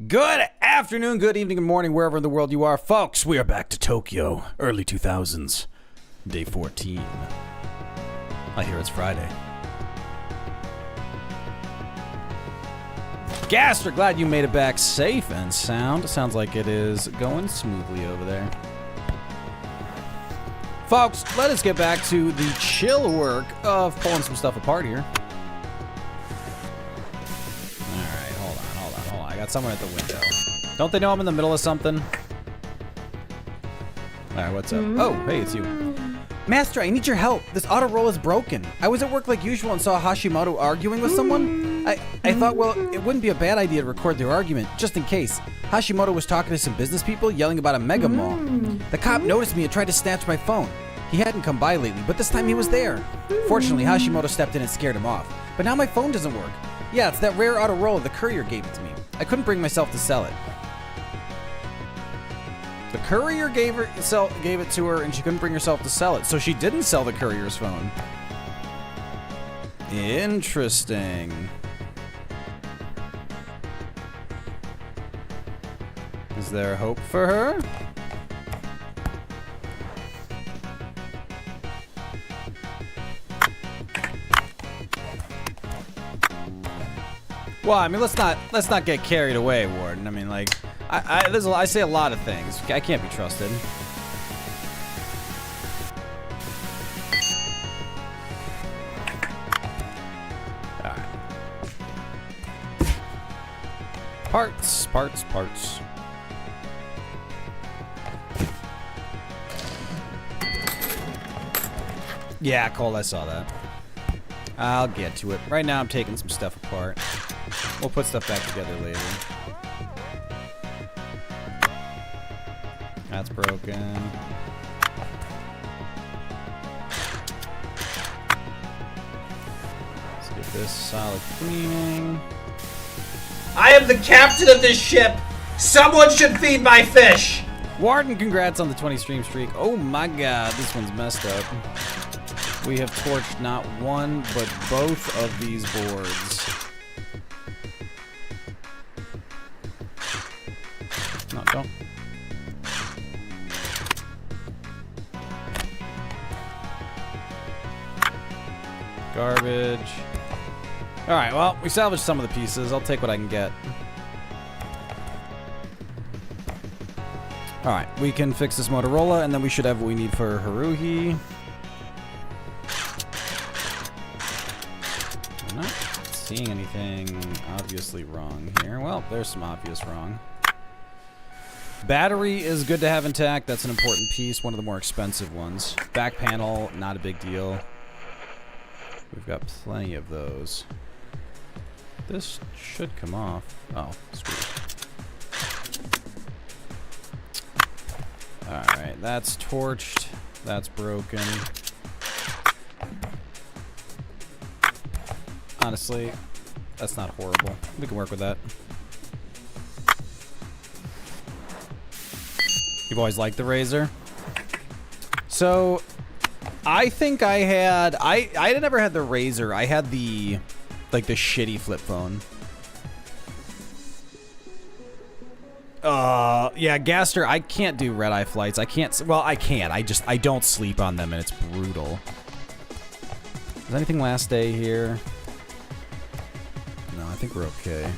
Good afternoon, good evening, good morning, wherever in the world you are. Folks, we are back to Tokyo, early 2000s, day 14. I hear it's Friday. Gaster, glad you made it back safe and sound. Sounds like it is going smoothly over there. Folks, let us get back to the chill work of pulling some stuff apart here. I got someone at the window. Don't they know I'm in the middle of something? Alright, what's up? Oh, hey, it's you. Master, I need your help. This auto roll is broken. I was at work like usual and saw Hashimoto arguing with someone. I thought, well, it wouldn't be a bad idea to record their argument, just in case. Hashimoto was talking to some business people, yelling about a mega mall. The cop noticed me and tried to snatch my phone. He hadn't come by lately, but this time he was there. Fortunately, Hashimoto stepped in and scared him off. But now my phone doesn't work. Yeah, it's that rare auto roller. The courier gave it to me. I couldn't bring myself to sell it. The courier gave it to her, and she couldn't bring herself to sell it. So she didn't sell the courier's phone. Interesting. Is there hope for her? Well, I mean, let's not get carried away, Warden. I mean, like, I say a lot of things. I can't be trusted. All right. Parts. Yeah, Cole, I saw that. I'll get to it. Right now, I'm taking some stuff apart. We'll put stuff back together later. That's broken. Let's get this solid cleaning. I am the captain of this ship! Someone should feed my fish! Warden, congrats on the 20 stream streak. Oh my god, this one's messed up. We have torched not one, but both of these boards. No, don't. Garbage. Alright, well, we salvaged some of the pieces. I'll take what I can get. Alright, we can fix this Motorola, and then we should have what we need for Haruhi. I'm not seeing anything obviously wrong here. Well, there's some obvious wrong. Battery is good to have intact. That's an important piece, one of the more expensive ones. Back panel, not a big deal. We've got plenty of those. This should come off. Oh, sweet. Alright, that's torched. That's broken. Honestly, that's not horrible. We can work with that. You've always liked the Razor? So, I think I never had the Razor. I had the, like, the shitty flip phone. Yeah, Gaster, I can't do red-eye flights. I can't, well, I can. I don't sleep on them, and it's brutal. Is anything last day here? No, I think we're okay.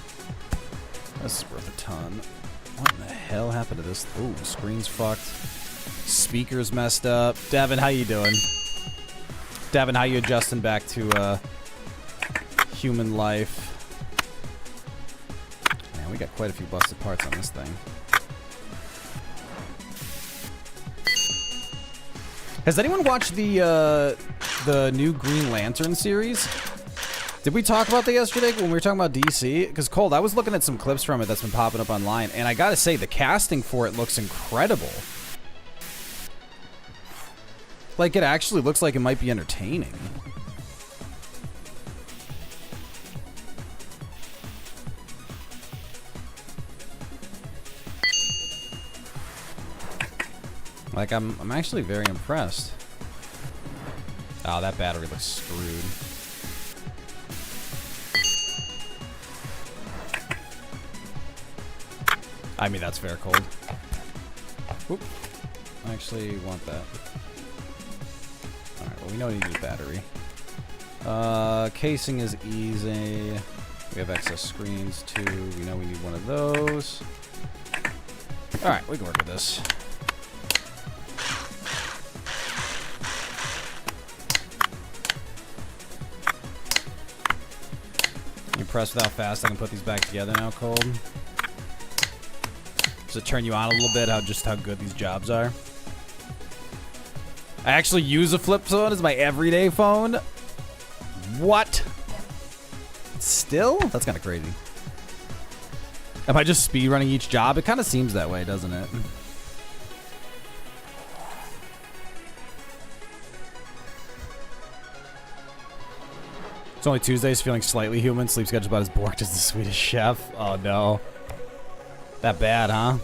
This is worth a ton. What in the hell happened to this? Ooh, screen's fucked. Speaker's messed up. Devin, how you doing? Devin, how you adjusting back to human life? Man, we got quite a few busted parts on this thing. Has anyone watched the new Green Lantern series? Did we talk about that yesterday when we were talking about DC? Because, Cold, I was looking at some clips from it that's been popping up online, and I gotta say, the casting for it looks incredible. Like, it actually looks like it might be entertaining. Like, I'm actually very impressed. Oh, that battery looks screwed. I mean, that's fair, cold. Whoop. I actually want that. Alright, well, we know we need a battery. Casing is easy. We have excess screens, too. We know we need one of those. Alright, we can work with this. You impressed with how fast I can put these back together now, Cold? Does it turn you on a little bit, just how good these jobs are? I actually use a flip phone as my everyday phone? What? Still? That's kind of crazy. Am I just speed running each job? It kind of seems that way, doesn't it? It's only Tuesdays, feeling slightly human. Sleep schedule's about as borked as the Swedish chef. Oh no. That bad, huh?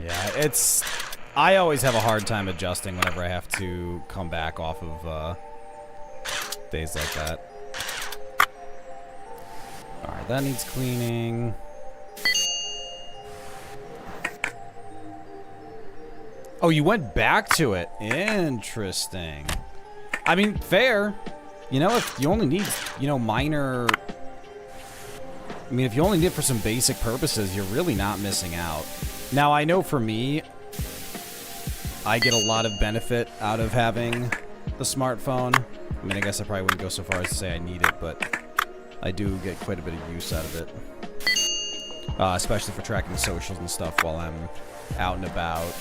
Yeah, it's... I always have a hard time adjusting whenever I have to come back off of days like that. Alright, that needs cleaning. Oh, you went back to it. Interesting. I mean, fair. You know, if you only need, you know, minor... I mean, if you only need it for some basic purposes, you're really not missing out. Now, I know for me, I get a lot of benefit out of having the smartphone. I mean, I guess I probably wouldn't go so far as to say I need it, but I do get quite a bit of use out of it. Especially for tracking socials and stuff while I'm out and about.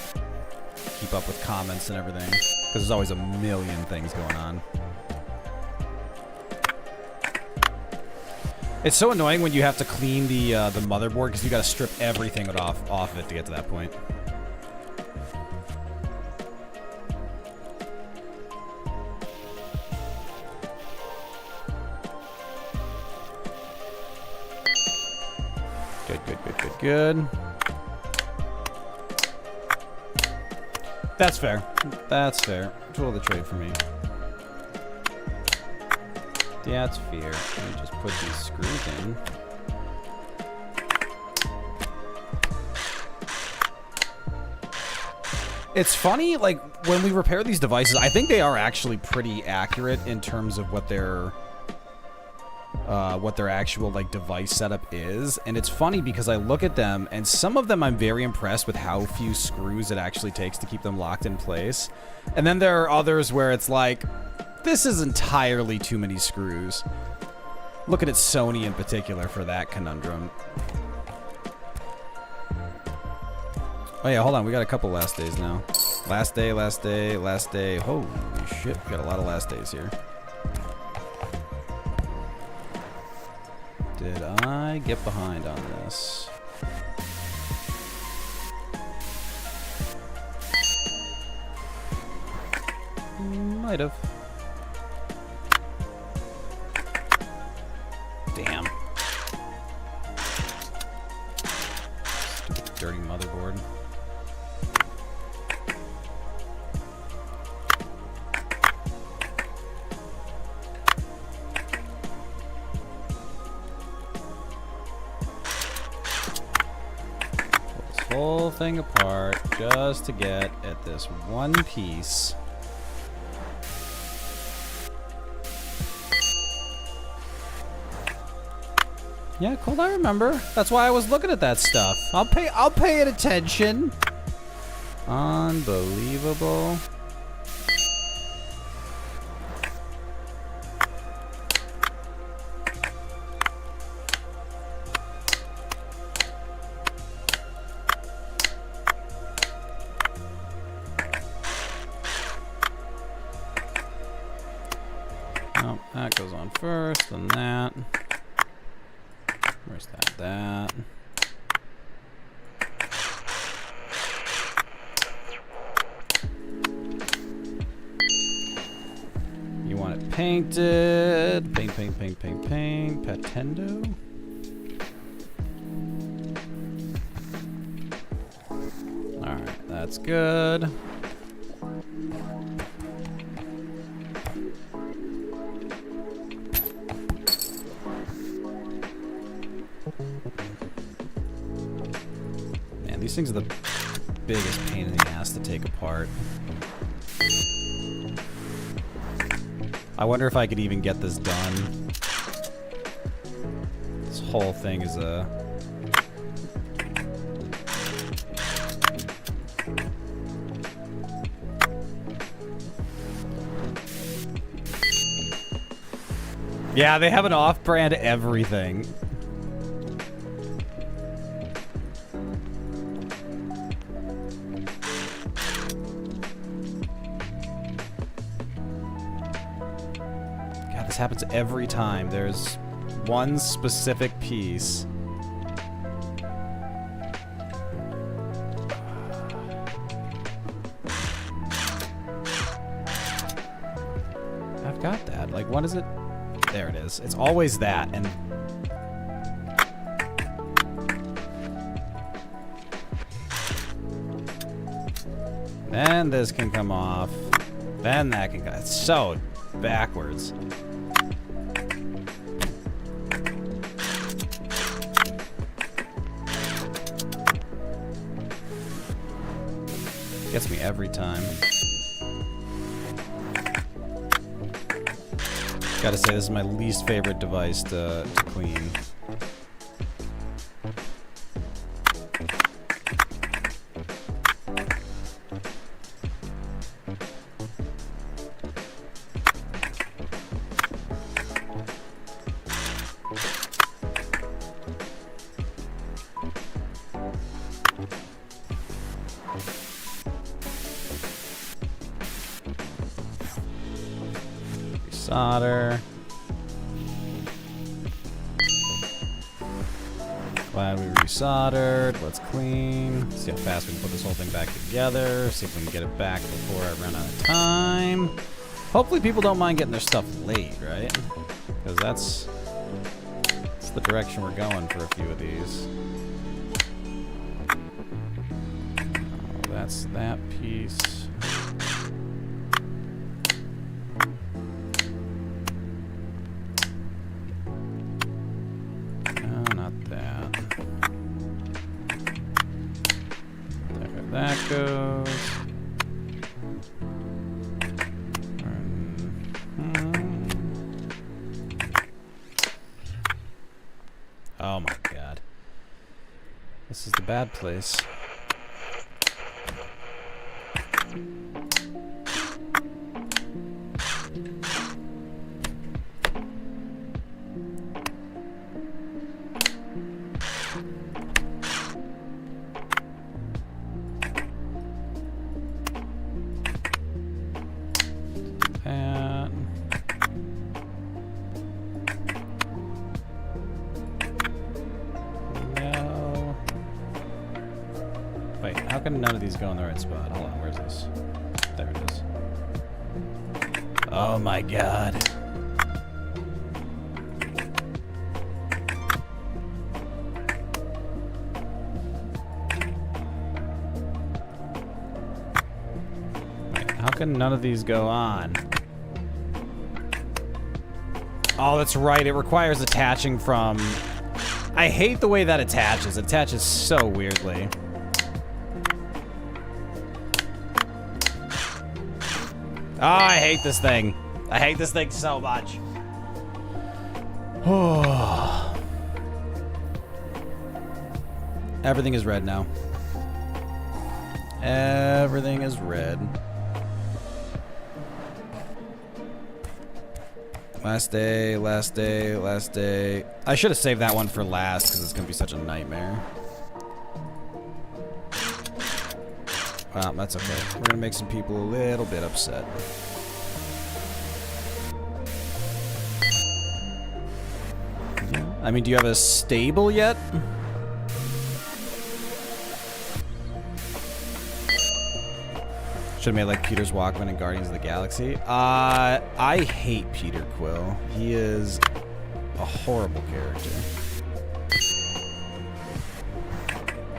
Keep up with comments and everything. Because there's always a million things going on. It's so annoying when you have to clean the motherboard because you got to strip everything off it to get to that point. Good. That's fair. That's fair. Tool of the trade for me. Yeah, it's fair. Let me just put these screws in. It's funny, like, when we repair these devices, I think they are actually pretty accurate in terms of what their actual, like, device setup is. And it's funny because I look at them, and some of them I'm very impressed with how few screws it actually takes to keep them locked in place. And then there are others where it's like, this is entirely too many screws. Looking at Sony in particular for that conundrum. Oh yeah, hold on. We got a couple last days now. Last day, last day, last day. Holy shit, we got a lot of last days here. Did I get behind on this? Might have. Damn. Stupid dirty motherboard. Pull this whole thing apart just to get at this one piece. Yeah, cool, I remember. That's why I was looking at that stuff. I'll pay it attention. Unbelievable. Oh, that goes on first, then that. Where's that? You want it painted. Paint. Patendo. Alright, that's good. These things are the biggest pain in the ass to take apart. I wonder if I could even get this done. This whole thing is a... Yeah, they have an off-brand everything. God, this happens every time. There's one specific piece. I've got that. Like, what is it? There it is. It's always that, and... Then this can come off. Then that can go. It's so backwards. Gets me every time. Gotta say, this is my least favorite device to clean. Solder. Glad we resoldered. Let's clean. See how fast we can put this whole thing back together. See if we can get it back before I run out of time. Hopefully people don't mind getting their stuff late, right? Because that's the direction we're going for a few of these. Oh, that's that piece. That goes. Oh my god. This is the bad place. How can none of these go in the right spot? Hold on, where's this? There it is. Oh my god. Wait, how can none of these go on? Oh, that's right. It requires attaching from... I hate the way that attaches. It attaches so weirdly. Oh, I hate this thing. I hate this thing so much. Oh. Everything is red now. Everything is red. Last day, last day, last day. I should have saved that one for last because it's going to be such a nightmare. Well, that's okay. We're gonna make some people a little bit upset. I mean, do you have a stable yet? Should have made like Peter's Walkman in Guardians of the Galaxy. I hate Peter Quill. He is a horrible character.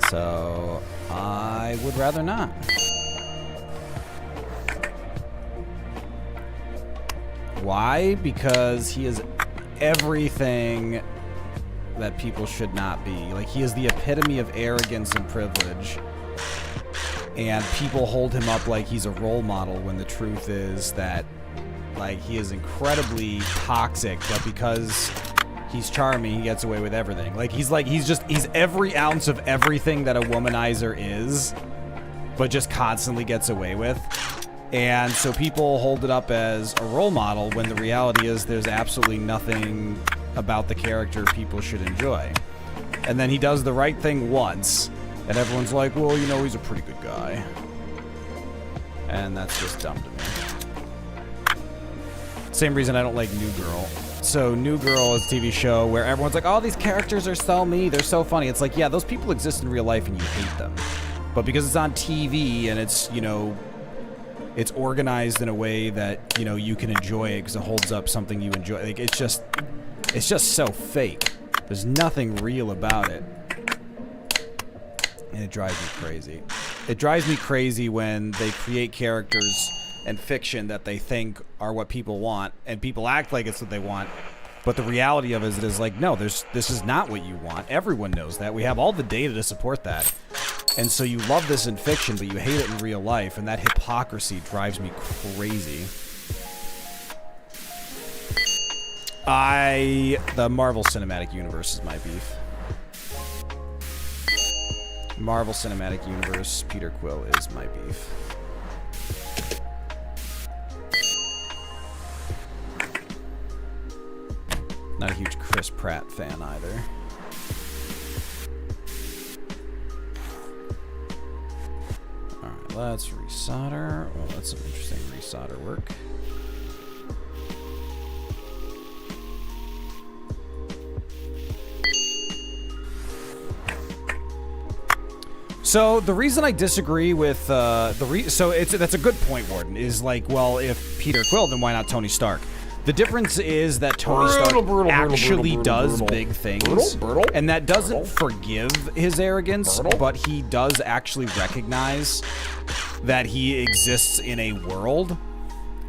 So... I would rather not. Why? Because he is everything that people should not be. Like, he is the epitome of arrogance and privilege. And people hold him up like he's a role model when the truth is that, like, he is incredibly toxic, but because he's charming, he gets away with everything. Like, he's every ounce of everything that a womanizer is, but just constantly gets away with. And so people hold it up as a role model when the reality is there's absolutely nothing about the character people should enjoy. And then he does the right thing once, and everyone's like, well, you know, he's a pretty good guy. And that's just dumb to me. Same reason I don't like New Girl. So New Girl is a TV show where everyone's like, oh, these characters are so me, they're so funny. It's like, yeah, those people exist in real life and you hate them. But because it's on TV and it's, you know, it's organized in a way that, you know, you can enjoy it because it holds up something you enjoy. Like, it's just so fake. There's nothing real about it. And it drives me crazy. It drives me crazy when they create characters and fiction that they think are what people want, and people act like it's what they want. But the reality of it is like, no, this is not what you want. Everyone knows that. We have all the data to support that. And so you love this in fiction, but you hate it in real life, and that hypocrisy drives me crazy. The Marvel Cinematic Universe is my beef. Marvel Cinematic Universe, Peter Quill is my beef. Not a huge Chris Pratt fan either. Alright, let's resolder. Oh, that's some interesting resolder work. So the reason I disagree with that's a good point, Warden, is like, well, if Peter Quill, then why not Tony Stark? The difference is that Tony Stark actually does big things, and that doesn't forgive his arrogance, but he does actually recognize that he exists in a world,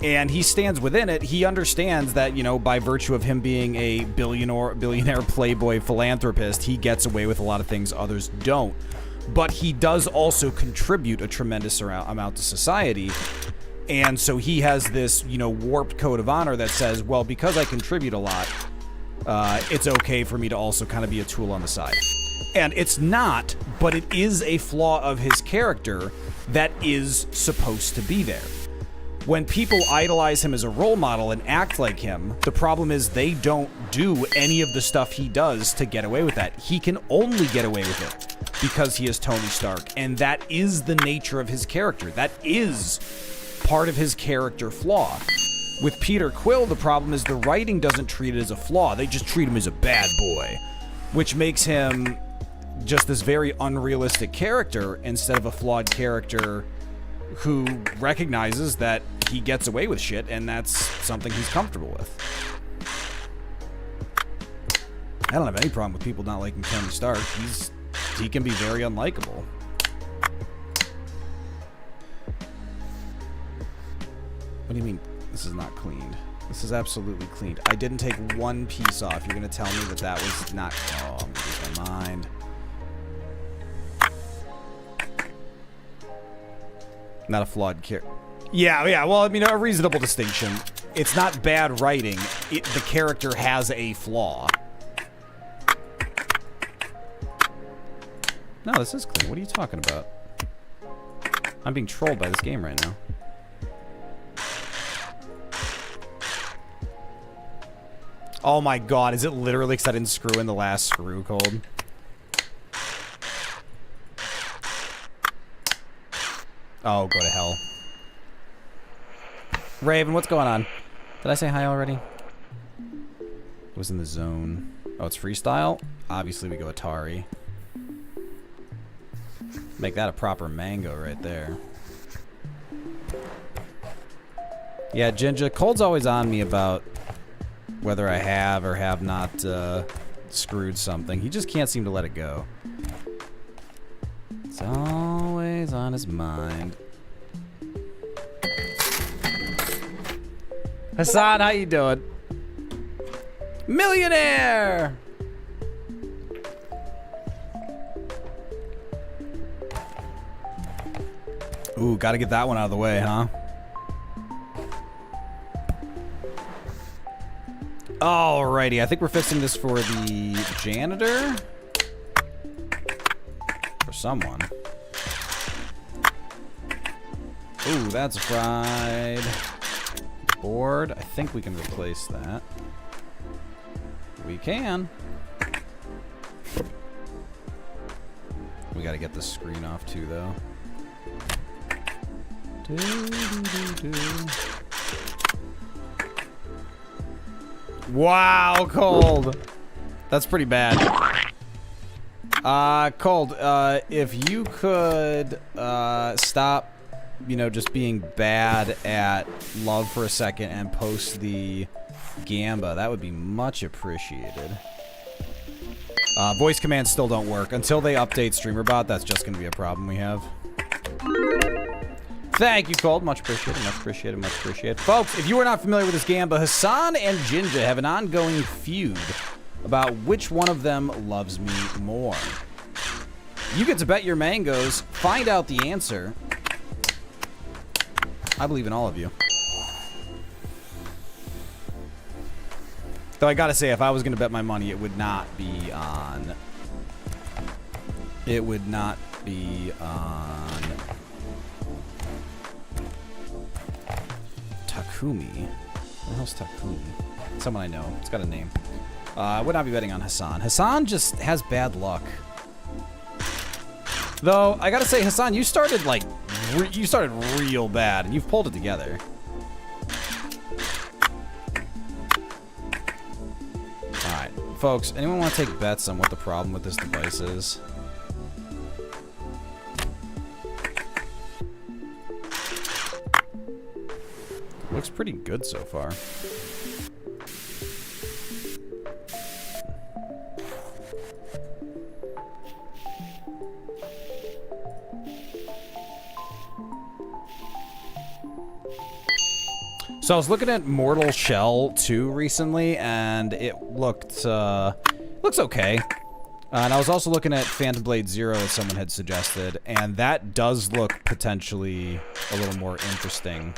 and he stands within it. He understands that, you know, by virtue of him being a billionaire playboy philanthropist, he gets away with a lot of things others don't. But he does also contribute a tremendous amount to society. And so he has this, you know, warped code of honor that says, well, because I contribute a lot, it's okay for me to also kind of be a tool on the side. And it's not, but it is a flaw of his character that is supposed to be there. When people idolize him as a role model and act like him, the problem is they don't do any of the stuff he does to get away with that. He can only get away with it because he is Tony Stark, and that is the nature of his character. That is part of his character flaw. With Peter Quill, the problem is the writing doesn't treat it as a flaw. They just treat him as a bad boy, which makes him just this very unrealistic character instead of a flawed character who recognizes that he gets away with shit, and that's something he's comfortable with. I don't have any problem with people not liking Tony Stark. He can be very unlikable. What do you mean this is not cleaned? This is absolutely cleaned. I didn't take one piece off. You're going to tell me that that was not... Oh, I'm going to lose my mind. Not a flawed character. Yeah, well, I mean, a reasonable distinction. It's not bad writing. The character has a flaw. No, this is clean. What are you talking about? I'm being trolled by this game right now. Oh my god, is it literally because I didn't screw in the last screw cold? Oh, go to hell. Raven, what's going on? Did I say hi already? I was in the zone. Oh, it's freestyle? Obviously we go Atari. Make that a proper mango right there. Yeah, Jinja, Cold's always on me about whether I have or have not screwed something. He just can't seem to let it go. It's always on his mind. Hassan, how you doing? Millionaire! Ooh, gotta get that one out of the way, huh? Alrighty, I think we're fixing this for the janitor. For someone. Ooh, that's fried. Board. I think we can replace that. We can. We gotta get this screen off too, though. Wow, Cold. That's pretty bad. Cold, if you could stop, you know, just being bad at love for a second and post the Gamba, that would be much appreciated. Voice commands still don't work. Until they update StreamerBot, that's just going to be a problem we have. Thank you, Cold. Much appreciated, much appreciated, much appreciated. Folks, if you are not familiar with this Gamba, Hassan and Jinja have an ongoing feud about which one of them loves me more. You get to bet your mangoes, find out the answer. I believe in all of you. Though I gotta say, if I was gonna bet my money, it would not be on... It would not be on... Takumi. What the hell's Takumi? Someone I know. It's got a name. I would not be betting on Hassan. Hassan just has bad luck. Though, I gotta say, Hassan, you started, like, you started real bad, and you've pulled it together. Alright, folks, anyone want to take bets on what the problem with this device is? Looks pretty good so far. So I was looking at Mortal Shell 2 recently, and it looks okay. And I was also looking at Phantom Blade Zero, as someone had suggested, and that does look potentially a little more interesting.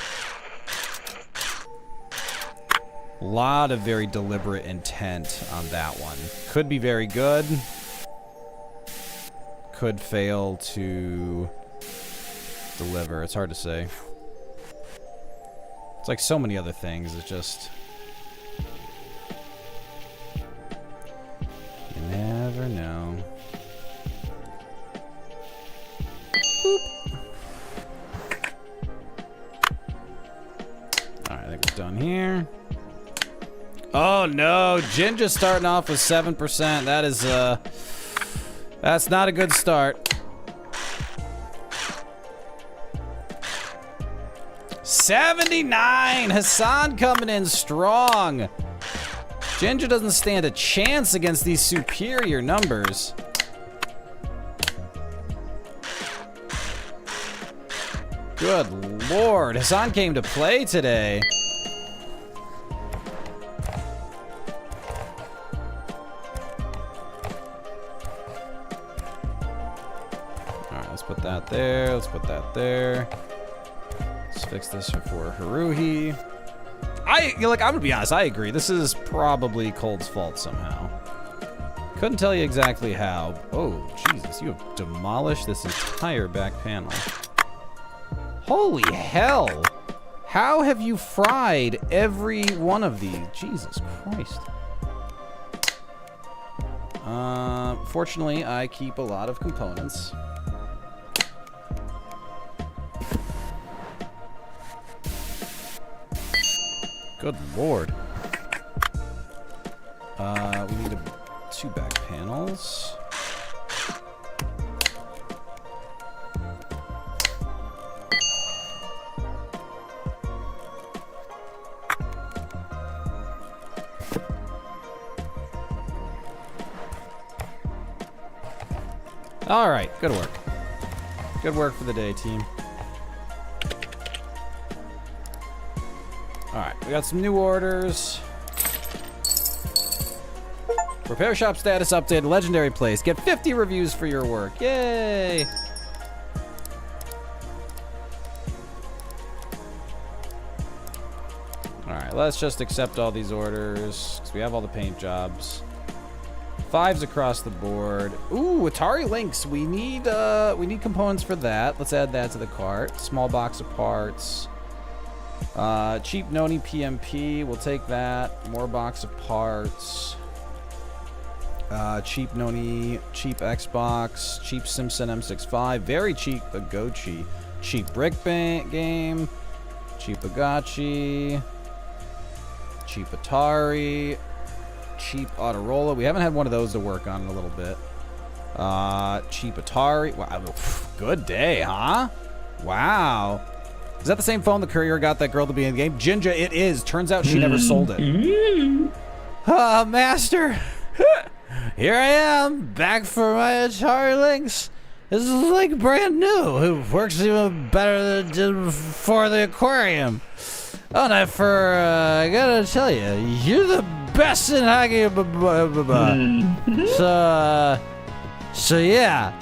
A lot of very deliberate intent on that one. Could be very good. Could fail to deliver. It's hard to say. It's like so many other things. It's just... You never know. Boop. Alright, I think we're done here. Oh no, Jinja's starting off with 7%. That is, that's not a good start. 79! Hassan coming in strong. Jinja doesn't stand a chance against these superior numbers. Good lord, Hassan came to play today. Alright, let's put that there, let's put that there. Let's fix this for Haruhi. I'm gonna be honest, I agree. This is probably Cold's fault somehow. Couldn't tell you exactly how. Oh, Jesus, you have demolished this entire back panel. Holy hell! How have you fried every one of these? Jesus Christ. Fortunately, I keep a lot of components. Good lord. We need 2 back panels. All right, good work. Good work for the day, team. Alright, we got some new orders. Repair shop status update, legendary place. Get 50 reviews for your work. Yay! let's just accept all these orders because we have all the paint jobs. 5s across the board. Ooh, Atari Lynx. We need components for that. Let's add that to the cart. Small box of parts. Cheap Noni PMP. We'll take that. More box of parts. Cheap Noni, cheap Xbox, cheap Simpson M65, very cheap Agochi, cheap Brick Game, cheap Agachi, cheap Atari, cheap Autorola. We haven't had one of those to work on in a little bit. Cheap Atari. Wow, good day, huh? Wow. Is that the same phone the courier got that girl to be in the game? Jinja, it is. Turns out she never sold it. Master. Here I am, back for my Atari Lynx. This is like brand new. It works even better than it did before the aquarium. Oh, and I gotta tell you, you're the best in hockey. So yeah,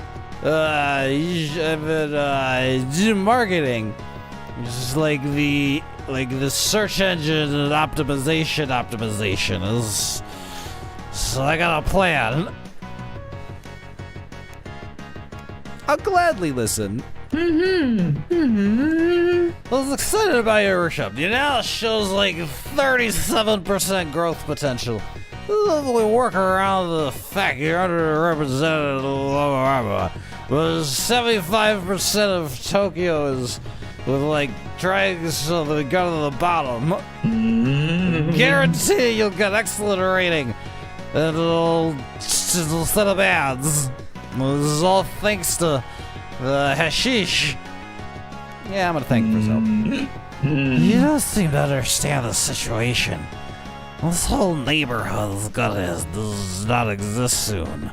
I've been doing marketing. Just like the search engine and optimization is. So I got a plan. I'll gladly listen. I was excited about your workshop. You know, it shows like 37% growth potential. We work around the fact you're underrepresented. But 75% of Tokyo is with like drags so that we go to the bottom. Guarantee you'll get excellent rating. And it'll set up ads. This is all thanks to the hashish. Yeah, I'm gonna thank you for his help. You don't seem to understand the situation. This whole neighborhood does not exist soon.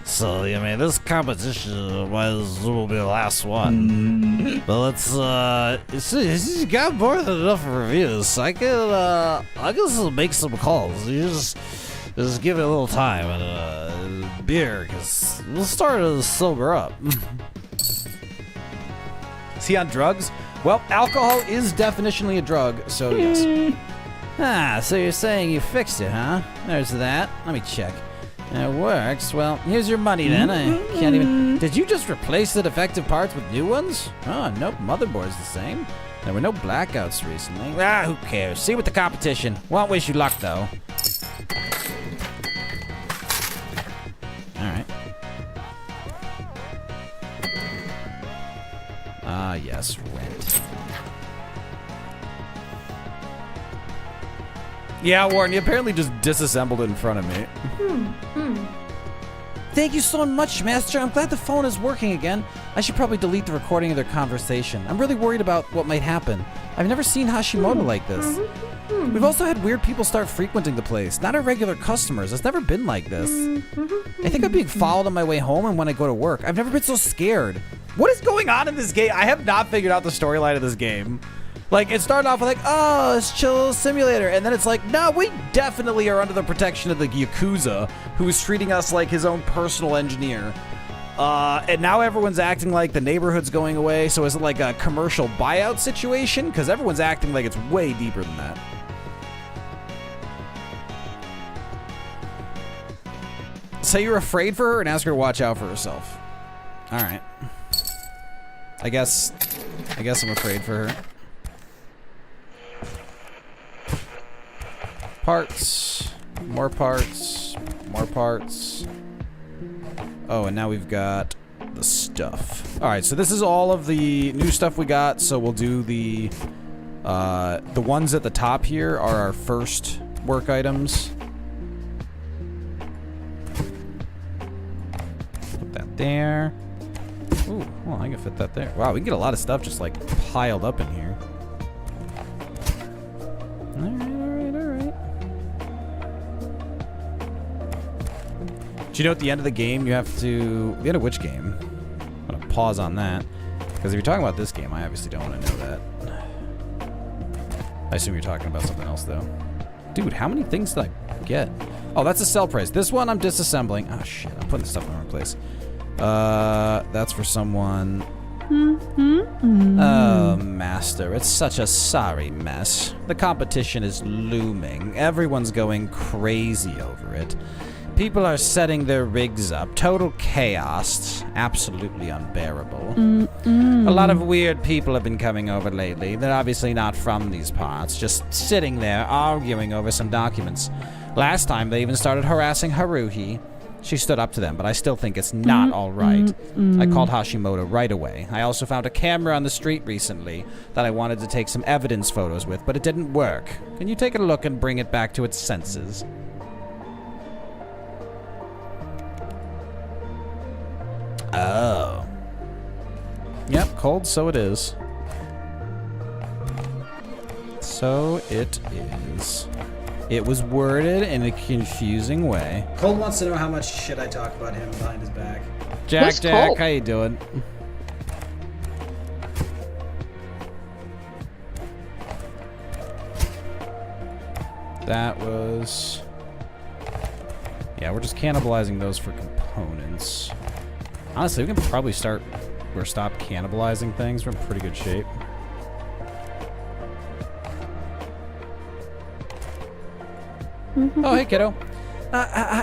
So, I mean, this competition might as well be the last one. But it's got more than enough reviews. So I can still make some calls. You just give it a little time and beer, because we'll start to sober up. Is he on drugs? Well, alcohol is definitionally a drug, so yes. So you're saying you fixed it, huh? There's that. Let me check. It works. Well, here's your money then. I can't even... Did you just replace the defective parts with new ones? Oh, nope. Motherboard's the same. There were no blackouts recently. Who cares? See you with the competition. Won't wish you luck, though. Alright. Yes, rent. Yeah, Warren, you apparently just disassembled it in front of me. Thank you so much, Master. I'm glad the phone is working again. I should probably delete the recording of their conversation. I'm really worried about what might happen. I've never seen Hashimoto like this. We've also had weird people start frequenting the place. Not our regular customers. It's never been like this. I think I'm being followed on my way home and when I go to work. I've never been so scared. What is going on in this game? I have not figured out the storyline of this game. Like, it started off with like, oh, it's chill simulator. And then it's like, no, we definitely are under the protection of the Yakuza, who is treating us like his own personal engineer. And now everyone's acting like the neighborhood's going away. So is it like a commercial buyout situation? Because everyone's acting like it's way deeper than that. Say you're afraid for her and ask her to watch out for herself. All right. I guess I'm afraid for her. Parts, more parts, more parts. Oh, and now we've got the stuff. All right, so this is all of the new stuff we got. So we'll do the ones at the top here are our first work items. Put that there. Ooh, well, I can fit that there. Wow, we can get a lot of stuff just like piled up in here. All right. Do you know at the end of the game you have to... The end of which game? I'm going to pause on that. Because if you're talking about this game, I obviously don't want to know that. I assume you're talking about something else, though. Dude, how many things did I get? Oh, that's a sell price. This one I'm disassembling. Oh, shit. I'm putting the stuff in the wrong place. That's for someone. Oh, Master, it's such a sorry mess. The competition is looming. Everyone's going crazy over it. People are setting their rigs up. Total chaos. Absolutely unbearable. A lot of weird people have been coming over lately. They're obviously not from these parts, just sitting there arguing over some documents. Last time, they even started harassing Haruhi. She stood up to them, but I still think it's not all right. I called Hashimoto right away. I also found a camera on the street recently that I wanted to take some evidence photos with, but it didn't work. Can you take a look and bring it back to its senses? Oh. Yep, cold, so it is. So it is. It was worded in a confusing way. Cold wants to know how much shit I talk about him behind his back. Jack, how you doing? That was... Yeah, we're just cannibalizing those for components. Honestly, we can probably stop cannibalizing things. We're in pretty good shape. Oh, hey, kiddo.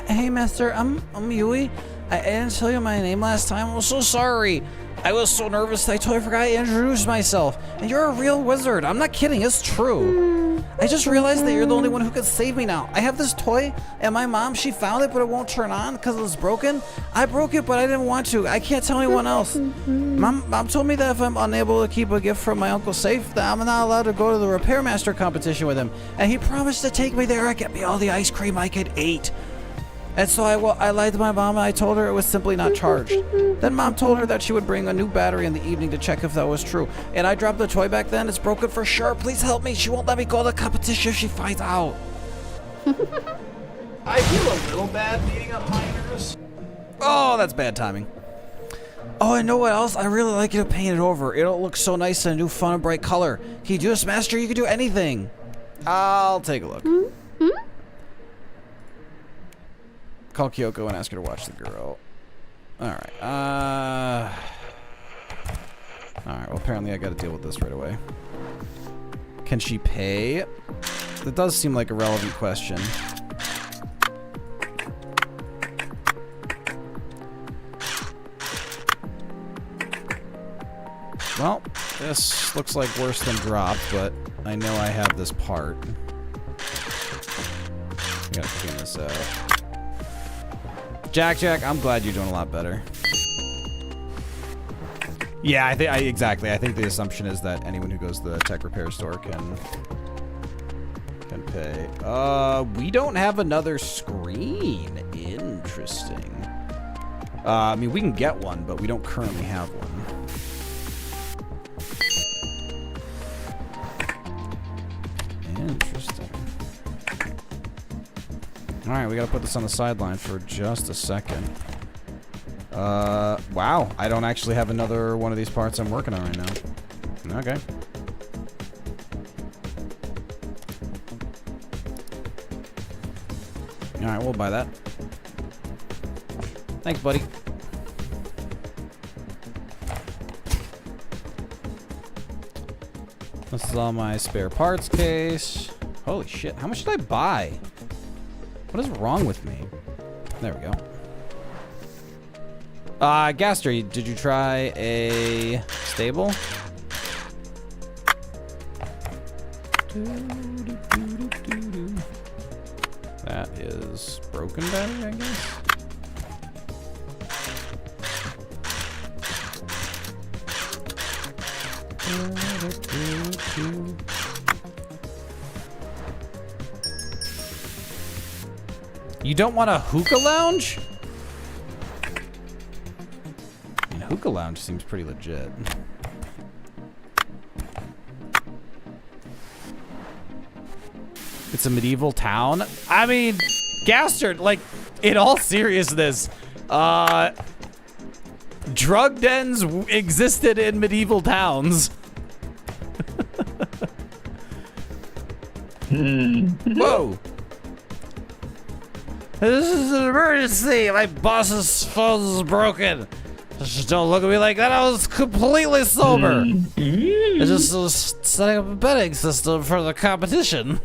Hey, Master. I'm Yui. I didn't tell you my name last time. I'm so sorry. I was so nervous that I totally forgot to introduce myself. And you're a real wizard. I'm not kidding. It's true. I just realized that you're the only one who could save me now. I have this toy, and my mom, she found it, but it won't turn on because it's broken. I broke it, but I didn't want to. I can't tell anyone else. Mom told me that if I'm unable to keep a gift from my uncle safe, that I'm not allowed to go to the Repair Master competition with him. And he promised to take me there and get me all the ice cream I could eat. And so I lied to my mom, and I told her it was simply not charged. Then Mom told her that she would bring a new battery in the evening to check if that was true. And I dropped the toy back then. It's broken for sure. Please help me. She won't let me go to the competition if she finds out. I feel a little bad beating up minors. Oh, that's bad timing. Oh, and know what else? I really like you to paint it over. It'll look so nice in a new fun and bright color. Can you do this, Master? You can do anything. I'll take a look. Call Kyoko and ask her to watch the girl. Alright, alright, well apparently I gotta deal with this right away. Can she pay? That does seem like a relevant question. Well, this looks like worse than dropped, but I know I have this part. I gotta clean this out. Jack, I'm glad you're doing a lot better. Yeah, exactly. I think the assumption is that anyone who goes to the tech repair store can pay. We don't have another screen. Interesting. I mean, we can get one, but we don't currently have one. Interesting. Alright, we gotta put this on the sideline for just a second. Wow. I don't actually have another one of these parts I'm working on right now. Okay. Alright, we'll buy that. Thanks, buddy. This is all my spare parts case. Holy shit, how much did I buy? What is wrong with me? There we go. Gaster, did you try a stable? That is broken battery, I guess. You don't want a hookah lounge? I mean, hookah lounge seems pretty legit. It's a medieval town. I mean, Gaster, like, in all seriousness, drug dens existed in medieval towns. Whoa. This is an emergency. My boss's phone is broken. Just don't look at me like that. I was completely sober. I just was setting up a betting system for the competition.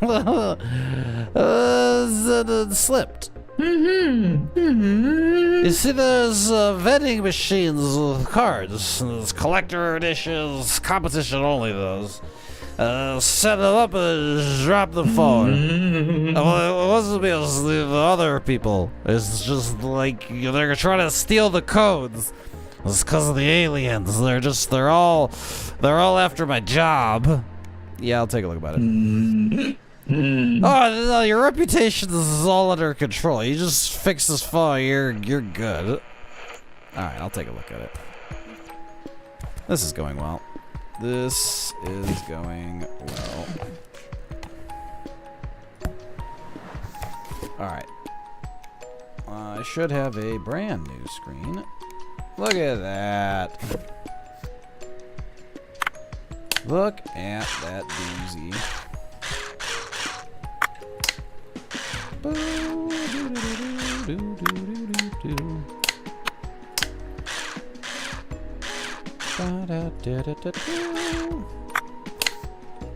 Slipped. You see, there's vending machines with cards. There's collector editions, competition only those. Set them up and drop the phone. Well, it wasn't me, it was the other people. It's just like they're trying to steal the codes. It's because of the aliens. They're all after my job. Yeah, I'll take a look about it. Oh, no, your reputation is all under control. You just fix this phone, you're good. Alright, I'll take a look at it. This is going well. This is going well. Alright. I should have a brand new screen. Look at that. Look at that doozy.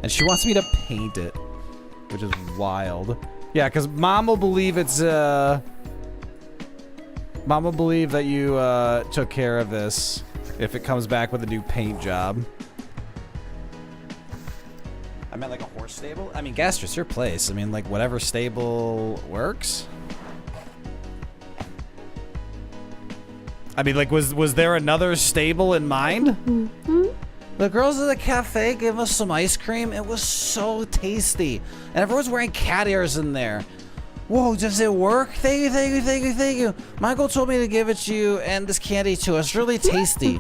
And she wants me to paint it, which is wild. Yeah, because Mom will believe it's Mom will believe that you took care of this if it comes back with a new paint job. I meant like a horse stable? I mean, Gastrus, your place. I mean, like, whatever stable works. I mean, like, was there another stable in mind? The girls at the cafe gave us some ice cream. It was so tasty. And everyone's wearing cat ears in there. Whoa, does it work? Thank you, thank you, thank you, thank you. Michael told me to give it to you and this candy too. It's really tasty.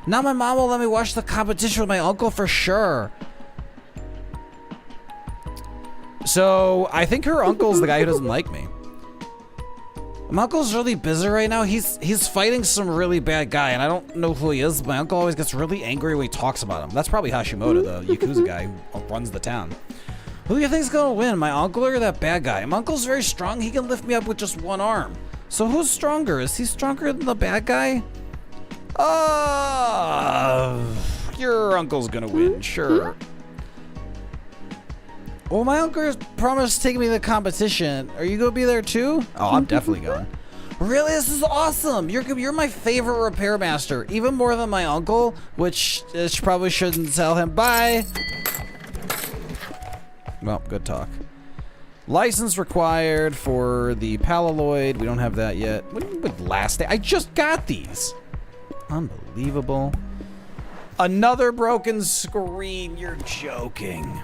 Now my mom will let me watch the competition with my uncle for sure. So, I think her uncle's the guy who doesn't like me. My uncle's really busy right now. He's fighting some really bad guy, and I don't know who he is. My uncle always gets really angry when he talks about him. That's probably Hashimoto, the Yakuza guy who runs the town. Who do you think's gonna win, my uncle or that bad guy? My uncle's very strong. He can lift me up with just one arm. So who's stronger? Is he stronger than the bad guy? Your uncle's gonna win, sure. Well, my uncle promised to take me to the competition. Are you gonna be there too? Oh, I'm definitely going. Really? This is awesome. You're my favorite repair master, even more than my uncle, which probably shouldn't tell him. Bye. Well, good talk. License required for the Palaloid. We don't have that yet. What would last day? I just got these. Unbelievable. Another broken screen. You're joking.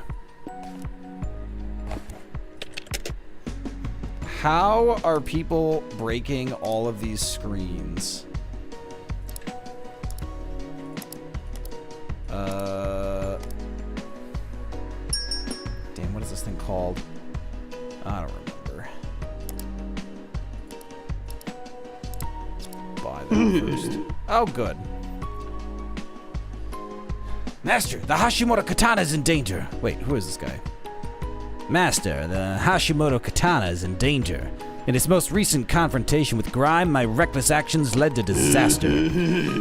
How are people breaking all of these screens? Damn, what is this thing called? I don't remember. Buy that first. Oh, good. Master, the Hashimoto katana is in danger. Wait, who is this guy? Master, the Hashimoto katana is in danger. In its most recent confrontation with Grime, my reckless actions led to disaster.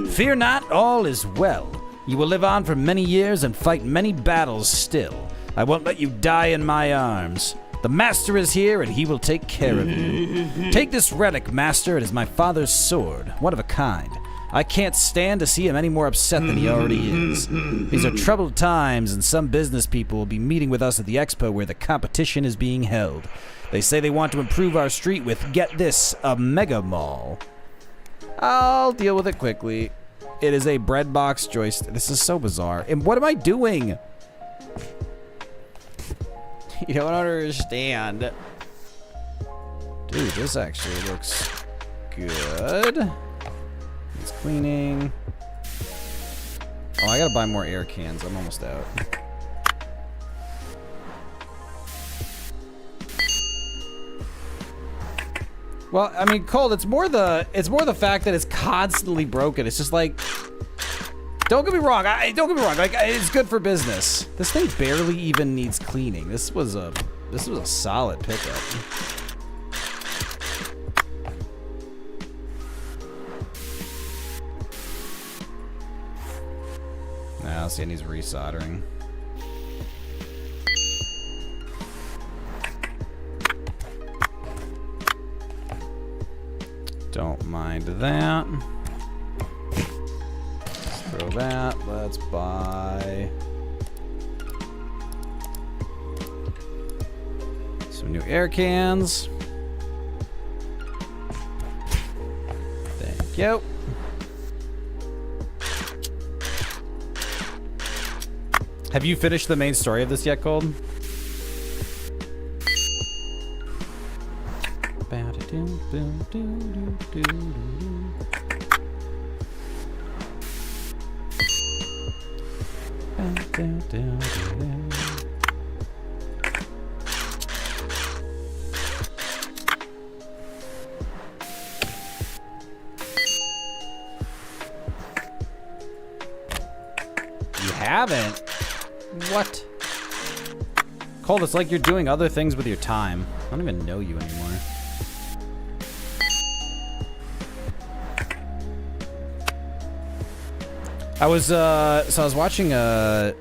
Fear not, all is well. You will live on for many years and fight many battles still. I won't let you die in my arms. The Master is here and he will take care of you. Take this relic, Master. It is my father's sword, one of a kind. I can't stand to see him any more upset than he already is. These are troubled times, and some business people will be meeting with us at the expo where the competition is being held. They say they want to improve our street with, get this, a mega mall. I'll deal with it quickly. It is a bread box joystick. This is so bizarre. And what am I doing? You don't understand. Dude, this actually looks good. It's cleaning. Oh, I gotta buy more air cans. I'm almost out. Well, I mean, Cold, it's more the fact that it's constantly broken. It's just like, don't get me wrong. Don't get me wrong. Like, it's good for business. This thing barely even needs cleaning. This was a solid pickup. honestly, it needs resoldering. Don't mind that. Let's throw that. Let's buy some new air cans. Thank you. Have you finished the main story of this yet, Gold? You haven't? What? Cole, it's like you're doing other things with your time. I don't even know you anymore. I was watching a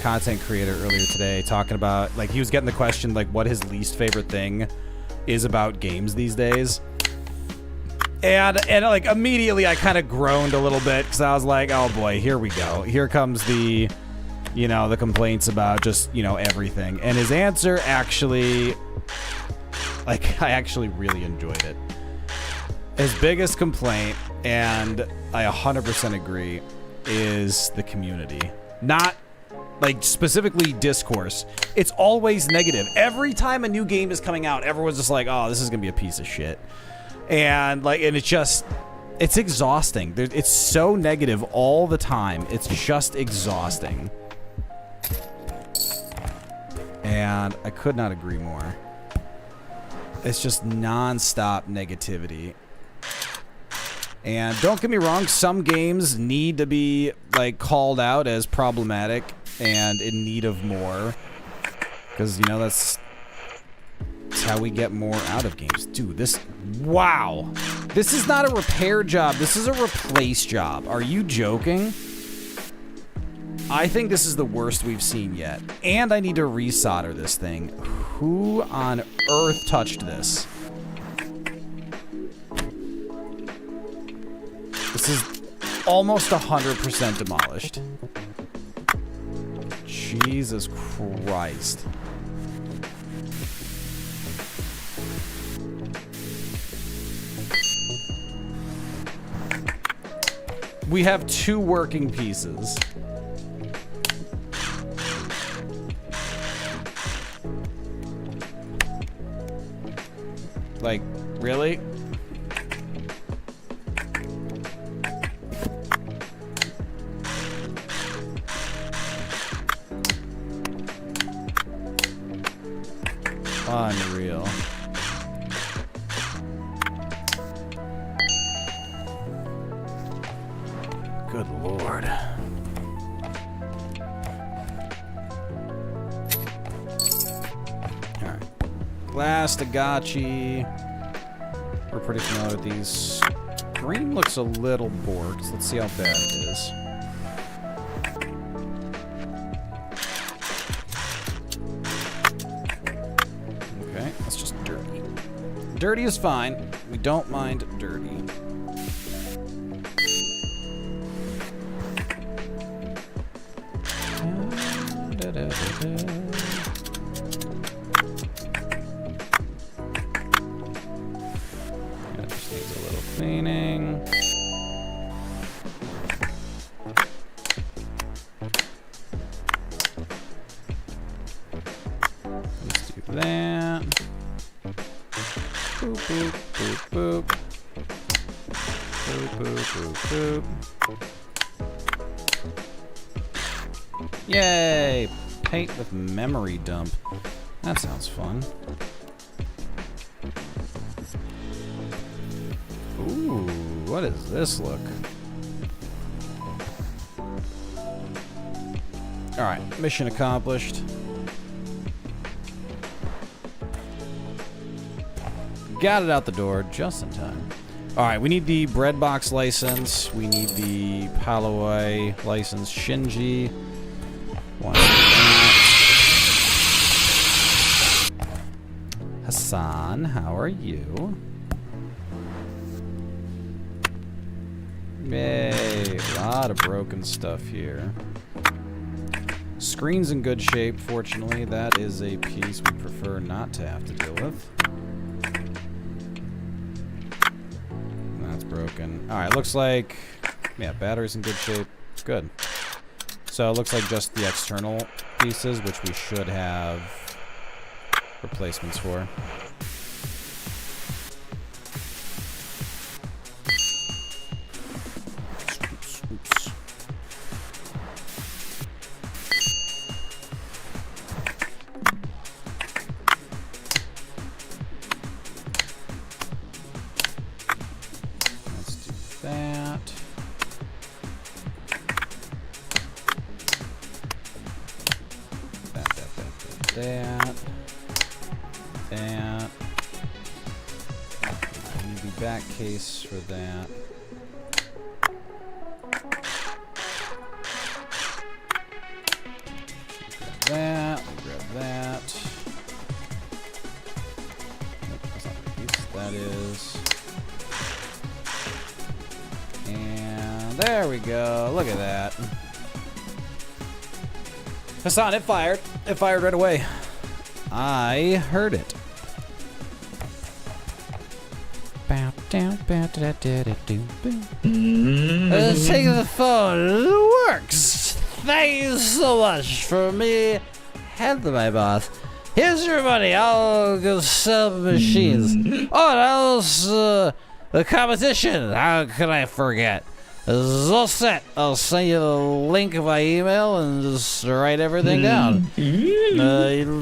content creator earlier today talking about, like, he was getting the question, like, what his least favorite thing is about games these days. And like, immediately I kind of groaned a little bit because I was like, oh boy, here we go. Here comes the, you know, the complaints about just, you know, everything. And his answer actually, like, I actually really enjoyed it. His biggest complaint, and I 100% agree, is the community. Not, like, specifically discourse. It's always negative. Every time a new game is coming out, everyone's just like, oh, this is going to be a piece of shit. And, like, and it's exhausting. It's so negative all the time. It's just exhausting. And I could not agree more. It's just non-stop negativity. And don't get me wrong, some games need to be, like, called out as problematic and in need of more. Because, you know, that's how we get more out of games. Dude, this... Wow. This is not a repair job. This is a replace job. Are you joking? I think this is the worst we've seen yet. And I need to resolder this thing. Who on earth touched this? This is almost 100% demolished. Jesus Christ. We have 2 working pieces. Like, really? Unreal. Good Lord. Alright. Plastagachi. We're pretty familiar with these. Green looks a little bored, so let's see how bad it is. Okay, that's just dirty. Dirty is fine. We don't mind dirty. That just needs a little cleaning. Let's do that. Boop, boop, boop, boop. Boop, boop, boop, boop. Yay! Paint with memory dump. That sounds fun. Ooh, what does this look? Alright, mission accomplished. Got it out the door just in time. All right, we need the bread box license. We need the Palawai license. Shinji. Hassan, how are you? Yay, a lot of broken stuff here. Screen's in good shape, fortunately. That is a piece we prefer not to have to deal with. That's broken. Alright, looks like... yeah, battery's in good shape. Good. So it looks like just the external pieces, which we should have replacements for. Oops. Let's do that. That. I need the back case for that. Grab that. Nope, that's not the piece. That is. And there we go. Look at that. Hassan, it fired. It fired right away. I heard it. Take the phone. It works. Thank you so much for me and my boss. Here's your money. I'll go sell the machines. Oh, and also the competition. How could I forget? It's all set. I'll send you the link by email and just write everything down.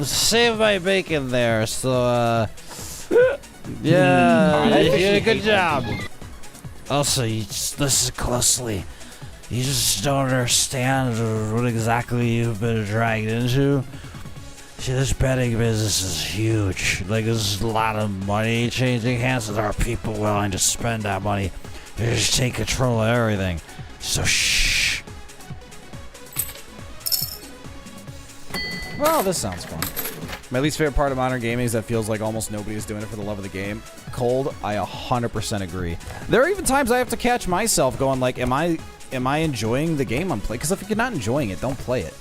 Save my bacon there, so, yeah, you did a good job. Also, you just listen closely. You just don't understand what exactly you've been dragged into. See, this betting business is huge. Like, there's a lot of money changing hands, and there are people willing to spend that money. You just take control of everything. So shh. Well, this sounds fun. My least favorite part of modern gaming is that it feels like almost nobody is doing it for the love of the game. Cold, I 100% agree. There are even times I have to catch myself going like, am I enjoying the game I'm playing? Because if you're not enjoying it, don't play it.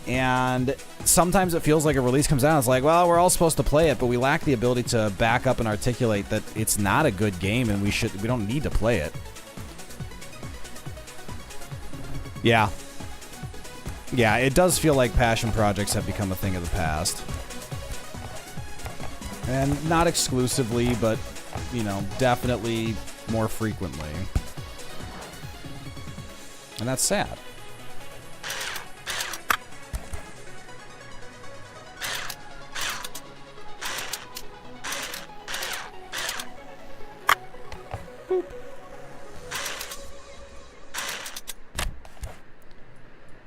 And sometimes it feels like a release comes out, it's like, well, we're all supposed to play it, but we lack the ability to back up and articulate that it's not a good game and we don't need to play it. Yeah. Yeah, it does feel like passion projects have become a thing of the past. And not exclusively, but, you know, definitely more frequently. And that's sad.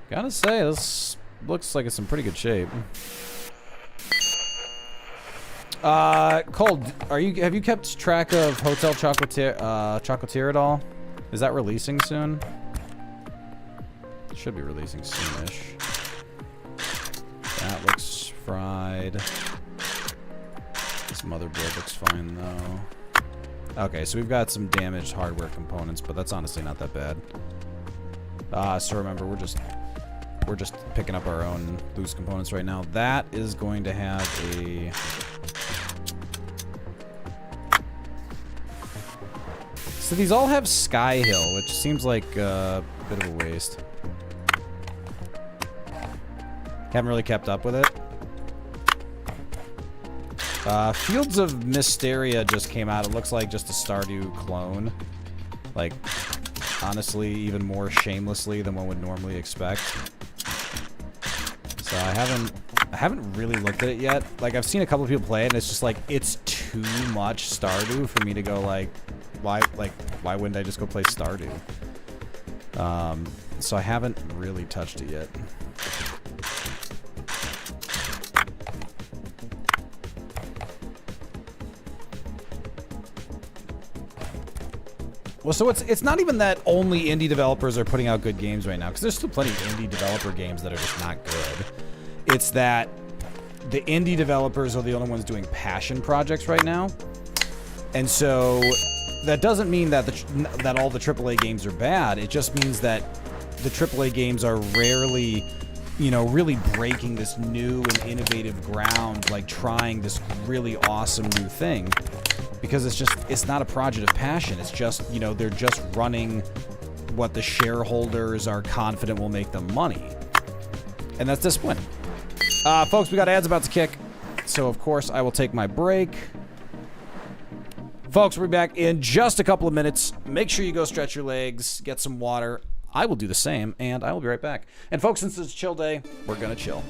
Gotta say, this looks like it's in pretty good shape. Cole, have you kept track of Hotel Chocolatier at all? Is that releasing soon? It should be releasing soonish. That looks fried. This motherboard looks fine though. Okay, so we've got some damaged hardware components, but that's honestly not that bad. So remember, we're just picking up our own loose components right now. That is going to have a... So these all have Sky Hill, which seems like a bit of a waste. Haven't really kept up with it. Fields of Mysteria just came out. It looks like just a Stardew clone. Like, honestly, even more shamelessly than one would normally expect. So I haven't really looked at it yet. Like, I've seen a couple of people play it, and it's just like, it's too much Stardew for me to go like, why wouldn't I just go play Stardew? So I haven't really touched it yet. Well, so it's not even that only indie developers are putting out good games right now, because there's still plenty of indie developer games that are just not good. It's that the indie developers are the only ones doing passion projects right now. And so that doesn't mean that that all the AAA games are bad. It just means that the AAA games are rarely, you know, really breaking this new and innovative ground, like trying this really awesome new thing. Because it's not a project of passion. It's just, you know, they're just running what the shareholders are confident will make them money. And that's disappointing. Folks, we got ads about to kick. So, of course, I will take my break. Folks, we'll be back in just a couple of minutes. Make sure you go stretch your legs, get some water. I will do the same, and I will be right back. And folks, since it's a chill day, we're gonna chill.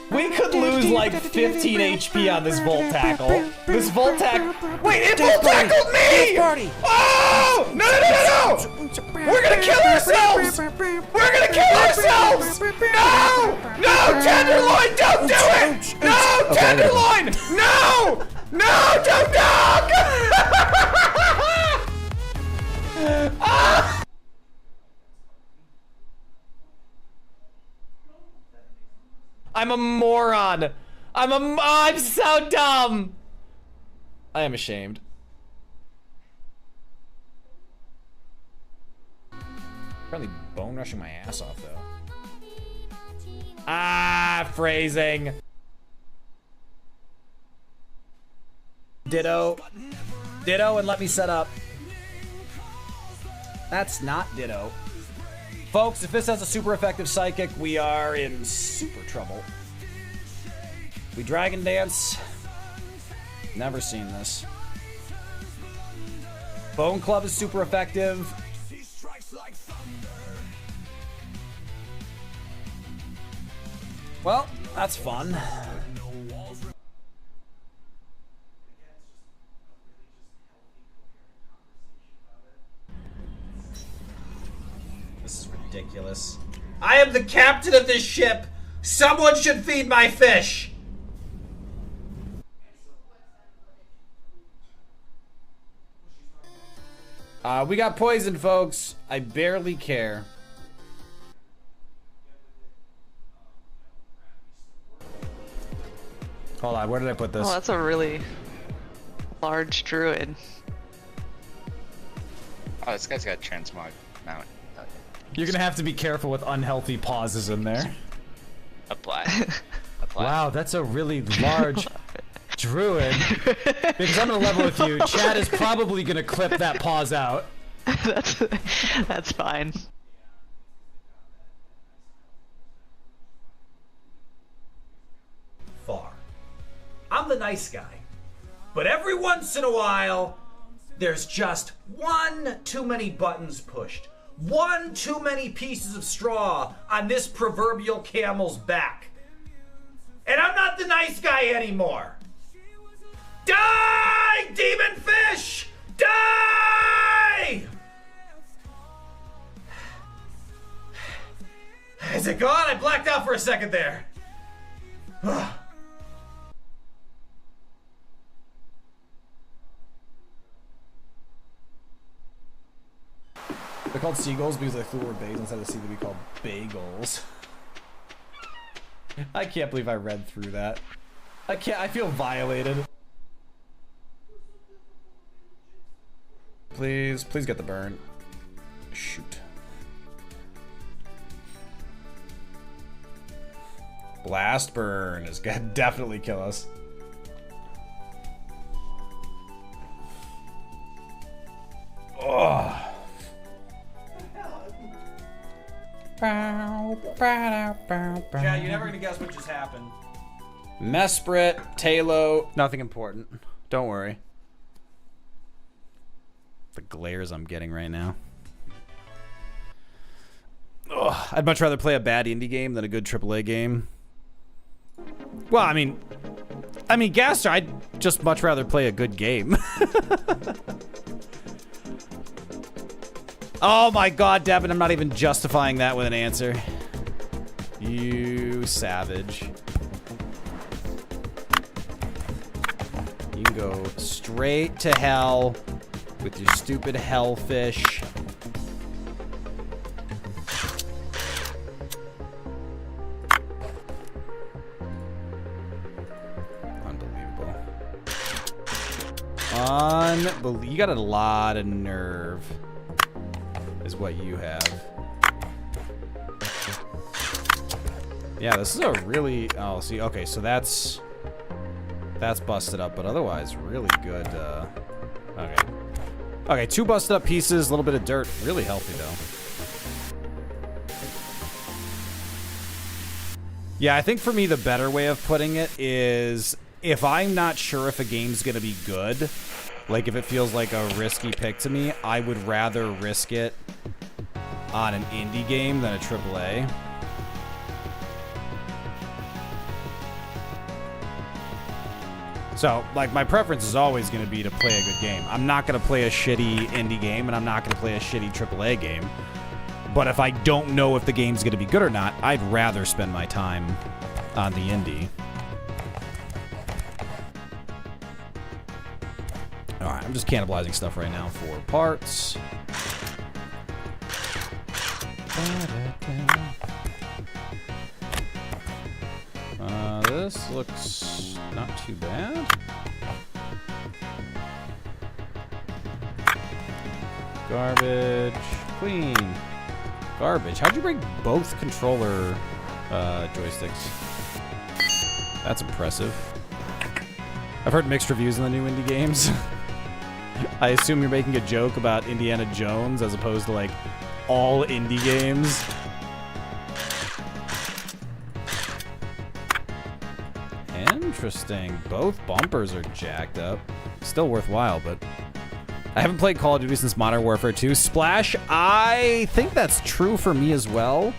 We could lose like 15 HP on this Volt Tackle. This Volt Tackle. Wait, it Volt Tackled me! Oh! No, no, no, no, no! We're gonna kill ourselves! We're gonna kill ourselves! No! No, Tenderloin, don't do it! No, Tenderloin! No! No, don't dog! Ah! I'm a moron. I'm so dumb. I am ashamed. Probably bone rushing my ass off though. Ah, phrasing. Ditto. Ditto and let me set up. That's not ditto. Folks, if this has a super effective psychic, we are in super trouble. We dragon dance. Never seen this. Bone Club is super effective. Well, that's fun. This is ridiculous. I am the captain of this ship. Someone should feed my fish. We got poison, folks. I barely care. Hold on, where did I put this? Oh, that's a really large druid. Oh, this guy's got transmog mount. You're gonna have to be careful with unhealthy pauses in there. Apply. Apply. Wow, that's a really large druid. Because I'm gonna level with you. Chad is probably gonna clip that pause out. That's fine. Far. I'm the nice guy. But every once in a while, there's just one too many buttons pushed. One too many pieces of straw on this proverbial camel's back. And I'm not the nice guy anymore. Die, demon fish! Die! Is it gone? I blacked out for a second there. They're called seagulls because they flew over bays instead of sea to be called bagels. I can't believe I read through that. I feel violated. Please get the burn. Shoot. Blast burn is gonna definitely kill us. Oh. Chad, you're never gonna guess what just happened. Mesprit, Talo, nothing important. Don't worry. The glares I'm getting right now. Ugh, I'd much rather play a bad indie game than a good AAA game. Well, I mean, Gaster, I'd just much rather play a good game. Oh my god, Devin, I'm not even justifying that with an answer. You savage. You can go straight to hell With your stupid hellfish. Unbelievable. You got a lot of nerve, is what you have. Yeah, this is a really... Oh, see, okay, so that's busted up, but otherwise really good. Okay. Okay, 2 busted up pieces, a little bit of dirt. Really healthy, though. Yeah, I think for me the better way of putting it is... If I'm not sure if a game's gonna be good, like if it feels like a risky pick to me, I would rather risk it on an indie game than a AAA. So, like, my preference is always gonna be to play a good game. I'm not gonna play a shitty indie game, and I'm not gonna play a shitty AAA game. But if I don't know if the game's gonna be good or not, I'd rather spend my time on the indie. Alright, I'm just cannibalizing stuff right now for parts. This looks not too bad. Garbage. Clean. Garbage. How'd you break both controller joysticks? That's impressive. I've heard mixed reviews on the new indie games. I assume you're making a joke about Indiana Jones as opposed to, like, all indie games. Interesting. Both bumpers are jacked up. Still worthwhile, but... I haven't played Call of Duty since Modern Warfare 2. Splash, I think that's true for me as well.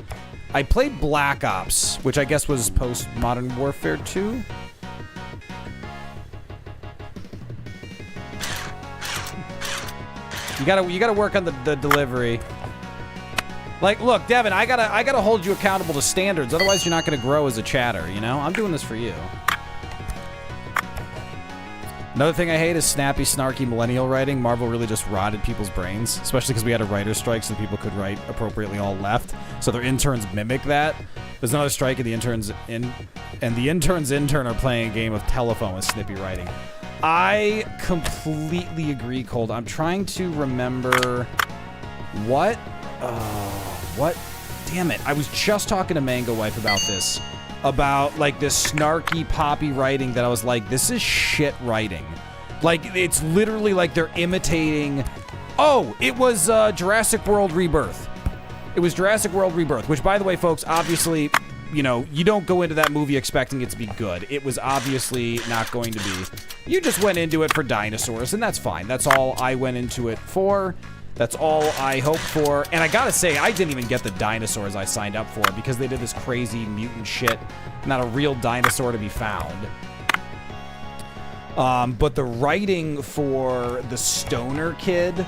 I played Black Ops, which I guess was post-Modern Warfare 2. You gotta work on the delivery. Like, look, Devin, I gotta hold you accountable to standards. Otherwise, you're not gonna grow as a chatter. You know, I'm doing this for you. Another thing I hate is snappy, snarky millennial writing. Marvel really just rotted people's brains, especially because we had a writer's strike, so people could write appropriately all left. So their interns mimic that. There's another strike, and the intern's intern are playing a game of telephone with snippy writing. I completely agree, Cold. I'm trying to remember what. Damn it! I was just talking to Mango Wife about this. About, like, this snarky, poppy writing that I was like, this is shit writing. Like, it's literally like they're imitating... Oh, it was Jurassic World Rebirth. It was Jurassic World Rebirth, which, by the way, folks, obviously, you know, you don't go into that movie expecting it to be good. It was obviously not going to be. You just went into it for dinosaurs, and that's fine. That's all I went into it for. That's all I hoped for. And I gotta say, I didn't even get the dinosaurs I signed up for because they did this crazy mutant shit. Not a real dinosaur to be found. But the writing for the stoner kid,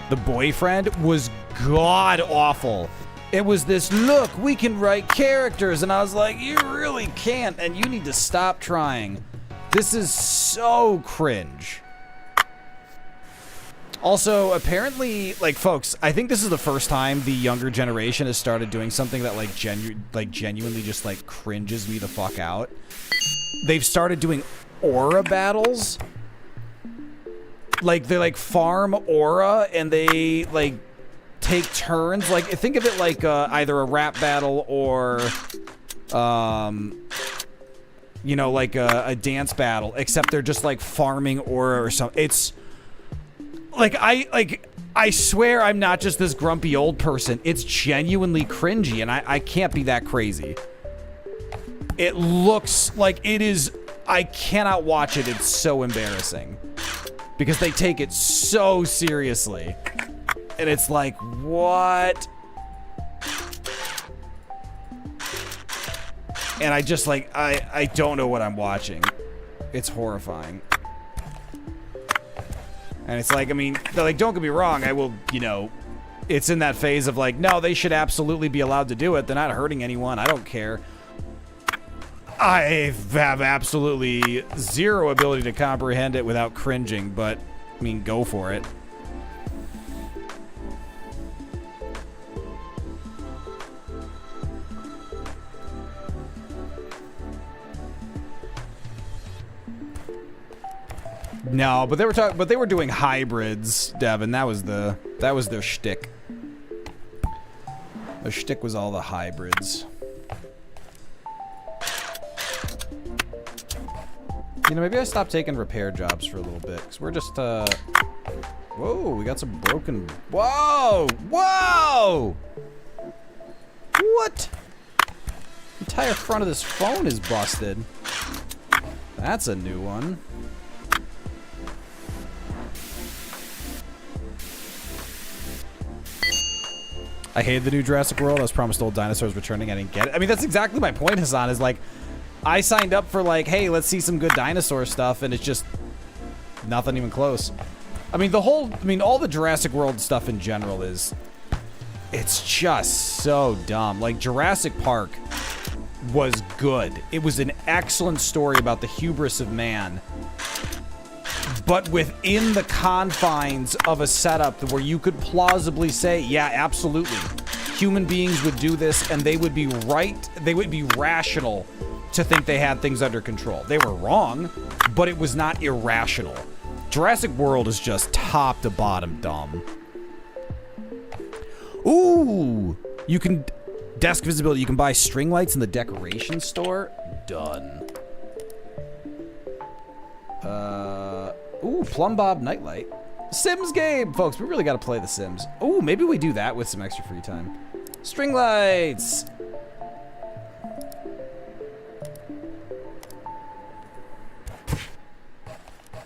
the boyfriend, was god-awful. It was this, look, we can write characters. And I was like, you really can't, and you need to stop trying. This is so cringe. Also, apparently, like, folks, I think this is the first time the younger generation has started doing something that, like, genuinely just, like, cringes me the fuck out. They've started doing aura battles. Like, they, like, farm aura, and they, like, take turns. Like, think of it like either a rap battle or, you know, like a dance battle, except they're just, like, farming aura or something. It's... I swear I'm not just this grumpy old person. It's genuinely cringy, and I can't be that crazy. It looks like it is... I cannot watch it. It's so embarrassing. Because they take it so seriously. And it's like, what? And I just, like, I don't know what I'm watching. It's horrifying. And it's like, I mean, like, don't get me wrong, I will, you know, it's in that phase of like, no, they should absolutely be allowed to do it. They're not hurting anyone. I don't care. I have absolutely zero ability to comprehend it without cringing, but, I mean, go for it. No, but they were doing hybrids, Devin. That was their shtick. Their shtick was all the hybrids. You know, maybe I stopped taking repair jobs for a little bit, because we're just, whoa, we got some broken... Whoa! Whoa! What? The entire front of this phone is busted. That's a new one. I hated the new Jurassic World. I was promised old dinosaurs returning. I didn't get it. I mean, that's exactly my point, Hassan, is like, I signed up for like, hey, let's see some good dinosaur stuff, and it's just nothing even close. I mean, all the Jurassic World stuff in general it's just so dumb. Like, Jurassic Park was good. It was an excellent story about the hubris of man, but within the confines of a setup where you could plausibly say, yeah, absolutely, human beings would do this, and they would be right, they would be rational to think they had things under control. They were wrong, but it was not irrational. Jurassic World is just top to bottom dumb. Ooh, you can, desk visibility, you can buy string lights in the decoration store. Done. Ooh, Plumb Bob Nightlight. Sims game, folks. We really got to play The Sims. Ooh, maybe we do that with some extra free time. String lights.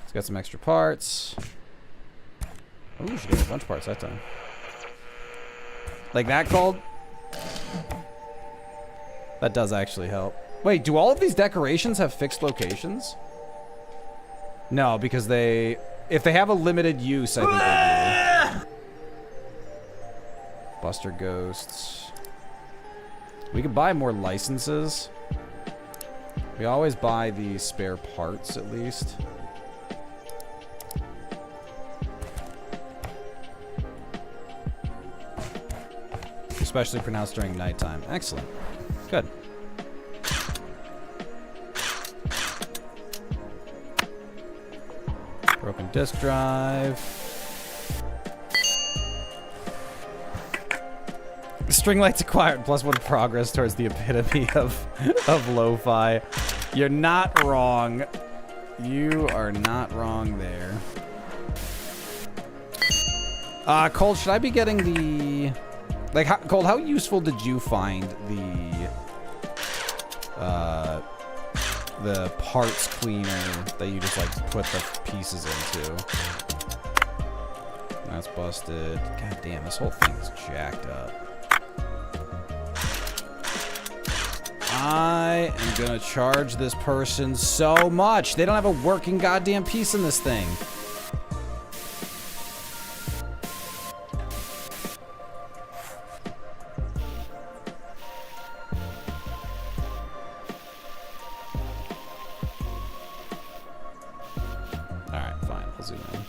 It's got some extra parts. Ooh, she got a bunch of parts that time. Like that called? That does actually help. Wait, do all of these decorations have fixed locations? No, because if they have a limited use, I think they do. Buster Ghosts. We could buy more licenses. We always buy the spare parts, at least. Especially pronounced during nighttime. Excellent. Good. Broken disk drive. String lights acquired, +1 progress towards the epitome of lo-fi. You're not wrong. You are not wrong there. Cold, should I be getting the... Like, Cold, how useful did you find the parts cleaner that you just, like, put the pieces into? That's busted. God damn, this whole thing is jacked up. I am gonna charge this person so much. They don't have a working goddamn piece in this thing. Alright, fine. I'll zoom in.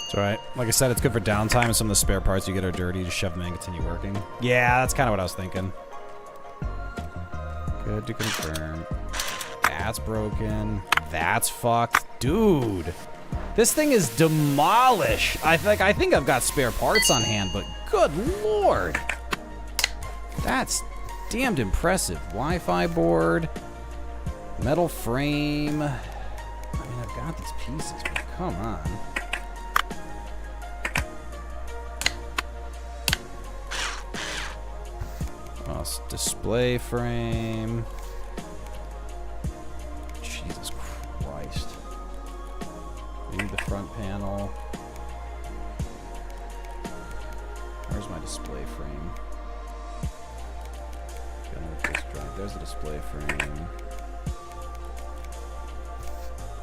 It's alright. Like I said, it's good for downtime, and some of the spare parts you get are dirty. Just shove them in and continue working. Yeah, that's kind of what I was thinking. Good to confirm. That's broken. That's fucked. Dude! This thing is demolished! I think I've got spare parts on hand, but good lord! That's damned impressive. Wi-Fi board. Metal frame. I mean, I've got these pieces, but come on. Display frame. Jesus Christ. We need the front panel. Where's my display frame? There's the display frame.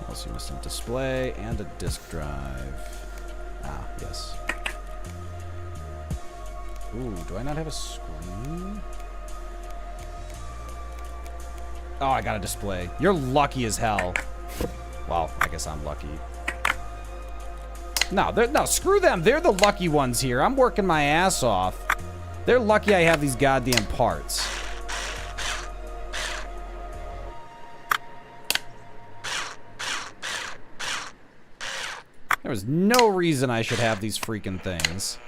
Also missing display and a disk drive. Ah, yes. Ooh, do I not have a screen? Oh, I got a display. You're lucky as hell. Well, I guess I'm lucky. No, screw them. They're the lucky ones here. I'm working my ass off. They're lucky I have these goddamn parts. There was no reason I should have these freaking things.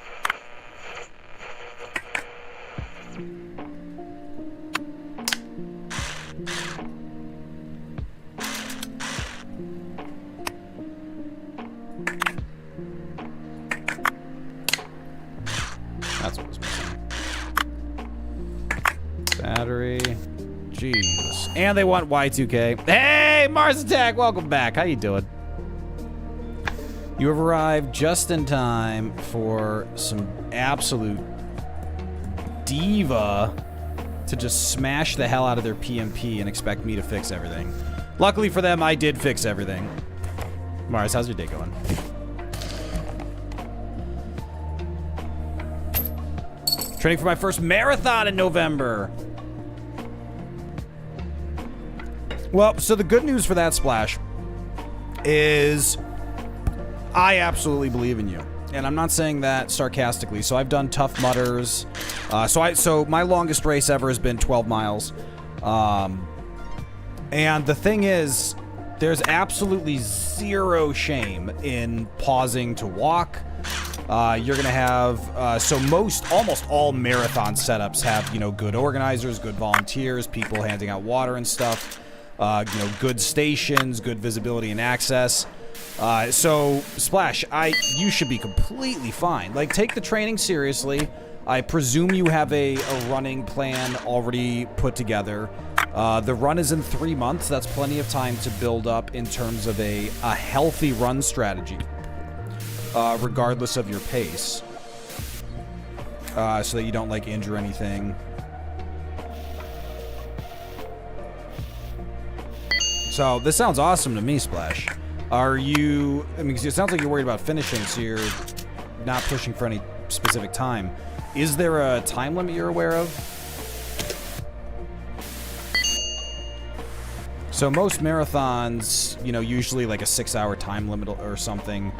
That's what was missing. Battery. Jesus. And they want Y2K. Hey, Mars Attack, welcome back. How you doing? You have arrived just in time for some absolute diva to just smash the hell out of their PMP and expect me to fix everything. Luckily for them, I did fix everything. Mars, how's your day going? Training for my first marathon in November. Well, so the good news for that, Splash, is I absolutely believe in you. And I'm not saying that sarcastically. So I've done Tough Mudders. So my longest race ever has been 12 miles. And the thing is, there's absolutely zero shame in pausing to walk. You're gonna have almost all marathon setups have, you know, good organizers, good volunteers, people handing out water and stuff. You know, good stations, good visibility and access. So Splash, you should be completely fine. Like, take the training seriously. I presume you have a running plan already put together. The run is in 3 months. That's plenty of time to build up in terms of a healthy run strategy, regardless of your pace, so that you don't, like, injure anything. So this sounds awesome to me, Splash. Are you, I mean, 'cause it sounds like you're worried about finishing, so you're not pushing for any specific time. Is there a time limit you're aware of? So most marathons, you know, usually like a 6-hour time limit or something,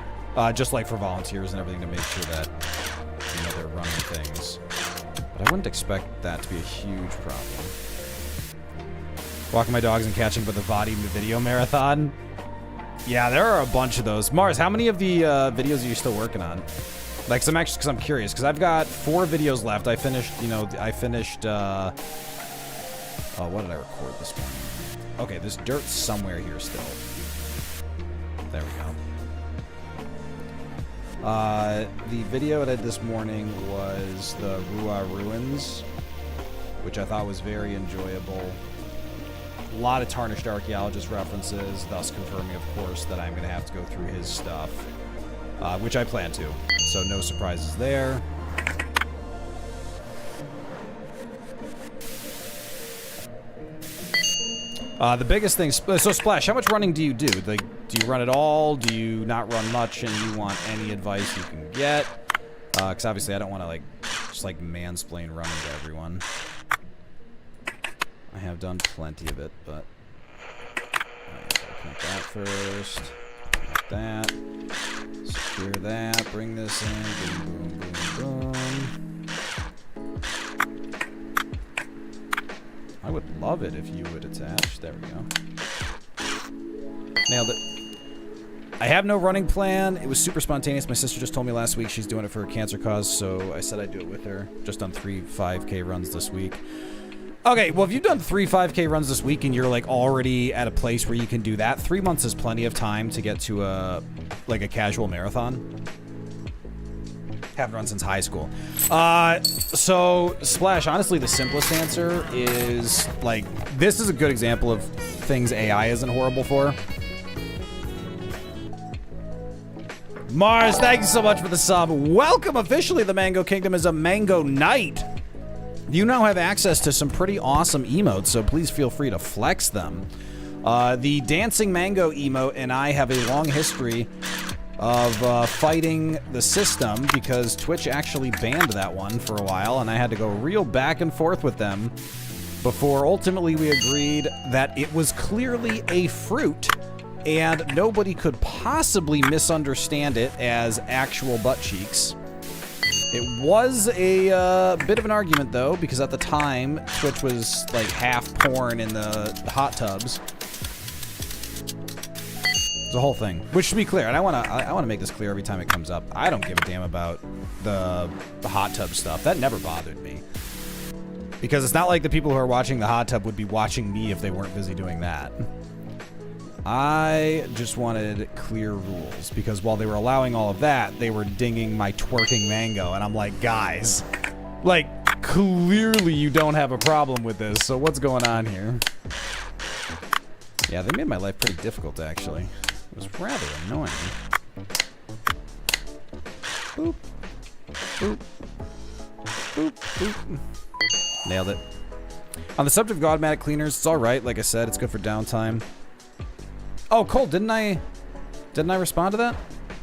just like for volunteers and everything, to make sure that, you know, they're running things. But I wouldn't expect that to be a huge problem. Walking my dogs and catching up with the VOD video marathon. Yeah, there are a bunch of those. Mars, how many of the videos are you still working on? Like, because I'm curious, because I've got 4 videos left. I finished, what did I record this morning? Okay, there's dirt somewhere here still. There we go. The video I did this morning was the Rua Ruins, which I thought was very enjoyable. A lot of Tarnished Archaeologist references, thus confirming, of course, that I'm going to have to go through his stuff, which I plan to. So no surprises there. The biggest thing, so Splash, how much running do you do? Like, do you run at all? Do you not run much and you want any advice you can get? Because obviously I don't want to, like, just like mansplain running to everyone. I have done plenty of it, but connect that first. Connect that. Secure that. Bring this in. Boom, boom, boom, boom. I would love it if you would attach. There we go. Nailed it. I have no running plan. It was super spontaneous. My sister just told me last week she's doing it for a cancer cause, so I said I'd do it with her. Just done 3 5K runs this week. Okay, well, if you've done 3 5K runs this week and you're, like, already at a place where you can do that, 3 months is plenty of time to get to a casual marathon. Haven't run since high school. So, Splash, honestly, the simplest answer is, like, this is a good example of things AI isn't horrible for. Mars, thank you so much for the sub. Welcome officially. The Mango Kingdom is a Mango Knight. You now have access to some pretty awesome emotes, so please feel free to flex them. The Dancing Mango emote and I have a long history of fighting the system because Twitch actually banned that one for a while, and I had to go real back and forth with them before ultimately we agreed that it was clearly a fruit and nobody could possibly misunderstand it as actual butt cheeks. It was a bit of an argument, though, because at the time, Twitch was like half porn in the hot tubs. It's a whole thing. Which, to be clear, and I wanna make this clear every time it comes up, I don't give a damn about the hot tub stuff. That never bothered me. Because it's not like the people who are watching the hot tub would be watching me if they weren't busy doing that. I just wanted clear rules, because while they were allowing all of that, they were dinging my twerking mango, and I'm like, guys, like, clearly you don't have a problem with this, so what's going on here? Yeah, they made my life pretty difficult, actually. It was rather annoying. Boop. Boop. Boop. Boop. Nailed it. On the subject of automatic cleaners, it's alright, like I said, it's good for downtime. Oh, Cold, didn't I respond to that?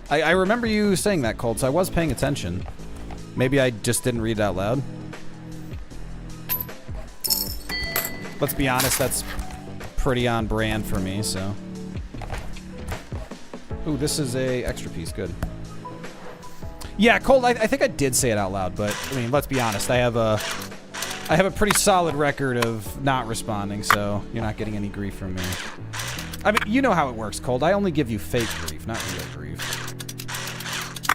I remember you saying that, Cold, so I was paying attention. Maybe I just didn't read it out loud. Let's be honest, that's pretty on brand for me, so. Ooh, this is a extra piece, good. Yeah, Cold, I think I did say it out loud, but, I mean, let's be honest, I have a pretty solid record of not responding, so you're not getting any grief from me. I mean, you know how it works, Cold. I only give you fake grief, not real grief.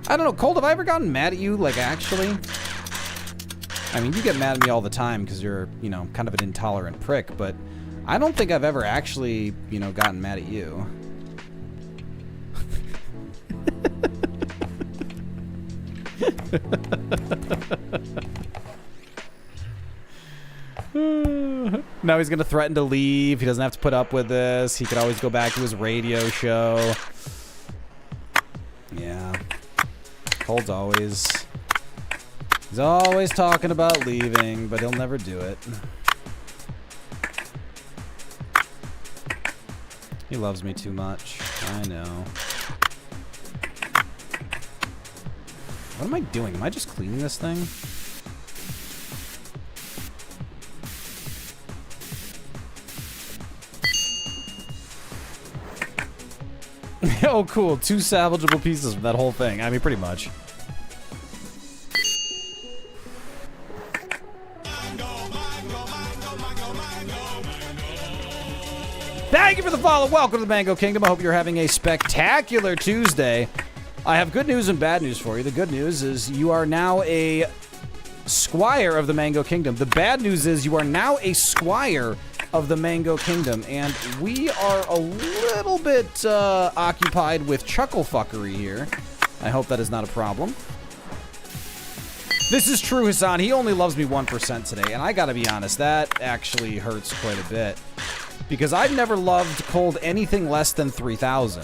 I don't know, Cold, have I ever gotten mad at you, like, actually? I mean, you get mad at me all the time because you're, you know, kind of an intolerant prick, but I don't think I've ever actually, you know, gotten mad at you. Now he's gonna threaten to leave. He doesn't have to put up with this. He could always go back to his radio show. Yeah. Cold's always... He's always talking about leaving, but he'll never do it. He loves me too much. I know. What am I doing? Am I just cleaning this thing? Oh, cool. 2 salvageable pieces from that whole thing. I mean, pretty much. Thank you for the follow. Welcome to the Mango Kingdom. I hope you're having a spectacular Tuesday. I have good news and bad news for you. The good news is you are now a squire of the Mango Kingdom. The bad news is you are now a squire of the Mango Kingdom, and we are a little bit occupied with chuckle fuckery here. I hope that is not a problem. This is true, Hassan. He only loves me 1% today, and I gotta be honest, that actually hurts quite a bit. Because I've never loved Cold anything less than 3,000.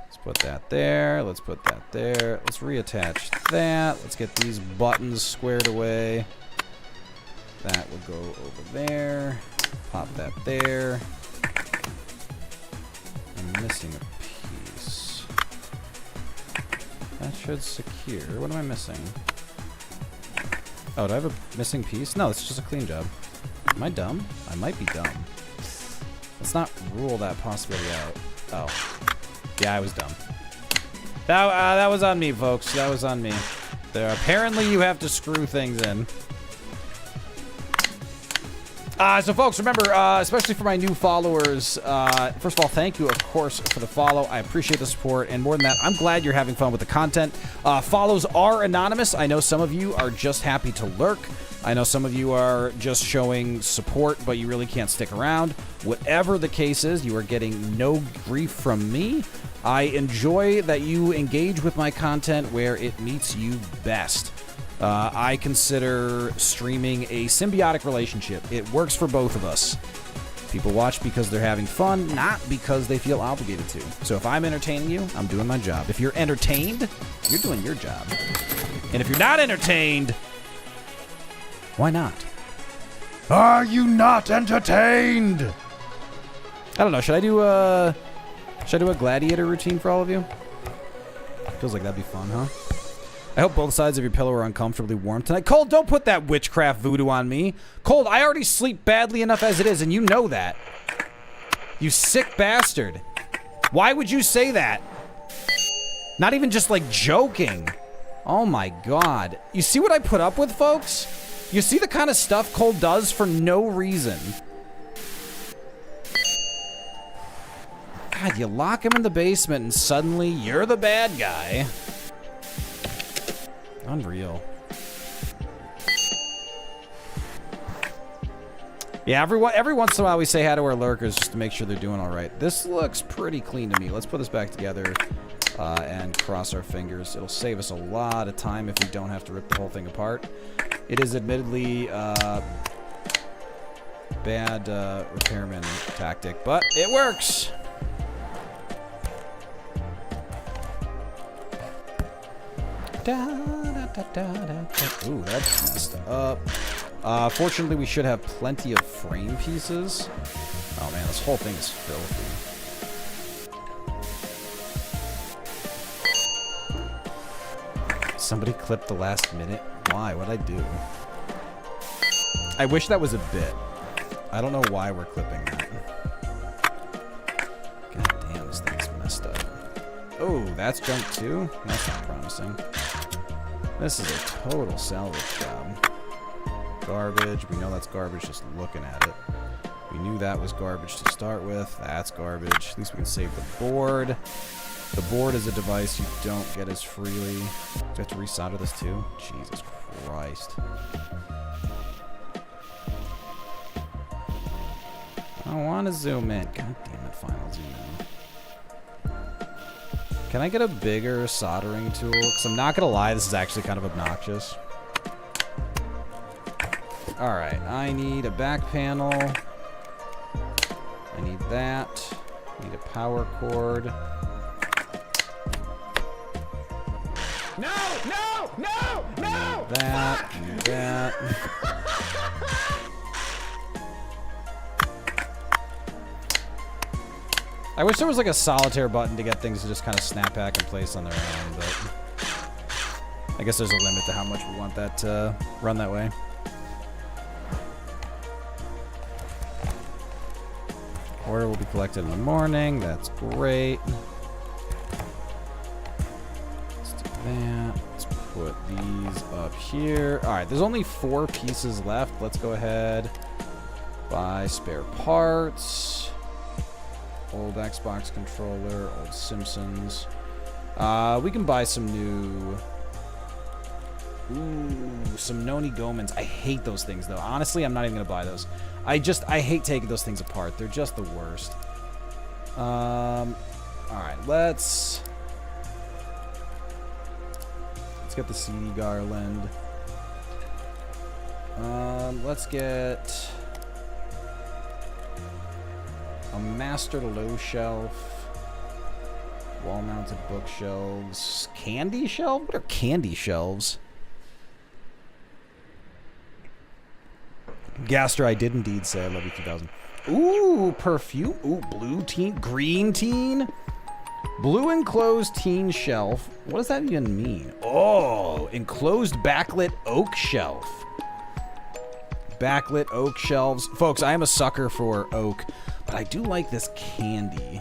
Let's put that there. Let's put that there. Let's reattach that. Let's get these buttons squared away. That will go over there. Pop that there. I'm missing a piece. That should secure. What am I missing? Oh, do I have a missing piece? No, it's just a clean job. Am I dumb? I might be dumb. Let's not rule that possibility out. Oh. Yeah, I was dumb. That was on me, folks. That was on me. There. Apparently, you have to screw things in. So folks, remember, especially for my new followers, first of all, thank you, of course, for the follow. I appreciate the support, and more than that, I'm glad you're having fun with the content. Follows are anonymous. I know some of you are just happy to lurk. I know some of you are just showing support, but you really can't stick around. Whatever the case is, you are getting no grief from me. I enjoy that you engage with my content where it meets you best. I consider streaming a symbiotic relationship. It works for both of us. People watch because they're having fun, not because they feel obligated to. So if I'm entertaining you, I'm doing my job. If you're entertained, you're doing your job. And if you're not entertained, why not? Are you not entertained? I don't know. Should I do a gladiator routine for all of you? Feels like that'd be fun, huh? I hope both sides of your pillow are uncomfortably warm tonight. Cold, don't put that witchcraft voodoo on me. Cold, I already sleep badly enough as it is, and you know that. You sick bastard. Why would you say that? Not even just like joking. Oh my god. You see what I put up with, folks? You see the kind of stuff Cold does for no reason. God, you lock him in the basement and suddenly you're the bad guy. Unreal. Yeah, every once in a while we say hi to our lurkers just to make sure they're doing all right. This looks pretty clean to me. Let's put this back together and cross our fingers. It'll save us a lot of time if we don't have to rip the whole thing apart. It is admittedly bad repairman tactic, but it works. Ooh, that's messed up. Fortunately, we should have plenty of frame pieces. Oh man, this whole thing is filthy. Somebody clipped the last minute. Why? What'd I do? I wish that was a bit. I don't know why we're clipping that. God damn, this thing's messed up. Oh, that's junk too? That's not promising. This is a total salvage job. Garbage. We know that's garbage just looking at it. We knew that was garbage to start with. That's garbage. At least we can save the board. The board is a device you don't get as freely. Do you have to resolder this too? Jesus Christ. I don't want to zoom in. God damn it, final zoom in. Can I get a bigger soldering tool? Because I'm not going to lie, this is actually kind of obnoxious. Alright, I need a back panel. I need that. I need a power cord. No! No! No! No! That. I need that. I wish there was like a solitaire button to get things to just kind of snap back in place on their own, but I guess there's a limit to how much we want that to run that way. Order will be collected in the morning. That's great. Let's do that. Let's put these up here. All right, there's only 4 pieces left. Let's go ahead, buy spare parts. Old Xbox controller, old Simpsons. We can buy some new... Ooh, some Noni Gomans. I hate those things, though. Honestly, I'm not even going to buy those. I hate taking those things apart. They're just the worst. Alright, let's get the CD garland. Let's get a mastered low shelf, wall-mounted bookshelves, candy shelf? What are candy shelves? Gaster, I did indeed say I love you 2000. Ooh, perfume. Ooh, blue teen, green teen, blue enclosed teen shelf. What does that even mean? Oh, enclosed backlit oak shelf. Backlit oak shelves. Folks, I am a sucker for oak, but I do like this candy.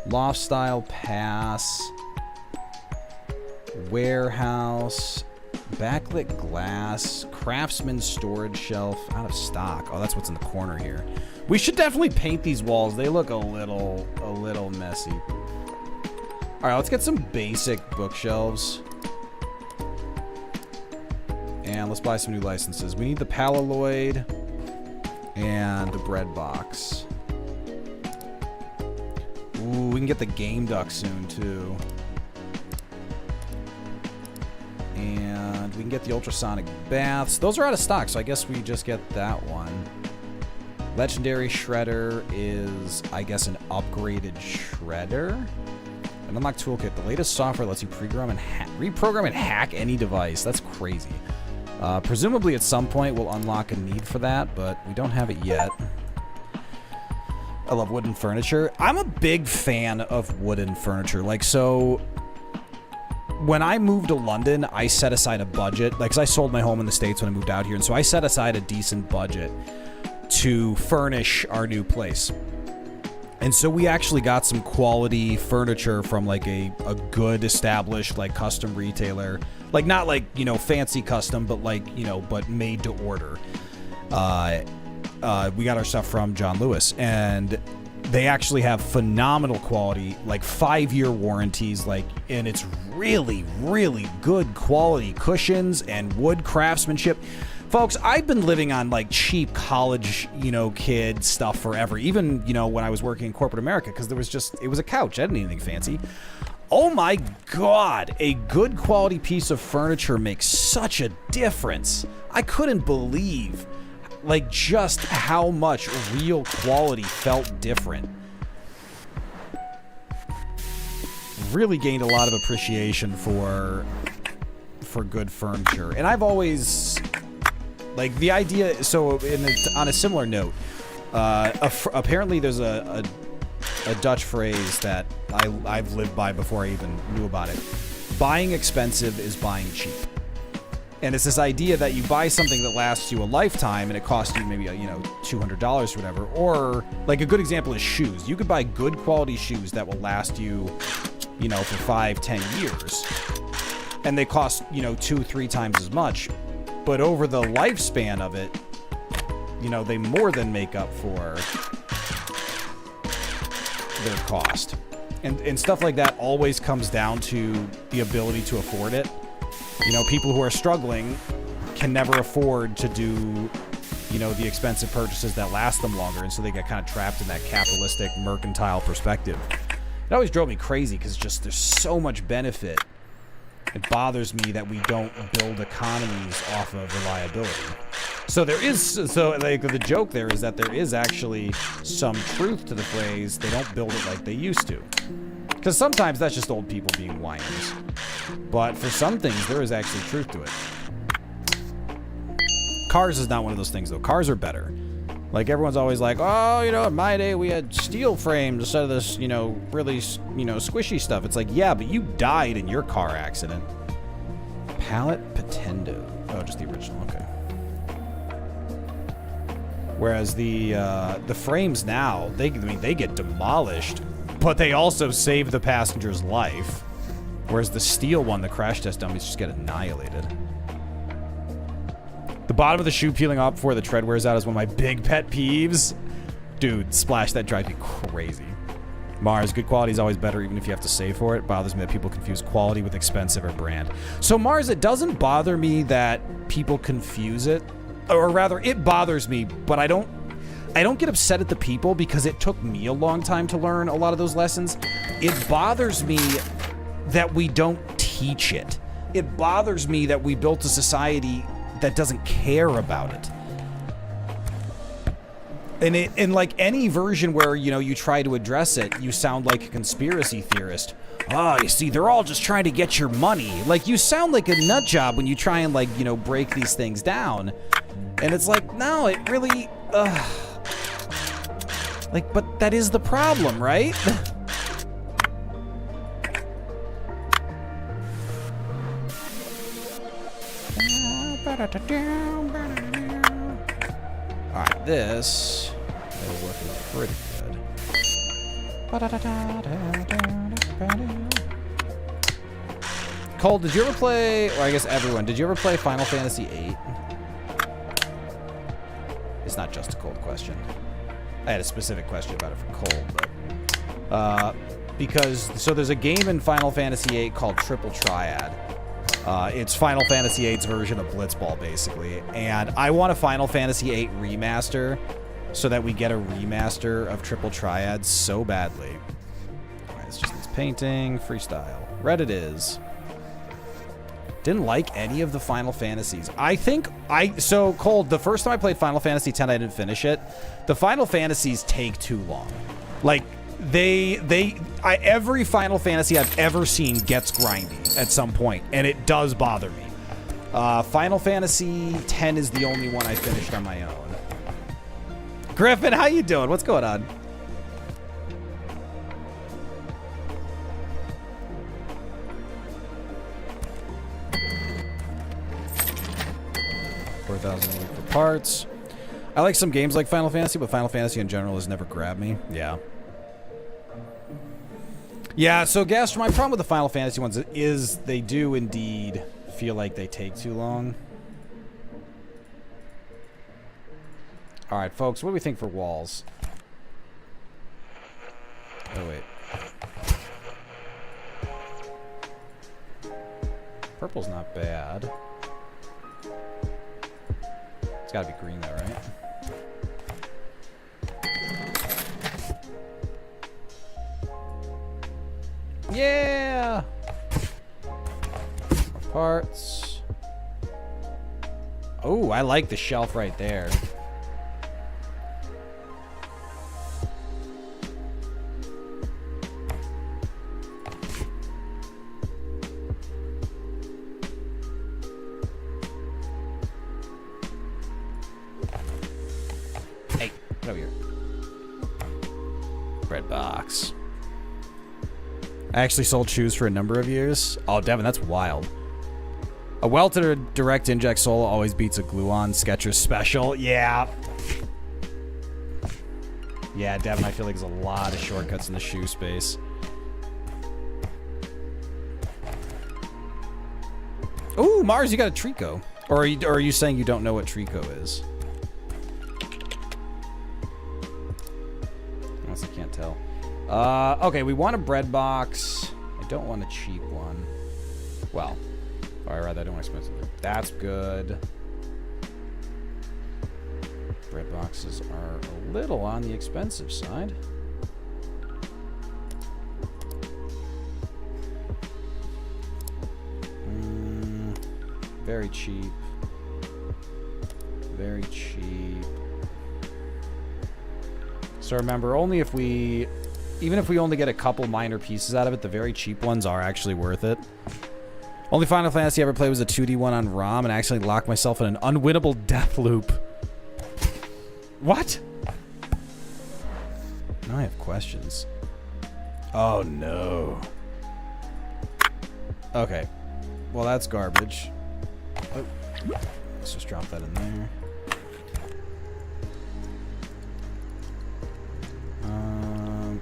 Loft style pass. Warehouse. Backlit glass. Craftsman storage shelf. Out of stock. Oh, that's what's in the corner here. We should definitely paint these walls. They look a little messy. All right, let's get some basic bookshelves. And let's buy some new licenses. We need the Paliloid and the bread box. Ooh, we can get the Game Duck soon, too. And we can get the ultrasonic baths. Those are out of stock, so I guess we just get that one. Legendary Shredder is, I guess, an upgraded shredder. An unlocked toolkit. The latest software lets you reprogram and hack any device. That's crazy. Presumably at some point we'll unlock a need for that, but we don't have it yet. I love wooden furniture. I'm a big fan of wooden furniture. Like, so when I moved to London, I set aside a budget, like, 'cause I sold my home in the States when I moved out here, and so I set aside a decent budget to furnish our new place. And so we actually got some quality furniture from like a good established like custom retailer, like not like, you know, fancy custom, but like, you know, but made to order. We got our stuff from John Lewis, and they actually have phenomenal quality, like 5-year warranties, like, and it's really, really good quality cushions and wood craftsmanship. Folks, I've been living on like cheap college, you know, kid stuff forever. Even, you know, when I was working in corporate America, because it was a couch. I didn't need anything fancy. Oh my God, a good quality piece of furniture makes such a difference. I couldn't believe like just how much real quality felt different. Really gained a lot of appreciation for good furniture. And I've always like the idea, so on a similar note, apparently there's a Dutch phrase that I've lived by before I even knew about it. Buying expensive is buying cheap. And it's this idea that you buy something that lasts you a lifetime and it costs you maybe, you know, $200 or whatever. Or like a good example is shoes. You could buy good quality shoes that will last you, you know, for 5-10 years. And they cost, you know, 2-3 times as much. But over the lifespan of it, you know, they more than make up for their cost. And stuff like that always comes down to the ability to afford it. You know, people who are struggling can never afford to do, you know, the expensive purchases that last them longer, and so they get kind of trapped in that capitalistic, mercantile perspective. It always drove me crazy because just there's so much benefit. It bothers me that we don't build economies off of reliability. So there is, so like the joke there is that there is actually some truth to the phrase, they don't build it like they used to. Because sometimes that's just old people being whiners. But for some things, there is actually truth to it. Cars is not one of those things, though. Cars are better. Like, everyone's always like, oh, you know, in my day, we had steel frames instead of this, you know, really, you know, squishy stuff. It's like, yeah, but you died in your car accident. Pallet Potendo. Oh, just the original. Okay. Whereas the frames now, they get demolished, but they also save the passenger's life. Whereas the steel one, the crash test dummies, just get annihilated. The bottom of the shoe peeling off before the tread wears out is one of my big pet peeves. Dude, Splash, that drives me crazy. Mars, good quality is always better even if you have to save for it. Bothers me that people confuse quality with expensive or brand. So Mars, it doesn't bother me that people confuse it. Or rather, it bothers me, but I don't get upset at the people because it took me a long time to learn a lot of those lessons. It bothers me that we don't teach it. It bothers me that we built a society that doesn't care about it. And in like any version where, you know, you try to address it, you sound like a conspiracy theorist. Oh, you see, they're all just trying to get your money. Like, you sound like a nut job when you try and, like, you know, break these things down. And it's like, no, it really, like, but that is the problem, right? Alright, this is looking pretty good. Cole, did you ever play, or I guess everyone, did you ever play Final Fantasy VIII? It's not just a Cole question. I had a specific question about it for Cole, but because, so there's a game in Final Fantasy VIII called Triple Triad. It's Final Fantasy VIII's version of Blitzball, basically. And I want a Final Fantasy VIII remaster so that we get a remaster of Triple Triad so badly. All right, it's just this painting, freestyle. Reddit is. Didn't like any of the Final Fantasies. So Cole, the first time I played Final Fantasy X, I didn't finish it. The Final Fantasies take too long. Like, every Final Fantasy I've ever seen gets grindy at some point, and it does bother me. Final Fantasy X is the only one I finished on my own. Griffin, how you doing? What's going on? 2,000 a week for parts. I like some games like Final Fantasy, but Final Fantasy in general has never grabbed me. Yeah. Yeah, so Gastro, my problem with the Final Fantasy ones is they do indeed feel like they take too long. Alright, folks, what do we think for walls? Oh, wait. Purple's not bad. It's gotta be green though, right? Yeah! More parts. Oh, I like the shelf right there. Hey, get over here. Bread box. I actually sold shoes for a number of years. Oh, Devin, that's wild. A welted or direct inject sole always beats a glue-on Skechers special. Yeah. Yeah, Devin, I feel like there's a lot of shortcuts in the shoe space. Ooh, Mars, you got a Trico. Or are you saying you don't know what Trico is? I honestly can't tell. Okay, we want a bread box. I don't want a cheap one. Well, or rather, I don't want expensive. That's good. Bread boxes are a little on the expensive side. Very cheap. Very cheap. So remember, only if we... Even if we only get a couple minor pieces out of it, the very cheap ones are actually worth it. Only Final Fantasy I ever played was a 2D one on ROM, and I actually locked myself in an unwinnable death loop. What? Now I have questions. Oh, no. Okay. Well, that's garbage. Oh. Let's just drop that in there.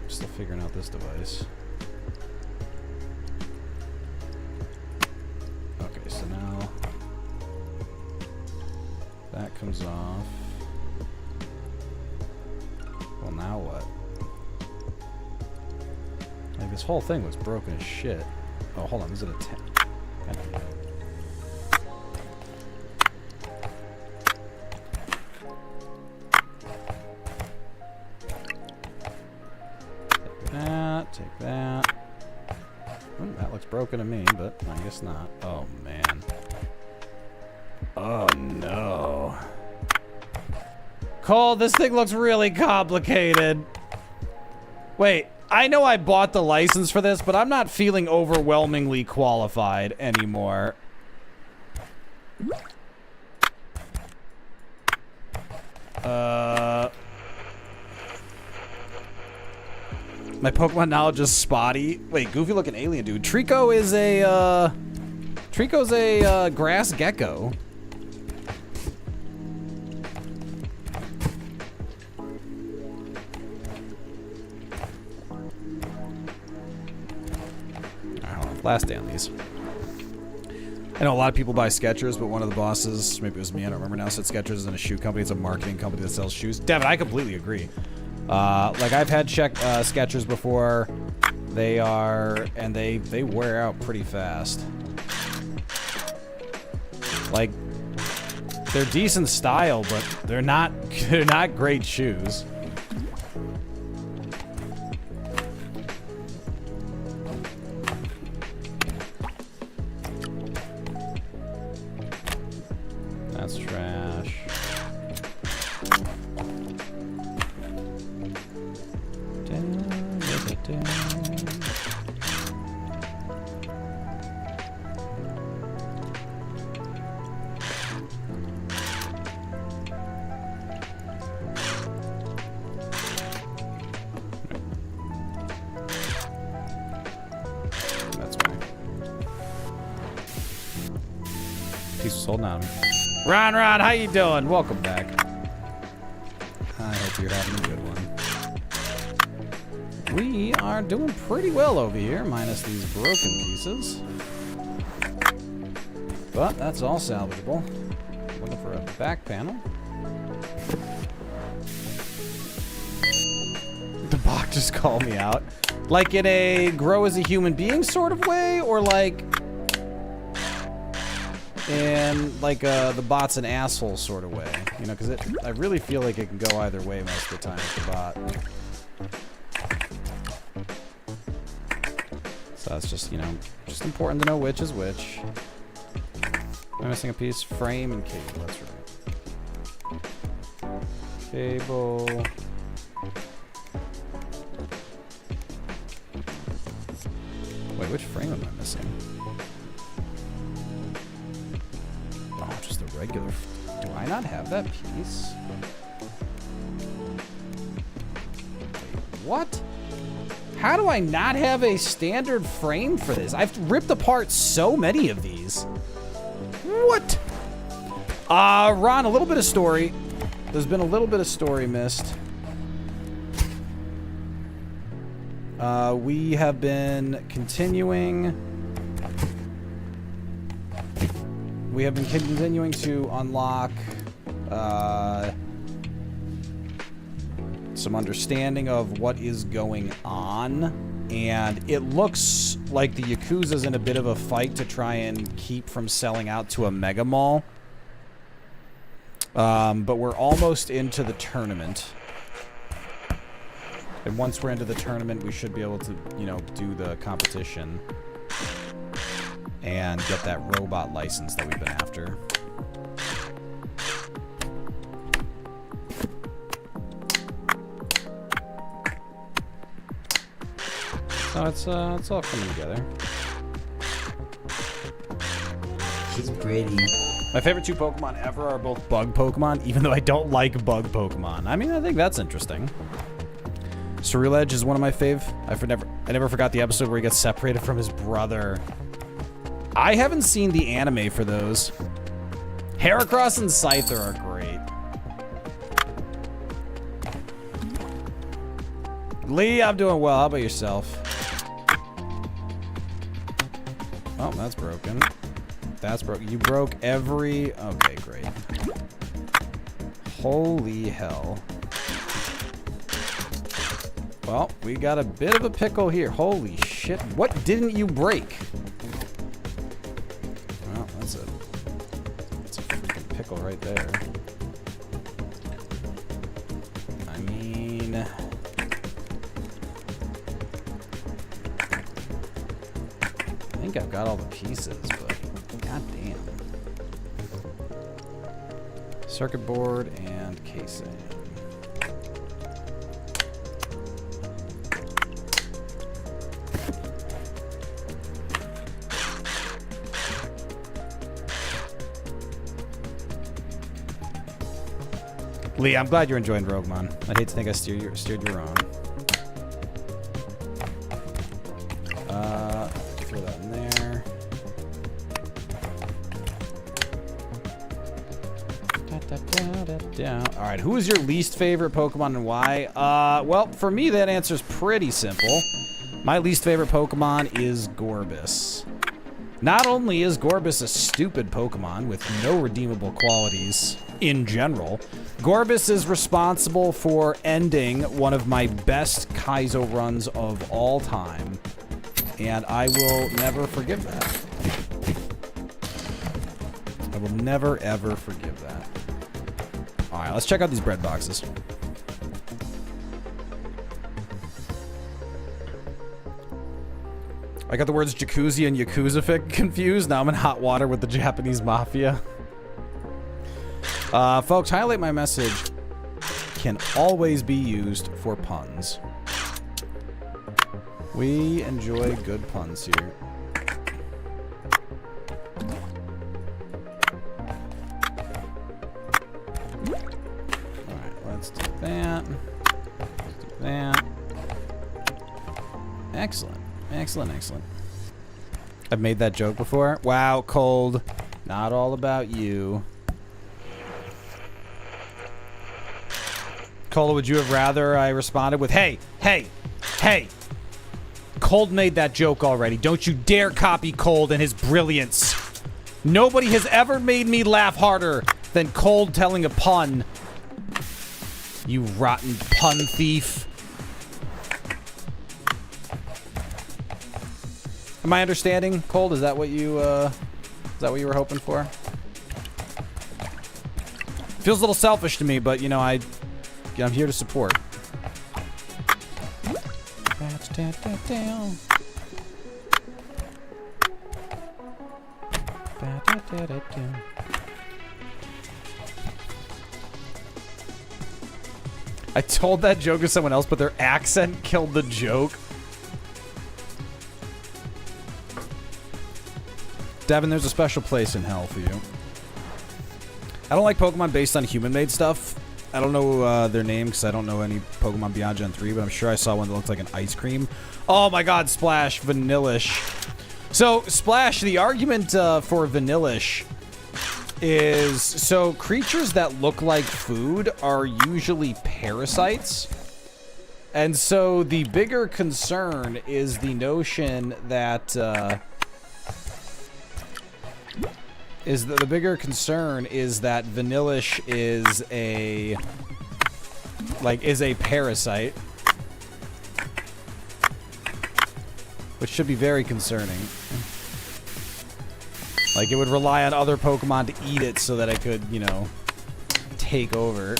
Still figuring out this device. Okay, so now that comes off. Well, now what? Like, this whole thing looks broken as shit. Oh, hold on, is it a 10? Take that. Ooh, that looks broken to me, but I guess not. Oh, man. Oh, no. Cole, this thing looks really complicated. Wait, I know I bought the license for this, but I'm not feeling overwhelmingly qualified anymore. My Pokemon knowledge is spotty. Wait, goofy looking alien dude. Trico is a, Trico's a, grass gecko. Alright, hold on. Last day on these. I know a lot of people buy Skechers, but one of the bosses, maybe it was me, I don't remember now, said Skechers isn't a shoe company, it's a marketing company that sells shoes. Devin, I completely agree. Like I've had Skechers before. They are, and they wear out pretty fast. Like, they're decent style, but they're not great shoes. That's trash. Piece was holding on me. Ron, how you doing? Welcome back. I hope you're having a good one. We are doing pretty well over here, minus these broken pieces. But that's all salvageable. Looking for a back panel. The bot just called me out. Like in a grow as a human being sort of way, or like in like the bot's an asshole sort of way. You know, because I really feel like it can go either way most of the time with the bot. So that's just, you know, just important to know which is which. Am I missing a piece? Frame and cable, that's right. Cable. Wait, which frame am I missing? Oh, just a regular. Do I not have that piece? Wait, what? How do I not have a standard frame for this? I've ripped apart so many of these. What? Ron, a little bit of story. There's been a little bit of story missed. We have been continuing. We have been continuing to unlock some understanding of what is going on, and it looks like the Yakuza's in a bit of a fight to try and keep from selling out to a mega mall. But we're almost into the tournament. And once we're into the tournament, we should be able to, you know, do the competition and get that robot license that we've been after. So it's all coming together. She's pretty. My favorite two Pokemon ever are both bug Pokemon, even though I don't like bug Pokemon. I mean, I think that's interesting. Ceruledge is one of my fave. I never forgot the episode where he gets separated from his brother. I haven't seen the anime for those. Heracross and Scyther are great. Lee, I'm doing well. How about yourself? Oh, that's broken. That's broken. You broke every... Okay, great. Holy hell. Well, we got a bit of a pickle here. Holy shit. What didn't you break? Well, that's a freaking pickle right there. I mean... I think I've got all the pieces, but goddamn. Circuit board and casing. Lee, I'm glad you're enjoying Roguemon. I'd hate to think I steered you wrong. Throw that in there. All right, who is your least favorite Pokemon and why? Well, for me, that answer is pretty simple. My least favorite Pokemon is Gorbis. Not only is Gorbis a stupid Pokemon with no redeemable qualities in general, Gorbis is responsible for ending one of my best Kaizo runs of all time, and I will never forgive that. I will never, ever forgive that. All right, let's check out these bread boxes. I got the words jacuzzi and Yakuza confused. Now I'm in hot water with the Japanese mafia. Folks, highlight my message can always be used for puns. We enjoy good puns here. Alright, let's do that. Let's do that. Excellent. Excellent, excellent. I've made that joke before. Wow, Cold. Not all about you. Cola, would you have rather I responded with, hey, hey, hey. Cold made that joke already. Don't you dare copy Cold and his brilliance. Nobody has ever made me laugh harder than Cold telling a pun. You rotten pun thief. Am I understanding, Cold? Is that what you were hoping for? Feels a little selfish to me, but you know, I'm here to support. I told that joke to someone else, but their accent killed the joke. Devin, there's a special place in hell for you. I don't like Pokemon based on human-made stuff. I don't know their name because I don't know any Pokemon beyond Gen 3, but I'm sure I saw one that looked like an ice cream. Oh my god, Splash, Vanillish. So, Splash, the argument for Vanillish is, so creatures that look like food are usually parasites. And so the bigger concern is the notion that, the bigger concern is that Vanillish is a parasite. Which should be very concerning. Like, it would rely on other Pokemon to eat it so that it could, you know, take over.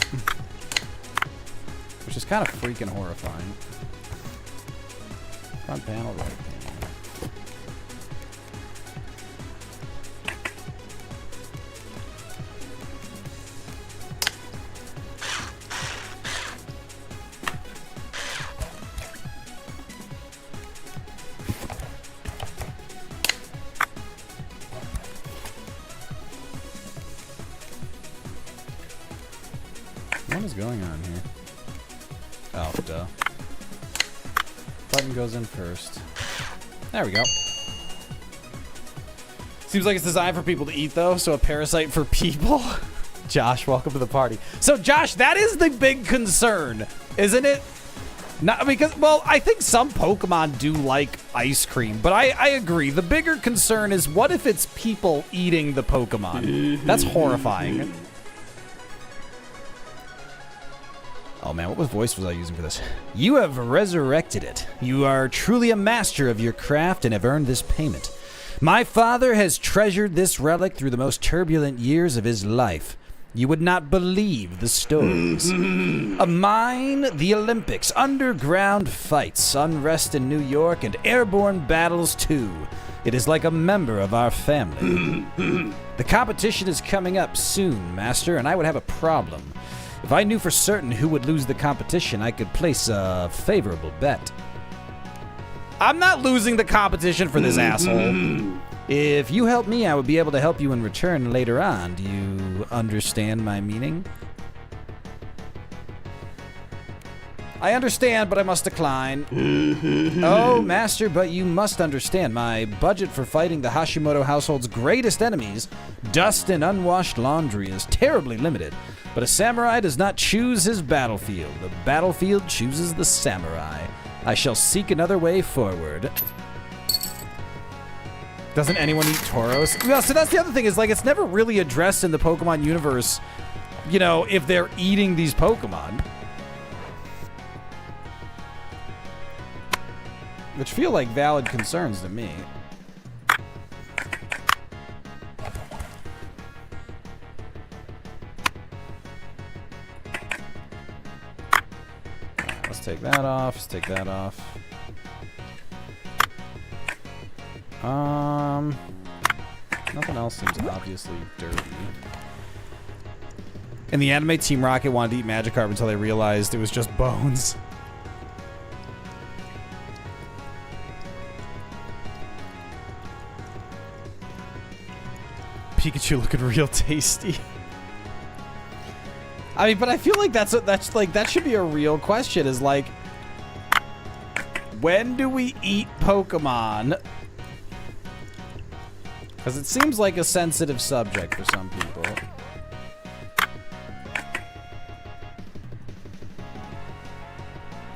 Which is kind of freaking horrifying. Front panel, right panel. What is going on here? Oh, duh. Button goes in first. There we go. Seems like it's designed for people to eat, though, so a parasite for people. Josh, welcome to the party. So, Josh, that is the big concern, isn't it? Not because, well, I think some Pokemon do like ice cream, but I agree. The bigger concern is what if it's people eating the Pokemon? That's horrifying. Oh man, what voice was I using for this? You have resurrected it. You are truly a master of your craft and have earned this payment. My father has treasured this relic through the most turbulent years of his life. You would not believe the stories. A mine, the Olympics, underground fights, unrest in New York, and airborne battles too. It is like a member of our family. The competition is coming up soon, Master, and I would have a problem. If I knew for certain who would lose the competition, I could place a favorable bet. I'm not losing the competition for this asshole. If you help me, I would be able to help you in return later on. Do you understand my meaning? I understand, but I must decline. Oh, Master, but you must understand. My budget for fighting the Hashimoto household's greatest enemies, dust and unwashed laundry, is terribly limited. But a samurai does not choose his battlefield. The battlefield chooses the samurai. I shall seek another way forward. Doesn't anyone eat Tauros? Well, so that's the other thing, is like it's never really addressed in the Pokemon universe, you know, if they're eating these Pokemon. Which feel like valid concerns to me. Let's take that off. Let's take that off. Nothing else seems obviously dirty. In the anime, Team Rocket wanted to eat Magikarp until they realized it was just bones. Pikachu looking real tasty. I mean, but I feel like that's like that should be a real question. Is like, when do we eat Pokemon? Because it seems like a sensitive subject for some people.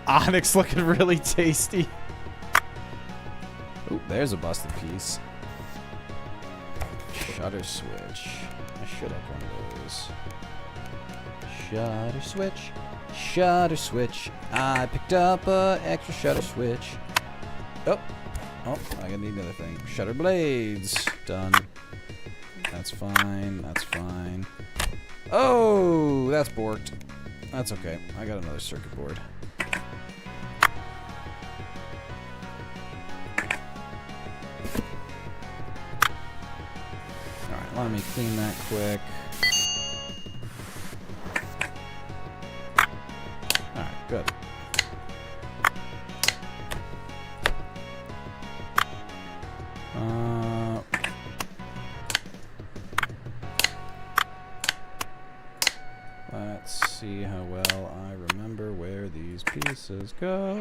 Onyx looking really tasty. Ooh, there's a busted piece. Shutter switch. I should have one of those. Shutter switch. Shutter switch. I picked up a extra shutter switch. Oh. Oh, I gotta need another thing. Shutter blades. Done. That's fine. That's fine. Oh, that's borked. That's okay. I got another circuit board. Alright, let me clean that quick. Alright, good. Let's see how well I remember where these pieces go.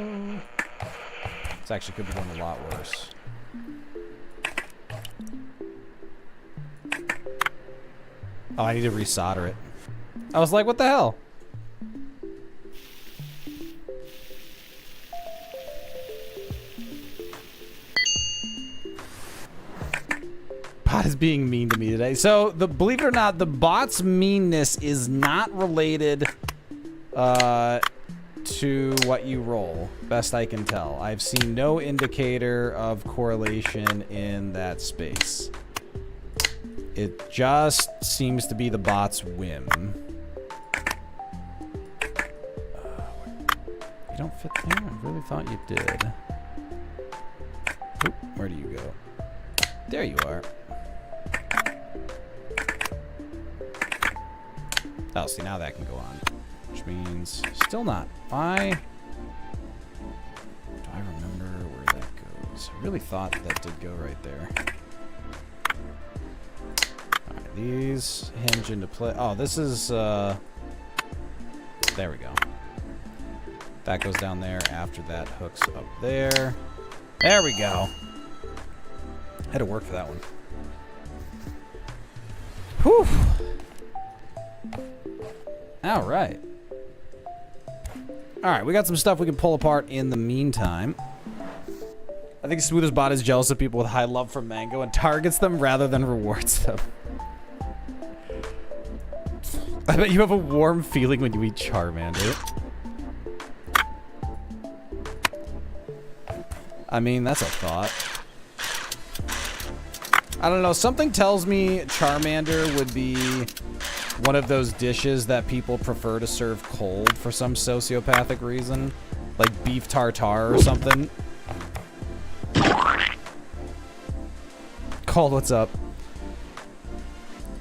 This actually could be going a lot worse. Oh, I need to resolder it. I was like, what the hell? Bot is being mean to me today. So, believe it or not, the bot's meanness is not related to what you roll, best I can tell. I've seen no indicator of correlation in that space. It just seems to be the bot's whim. You don't fit there? I really thought you did. Oop, where do you go? There you are. Oh, see, now that can go on. Which means still not. Do I remember where that goes? I really thought that did go right there. Alright, these hinge into play. Oh, this is, there we go. That goes down there after that hooks up there. There we go. Had to work for that one. Whew. All right. All right, we got some stuff we can pull apart in the meantime. I think Smooth as Bot is jealous of people with high love for mango and targets them rather than rewards them. I bet you have a warm feeling when you eat Charmander. I mean, that's a thought. I don't know, something tells me Charmander would be one of those dishes that people prefer to serve cold for some sociopathic reason. Like beef tartare or something. Cold, what's up?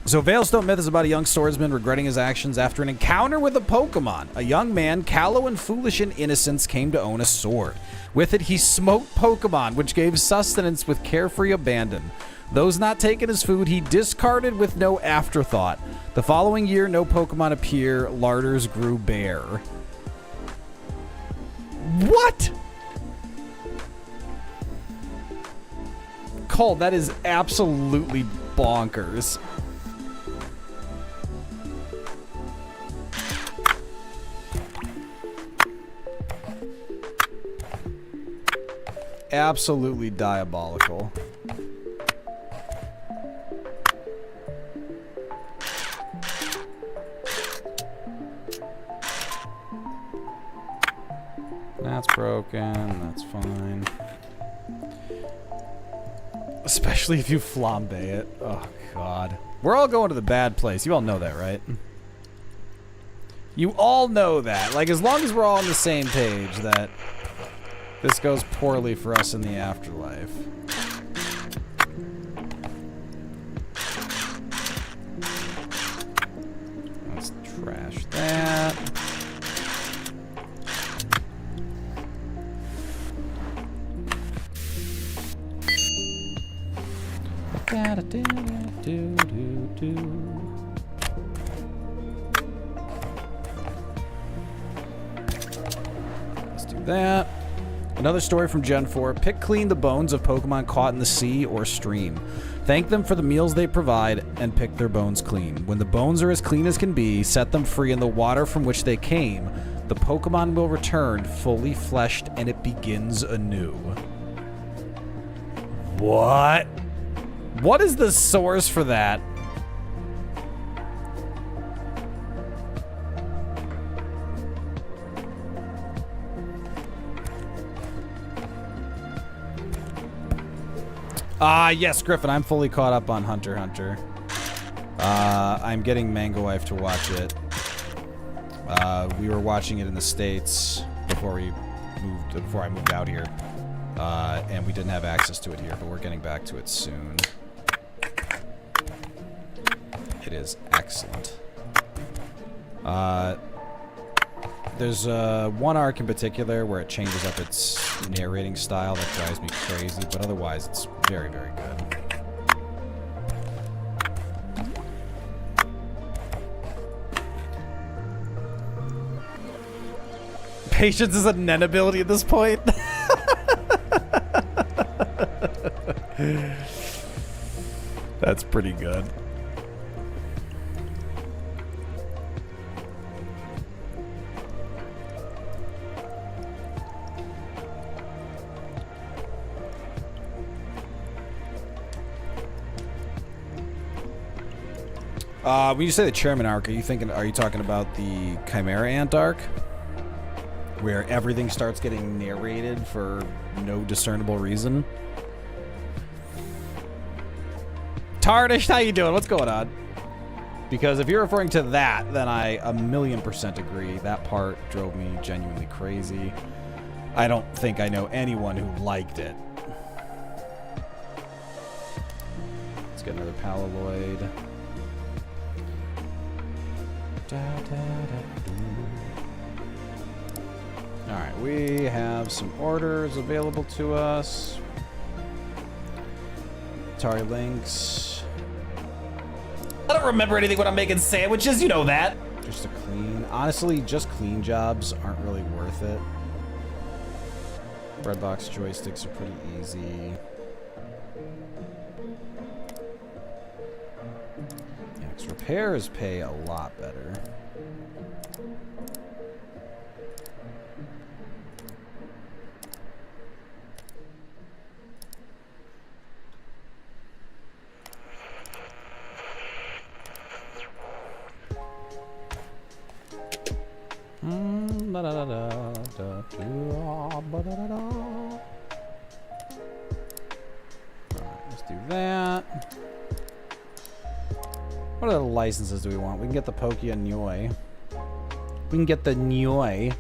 So Veilstone Myth is about a young swordsman regretting his actions after an encounter with a Pokemon. A young man, callow and foolish in innocence, came to own a sword. With it, he smote Pokemon, which gave sustenance with carefree abandon. Those not taken as food, he discarded with no afterthought. The following year, no Pokemon appear. Larders grew bare. What? Cole, that is absolutely bonkers. Absolutely diabolical. That's broken. That's fine. Especially if you flambe it. Oh, God. We're all going to the bad place. You all know that, right? You all know that. Like, as long as we're all on the same page, that this goes poorly for us in the afterlife. Let's trash that. Let's do that. Another story from Gen 4. Pick clean the bones of Pokemon caught in the sea or stream. Thank them for the meals they provide and pick their bones clean. When the bones are as clean as can be, set them free in the water from which they came. The Pokemon will return fully fleshed and it begins anew. What? What is the source for that? Yes, Griffin, I'm fully caught up on Hunter x Hunter. I'm getting Mango Wife to watch it. We were watching it in the States before I moved out here. And we didn't have access to it here, but we're getting back to it soon. It is excellent. There's one arc in particular where it changes up its narrating style that drives me crazy, but otherwise it's very, very good. Patience is a Nen ability at this point. That's pretty good. When you say the chairman arc, are you talking about the Chimera Ant arc? Where everything starts getting narrated for no discernible reason? Tarnished, how you doing? What's going on? Because if you're referring to that, then I 1,000,000% agree. That part drove me genuinely crazy. I don't think I know anyone who liked it. Let's get another Paloid. Alright, we have some orders available to us. Atari Lynx. I don't remember anything when I'm making sandwiches, you know that. Just a clean. Honestly, just clean jobs aren't really worth it. Breadbox joysticks are pretty easy. Yeah, 'cause repairs pay a lot better. Alright, let's do that. What other licenses do we want? We can get the Pokia Nyoi. We can get the Nyoi.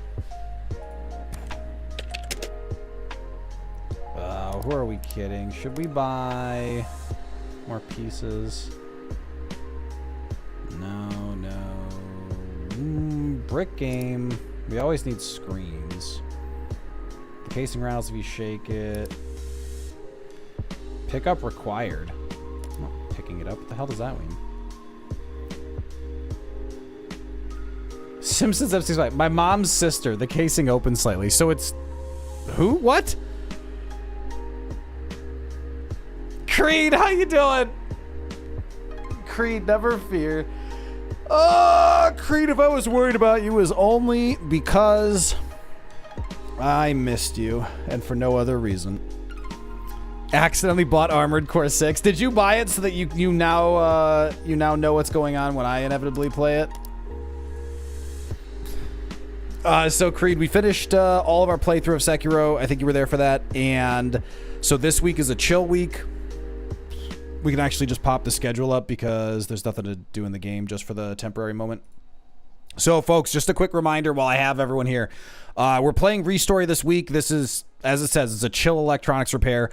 Who are we kidding? Should we buy more pieces? No. Brick game. We always need screens. The casing rattles if you shake it. Pickup required. I'm not picking it up. What the hell does that mean? Simpsons F65. My mom's sister. The casing opens slightly. So it's... Who? What? Creed, how you doing? Creed, never fear. Creed, if I was worried about you, it was only because I missed you, and for no other reason. Accidentally bought Armored Core 6. Did you buy it so that you now know what's going on when I inevitably play it? So Creed, we finished all of our playthrough of Sekiro. I think you were there for that, and so this week is a chill week. We can actually just pop the schedule up because there's nothing to do in the game just for the temporary moment. So, folks, just a quick reminder while I have everyone here. We're playing Restory this week. This is, as it says, it's a chill electronics repair.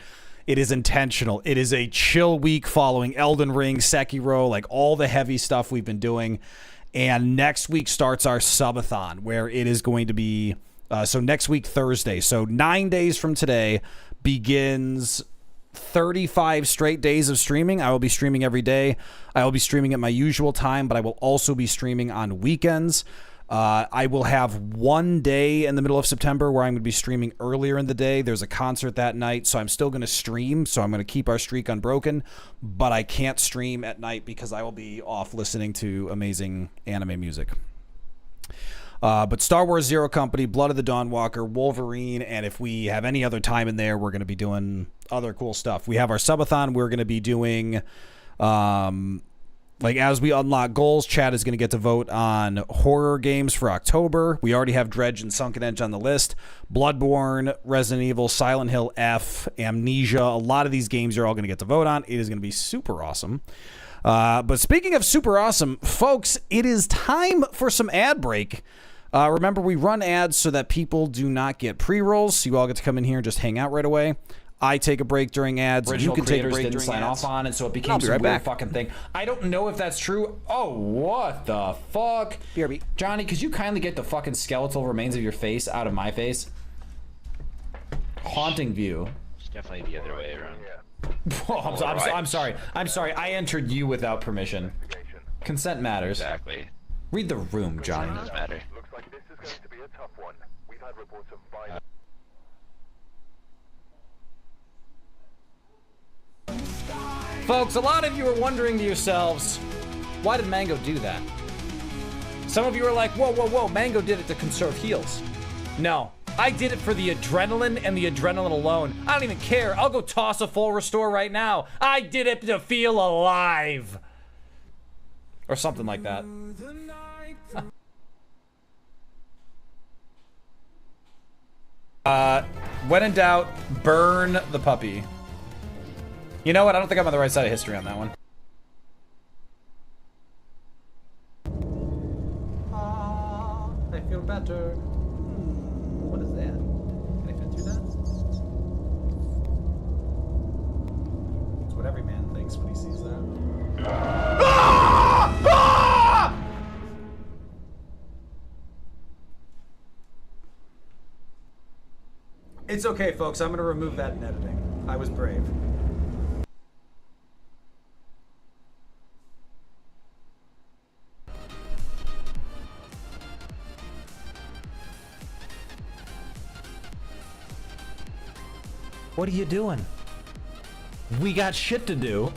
It is intentional. It is a chill week following Elden Ring, Sekiro, like all the heavy stuff we've been doing. And next week starts our subathon, where it is going to be, so next week, Thursday. So 9 days from today begins 35 straight days of streaming. I will be streaming every day. I will be streaming at my usual time, but I will also be streaming on weekends. I will have one day in the middle of September where I'm going to be streaming earlier in the day. There's a concert that night, so I'm still going to stream. So I'm going to keep our streak unbroken, but I can't stream at night because I will be off listening to amazing anime music. But Star Wars Zero Company, Blood of the Dawnwalker, Wolverine, and if we have any other time in there, we're going to be doing other cool stuff. We have our subathon. We're going to be doing, as we unlock goals, Chad is going to get to vote on horror games for October. We already have Dredge and Sunken Edge on the list. Bloodborne, Resident Evil, Silent Hill F, Amnesia. A lot of these games you're all going to get to vote on. It is going to be super awesome. But speaking of super awesome, folks, it is time for some ad break. Remember, we run ads so that people do not get pre-rolls, so you all get to come in here and just hang out right away. I take a break during ads. Original you can take a creators break didn't during sign ads. off on, and so it became I'll be some right weird back. fucking thing. I don't know if that's true. Oh, what the fuck? BRB. Johnny, could you kindly get the fucking skeletal remains of your face out of my face? Haunting view. It's definitely the other way around. Oh, I'm sorry. I'm sorry. I entered you without permission. Consent matters. Exactly. Read the room, Johnny. Doesn't matter. Looks like this is going to be a tough one. We've had reports of violence. Folks, a lot of you are wondering to yourselves, why did Mango do that? Some of you are like, whoa, whoa, whoa, Mango did it to conserve heals. No, I did it for the adrenaline and the adrenaline alone. I don't even care. I'll go toss a full restore right now. I did it to feel alive. Or something like that. When in doubt, burn the puppy. You know what? I don't think I'm on the right side of history on that one. I feel better. What is that? Can I fit through that? It's what every man thinks when he sees that. It's okay, folks. I'm going to remove that in editing. I was brave. What are you doing? We got shit to do.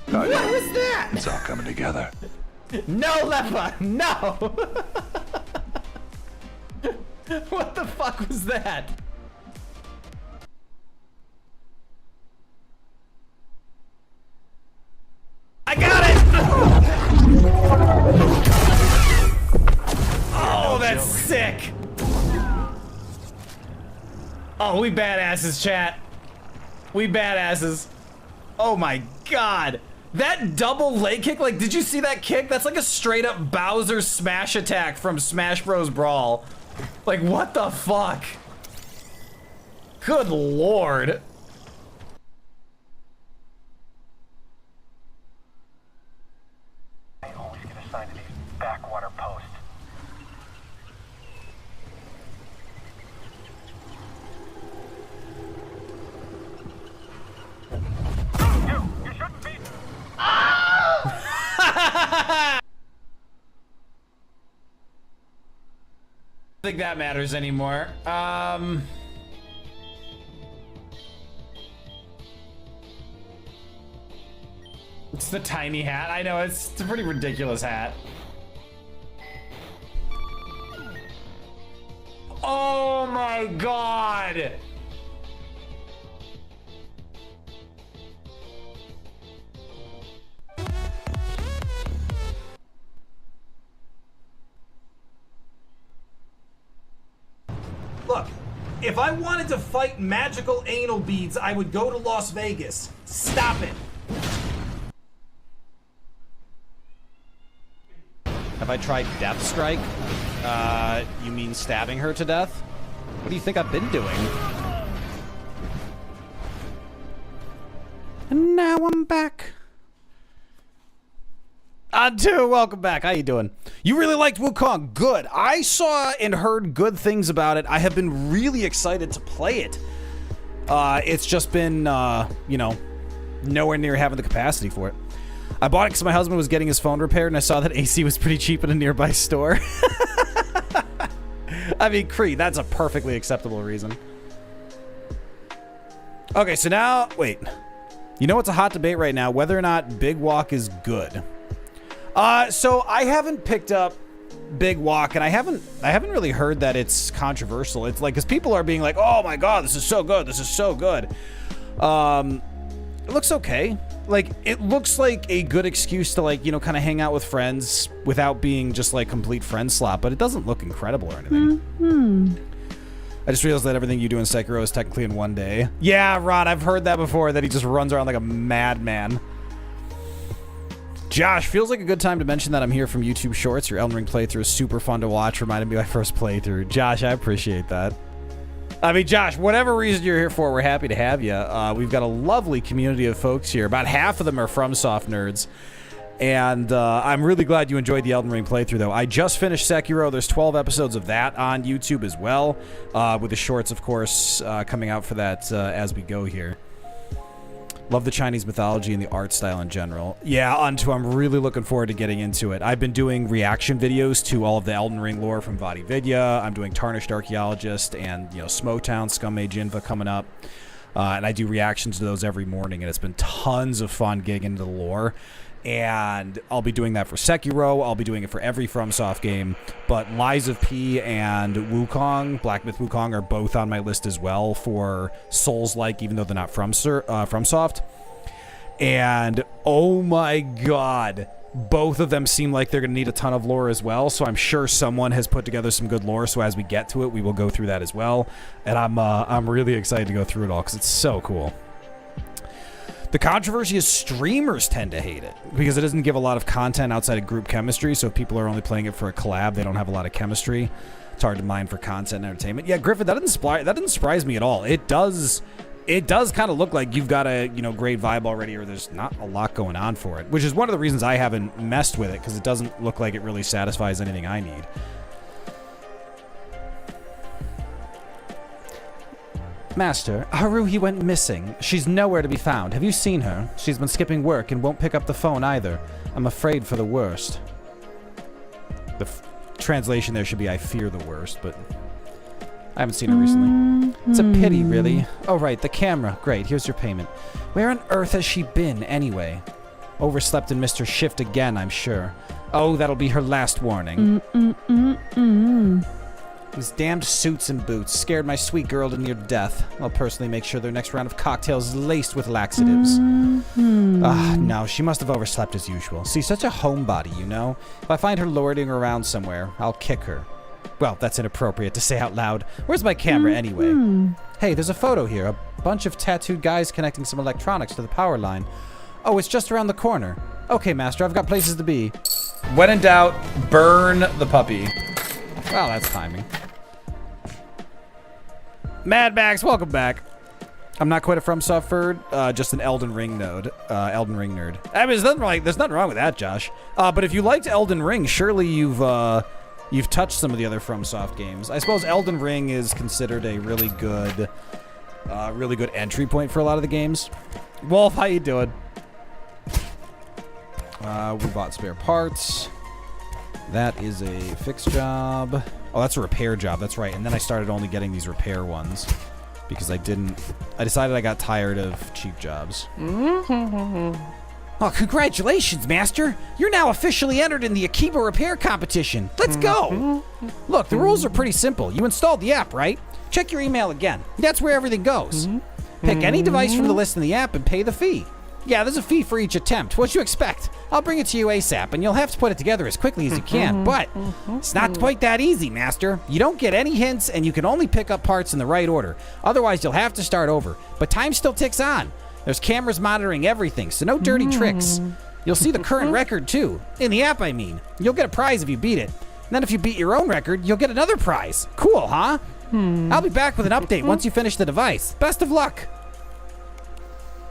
What was that? It's all coming together. No, Lepa! No! What the fuck was that? I got it! Oh, that's sick! Oh, we badasses, chat. We badasses. Oh my god. That double leg kick, like, did you see that kick? That's like a straight up Bowser smash attack from Smash Bros. Brawl. Like, what the fuck? Good lord. I always get assigned to these backwater posts. You shouldn't be. I don't think that matters anymore. It's the tiny hat. I know, it's a pretty ridiculous hat. Oh my god! Look, if I wanted to fight magical anal beads, I would go to Las Vegas. Stop it. Have I tried Death Strike? You mean stabbing her to death? What do you think I've been doing? And now I'm back. Adu, welcome back. How you doing? You really liked Wukong. Good. I saw and heard good things about it. I have been really excited to play it. It's just been, you know, nowhere near having the capacity for it. I bought it because my husband was getting his phone repaired, and I saw that AC was pretty cheap at a nearby store. I mean, Cree, that's a perfectly acceptable reason. Okay, so now, wait. You know what's a hot debate right now? Whether or not Big Walk is good. So I haven't picked up Big Walk, and I haven't really heard that it's controversial. It's like, because people are being like, oh my god, this is so good, this is so good. It looks okay. Like, it looks like a good excuse to, like, you know, kind of hang out with friends without being just like complete friend slop, but it doesn't look incredible or anything. I just realized that everything you do in Sekiro is technically in one day. Yeah, Ron, I've heard that before, that he just runs around like a madman. Josh, feels like a good time to mention that I'm here from YouTube Shorts. Your Elden Ring playthrough is super fun to watch. Reminded me of my first playthrough. Josh, I appreciate that. I mean, Josh, whatever reason you're here for, we're happy to have you. We've got a lovely community of folks here. About half of them are FromSoft nerds. And I'm really glad you enjoyed the Elden Ring playthrough, though. I just finished Sekiro. There's 12 episodes of that on YouTube as well, with the shorts, of course, coming out for that as we go here. Love the Chinese mythology and the art style in general. Yeah, Unto, I'm really looking forward to getting into it. I've been doing reaction videos to all of the Elden Ring lore from VaatiVidya. I'm doing Tarnished Archaeologist and, you know, Smotown, Scum Mage Inva coming up. And I do reactions to those every morning, and it's been tons of fun getting into the lore. And I'll be doing that for Sekiro. I'll be doing it for every FromSoft game. But Lies of P and Wukong, Black Myth Wukong, are both on my list as well for Souls-like, even though they're not FromSoft. And oh my god, both of them seem like they're going to need a ton of lore as well. So I'm sure someone has put together some good lore. So as we get to it, we will go through that as well. And I'm really excited to go through it all because it's so cool. The controversy is streamers tend to hate it because it doesn't give a lot of content outside of group chemistry. So if people are only playing it for a collab, they don't have a lot of chemistry. It's hard to mine for content and entertainment. Yeah, Griffin, that didn't surprise me at all. It does kind of look like you've got a, you know, great vibe already, or there's not a lot going on for it, which is one of the reasons I haven't messed with it, because it doesn't look like it really satisfies anything I need. Master, Haruhi went missing. She's nowhere to be found. Have you seen her? She's been skipping work and won't pick up the phone either. I'm afraid for the worst. The translation there should be I fear the worst, but I haven't seen her recently. It's a pity, really. Oh, right, the camera. Great, here's your payment. Where on earth has she been, anyway? Overslept and missed her shift again, I'm sure. Oh, that'll be her last warning. These damned suits and boots scared my sweet girl to near death. I'll personally make sure their next round of cocktails is laced with laxatives. No, she must have overslept as usual. She's such a homebody, you know? If I find her lording around somewhere, I'll kick her. Well, that's inappropriate to say out loud. Where's my camera, anyway? Hey, there's a photo here. A bunch of tattooed guys connecting some electronics to the power line. Oh, it's just around the corner. Okay, Master, I've got places to be. When in doubt, burn the puppy. Well, that's timing. Mad Max, welcome back. I'm not quite a FromSoft nerd, just an Elden Ring nerd. I mean, there's nothing wrong with that, Josh. But if you liked Elden Ring, surely you've touched some of the other FromSoft games. I suppose Elden Ring is considered a really good entry point for a lot of the games. Wolf, how you doing? We bought spare parts. That is a fixed job. Oh, that's a repair job. That's right. And then I started only getting these repair ones because I decided I got tired of cheap jobs. Oh, congratulations, Master. You're now officially entered in the Akiba repair competition. Let's go. Look, the rules are pretty simple. You installed the app, right? Check your email again. That's where everything goes. Pick any device from the list in the app and pay the fee. Yeah, there's a fee for each attempt. What you expect? I'll bring it to you ASAP, and you'll have to put it together as quickly as you can. But it's not quite that easy, Master. You don't get any hints, and you can only pick up parts in the right order. Otherwise, you'll have to start over. But time still ticks on. There's cameras monitoring everything, so no dirty tricks. You'll see the current record, too. In the app, I mean. You'll get a prize if you beat it. And then if you beat your own record, you'll get another prize. Cool, huh? I'll be back with an update once you finish the device. Best of luck.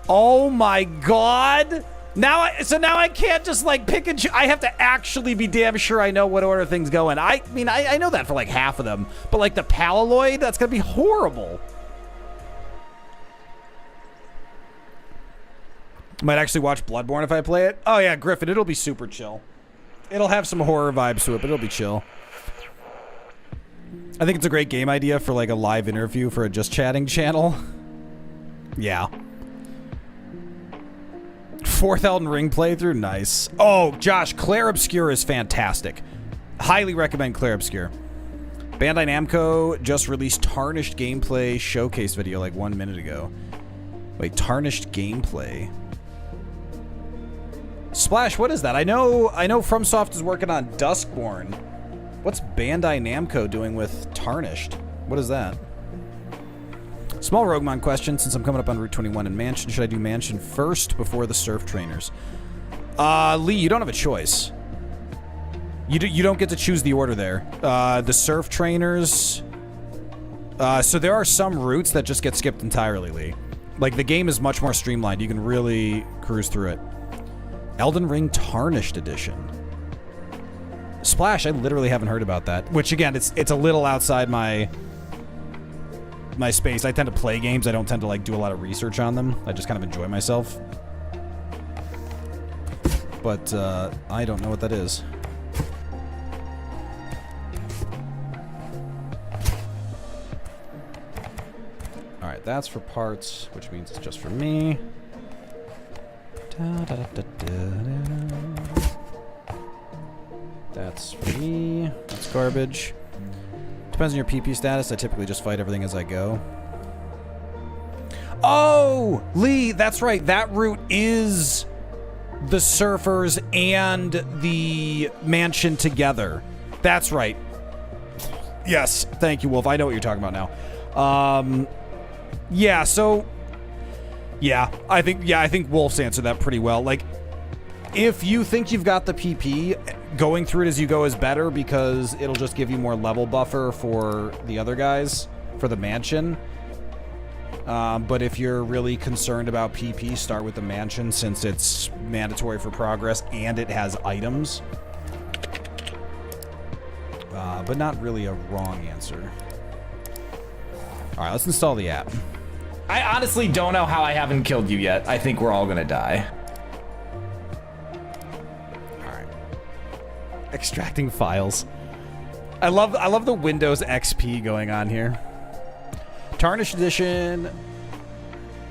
Oh my god. Now I can't just like pick and choose. I have to actually be damn sure I know what order things go in. I mean, I know that for like half of them, but like the Paloid, that's gonna be horrible. Might actually watch Bloodborne if I play it. Oh yeah, Griffin, it'll be super chill. It'll have some horror vibes to it, but it'll be chill. I think it's a great game idea for like a live interview for a Just Chatting channel. Yeah. Fourth Elden Ring playthrough, nice. Oh, Josh, Clair Obscur is fantastic. Highly recommend Clair Obscur. Bandai Namco just released Tarnished gameplay showcase video like 1 minute ago. Wait, Tarnished gameplay. Splash, what is that? I know FromSoft is working on Duskborn. What's Bandai Namco doing with Tarnished? What is that? Small Roguemon question, since I'm coming up on Route 21 in Mansion, should I do Mansion first before the Surf Trainers? Lee, you don't have a choice. You don't get to choose the order there. The Surf Trainers... so there are some routes that just get skipped entirely, Lee. Like, the game is much more streamlined. You can really cruise through it. Elden Ring Tarnished Edition. Splash, I literally haven't heard about that. Which, again, it's a little outside my space. I tend to play games. I don't tend to, like, do a lot of research on them. I just kind of enjoy myself. But, I don't know what that is. Alright, that's for parts, which means it's just for me. That's for me. That's garbage. Depends on your PP status. I typically just fight everything as I go. Oh! Lee, that's right. That route is the surfers and the mansion together. That's right. Yes. Thank you, Wolf. I know what you're talking about now. Yeah, so... Yeah, I think Wolf's answered that pretty well. Like, if you think you've got the PP, going through it as you go is better because it'll just give you more level buffer for the other guys, for the mansion. But if you're really concerned about PP, start with the mansion since it's mandatory for progress and it has items. But not really a wrong answer. Alright, let's install the app. I honestly don't know how I haven't killed you yet. I think we're all gonna die. Alright. Extracting files. I love the Windows XP going on here. Tarnished Edition.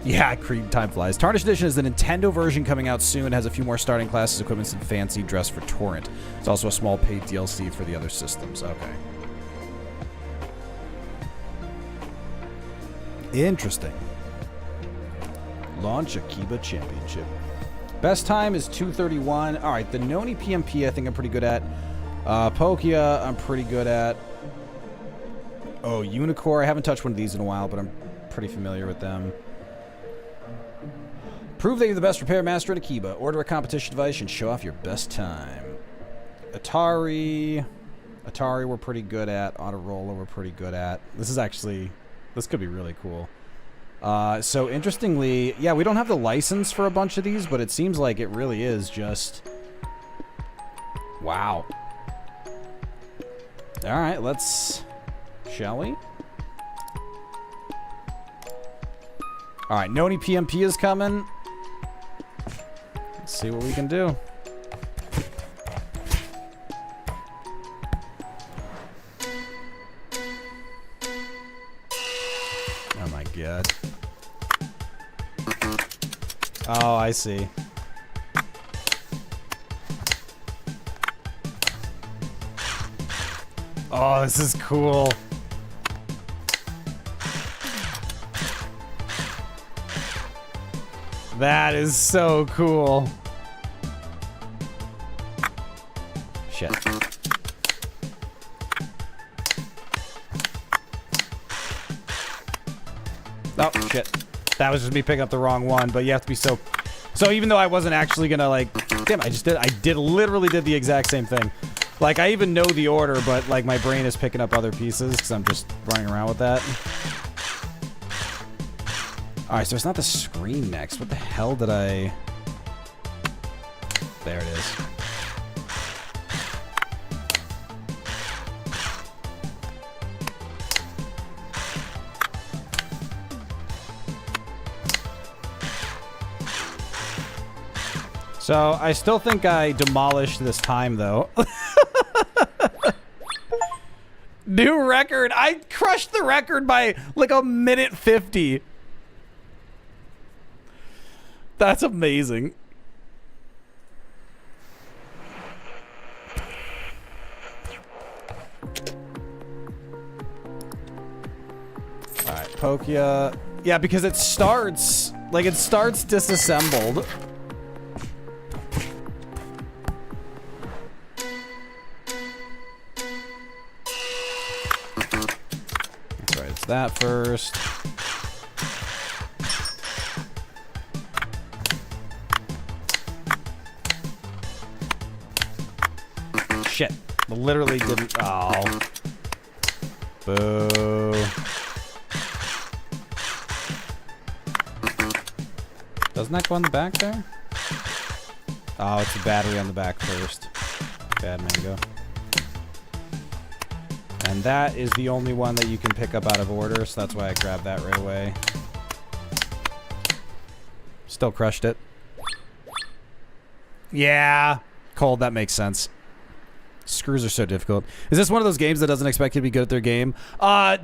Yeah, Creed, time flies. Tarnished Edition is the Nintendo version coming out soon. It has a few more starting classes, equipments, and fancy dress for Torrent. It's also a small paid DLC for the other systems. Okay. Interesting. Launch Akiba Championship. Best time is 2:31. All right, the Noni PMP I think I'm pretty good at. Pokia I'm pretty good at. Oh, Unicore. I haven't touched one of these in a while, but I'm pretty familiar with them. Prove that you're the best repair master at Akiba. Order a competition device and show off your best time. Atari we're pretty good at. Autorola we're pretty good at. This could be really cool. So interestingly, yeah, we don't have the license for a bunch of these, but it seems like it really is just... Wow. Alright, shall we? Alright, Noni PMP is coming. Let's see what we can do. Oh my god. Oh, I see. Oh, this is cool. That is so cool. Shit. Oh, shit. That was just me picking up the wrong one, but you have to be so even though I wasn't actually gonna, like... Damn, I literally did the exact same thing. Like, I even know the order, but, like, my brain is picking up other pieces because I'm just running around with that. Alright, so it's not the screen next. What the hell did I... There it is. So, I still think I demolished this time, though. New record! I crushed the record by, like, 1:50. That's amazing. Pokia. Yeah, because it starts disassembled. That's right, it's that first. Shit. Literally didn't. Oh. Boo. Doesn't that go on the back there? Oh, it's the battery on the back first. Bad Mango. And that is the only one that you can pick up out of order, so that's why I grabbed that right away. Still crushed it. Yeah. Cold, that makes sense. Screws are so difficult. Is this one of those games that doesn't expect you to be good at their game?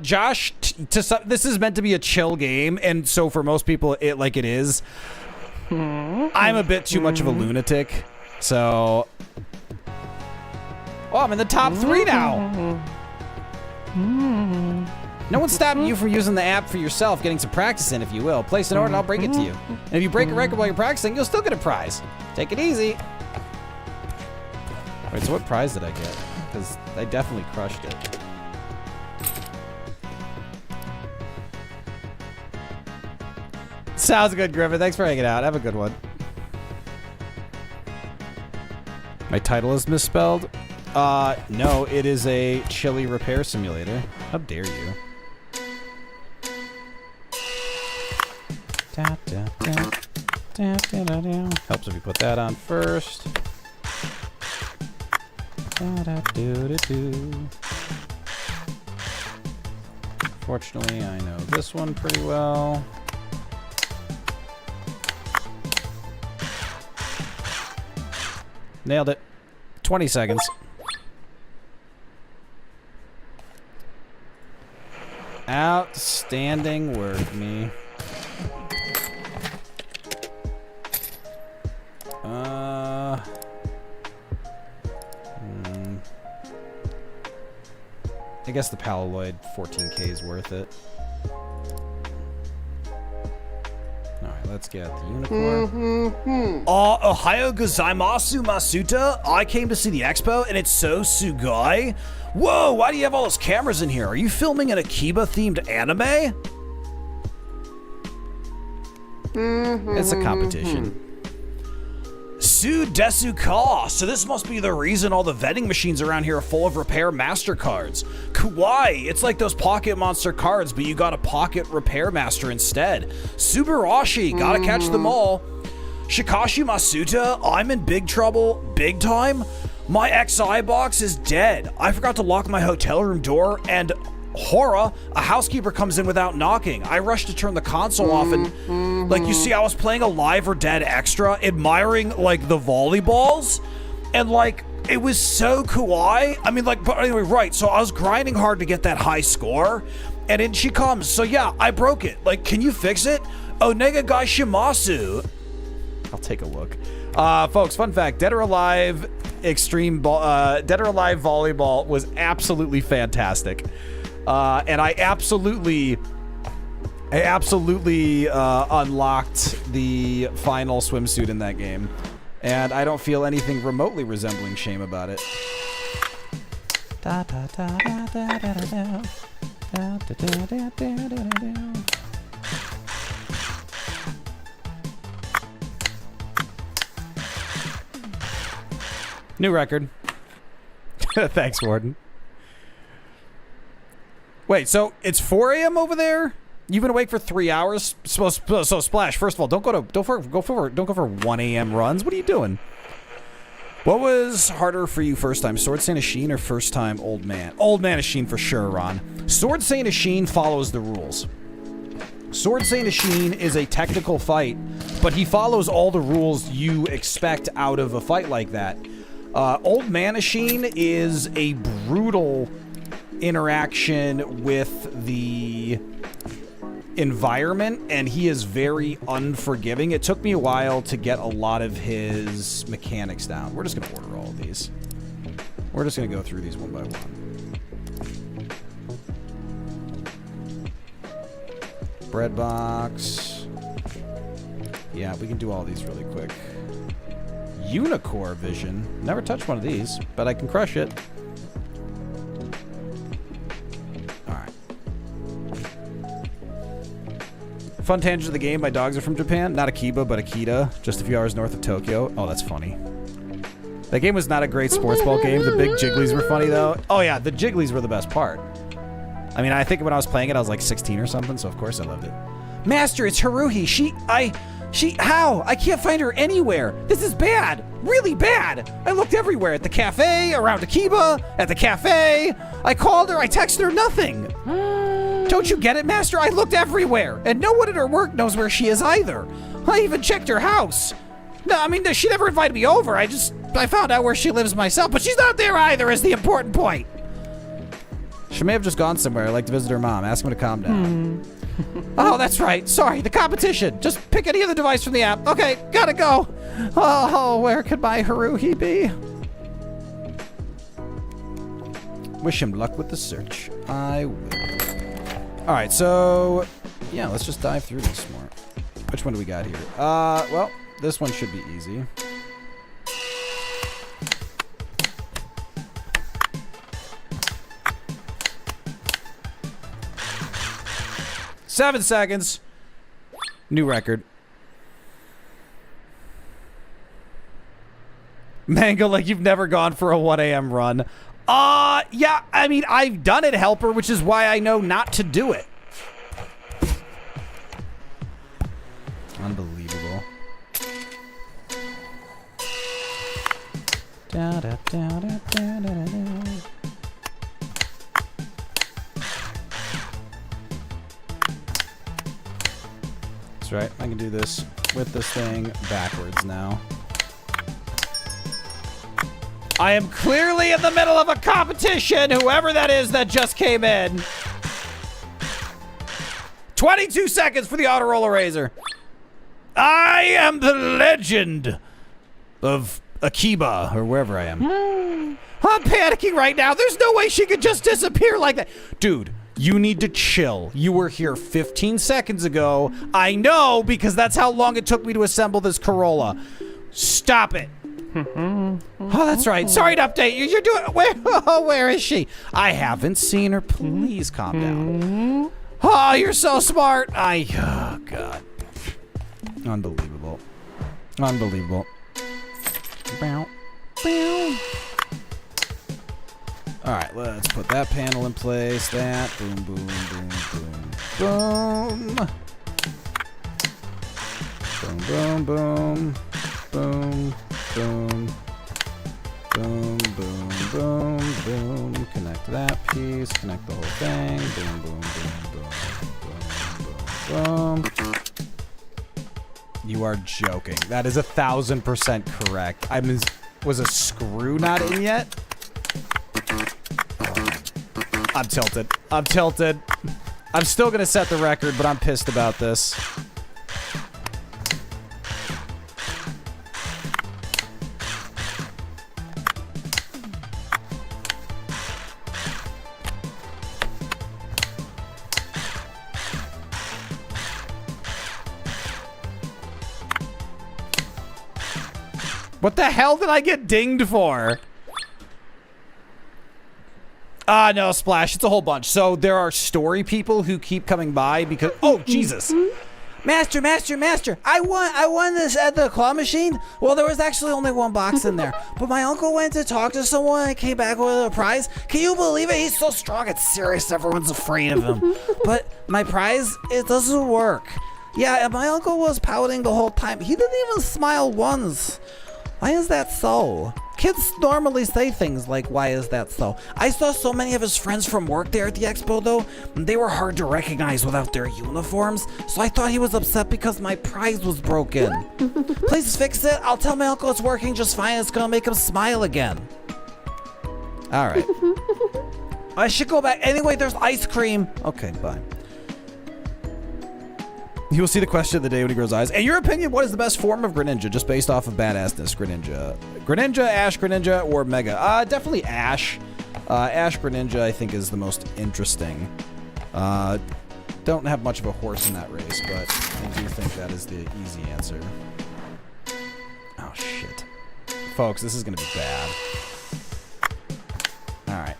Josh, this is meant to be a chill game, and so for most people, it is. I'm a bit too much of a lunatic, so... Oh, I'm in the top 3 now! No one's stopping you from using the app for yourself, getting some practice in, if you will. Place an order and I'll bring it to you. And if you break a record while you're practicing, you'll still get a prize. Take it easy. Wait, so what prize did I get? Because I definitely crushed it. Sounds good, Griffin. Thanks for hanging out. Have a good one. My title is misspelled? No, it is a chili repair simulator. How dare you? Helps if you put that on first. Fortunately, I know this one pretty well. Nailed it. 20 seconds. Outstanding work, me. I guess the Paloid 14K is worth it. Alright, let's get the unicorn. Ohio gozaimasu masuta. I came to see the expo and it's so sugoi. Whoa, why do you have all those cameras in here? Are you filming an Akiba-themed anime? It's a competition. Su desu ka. So this must be the reason all the vending machines around here are full of repair master cards. Kawaii. It's like those Pocket Monster cards, but you got a Pocket Repair Master instead. Subarashi. Gotta catch them all. Shikashi Masuta. I'm in big trouble. Big time. My XI box is dead. I forgot to lock my hotel room door, and horror, a housekeeper comes in without knocking. I rush to turn the console off and, like, you see, I was playing Alive or Dead Extra, admiring, like, the volleyballs, and, like, it was so kawaii. I mean, like, but anyway, right, so I was grinding hard to get that high score, and in she comes. So, yeah, I broke it. Like, can you fix it? Onega Gai Shimasu. I'll take a look. Folks, fun fact, Dead or Alive Dead or Alive Volleyball was absolutely fantastic. And I absolutely unlocked the final swimsuit in that game. And I don't feel anything remotely resembling shame about it. New record. Thanks, Warden. Wait, so it's 4 a.m. over there? You've been awake for 3 hours? So Splash, first of all, don't go for 1 a.m. runs. What are you doing? What was harder for you first time, Sword Saint Ashin or first time Old Man? Old Man Ashin for sure, Ron. Sword Saint Ashin follows the rules. Sword Saint Ashin is a technical fight, but he follows all the rules you expect out of a fight like that. Old Man Ashin is a brutal interaction with the environment, and he is very unforgiving. It took me a while to get a lot of his mechanics down. We're just gonna order all of these. We're just gonna go through these one by one. Bread box. Yeah, we can do all these really quick. Unicore vision. Never touched one of these, but I can crush it. Alright. Fun tangent of the game, my dogs are from Japan. Not Akiba, but Akita, just a few hours north of Tokyo. Oh, that's funny. That game was not a great sports ball game. The big jigglies were funny, though. Oh, yeah, the jigglies were the best part. I mean, I think when I was playing it, I was like 16 or something, so of course I loved it. Master, it's Haruhi. How? I can't find her anywhere. This is bad. Really bad. I looked everywhere. At the cafe, around Akiba, at the cafe. I called her, I texted her, nothing. Don't you get it, Master? I looked everywhere, and no one at her work knows where she is either. I even checked her house. No, I mean, she never invited me over. I found out where she lives myself, but she's not there either is the important point. She may have just gone somewhere. I'd like to visit her mom. Ask him to calm down. Oh, that's right. Sorry, the competition. Just pick any other device from the app. Okay, gotta go. Oh, where could my Haruhi be? Wish him luck with the search. I will. All right, so yeah, let's just dive through this more. Which one do we got here? Well, this one should be easy. Seven seconds. New record. Mango, like you've never gone for a 1 a.m. run. Yeah, I mean, I've done it, Helper, which is why I know not to do it. Unbelievable. Da, da, da, da, da, da, da. That's right, I can do this with this thing backwards now. I am clearly in the middle of a competition, whoever that is that just came in. 22 seconds for the auto roller razor. I am the legend of Akiba, or wherever I am. I'm panicking right now. There's no way she could just disappear like that. Dude, you need to chill. You were here 15 seconds ago. I know, because that's how long it took me to assemble this Corolla. Stop it. Oh, that's right. Sorry to update you. You're doing... where is she? I haven't seen her. Please calm down. Oh, you're so smart. Oh, God. Unbelievable. Unbelievable. Bow. Bow. All right, let's put that panel in place. That. Boom, boom, boom, boom, boom. Boom, boom, boom. Boom, boom. Boom, boom, boom, boom. Connect that piece. Connect the whole thing. Boom, boom, boom, boom, boom, boom, boom. You are joking. That is 1000% correct. Was a screw not in yet? I'm tilted. I'm tilted. I'm still gonna set the record, but I'm pissed about this. What the hell did I get dinged for? No, Splash. It's a whole bunch. So there are story people who keep coming by because... Oh, Jesus. Master, I won this at the claw machine. Well, there was actually only one box in there. But my uncle went to talk to someone and came back with a prize. Can you believe it? He's so strong. It's serious. Everyone's afraid of him. But my prize, it doesn't work. Yeah, and my uncle was pouting the whole time. He didn't even smile once. Why is that so? Kids normally say things like, why is that so? I saw so many of his friends from work there at the expo though, and they were hard to recognize without their uniforms, so I thought he was upset because my prize was broken. Please fix it. I'll tell my uncle it's working just fine. It's gonna make him smile again. All right. I should go back. Anyway, there's ice cream. Okay, bye. He will see the question of the day when he grows eyes. In your opinion, what is the best form of Greninja, just based off of badassness? Greninja, Ash Greninja, or Mega? Definitely Ash. Ash Greninja, I think, is the most interesting. don't have much of a horse in that race, but I do think that is the easy answer. Oh, shit. Folks, this is going to be bad. Alright.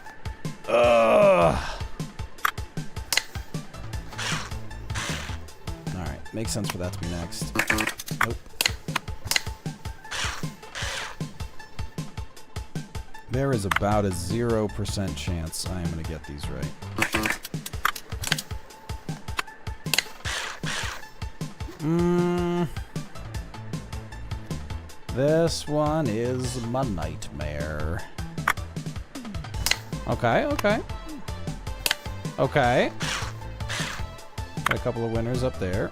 Alright, makes sense for that to be next. Nope. There is about a 0% chance I am going to get these right. This one is my nightmare. Okay, okay. Okay. Got a couple of winners up there.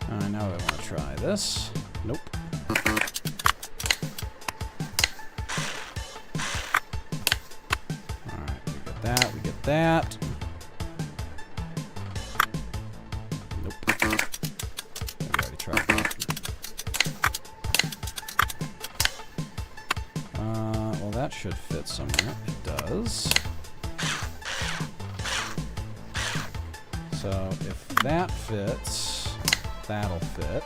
Alright, now I want to try this. Nope. Alright, we get that, we get that. Nope. We already tried that. Well, that should fit somewhere. It does. So, if that fits, that'll fit.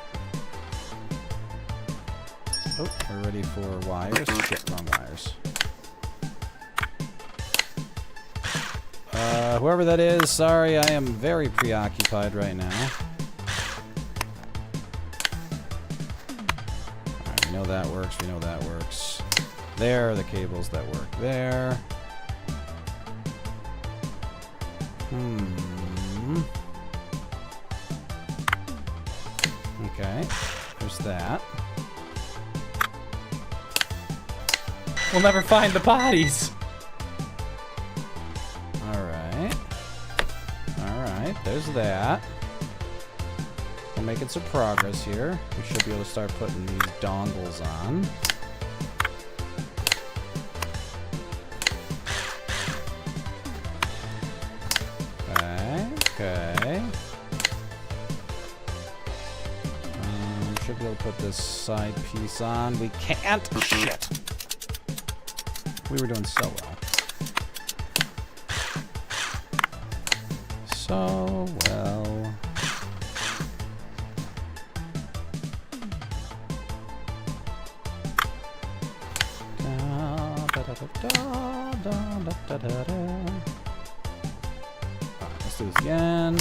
Oh, we're ready for wires. Shit, wrong wires. Whoever that is, sorry, I am very preoccupied right now. Alright, we know that works, we know that works. There are the cables that work there. Okay, there's that. We'll never find the bodies. Alright. Alright, there's that. We're making some progress here. We should be able to start putting these dongles on. Okay. Should be able to put this side piece on. We can't. Shit. We were doing so well. So well. Let's do this again.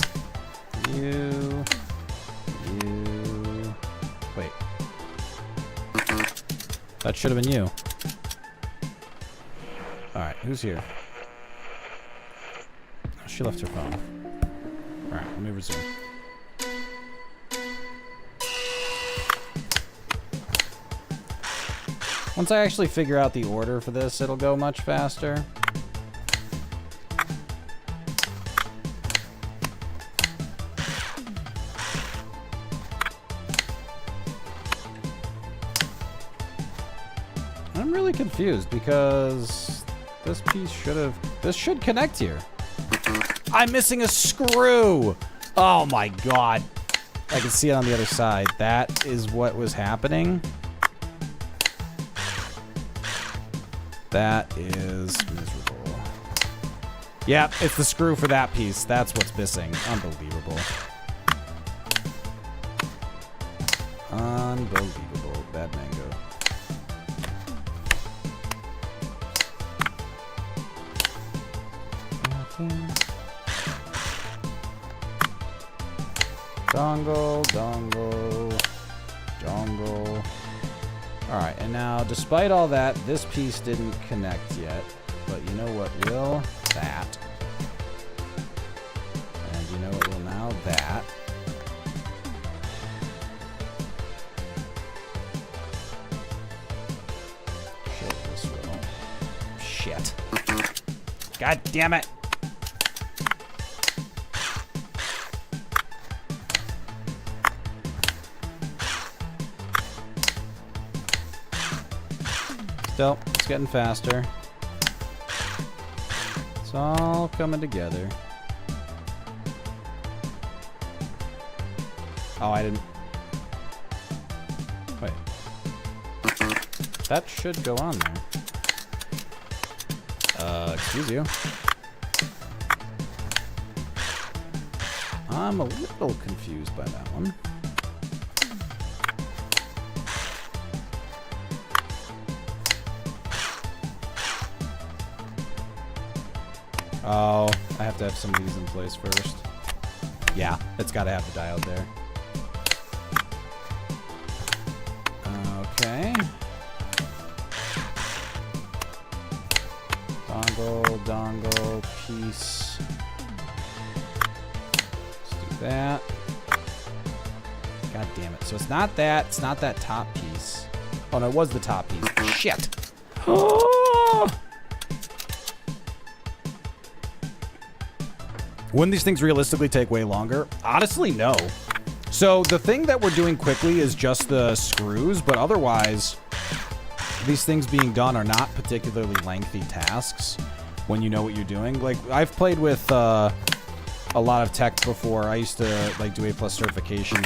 You. Wait. That should have been you. Alright, who's here? Oh, she left her phone. Alright, let me resume. Once I actually figure out the order for this, it'll go much faster. I'm really confused because this piece this should connect here. I'm missing a screw. Oh my god. I can see it on the other side. That is what was happening. That is miserable. Yep, it's the screw for that piece. That's what's missing. Unbelievable. Unbelievable. Bad mango. Dongle, dongle, dongle. Alright, and now, despite all that, this piece didn't connect yet. But you know what will? That. And you know what will now? That. Shit, this will. Shit. God damn it! Still, it's getting faster. It's all coming together. Oh, I didn't... Wait. That should go on there. Excuse you. I'm a little confused by that one. Oh, I have to have some of these in place first. Yeah, it's got to have the diode there. Okay. Dongle, piece. Let's do that. God damn it. So it's not that. It's not that top piece. Oh, no, it was the top piece. Shit. Wouldn't these things realistically take way longer? Honestly, no. So the thing that we're doing quickly is just the screws, but otherwise, these things being done are not particularly lengthy tasks when you know what you're doing. Like, I've played with a lot of tech before. I used to like do A+ certification.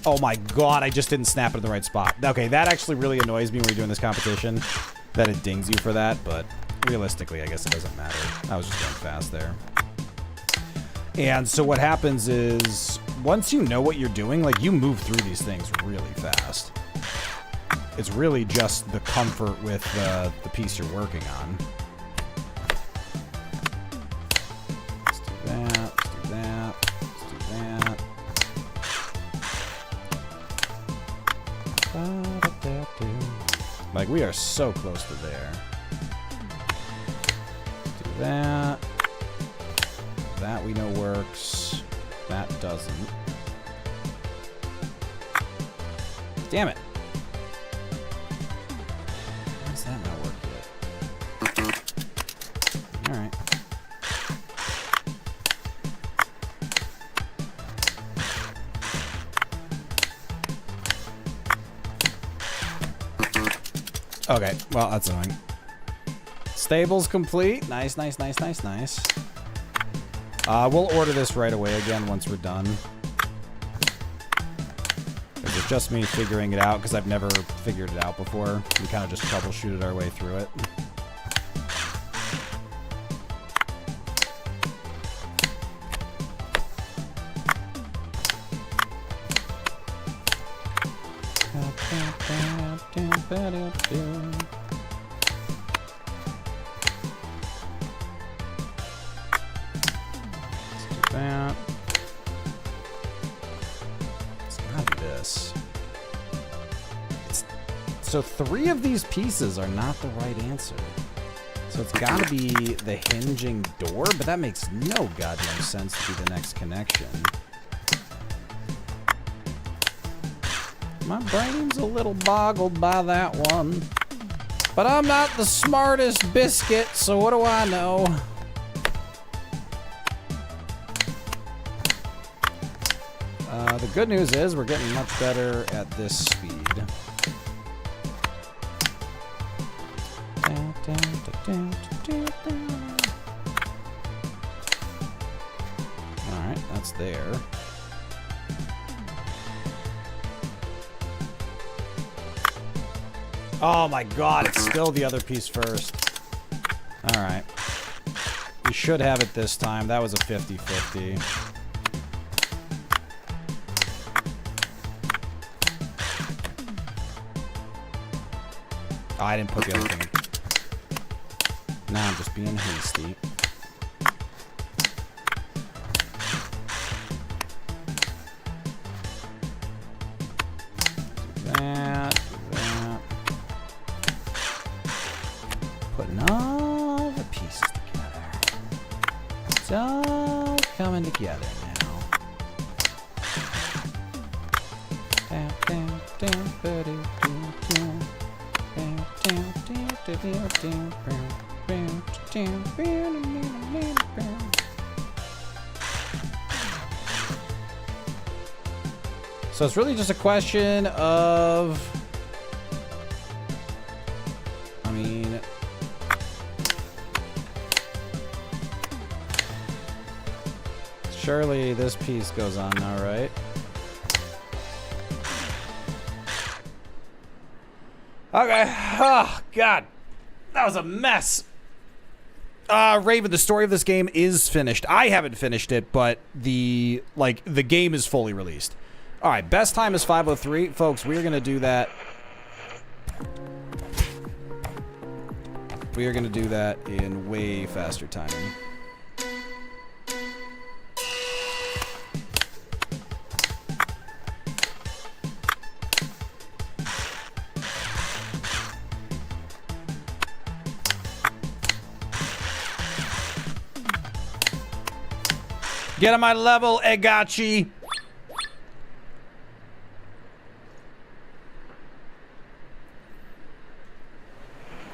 Oh my god, I just didn't snap it in the right spot. Okay, that actually really annoys me when you're doing this competition, that it dings you for that, but realistically, I guess it doesn't matter. I was just going fast there. And so what happens is, once you know what you're doing, like, you move through these things really fast. It's really just the comfort with the piece you're working on. Let's do that, let's do that, let's do that. Like, we are so close to there. Do that. That we know works. That doesn't. Damn it. Why does that not work yet? Alright. Okay, well, that's annoying. Stable's complete. Nice, nice, nice, nice, nice. We'll order this right away again once we're done. It's just me figuring it out because I've never figured it out before. We kind of just troubleshooted our way through it. That. It's gotta be this. So 3 of these pieces are not the right answer. So it's gotta be the hinging door, but that makes no goddamn sense to be the next connection. My brain's a little boggled by that one. But I'm not the smartest biscuit, so what do I know? The good news is we're getting much better at this speed. Alright, that's there. Oh my god, it's still the other piece first. Alright. We should have it this time. That was a 50-50. Oh, I didn't put the other thing in. Now I'm just being hasty. Do that, do that. Putting all the pieces together. It's all coming together now. Down, down, down, ba-do-do-do. So it's really just a question of, I mean, surely this piece goes on now, right? Okay. Oh, God. That was a mess. Raven, the story of this game is finished. I haven't finished it, but the game is fully released. All right, best time is 5:03. Folks, we're going to do that. We are going to do that in way faster timing. Get on my level, Egachi.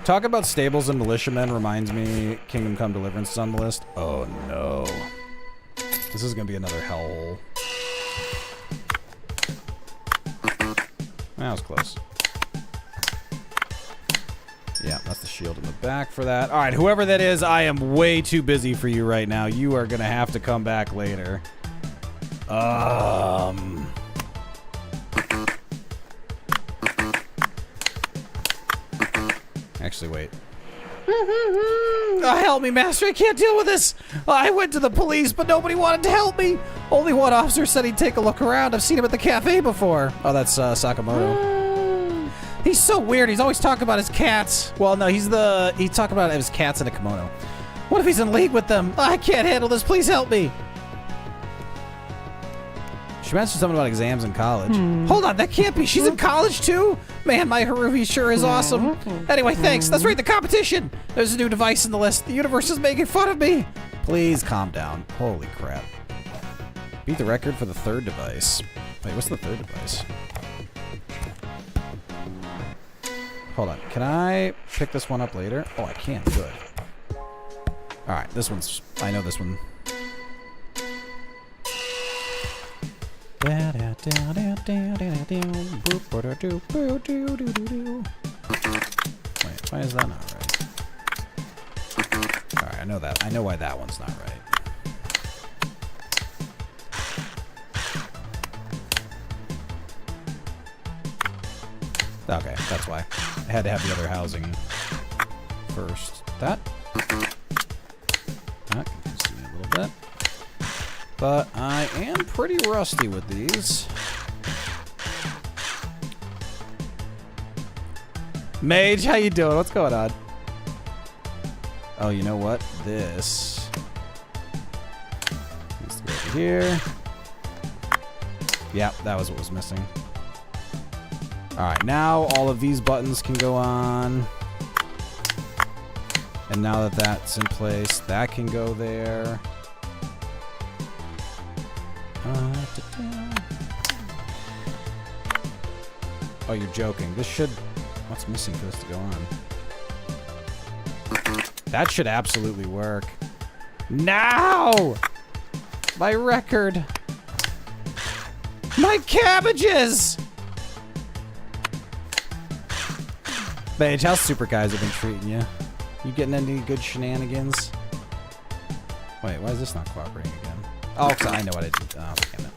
Talk about stables and militiamen reminds me Kingdom Come Deliverance is on the list. Oh no. This is gonna be another hellhole. That was close. Yeah, that's the shield in the back for that. All right, whoever that is, I am way too busy for you right now. You are gonna have to come back later. Actually, wait. Oh, help me, Master. I can't deal with this. I went to the police, but nobody wanted to help me. Only one officer said he'd take a look around. I've seen him at the cafe before. Oh, that's Sakamoto. He's so weird. He's always talking about his cats. Well, no, he's talking about his cats in a kimono. What if he's in league with them? I can't handle this. Please help me. She mentioned something about exams in college. Hold on, that can't be. She's in college too? Man, my Haruhi sure is awesome. Anyway, thanks. That's right, the competition. There's a new device in the list. The universe is making fun of me. Please calm down. Holy crap. Beat the record for the third device. Wait, what's the third device? Hold on. Can I pick this one up later? Oh, I can. Good. All right, this one's... I know this one. Wait, why is that not right? Alright, I know that. I know why that one's not right. Okay, that's why. I had to have the other housing first. That confused me a little bit. But I am pretty rusty with these. Mage, how you doing? What's going on? Oh, you know what? This needs to go over here. Yeah, that was what was missing. Alright, now all of these buttons can go on. And now that that's in place, that can go there. Oh, you're joking. This should... What's missing for this to go on? That should absolutely work. Now! My record! My cabbages! Mage, how Super Guys have been treating you? You getting any good shenanigans? Wait, why is this not cooperating again? Oh, cause I know what I did. Oh, damn it.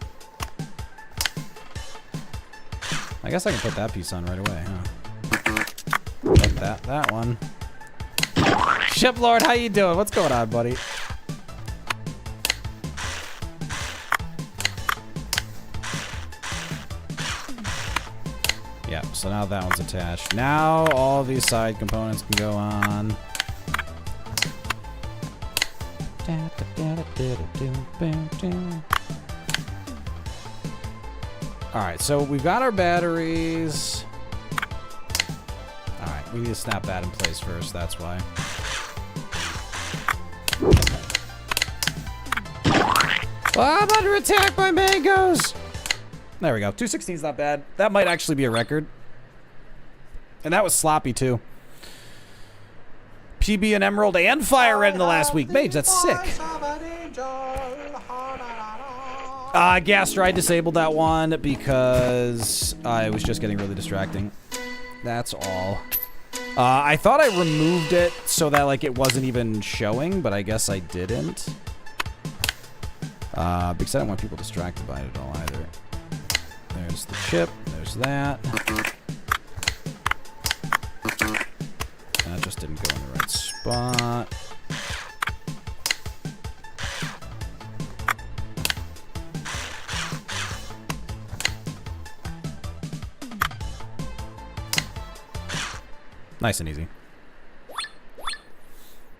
I guess I can put that piece on right away, huh? Put that one. Shiplord, how you doing? What's going on, buddy? Yeah, so now that one's attached. Now all these side components can go on. Alright, so we've got our batteries. Alright, we need to snap that in place first, that's why. Oh, I'm under attack by mangoes! There we go. 216's not bad. That might actually be a record. And that was sloppy, too. PB and Emerald and Fire Red in the last week. Mage, that's sick. Gaster, I disabled that one because it was just getting really distracting. That's all. I thought I removed it so that like it wasn't even showing, but I guess I didn't. Because I don't want people distracted by it at all either. There's the chip. There's that. That just didn't go in the right spot. Nice and easy.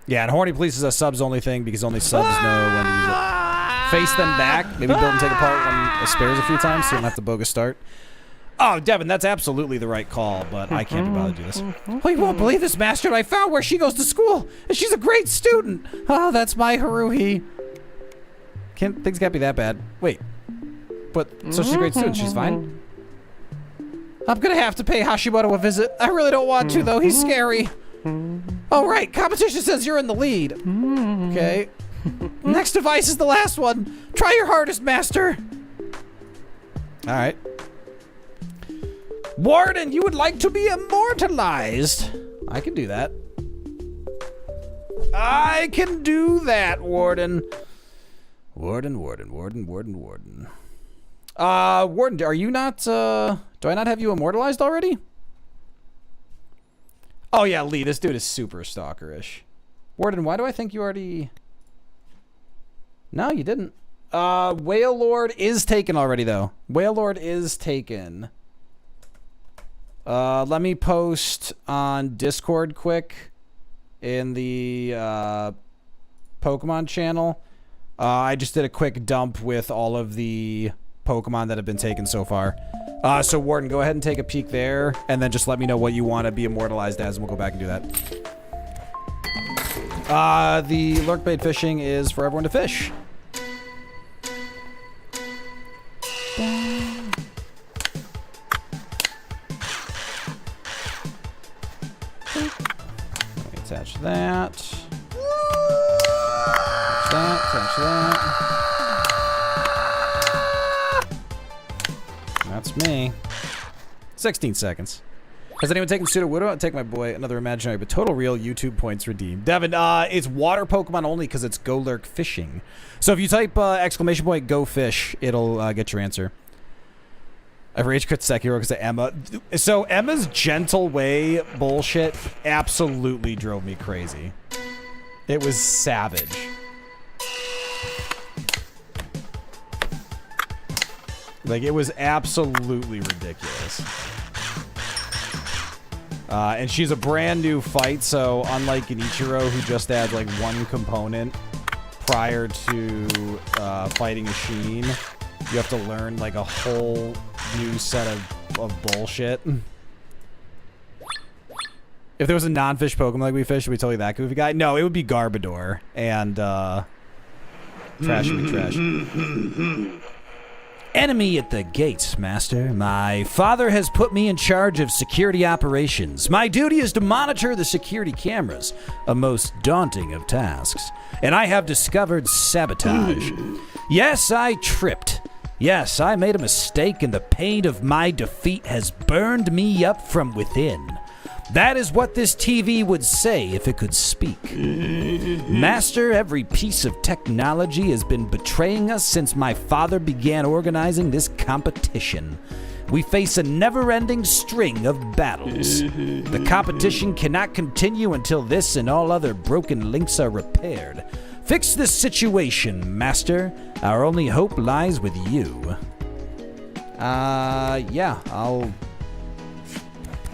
Yeah, and Horny Police is a subs only thing because only subs know when to use it. Face them back. Maybe build and take apart when it spares a few times so you don't have to bogus start. Oh, Devin, that's absolutely the right call, but I can't be bothered to do this. Oh, you won't believe this, Master. I found where she goes to school, and she's a great student. Oh, that's my Haruhi. Things can't be that bad. Wait. But, so she's a great student. She's fine? I'm gonna have to pay Hashimoto a visit. I really don't want to, though. He's scary. Oh, right. Competition says you're in the lead. Okay. Next device is the last one. Try your hardest, Master. All right. Warden, you would like to be immortalized. I can do that. I can do that, Warden. Warden. Warden, are you not, do I not have you immortalized already? Oh yeah, Lee, this dude is super stalkerish. Warden, why do I think you already... No, you didn't. Whale Lord is taken already, though. Whale Lord is taken. Let me post on Discord quick in the Pokemon channel. I just did a quick dump with all of the Pokemon that have been taken so far. So Warden, go ahead and take a peek there, and then just let me know what you want to be immortalized as, and we'll go back and do that. The lurkbait fishing is for everyone to fish. Attach that. Attach that. That's me. 16 seconds. Has anyone taken Pseudo Widow? I'll take my boy, another imaginary but total real YouTube points redeemed. Devin, it's water Pokemon only because it's Go Lurk Fishing. So if you type exclamation point Go Fish, it'll get your answer. I rage quit Sekiro because of Emma. So Emma's gentle way bullshit absolutely drove me crazy. It was savage. Like, it was absolutely ridiculous. And she's a brand new fight, so unlike an Ichiro who just adds like one component prior to fighting a Sheen, you have to learn like a whole new set of bullshit. If there was a non-fish Pokemon like we fish, would we totally that goofy guy? No, it would be Garbodor. And trash would be trash. Enemy at the gates, Master. My father has put me in charge of security operations. My duty is to monitor the security cameras, a most daunting of tasks. And I have discovered sabotage. Yes, I tripped. Yes, I made a mistake, and the pain of my defeat has burned me up from within. That is what this TV would say if it could speak. Master, every piece of technology has been betraying us since my father began organizing this competition. We face a never-ending string of battles. The competition cannot continue until this and all other broken links are repaired. Fix this situation, Master. Our only hope lies with you. Yeah, I'll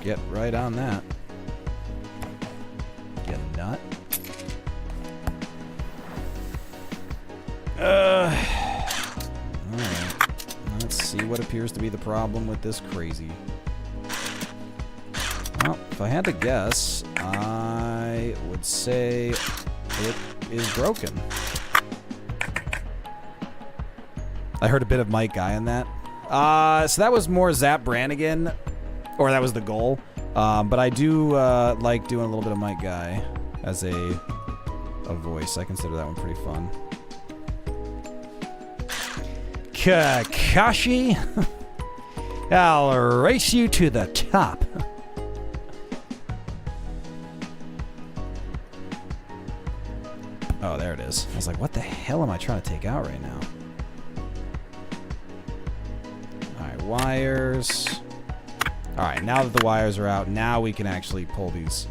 get right on that. You nut. Alright. Let's see what appears to be the problem with this crazy. Well, if I had to guess, I would say it is broken. I heard a bit of Mike Guy in that. So that was more Zap Brannigan. Or that was the goal. But I do like doing a little bit of Mike Guy as a voice. I consider that one pretty fun. Kakashi, I'll race you to the top. Oh, there it is. I was like, what the hell am I trying to take out right now? Alright, wires. Alright, now that the wires are out, now we can actually pull these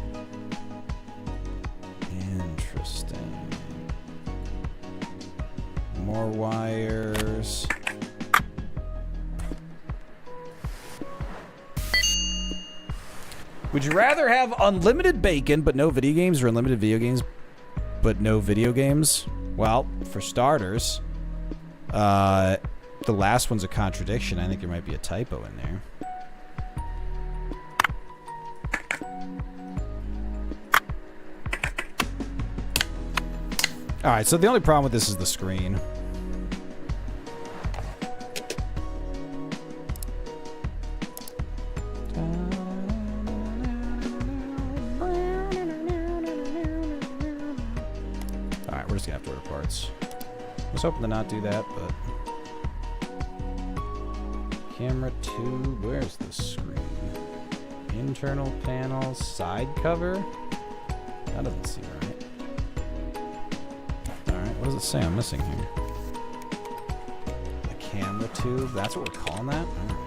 More wires. Would you rather have unlimited bacon but no video games, or unlimited video games but no video games? Well, for starters, the last one's a contradiction. I think there might be a typo in there. Alright, so the only problem with this is the screen. Alright, we're just gonna have to order parts. I was hoping to not do that, but... Camera tube, where's the screen? Internal panel, side cover? That doesn't seem right. Alright, what does it say I'm missing here? The camera tube, that's what we're calling that? Alright.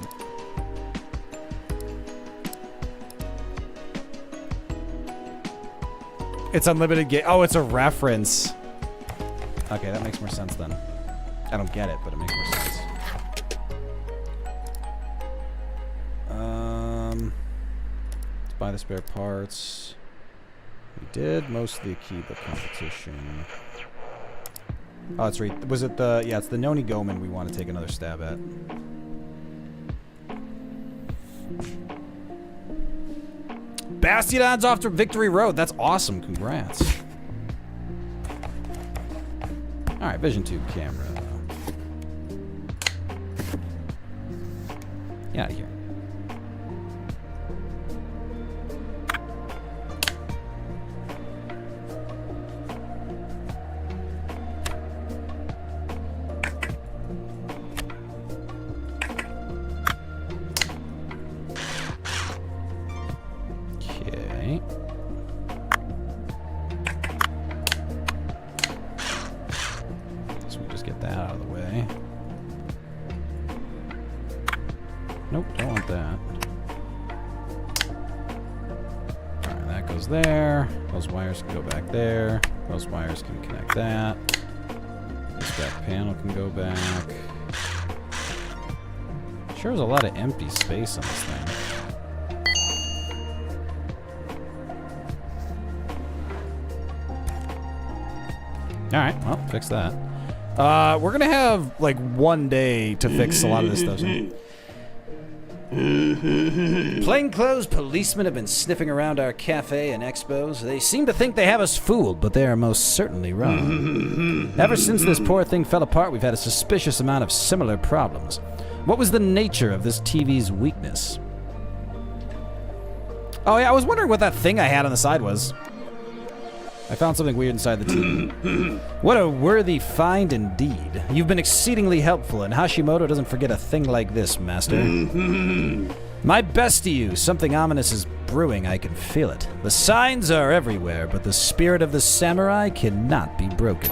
It's unlimited game. Oh, it's a reference. Okay, that makes more sense then. I don't get it, but it makes more sense. Let's buy the spare parts. We did mostly keep the competition. Oh, it's right. Was it the... Yeah, it's the Noni Goman we want to take another stab at. Bastiodon's off to Victory Road. That's awesome. Congrats. Alright, vision tube camera. Get out of here. Okay. So we just get that out of the way. Nope, don't want that. Alright, that goes there. Those wires can go back there. Those wires can connect that. This back panel can go back. Sure there's a lot of empty space on this thing. Alright, well, fix that. We're gonna have, like, one day to fix a lot of this stuff. Plainclothes policemen have been sniffing around our cafe and expos. They seem to think they have us fooled, but they are most certainly wrong. Ever since this poor thing fell apart, we've had a suspicious amount of similar problems. What was the nature of this TV's weakness? Oh yeah, I was wondering what that thing I had on the side was. I found something weird inside the TV. What a worthy find indeed. You've been exceedingly helpful, and Hashimoto doesn't forget a thing like this, Master. My best to you. Something ominous is brewing. I can feel it. The signs are everywhere, but the spirit of the samurai cannot be broken.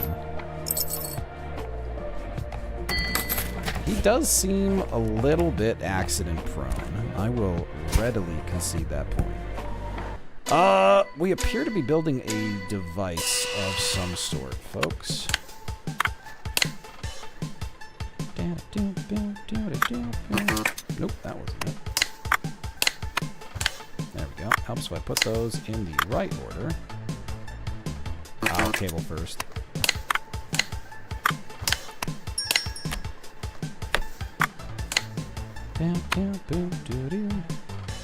He does seem a little bit accident-prone. I will readily concede that point. We appear to be building a device of some sort, folks. Nope, that wasn't it. There we go. Helps if I put those in the right order. Cable first.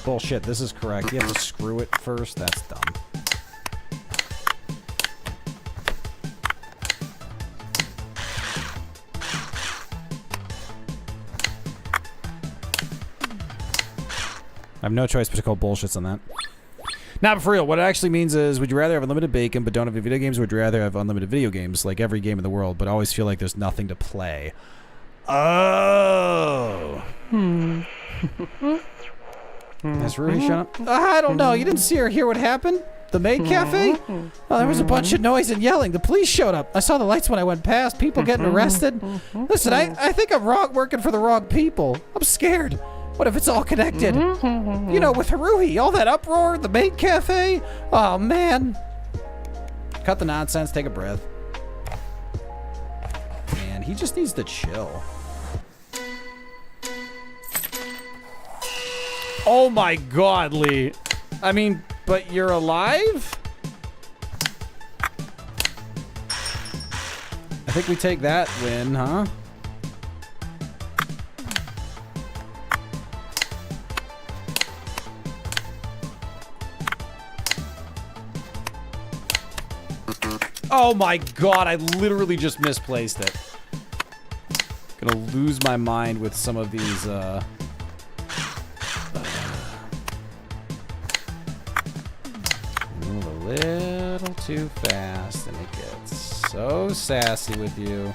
Bullshit, this is correct. You have to screw it first. That's dumb. I have no choice but to call bullshits on that. Now, but for real, what it actually means is, would you rather have unlimited bacon but don't have any video games, or would you rather have unlimited video games, like every game in the world, but always feel like there's nothing to play? Oh. Has Ruhi shown up? I don't know. You didn't see or hear what happened? The maid cafe? Oh, there was a bunch of noise and yelling. The police showed up. I saw the lights when I went past. People getting arrested. Listen, I think I'm working for the wrong people. I'm scared. What if it's all connected? You know, with Haruhi, all that uproar, the maid cafe. Oh, man. Cut the nonsense. Take a breath. And He just needs to chill. Oh my God, Lee. I mean, but you're alive? I think we take that win, huh? Oh my God, I literally just misplaced it. Gonna lose my mind with some of these, move a little too fast and it gets so sassy with you.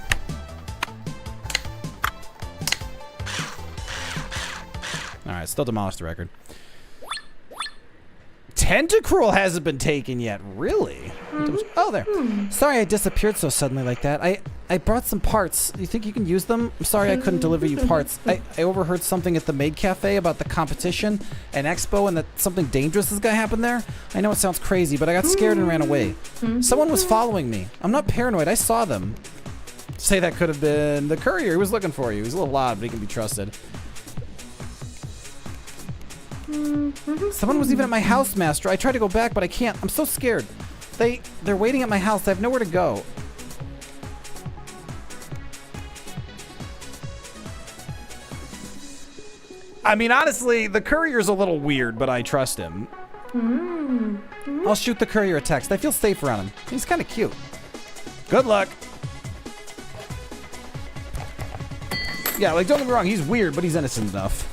Alright, still demolished the record. Tentacruel hasn't been taken yet, really? Oh, there. Sorry I disappeared so suddenly like that. I brought some parts. You think you can use them? I'm sorry I couldn't deliver you parts. I overheard something at the Maid Cafe about the competition and expo and that something dangerous is gonna happen there. I know it sounds crazy, but I got scared and ran away. Someone was following me. I'm not paranoid. I saw them. Say that could have been the courier. He was looking for you. He's a little odd, but he can be trusted. Someone was even at my house, Master. I tried to go back, but I can't. I'm so scared. They're waiting at my house. I have nowhere to go. I mean, honestly, the courier's a little weird, but I trust him. I'll shoot the courier a text. I feel safe around him. He's kind of cute. Good luck. Yeah, like, don't get me wrong, he's weird, but he's innocent enough.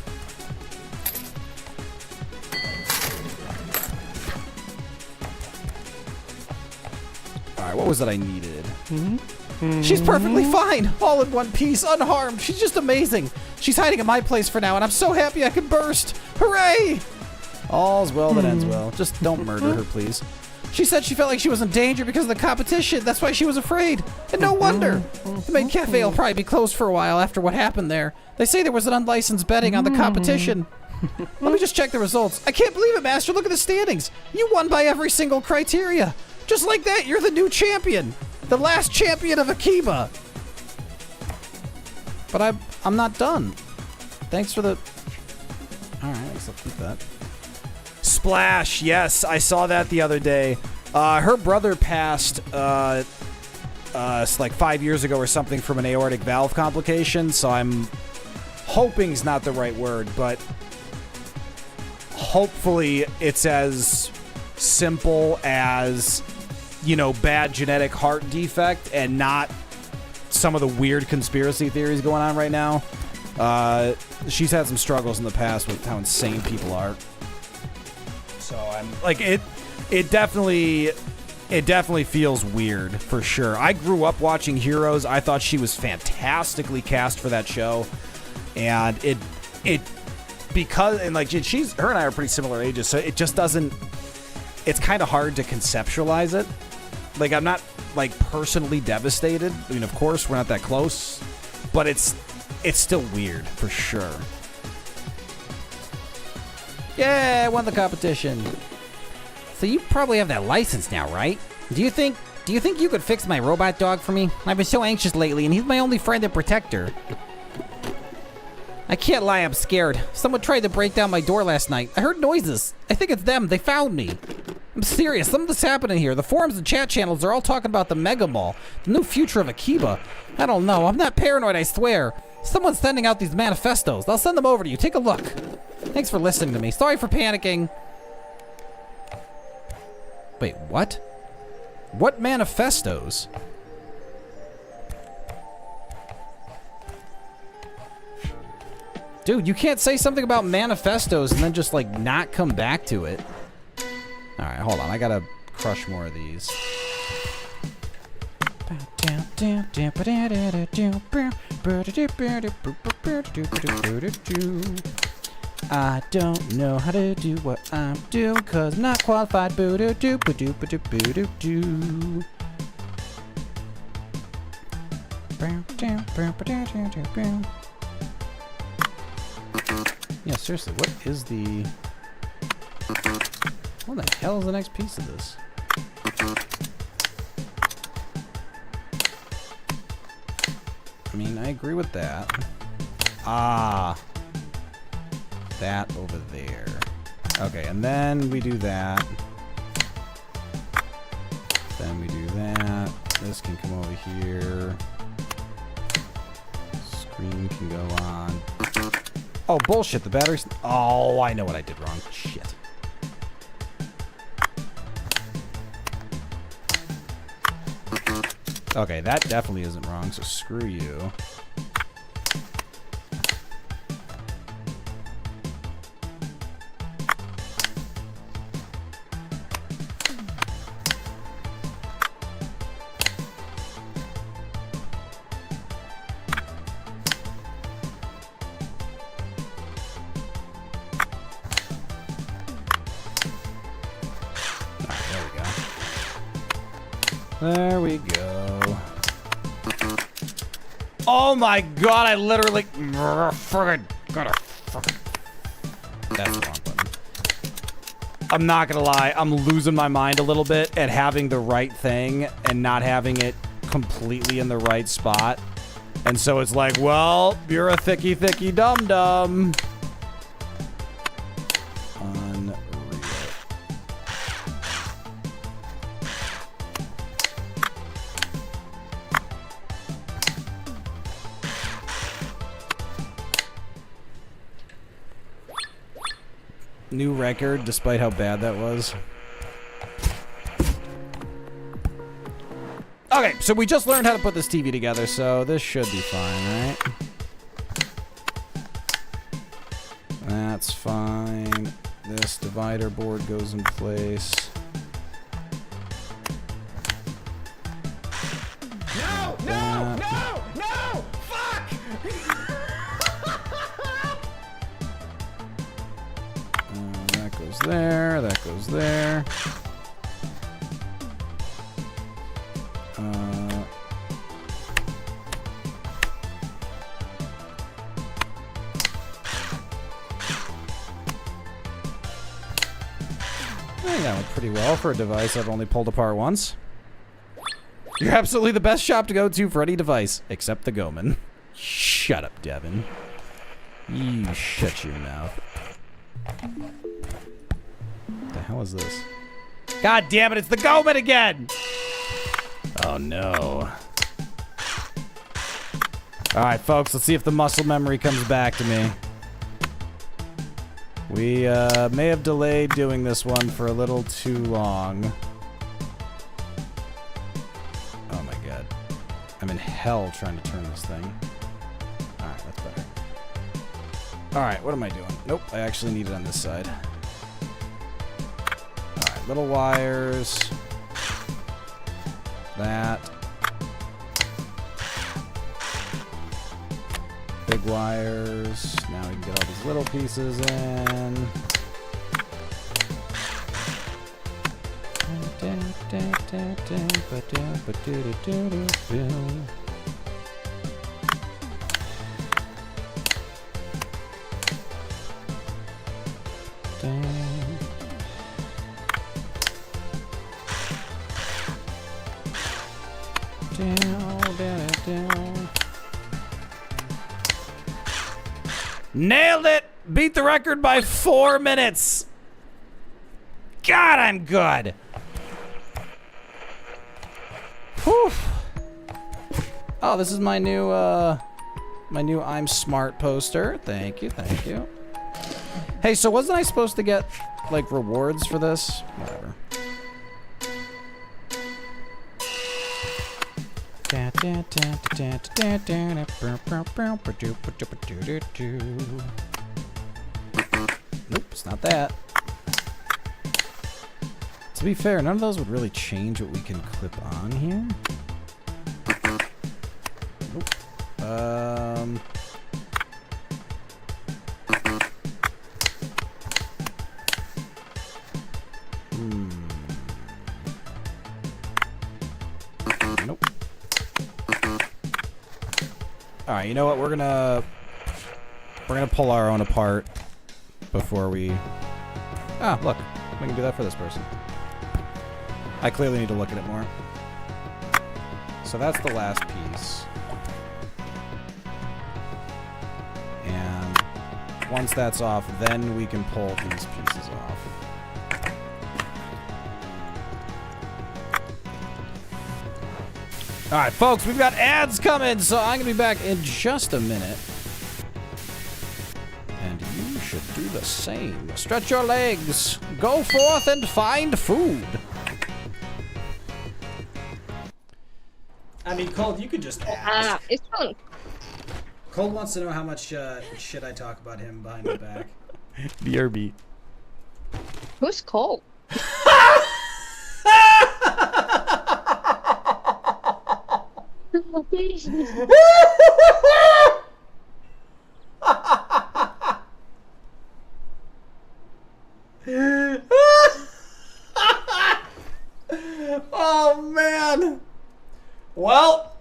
Alright, what was it I needed? She's perfectly fine, all in one piece, unharmed. She's just amazing. She's hiding in my place for now, and I'm so happy I can burst. Hooray! All's well that ends well. Just don't murder her, please. She said she felt like she was in danger because of the competition. That's why she was afraid. And no wonder. The main cafe will probably be closed for a while after what happened there. They say there was an unlicensed betting on the competition. Let me just check the results. I can't believe it, Master. Look at the standings. You won by every single criteria. Just like that, you're the new champion. The last champion of Akiba. But I'm not done. Thanks for the... Alright, I guess I'll keep that. Splash, yes, I saw that the other day. Her brother passed like 5 years ago or something from an aortic valve complication, so I'm hoping is not the right word, but hopefully it's as simple as, you know, bad genetic heart defect and not some of the weird conspiracy theories going on right now. She's had some struggles in the past with how insane people are. So I'm like, it definitely feels weird for sure. I grew up watching Heroes. I thought she was fantastically cast for that show, and because her and I are pretty similar ages, so it just doesn't. It's kind of hard to conceptualize it. Like, I'm not like personally devastated. I mean, of course we're not that close, but it's still weird for sure. Yeah, I won the competition. So you probably have that license now, right? Do you think you could fix my robot dog for me? I've been so anxious lately, and he's my only friend and protector. I can't lie, I'm scared. Someone tried to break down my door last night. I heard noises. I think it's them. They found me. I'm serious. Something's happening here. The forums and chat channels are all talking about the Mega Mall, the new future of Akiba. I don't know. I'm not paranoid, I swear. Someone's sending out these manifestos. I'll send them over to you. Take a look. Thanks for listening to me. Sorry for panicking. Wait, what? What manifestos? Dude, you can't say something about manifestos and then just, like, not come back to it. Alright, hold on. I gotta crush more of these. I don't know how to do what I'm doing, cause I'm not qualified. Yeah, seriously, what is the... What the hell is the next piece of this? I mean, I agree with that. Ah. That over there. Okay, and then we do that. Then we do that. This can come over here. Screen can go on. Oh, bullshit. The battery's... Oh, I know what I did wrong. Shit. Okay, that definitely isn't wrong, so screw you. There we go. Oh my god, I literally... Friggin' got a fucking... That's the wrong button. I'm not gonna lie, I'm losing my mind a little bit at having the right thing and not having it completely in the right spot. And so it's like, well, you're a thicky dum-dum. Unreal. New record, despite how bad that was. Okay, so we just learned how to put this TV together, so this should be fine, right? That's fine. This divider board goes in place. No! No! No! No! Fuck! That goes there. That goes there. I think that went pretty well for a device I've only pulled apart once. You're absolutely the best shop to go to for any device, except the Goman. Shut up, Devin. You shut your mouth. What the hell is this? God damn it, it's the Goman again! Oh no. Alright, folks, let's see if the muscle memory comes back to me. We may have delayed doing this one for a little too long. Oh my god. I'm in hell trying to turn this thing. Alright, that's better. Alright, what am I doing? Nope, I actually need it on this side. Alright, little wires. That. Big wires. Now we can get all these little pieces in. Nailed it! Beat the record by 4 minutes. God, I'm good. Whew. Oh, this is my new I'm Smart poster. Thank you, thank you. Hey, so wasn't I supposed to get like rewards for this? Whatever. Nope, it's not that. To be fair, none of those would really change what we can clip on here. Nope. Nope. All right, you know what? We're gonna pull our own apart before we. Ah, look, we can do that for this person. I clearly need to look at it more. So that's the last piece. Once that's off, then we can pull these pieces off. All right, folks, we've got ads coming, so I'm going to be back in just a minute. And you should do the same. Stretch your legs. Go forth and find food. I mean, Cold, you could just ask. It's fun. Cold wants to know how much shit I talk about him behind my back. BRB. Who's Cole? Oh, man. Well.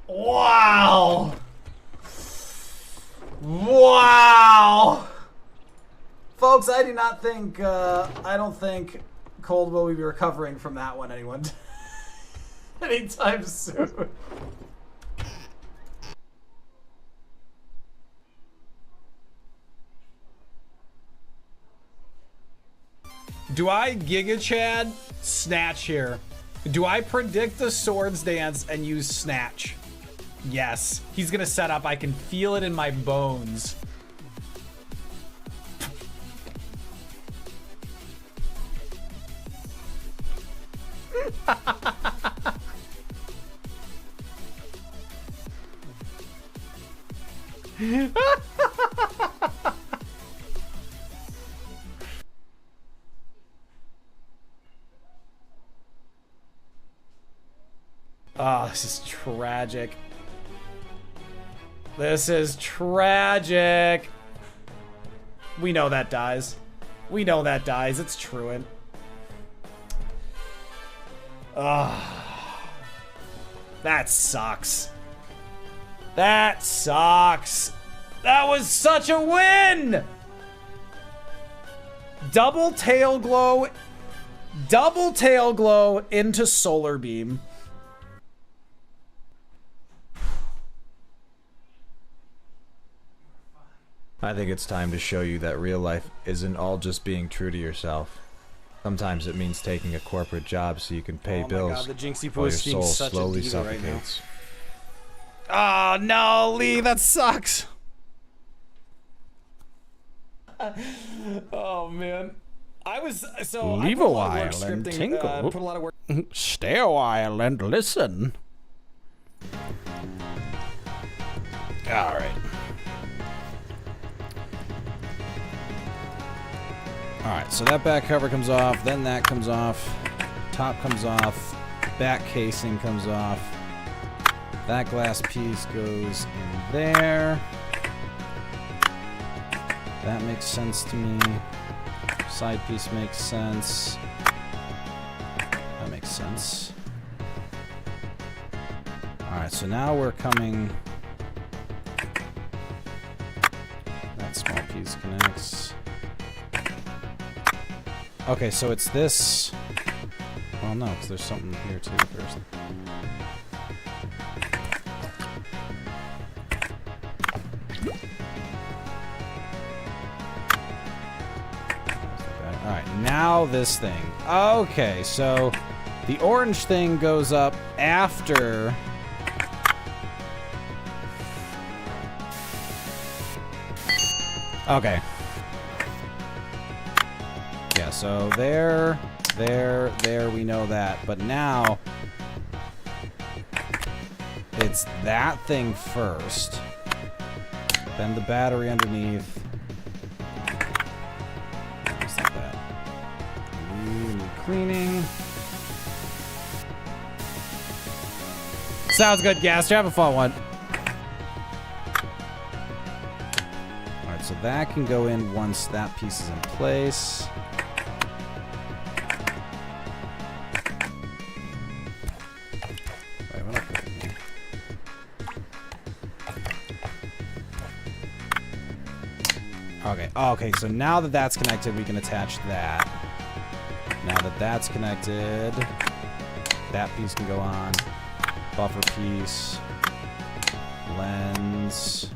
Wow. Wow. Folks, I do not think, I don't think Cold will be recovering from that one anytime soon. Do I Giga Chad Snatch here? Do I predict the swords dance and use Snatch? Yes. He's gonna set up. I can feel it in my bones. Oh, this is tragic. This is tragic. We know that dies. We know that dies. It's truant. That sucks. That sucks. That was such a win! Double tail glow into solar beam. I think it's time to show you that real life isn't all just being true to yourself. Sometimes it means taking a corporate job so you can pay bills God, the Jinxie while your Post soul seems such a slowly diva right now. suffocates. Oh, no, Lee, that sucks. Oh, man. I was, so Leave I a put lot of work while and scripting, tinkle. put a lot of work. Stay a while and listen. All right. Alright, so that back cover comes off, then that comes off, top comes off, back casing comes off, that glass piece goes in there. That makes sense to me. Side piece makes sense. That makes sense. Alright, so now we're coming... That small piece connects. Okay, so it's this. Well, no, because there's something here too first. Alright, now this thing. Okay, so the orange thing goes up after. Okay. Yeah, so there, we know that. But now, it's that thing first. Then the battery underneath. Just like that. Cleaning. Sounds good, Gaster. Have a fun one. Alright, so that can go in once that piece is in place. Okay, so now that that's connected, we can attach that. Now that that's connected, that piece can go on. Buffer piece. Lens.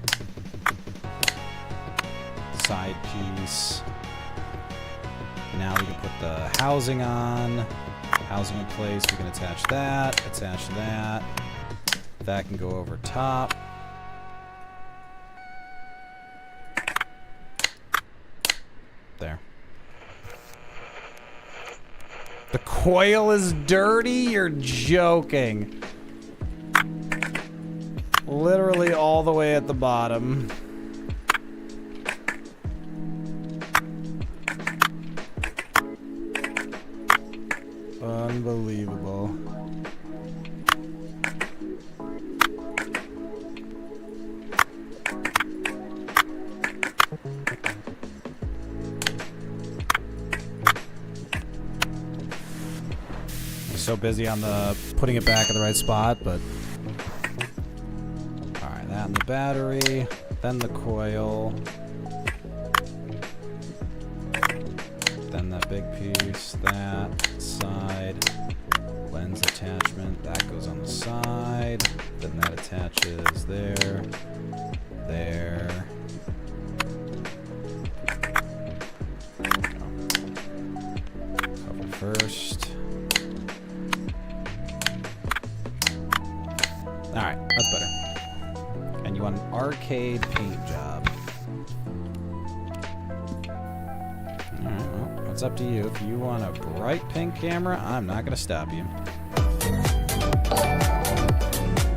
side piece. Now we can put the housing on. Housing in place. We can attach that. Attach that. That can go over top. There. The coil is dirty? You're joking. Literally all the way at the bottom. Unbelievable. I'm so busy on the putting it back in the right spot, but alright, that and the battery, then the coil, then that big piece, that side, lens attachment, that goes on the side, then that attaches there, there. Cover first. Alright, that's better. And you want an arcade paint job. Alright, well, it's up to you. If you want a bright pink camera, I'm not gonna stop you.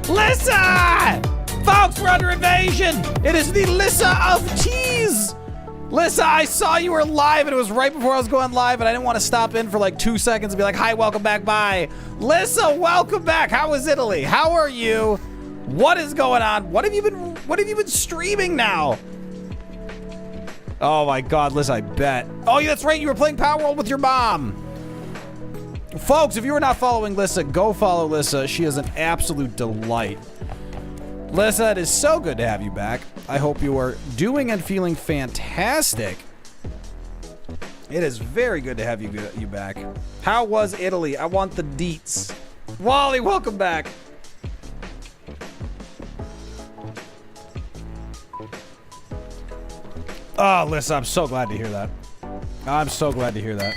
Lissa! Folks, we're under invasion! It is the Lissa of Cheese! Lissa, I saw you were live, and it was right before I was going live, and I didn't want to stop in for like 2 seconds and be like, hi, welcome back, bye. Lissa, welcome back. How is Italy? How are you? What is going on? What have you been streaming now? Oh my god, Lissa, I bet. Oh, yeah, that's right, you were playing Power World with your mom. Folks, if you are not following Lissa, go follow Lissa. She is an absolute delight. Lissa, it is so good to have you back. I hope you are doing and feeling fantastic. It is very good to have you back. How was Italy? I want the deets. Wally, welcome back. Oh, Lissa, I'm so glad to hear that. I'm so glad to hear that.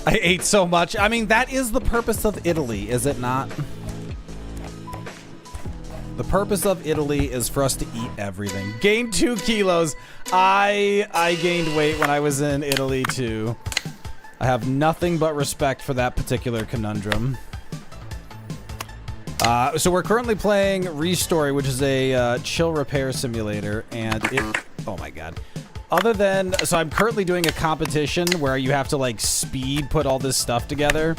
I ate so much. I mean, that is the purpose of Italy, is it not? The purpose of Italy is for us to eat everything. Gained 2 kilos. I gained weight when I was in Italy too. I have nothing but respect for that particular conundrum. So we're currently playing Restory, which is a chill repair simulator, and it... Oh my god. Other than... So I'm currently doing a competition where you have to, like, speed put all this stuff together.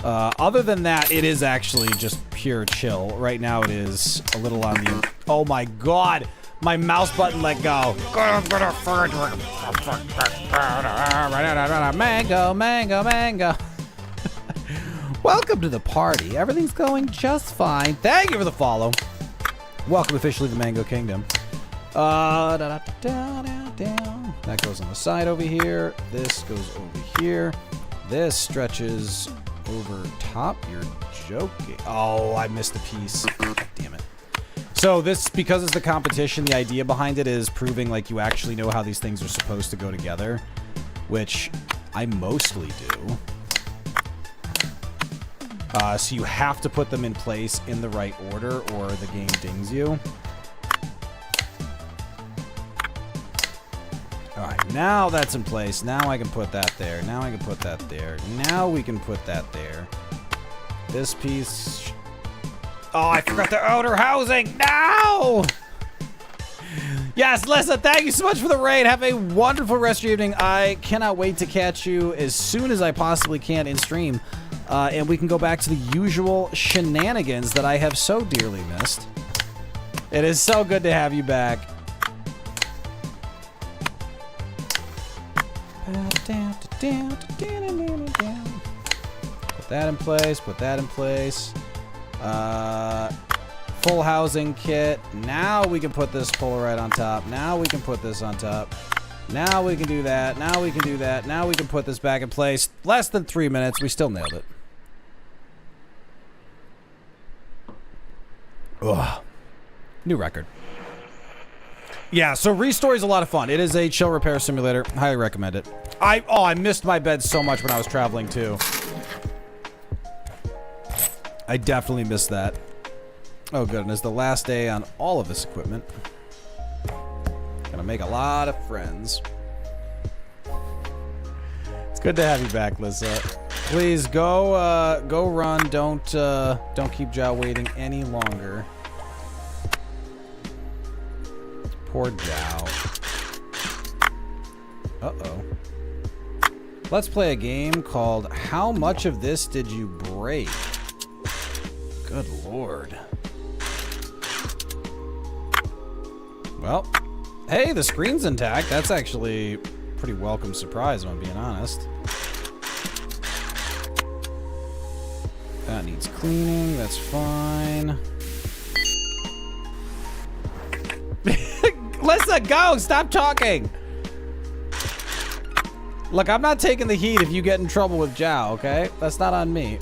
Other than that, it is actually just pure chill. Right now it is a little on the... Oh my god! My mouse button let go. Mango, mango, mango. Welcome to the party. Everything's going just fine. Thank you for the follow. Welcome officially to the Mango Kingdom. That goes on the side over here. This goes over here. This stretches over top. You're joking. Oh, I missed a piece. God damn it. So this, because it's the competition, the idea behind it is proving like you actually know how these things are supposed to go together, which I mostly do. So you have to put them in place in the right order or the game dings you. Alright, now that's in place. Now I can put that there. Now I can put that there. Now we can put that there. This piece... Oh, I forgot the outer housing! No! Yes, Lissa, thank you so much for the raid. Have a wonderful rest of your evening. I cannot wait to catch you as soon as I possibly can in stream. And we can go back to the usual shenanigans that I have so dearly missed. It is so good to have you back. Put that in place, put that in place. Full housing kit. Now we can put this Polaroid on top. Now we can put this on top. Now we can do that. Now we can do that. Now we can put this back in place. Less than 3 minutes. We still nailed it. Ugh. New record. Yeah, so Restory is a lot of fun. It is a chill repair simulator. Highly recommend it. I missed my bed so much when I was traveling too. I definitely missed that. Oh goodness, the last day on all of this equipment. Gonna make a lot of friends. It's good to have you back, Lissa. Please go run. Don't keep Zhao waiting any longer. Poor Zhao. Uh-oh. Let's play a game called How Much of This Did You Break? Good lord. Well, hey, the screen's intact. That's actually a pretty welcome surprise, if I'm being honest. That needs cleaning. That's fine. Lissa, go! Stop talking! Look, I'm not taking the heat if you get in trouble with Zhao, okay? That's not on me.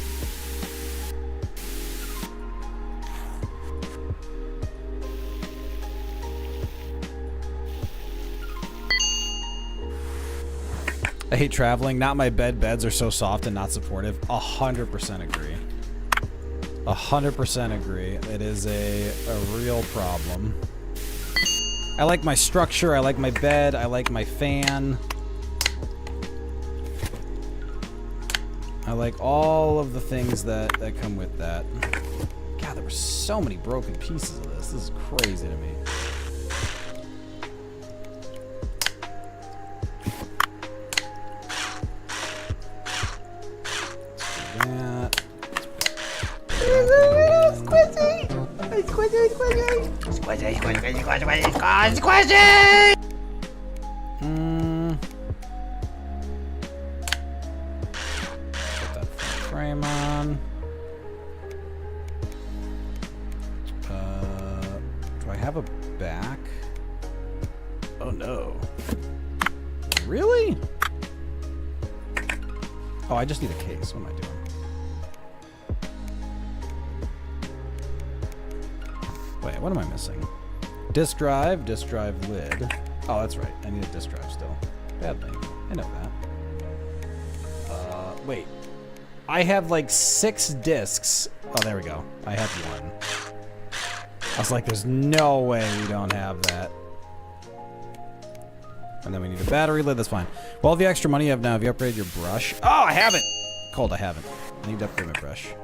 I hate traveling. Not my bed. Beds are so soft and not supportive. 100% agree. 100% agree. It is a real problem. I like my structure. I like my bed. I like my fan. I like all of the things that come with that. God, there were so many broken pieces of this. This is crazy to me. Put that frame on. Do I have a back? Oh no. Really? Oh, I just need a case. What am I doing? Wait, what am I missing? Disk drive lid. Oh, that's right. I need a disk drive still. Bad thing. I know that. Wait. I have like 6 discs. Oh, there we go. I have 1. I was like, there's no way we don't have that. And then we need a battery lid. That's fine. Well, the extra money you have now, have you upgraded your brush? Oh, I haven't! Cold, I haven't. I need to upgrade my brush.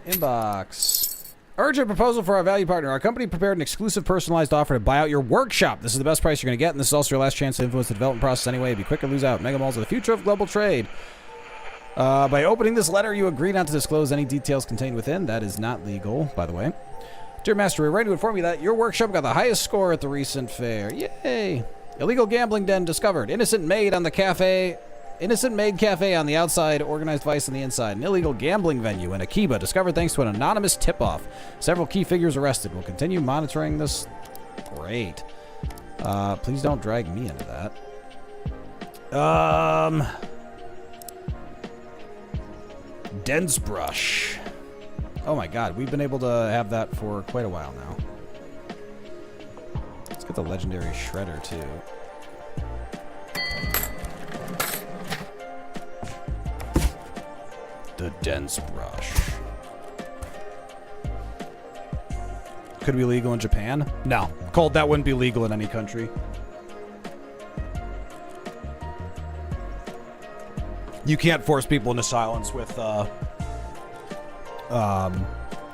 Inbox. Urgent proposal for our value partner. Our company prepared an exclusive personalized offer to buy out your workshop. This is the best price you're going to get, and this is also your last chance to influence the development process anyway. Be quick or lose out. Mega Malls are the future of global trade. By opening this letter, you agree not to disclose any details contained within. That is not legal, by the way. Dear Master, we're ready to inform you that your workshop got the highest score at the recent fair. Yay! Illegal gambling den discovered. Innocent maid cafe on the outside, organized vice on the inside. An illegal gambling venue in Akiba discovered thanks to an anonymous tip-off. Several key figures arrested. We'll continue monitoring this. Great. Please don't drag me into that. Dense brush. Oh my god, we've been able to have that for quite a while now. Let's get the legendary shredder too. The dense brush. Could it be legal in Japan? No. Cold, that wouldn't be legal in any country. You can't force people into silence with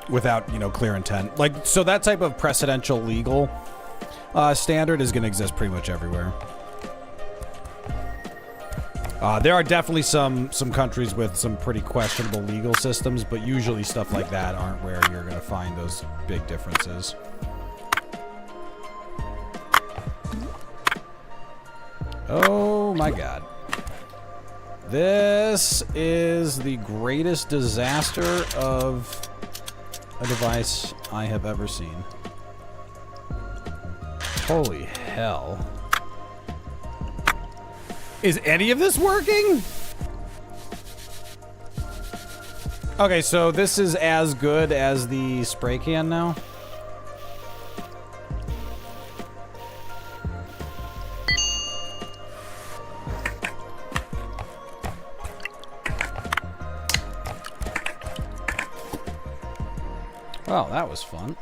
without, clear intent. Like, so that type of precedential legal standard is going to exist pretty much everywhere. There are definitely some countries with some pretty questionable legal systems, but usually stuff like that aren't where you're going to find those big differences. Oh my god. This is the greatest disaster of a device I have ever seen. Holy hell. Is any of this working? Okay, so this is as good as the spray can now? Well, that was fun.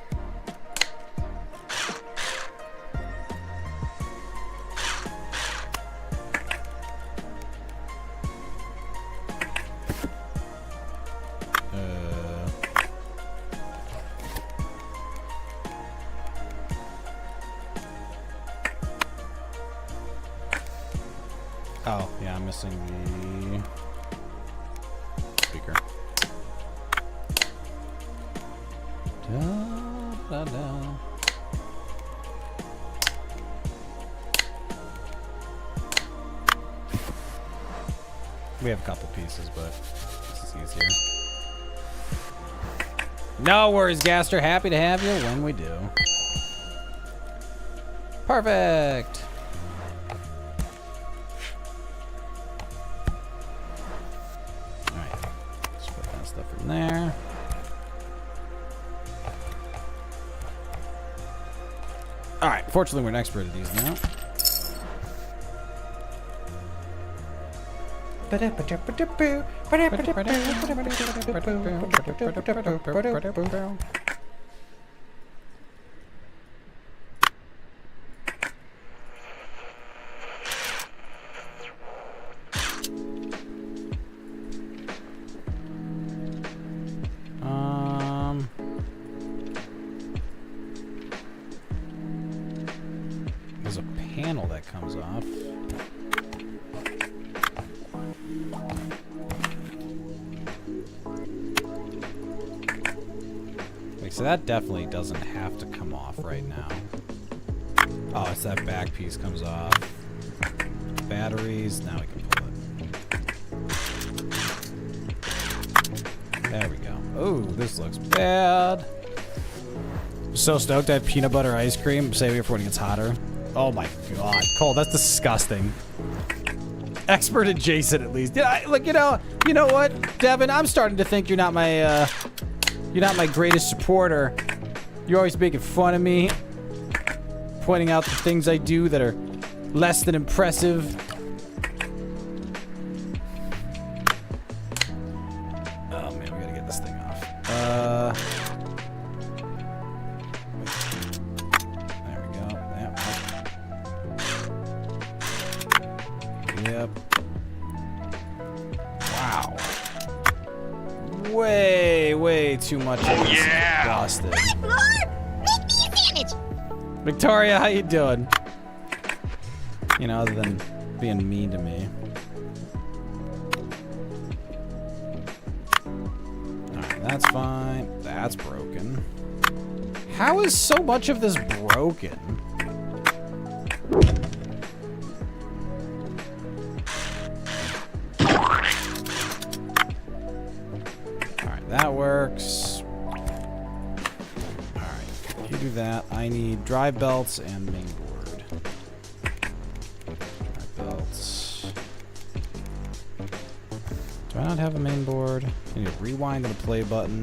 Oh, yeah, I'm missing the speaker. Da, da, da. We have a couple pieces, but this is easier. No worries, Gaster. Happy to have you when we do. Perfect. Alright. Let's put that stuff in there. Alright, fortunately we're an expert at these now. There's a panel that comes off. Wait, so that definitely doesn't have to come off right now. Oh, it's that back piece comes off. Batteries, now we can pull it. There we go. Oh, this looks bad. So stoked to have peanut butter ice cream. Save it for when it gets hotter. Oh my god, Cole, that's disgusting. Expert adjacent, at least. Yeah, look, you know what, Devin? I'm starting to think you're not my greatest supporter. You're always making fun of me, pointing out the things I do that are less than impressive. Oh man, we gotta get this thing off. There we go. Yep. Wow. Way too much. Oh yeah. Busted. Make me a sandwich. Victoria, how you doing? You know, other than being mean to me. Alright, that's fine. That's broken. How is so much of this broken? Alright, that works. Alright, you do that. I need drive belts and main board. Drive belts. Do I not have a main board? I need a rewind and a play button.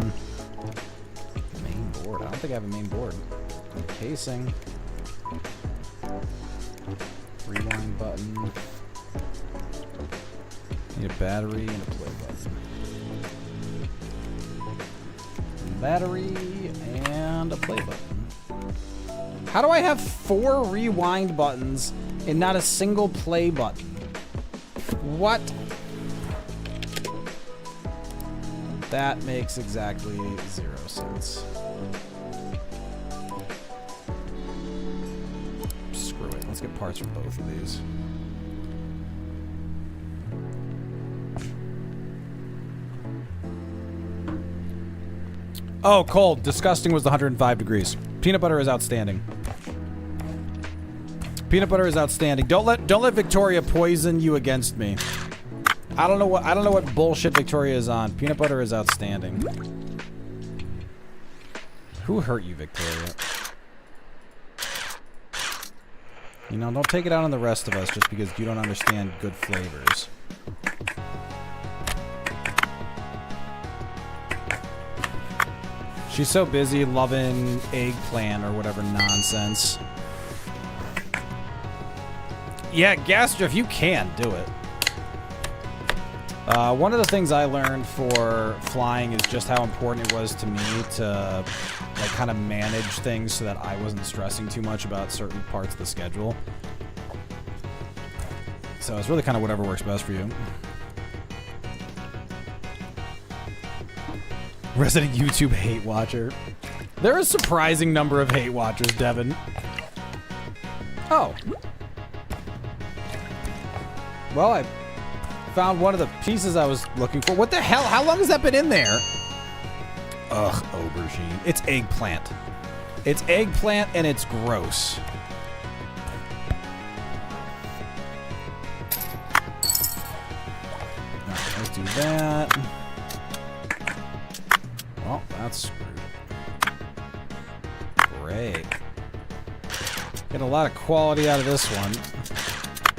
Main board. I don't think I have a main board. Casing. Rewind button. Need a battery and a play button. Battery and a play button. How do I have 4 rewind buttons and not a single play button? What? That makes exactly 0 sense. Screw it. Let's get parts from both of these. Oh, cold. Disgusting was the 105 degrees. Peanut butter is outstanding. Peanut butter is outstanding. Don't let Victoria poison you against me. I don't know what bullshit Victoria is on. Peanut butter is outstanding. Who hurt you, Victoria? You know, don't take it out on the rest of us just because you don't understand good flavors. She's so busy loving eggplant or whatever nonsense. Yeah, Gastra, if you can, do it. One of the things I learned for flying is just how important it was to me to like kind of manage things so that I wasn't stressing too much about certain parts of the schedule. So it's really kind of whatever works best for you. Resident YouTube hate watcher. There are a surprising number of hate watchers, Devin. Oh. Well, I found one of the pieces I was looking for. What the hell? How long has that been in there? Ugh, aubergine. It's eggplant. It's eggplant and it's gross. Alright, let's do that. Well, that's screwed. Great. Get a lot of quality out of this one.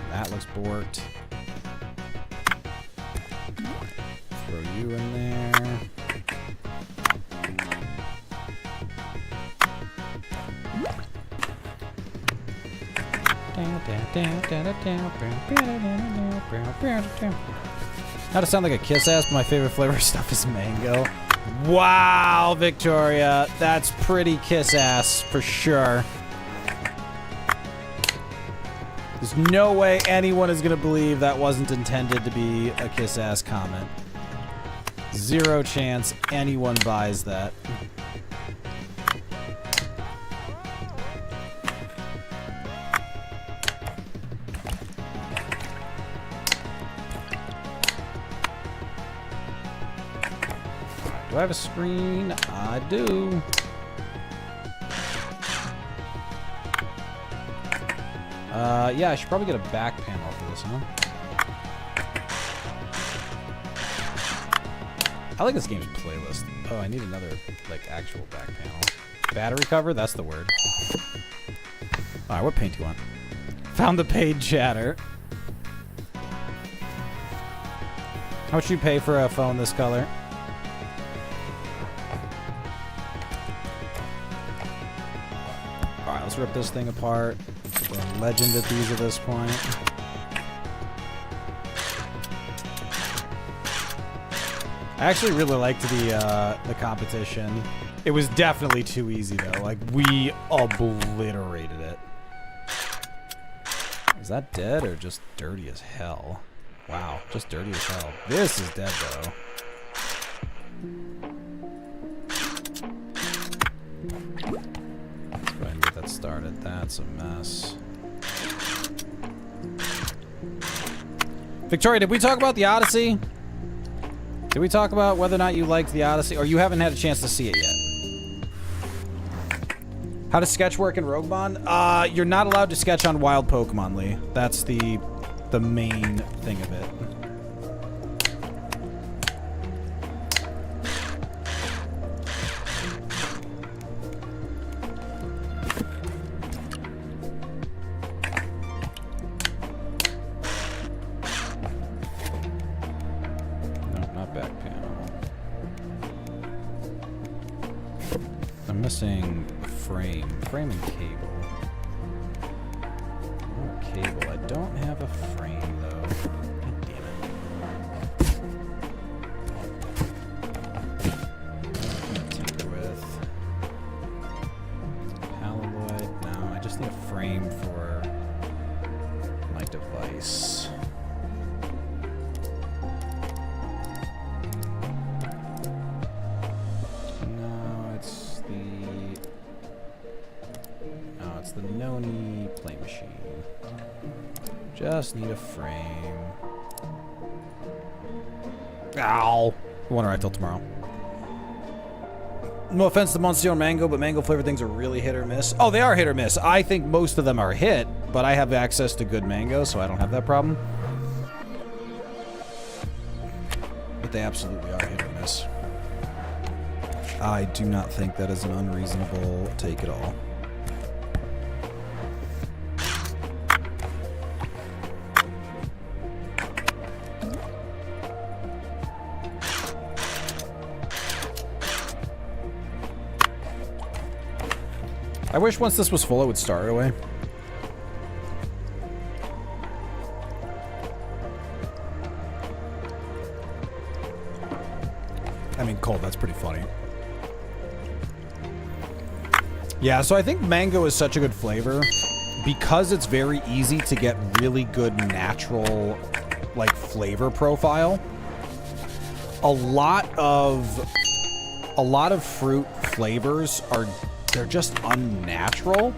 That looks borked. Throw you in there. Not to sound like a kiss ass, but my favorite flavor of stuff is mango. Wow, Victoria. That's pretty kiss ass for sure. There's no way anyone is going to believe that wasn't intended to be a kiss ass comment. Zero chance anyone buys that. Do I have a screen? I do. Yeah, I should probably get a back panel for this, huh? I like this game's playlist. Oh, I need another, like, actual back panel. Battery cover? That's the word. Alright, what paint do you want? Found the paid chatter. How much do you pay for a phone this color? Alright, let's rip this thing apart. We're a legend at these at this point. I actually really liked the competition. It was definitely too easy though. Like, we obliterated it. Is that dead or just dirty as hell? Wow, just dirty as hell. This is dead though. Let's go ahead and get that started. That's a mess. Victoria, did we talk about the Odyssey? Did we talk about whether or not you liked the Odyssey? Or you haven't had a chance to see it yet? How does sketch work in Rogue Bond? You're not allowed to sketch on wild Pokemon, Lee. That's the main thing of it. Missing frame and cable. Oh, cable. I don't have a frame though. God damn it. Tinker with alloy. No, I just need a frame for my device. The Noni play machine. Just need a frame. Ow! I won't arrive till tomorrow. No offense to Monsieur Mango, but mango flavored things are really hit or miss. Oh, they are hit or miss. I think most of them are hit, but I have access to good mango, so I don't have that problem. But they absolutely are hit or miss. I do not think that is an unreasonable take at all. I wish once this was full, it would start right away. I mean, cold, that's pretty funny. Yeah, so I think mango is such a good flavor because it's very easy to get really good natural, like, flavor profile. A lot of fruit flavors they're just unnatural.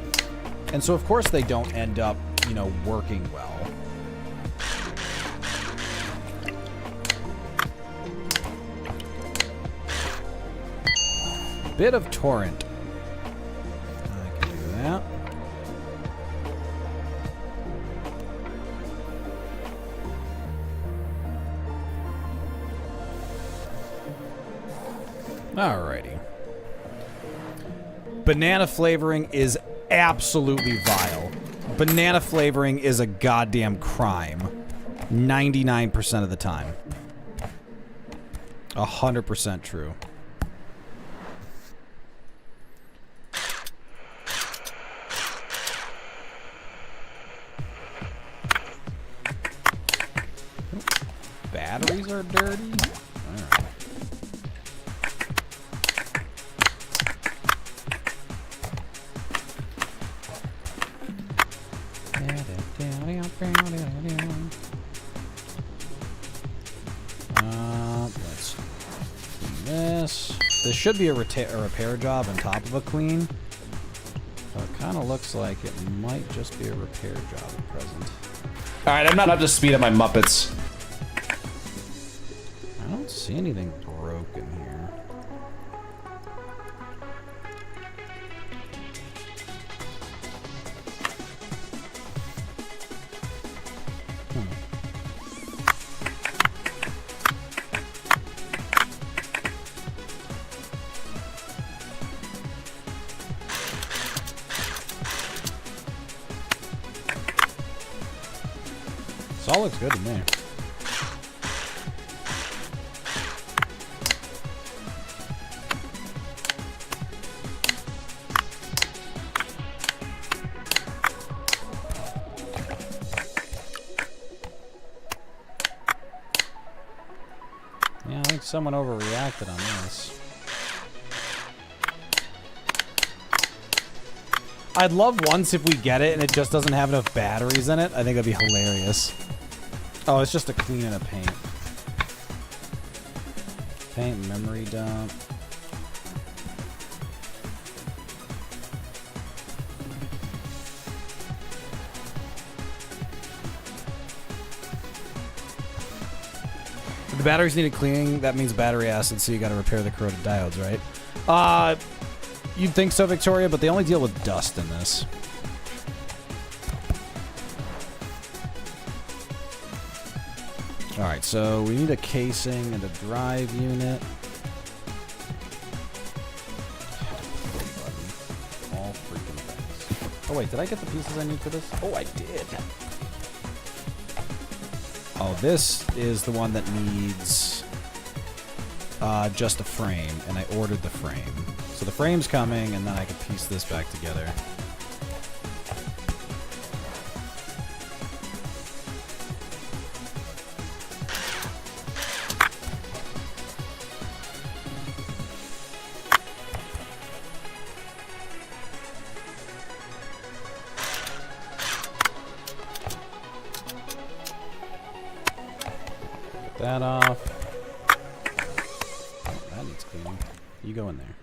And so, of course, they don't end up, you know, working well. Bit of torrent. I can do that. Alrighty. Banana flavoring is absolutely vile. Banana flavoring is a goddamn crime. 99% of the time. 100% true. Batteries are dirty? Alright. Let's clean this. This should be a repair job on top of a clean. So it kind of looks like it might just be a repair job at present. Alright, I'm not up to speed on my Muppets. I don't see anything broken here. This all looks good to me. Yeah, I think someone overreacted on this. I'd love once if we get it and it just doesn't have enough batteries in it. I think that'd be hilarious. Oh, it's just a clean and a paint. Paint, memory dump. If the batteries needed cleaning, that means battery acid, so you gotta repair the corroded diodes, right? You'd think so, Victoria, but they only deal with dust in this. Alright, so we need a casing and a drive unit. All freaking things. Oh wait, did I get the pieces I need for this? Oh, I did. Oh, this is the one that needs just a frame, and I ordered the frame. So the frame's coming, and then I can piece this back together. Get that off. Oh, that needs cleaning. You go in there.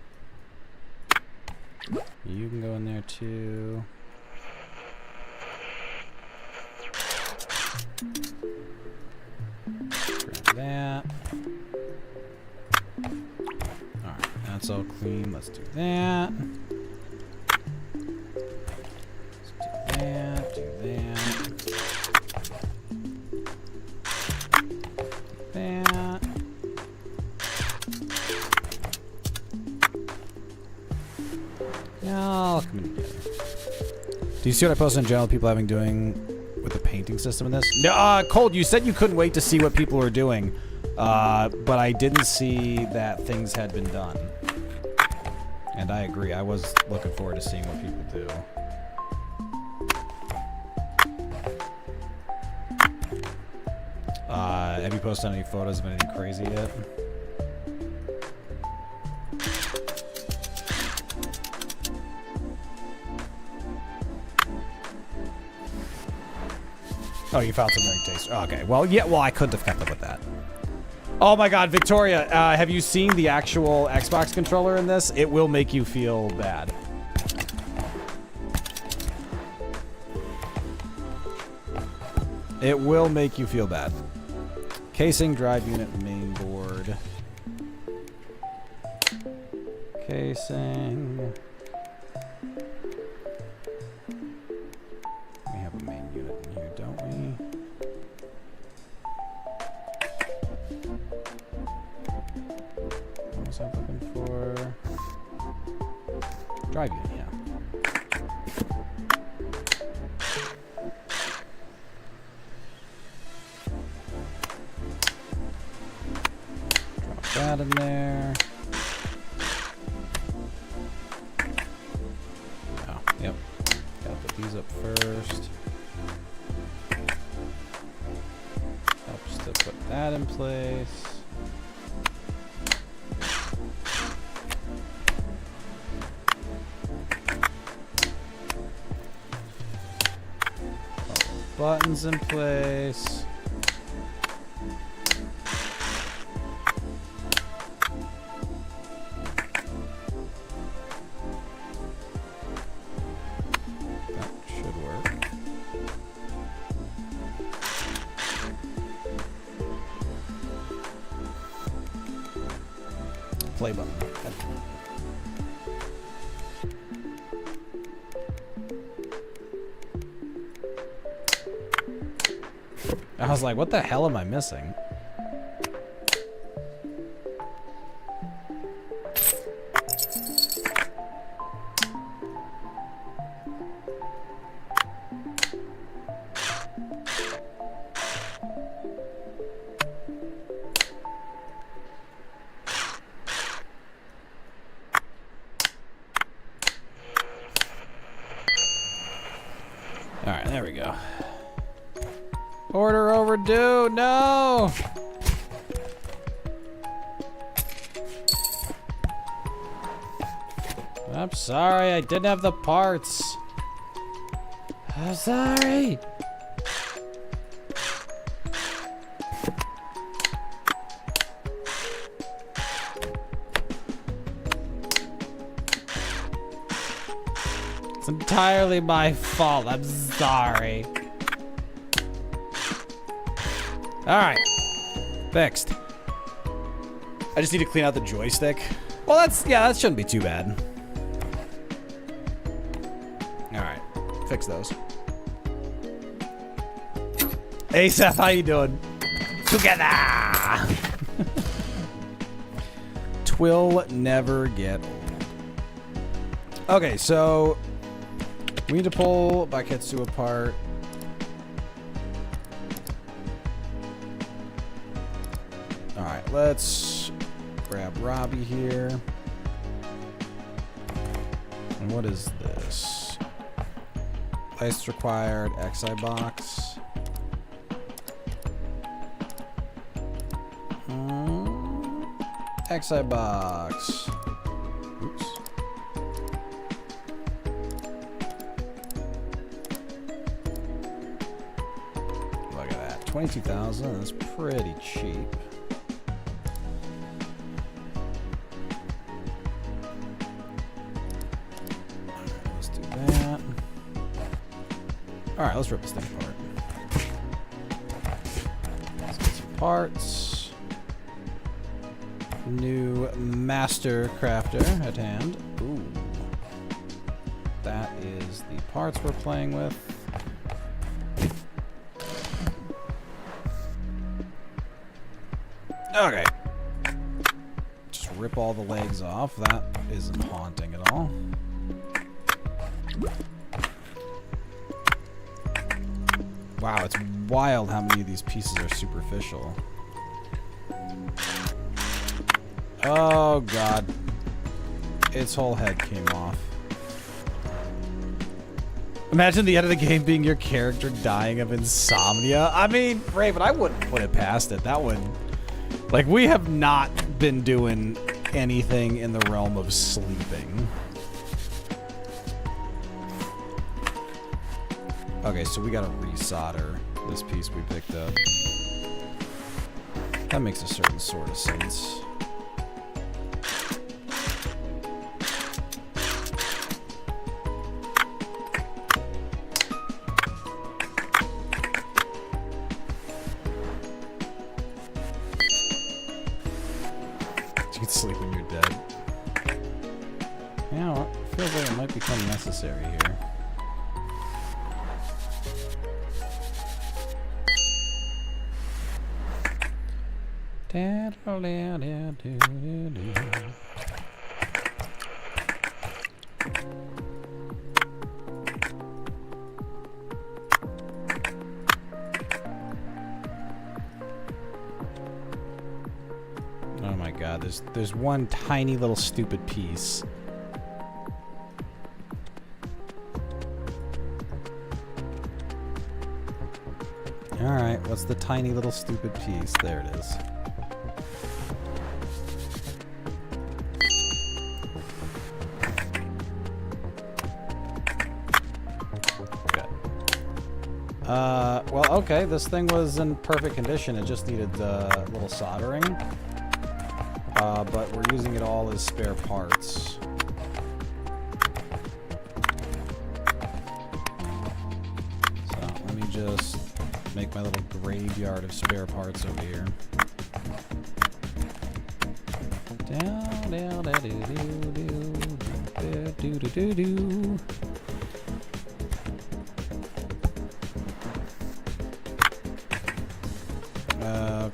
You can go in there too. Grab that. Alright, that's all clean. Let's do that. Let's do that, do that. That. All coming together. Do you see what I posted in general? People having doing with the painting system in this? No, Cold. You said you couldn't wait to see what people were doing, but I didn't see that things had been done. And I agree. I was looking forward to seeing what people do. Have you posted any photos of anything crazy yet? Oh, you found some ring taste. Okay, well, yeah, well, I couldn't have kept up with that. Oh my god, Victoria, have you seen the actual Xbox controller in this? It will make you feel bad. It will make you feel bad. Casing, drive unit, main board. Casing. We have a main unit in here, don't we? What was I looking for? Drive unit, yeah. Drop that in there. Oh, yep. Gotta put these up first. Helps to put that in place. Buttons in place. That should work. Play button. I was like, what the hell am I missing? All right, there we go. Order overdue, no! I'm sorry, I didn't have the parts. I'm sorry. It's entirely my fault, I'm sorry. Alright. Fixed. I just need to clean out the joystick. Well, that shouldn't be too bad. Alright. Fix those. Hey, Seth, how you doing? Together! Twill never get old. Okay, so we need to pull Baiketsu apart. Alright, let's grab Robbie here. And what is this? License required, XI box. XI box. Oops. Look at that. 22,000. That's pretty cheap. Let's do that. Alright, let's rip this thing apart. Let's get some parts. New master crafter at hand. Ooh. That is the parts we're playing with. Okay. Just rip all the legs off. That isn't haunting at all. Wow, it's wild how many of these pieces are superficial. Oh god. its whole head came off. Imagine the end of the game being your character dying of insomnia. I mean, Raven, I wouldn't put it past it. That would... Like, we have not been doing anything in the realm of sleeping. Okay, so we gotta resolder this piece we picked up. That makes a certain sort of sense. You can sleep when you're dead. You know what? Feels like it might become necessary here. Oh my god, there's one tiny little stupid piece. Alright, what's the tiny little stupid piece? There it is. Well, okay, this thing was in perfect condition. It just needed a little soldering. But we're using it all as spare parts. So, let me just make my little graveyard of spare parts over here. Down, down, da do do do do do do.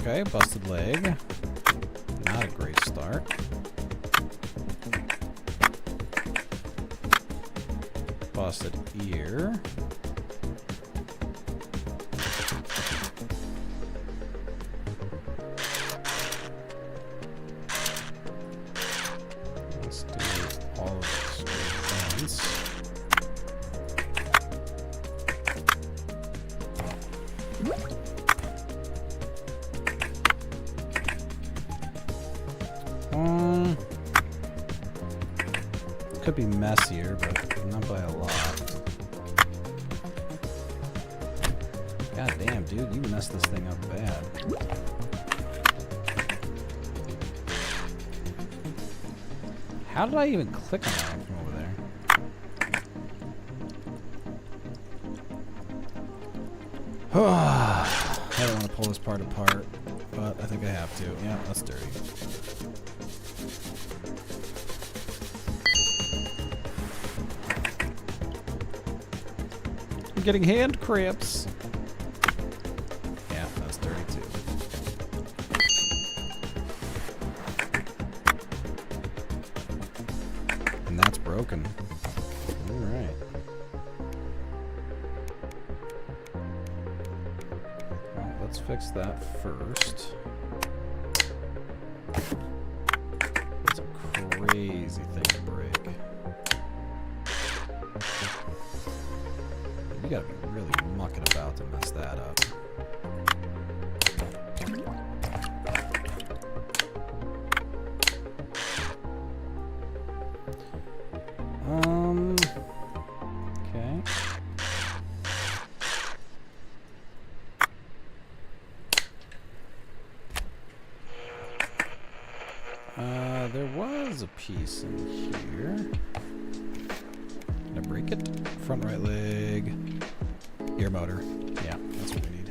Okay, busted leg. Not a great start. Busted ear. Let's do all of these things. Could be messier, but not by a lot. God damn, dude, you messed this thing up bad. How did I even click on that from over there? I don't want to pull this part apart, but I think I have to. Yeah, that's dirty. I'm getting hand cramps. Yeah, that's dirty too. And that's broken. Alright. Well, let's fix that first. It's a crazy thing to break. You gotta be really mucking about to mess that up. Okay. There was a piece in here. Did I break it? Front right leg. Gear motor. Yeah, that's what we need.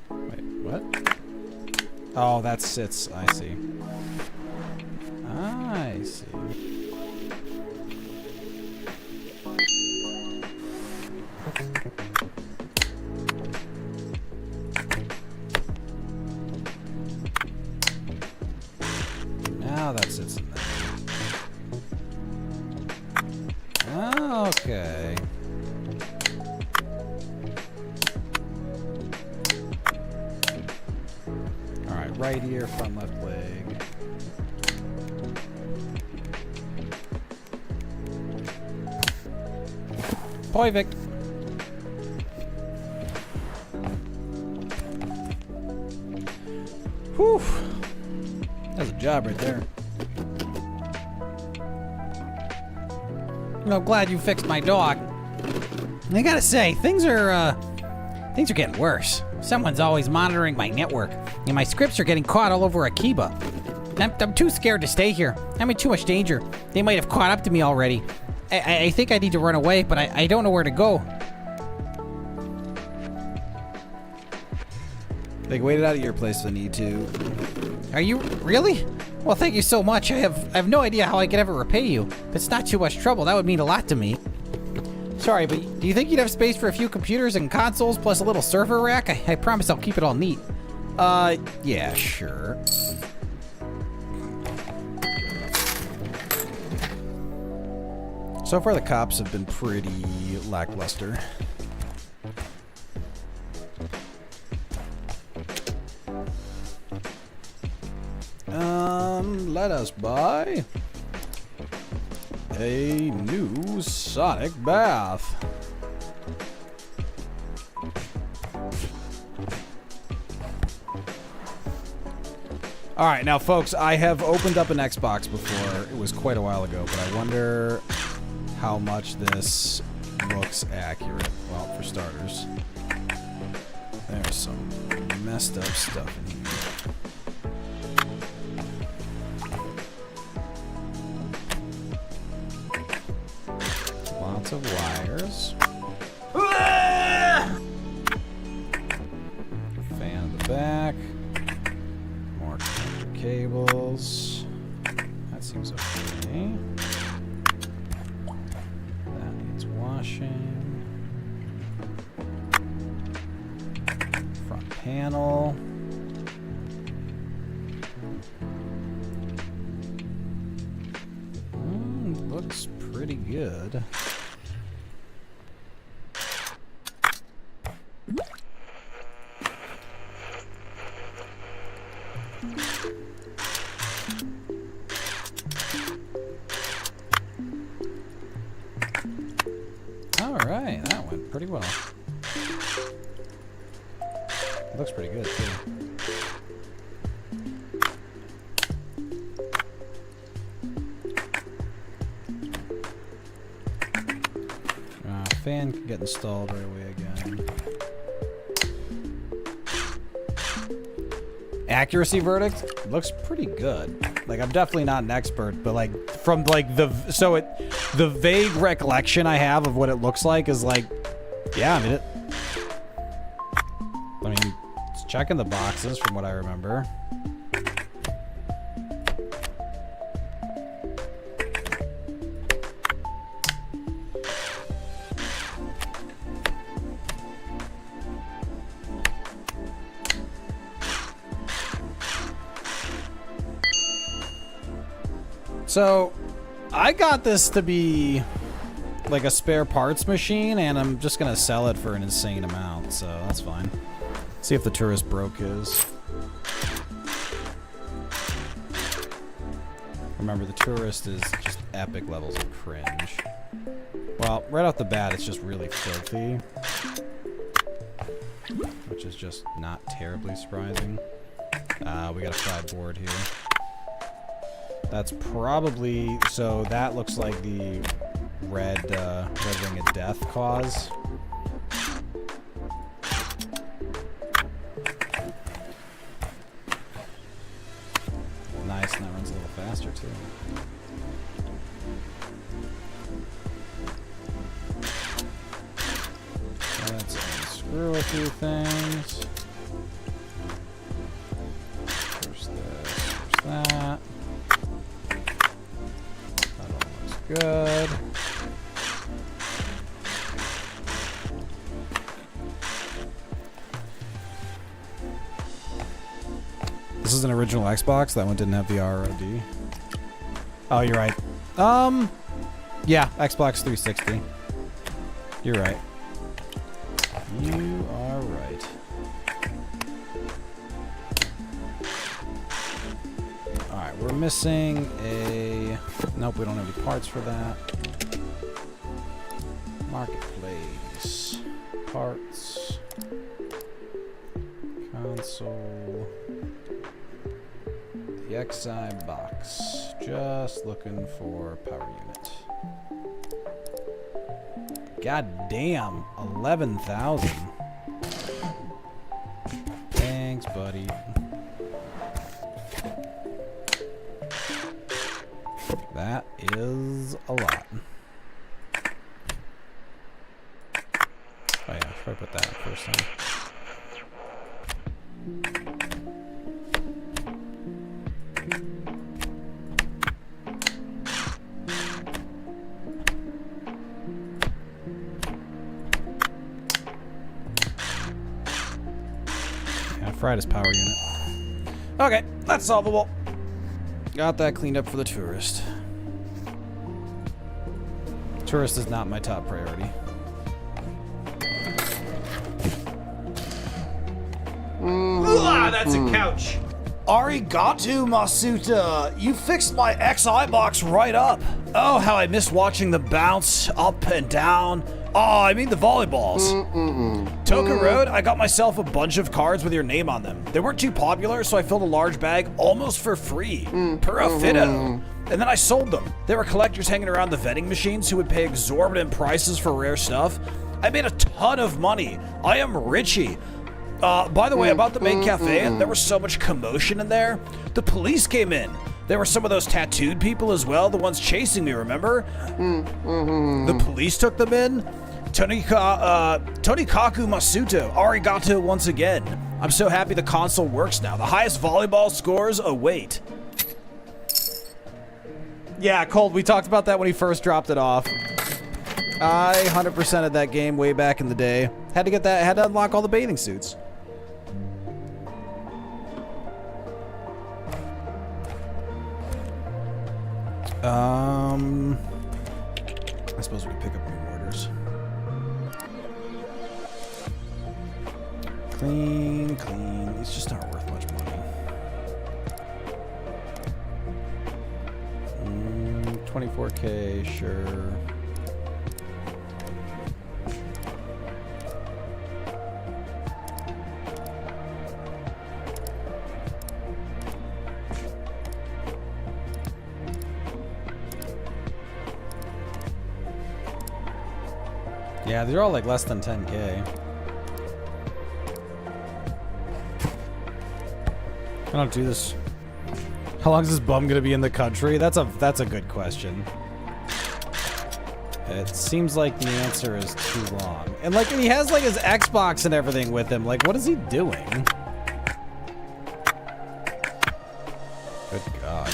Wait, what? Oh, that sits. I see. I see. Now that sits in there. Okay. Alright, right ear, front left leg. Ahoy, Vic. Whew. That's a job right there. I'm glad you fixed my dog. I gotta say, things are getting worse. Someone's always monitoring my network, and my scripts are getting caught all over Akiba. I'm too scared to stay here. I'm in too much danger. They might have caught up to me already. I think I need to run away, but I don't know where to go. They can wait it out at your place if I need to. Are you really? Well, thank you so much. I have no idea how I could ever repay you. If it's not too much trouble, that would mean a lot to me. Sorry, but do you think you'd have space for a few computers and consoles plus a little server rack? I promise I'll keep it all neat. Yeah, sure. So far, the cops have been pretty lackluster. Let us buy a new Sonic bath. All right, now, folks, I have opened up an Xbox before. It was quite a while ago, but I wonder how much this looks accurate. Well, for starters, there's some messed up stuff in here. Lots of wires. Fan in the back. More cables. That seems okay. That needs washing. Front panel. Looks pretty good. Alright, that went pretty well. It looks pretty good, too. Fan can get installed right away again. Accuracy verdict looks pretty good. Like, I'm definitely not an expert, but like from like the vague recollection I have of what it looks like is like, yeah, I mean, it's checking the boxes from what I remember. So, I got this to be like a spare parts machine, and I'm just gonna sell it for an insane amount, so that's fine. See if the tourist broke his. Remember, the tourist is just epic levels of cringe. Well, right off the bat, it's just really filthy, which is just not terribly surprising. We got a fried board here. That's probably, so that looks like the red ring of death cause. Nice, and that runs a little faster too. Let's unscrew a few things. First this, first that. Good. This is an original Xbox. That one didn't have the ROD. Oh, you're right. Yeah, Xbox 360. You're right. You are right. Alright, we're missing a... Nope, we don't have any parts for that. Marketplace. Parts. Console. The XI box. Just looking for power unit. God damn, 11,000. Thanks, buddy. That is a lot. Oh yeah, should I put that in first time? Yeah, fried his power unit. Okay, that's solvable. Got that cleaned up for the tourist. Tourist is not my top priority. Ah, that's a couch. Arigato, Masuta. You fixed my XI box right up. Oh, how I miss watching the bounce up and down. Oh, I mean the volleyballs. Toka Road, I got myself a bunch of cards with your name on them. They weren't too popular, so I filled a large bag almost for free. Per a fido. And then I sold them. There were collectors hanging around the vending machines who would pay exorbitant prices for rare stuff. I made a ton of money. I am Richie. By the way, about the main cafe, there was so much commotion in there. The police came in. There were some of those tattooed people as well, the ones chasing me, remember? The police took them in. Tonikaku Masuto, arigato once again. I'm so happy the console works now. The highest volleyball scores await. Yeah, Cold, we talked about that when he first dropped it off. I 100%ed that game way back in the day. Had to unlock all the bathing suits. I suppose we could pick up new orders. Clean, clean. These just aren't worth much money. 24K, sure. Yeah, they're all like less than 10K. I don't do this. How long is this bum gonna be in the country? That's a good question. It seems like the answer is too long. And like he has like his Xbox and everything with him. Like what is he doing? Good God.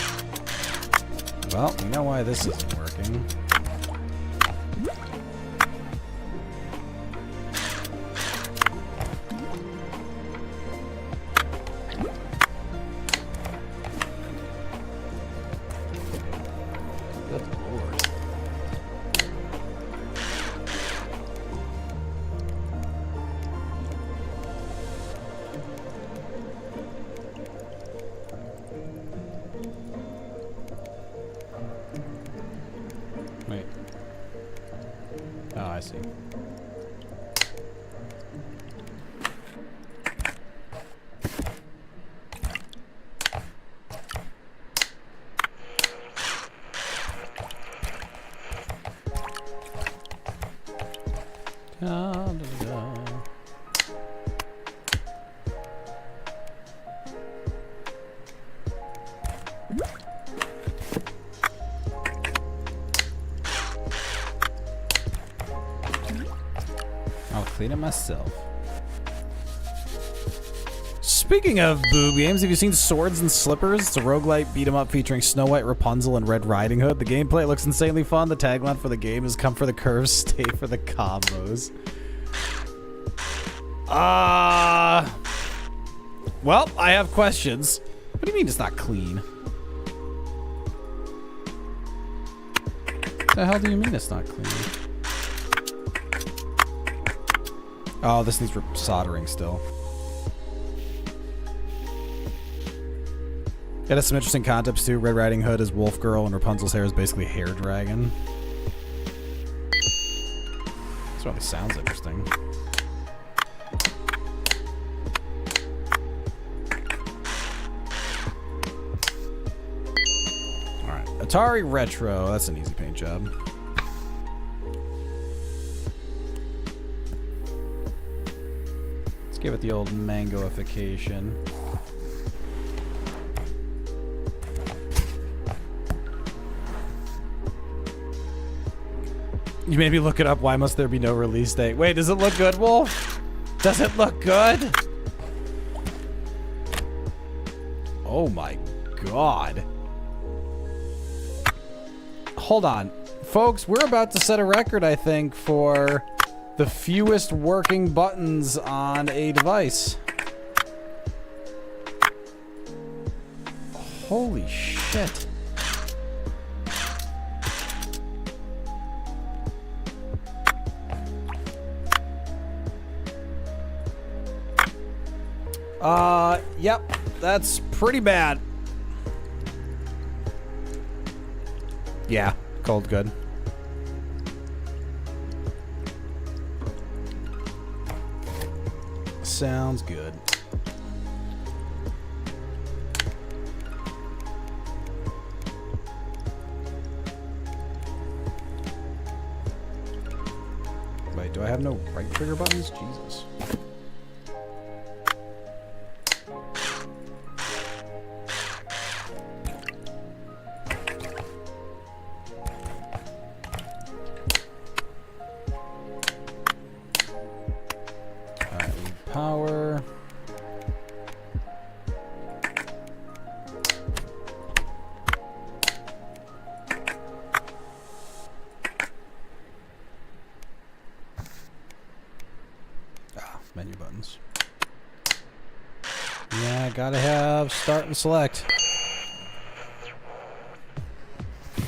Well, you know why this isn't working. Wait. Oh, I see. Da, da, da. I'll clean it myself. Speaking of boob games, have you seen Swords and Slippers? It's a roguelite beat 'em up featuring Snow White, Rapunzel, and Red Riding Hood. The gameplay looks insanely fun. The tagline for the game is "Come for the curves, stay for the combos." Well, I have questions. What do you mean it's not clean? What the hell do you mean it's not clean? Oh, this needs soldering still. It has some interesting concepts too. Red Riding Hood is Wolf Girl, and Rapunzel's hair is basically Hair Dragon. Certainly sounds interesting. Alright, Atari Retro. That's an easy paint job. Let's give it the old mangoification. You made me look it up. Why must there be no release date? Wait, does it look good, Wolf? Does it look good? Oh my god. Hold on. Folks, we're about to set a record, I think, for the fewest working buttons on a device. Holy shit. Yep, that's pretty bad. Yeah, cold good. Sounds good. Wait, do I have no right trigger buttons? Jesus. Power. Menu buttons. Yeah, gotta have start and select.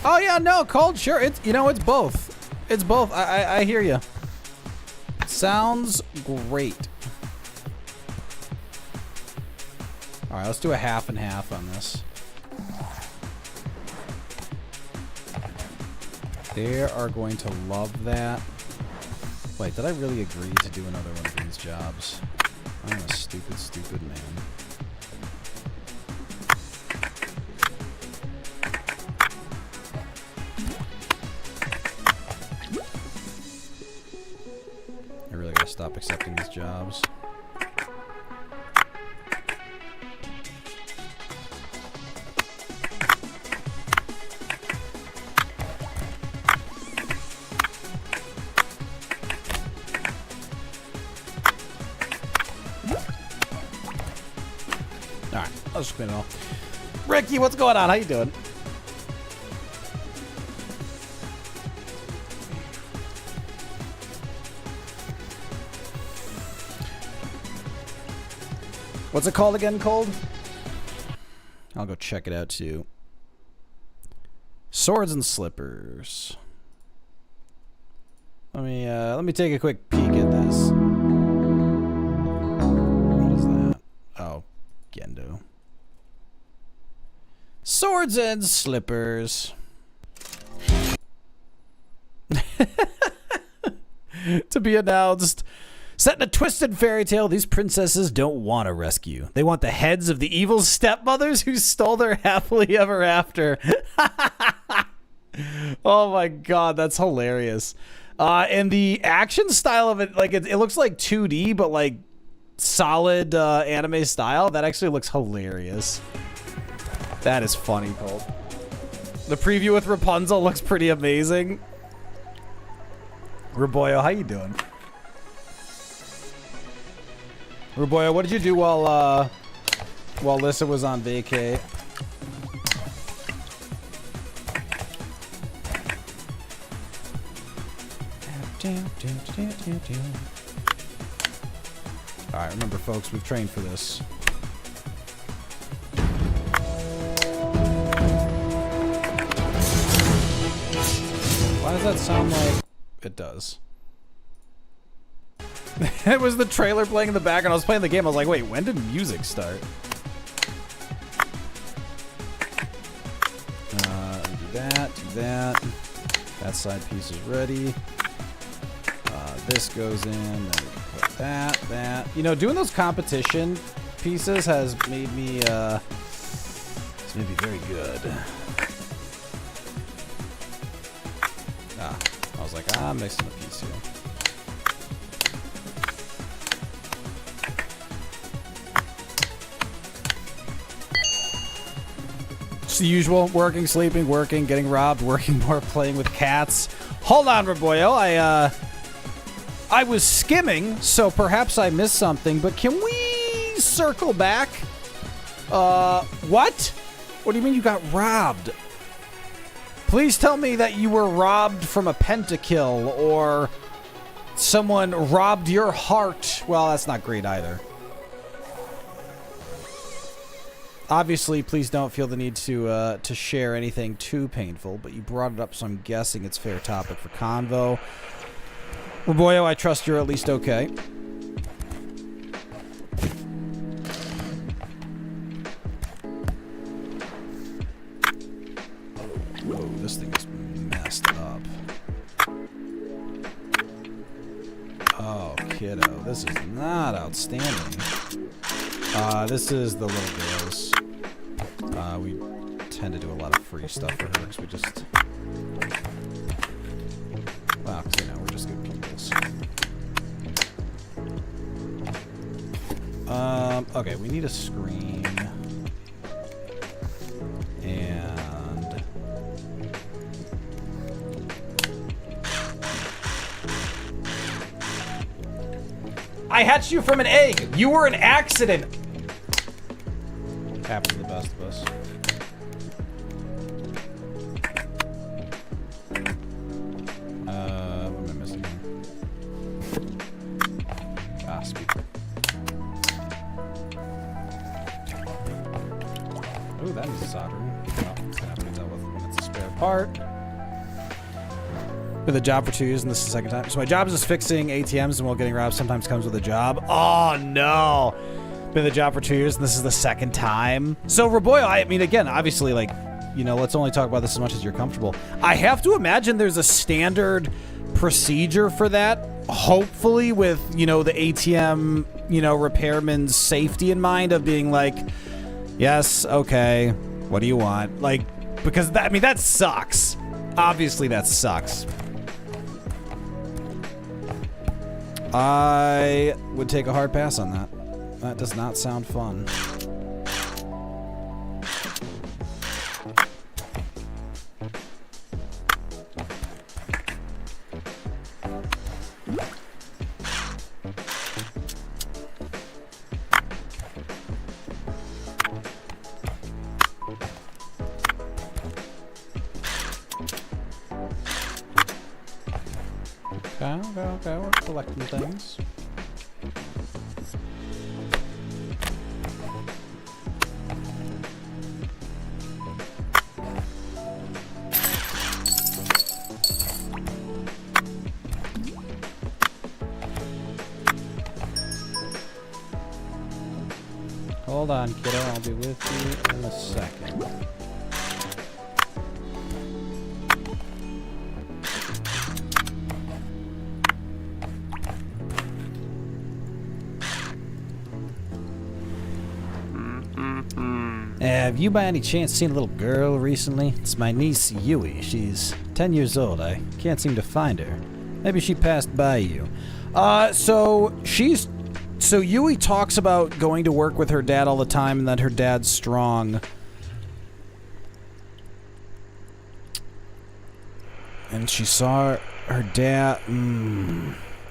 Oh yeah, no, cold, sure. It's, you know, it's both. It's both. I hear you. Sounds great. All right, let's do a half and half on this. They are going to love that. Wait, did I really agree to do another one of these jobs? I'm a stupid, stupid man. I really gotta stop accepting these jobs. Alright, I'll just clean it all. Ricky, what's going on? How you doing? What's it called again, Cold? I'll go check it out too. Swords and Slippers. Let me take a quick peek at this. What is that? Oh, Gendo. Swords and Slippers. To be announced. Set in a twisted fairy tale, these princesses don't want a rescue. They want the heads of the evil stepmothers who stole their happily ever after. Oh my god, that's hilarious. And the action style of it, like it looks like 2D, but like solid anime style. That actually looks hilarious. That is funny, Colt. The preview with Rapunzel looks pretty amazing. Raboyo, how you doing? Ruboya, what did you do while Lissa was on vacay? Alright, remember folks, we've trained for this. Why does that sound like it does? It was the trailer playing in the background. I was playing the game. I was like, wait, when did music start? Do that, do that. That side piece is ready. This goes in, then we can put that. You know, doing those competition pieces has made me, it's made me very good. I was like, I'm mixing a piece here. It's the usual, working, sleeping, working, getting robbed, working more, playing with cats. Hold on, Raboyo, I was skimming, so perhaps I missed something, but can we circle back? What? What do you mean you got robbed? Please tell me that you were robbed from a pentakill, or someone robbed your heart. Well, that's not great either. Obviously, please don't feel the need to share anything too painful, but you brought it up, so I'm guessing it's fair topic for convo. Raboyo, I trust you're at least okay. Whoa, this thing is messed up. Oh, kiddo, this is not outstanding. This is the little girls. We tend to do a lot of free stuff for her because we just... Well, because, you know, we're just good pupils. Okay, we need a screen. And... I hatched you from an egg. You were an accident. Happens to the best of us. What am I missing here? Speaker. Ooh, that needs soldering. Oh, it's gonna have to be dealt with when it's a spare part. Been the job for 2 years and this is the second time. So my job is just fixing ATMs, and while getting robbed sometimes comes with a job. Oh no! Been the job for 2 years and this is the second time. So Raboyo, I mean, again, obviously, like, you know, let's only talk about this as much as you're comfortable. I have to imagine there's a standard procedure for that, hopefully with, you know, the ATM, you know, repairman's safety in mind, of being like, yes, okay, what do you want? Like, because that, I mean, that sucks. Obviously that sucks. I would take a hard pass on that. That does not sound fun. Okay, we're collecting things. Hold on, kiddo, I'll be with you in a second. Have you by any chance seen a little girl recently? It's my niece Yui. She's 10 years old. I can't seem to find her. Maybe she passed by you. So Yui talks about going to work with her dad all the time and that her dad's strong. And she saw her dad.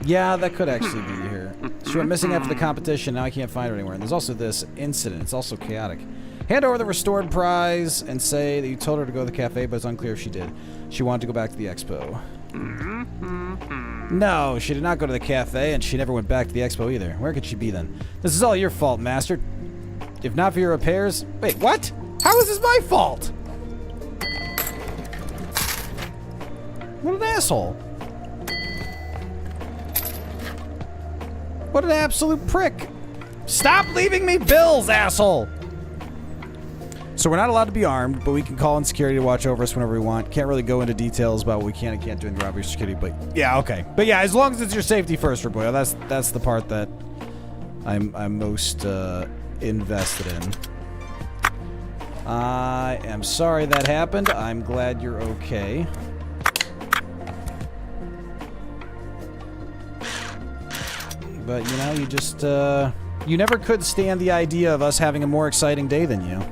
Yeah, that could actually be her. She went missing after the competition. Now I can't find her anywhere. And there's also this incident. It's also chaotic. Hand over the restored prize and say that you told her to go to the cafe, but it's unclear if she did. She wanted to go back to the expo. No, she did not go to the cafe, and she never went back to the expo either. Where could she be then? This is all your fault, Master. If not for your repairs... Wait, what? How is this my fault? What an asshole. What an absolute prick. Stop leaving me bills, asshole. So we're not allowed to be armed, but we can call in security to watch over us whenever we want. Can't really go into details about what we can and can't do in robbery security, but yeah, okay. But yeah, as long as it's your safety first, Roboyo, that's the part that I'm most invested in. I am sorry that happened. I'm glad you're okay. But you know, you just you never could stand the idea of us having a more exciting day than you.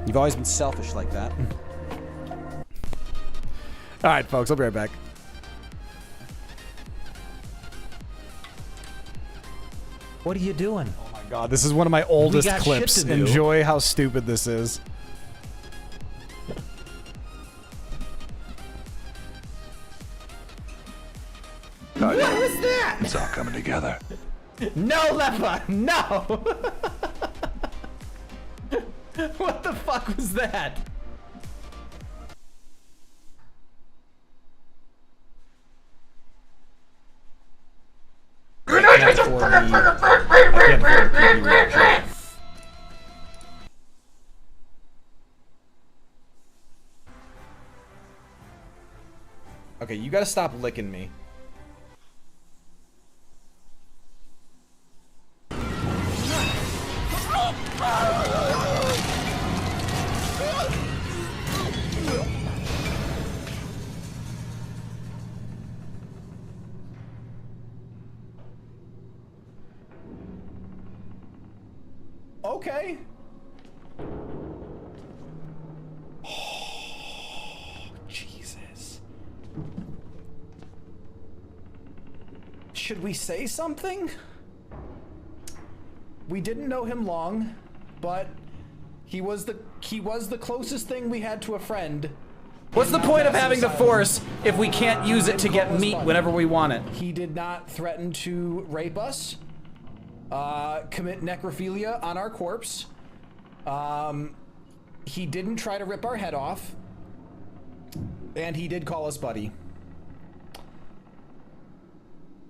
You've always been selfish like that. All right, folks, I'll be right back. What are you doing? Oh my god, this is one of my oldest got clips. shit to do. Enjoy how stupid this is. What was that? It's all coming together. No, Lepa! No! What the fuck was that? Okay, you gotta stop licking me. Okay. Oh, Jesus. Should we say something? We didn't know him long, but he was the closest thing we had to a friend. What's the point of having the Force if we can't use it to get meat whenever we want it? He did not threaten to rape us, commit necrophilia on our corpse. He didn't try to rip our head off, and he did call us buddy.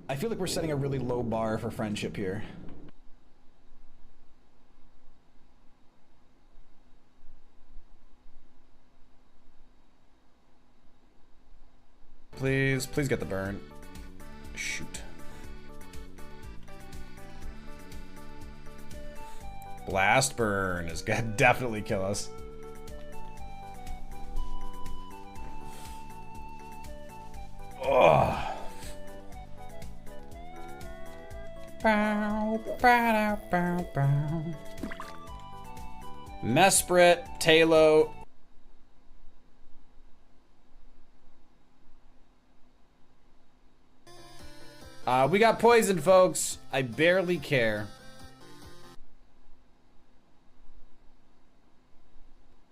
I feel like we're setting a really low bar for friendship here. Please get the burn. Shoot. Blast burn is gonna definitely kill us. Ugh. Mesprit, Talo. We got poisoned, folks. I barely care.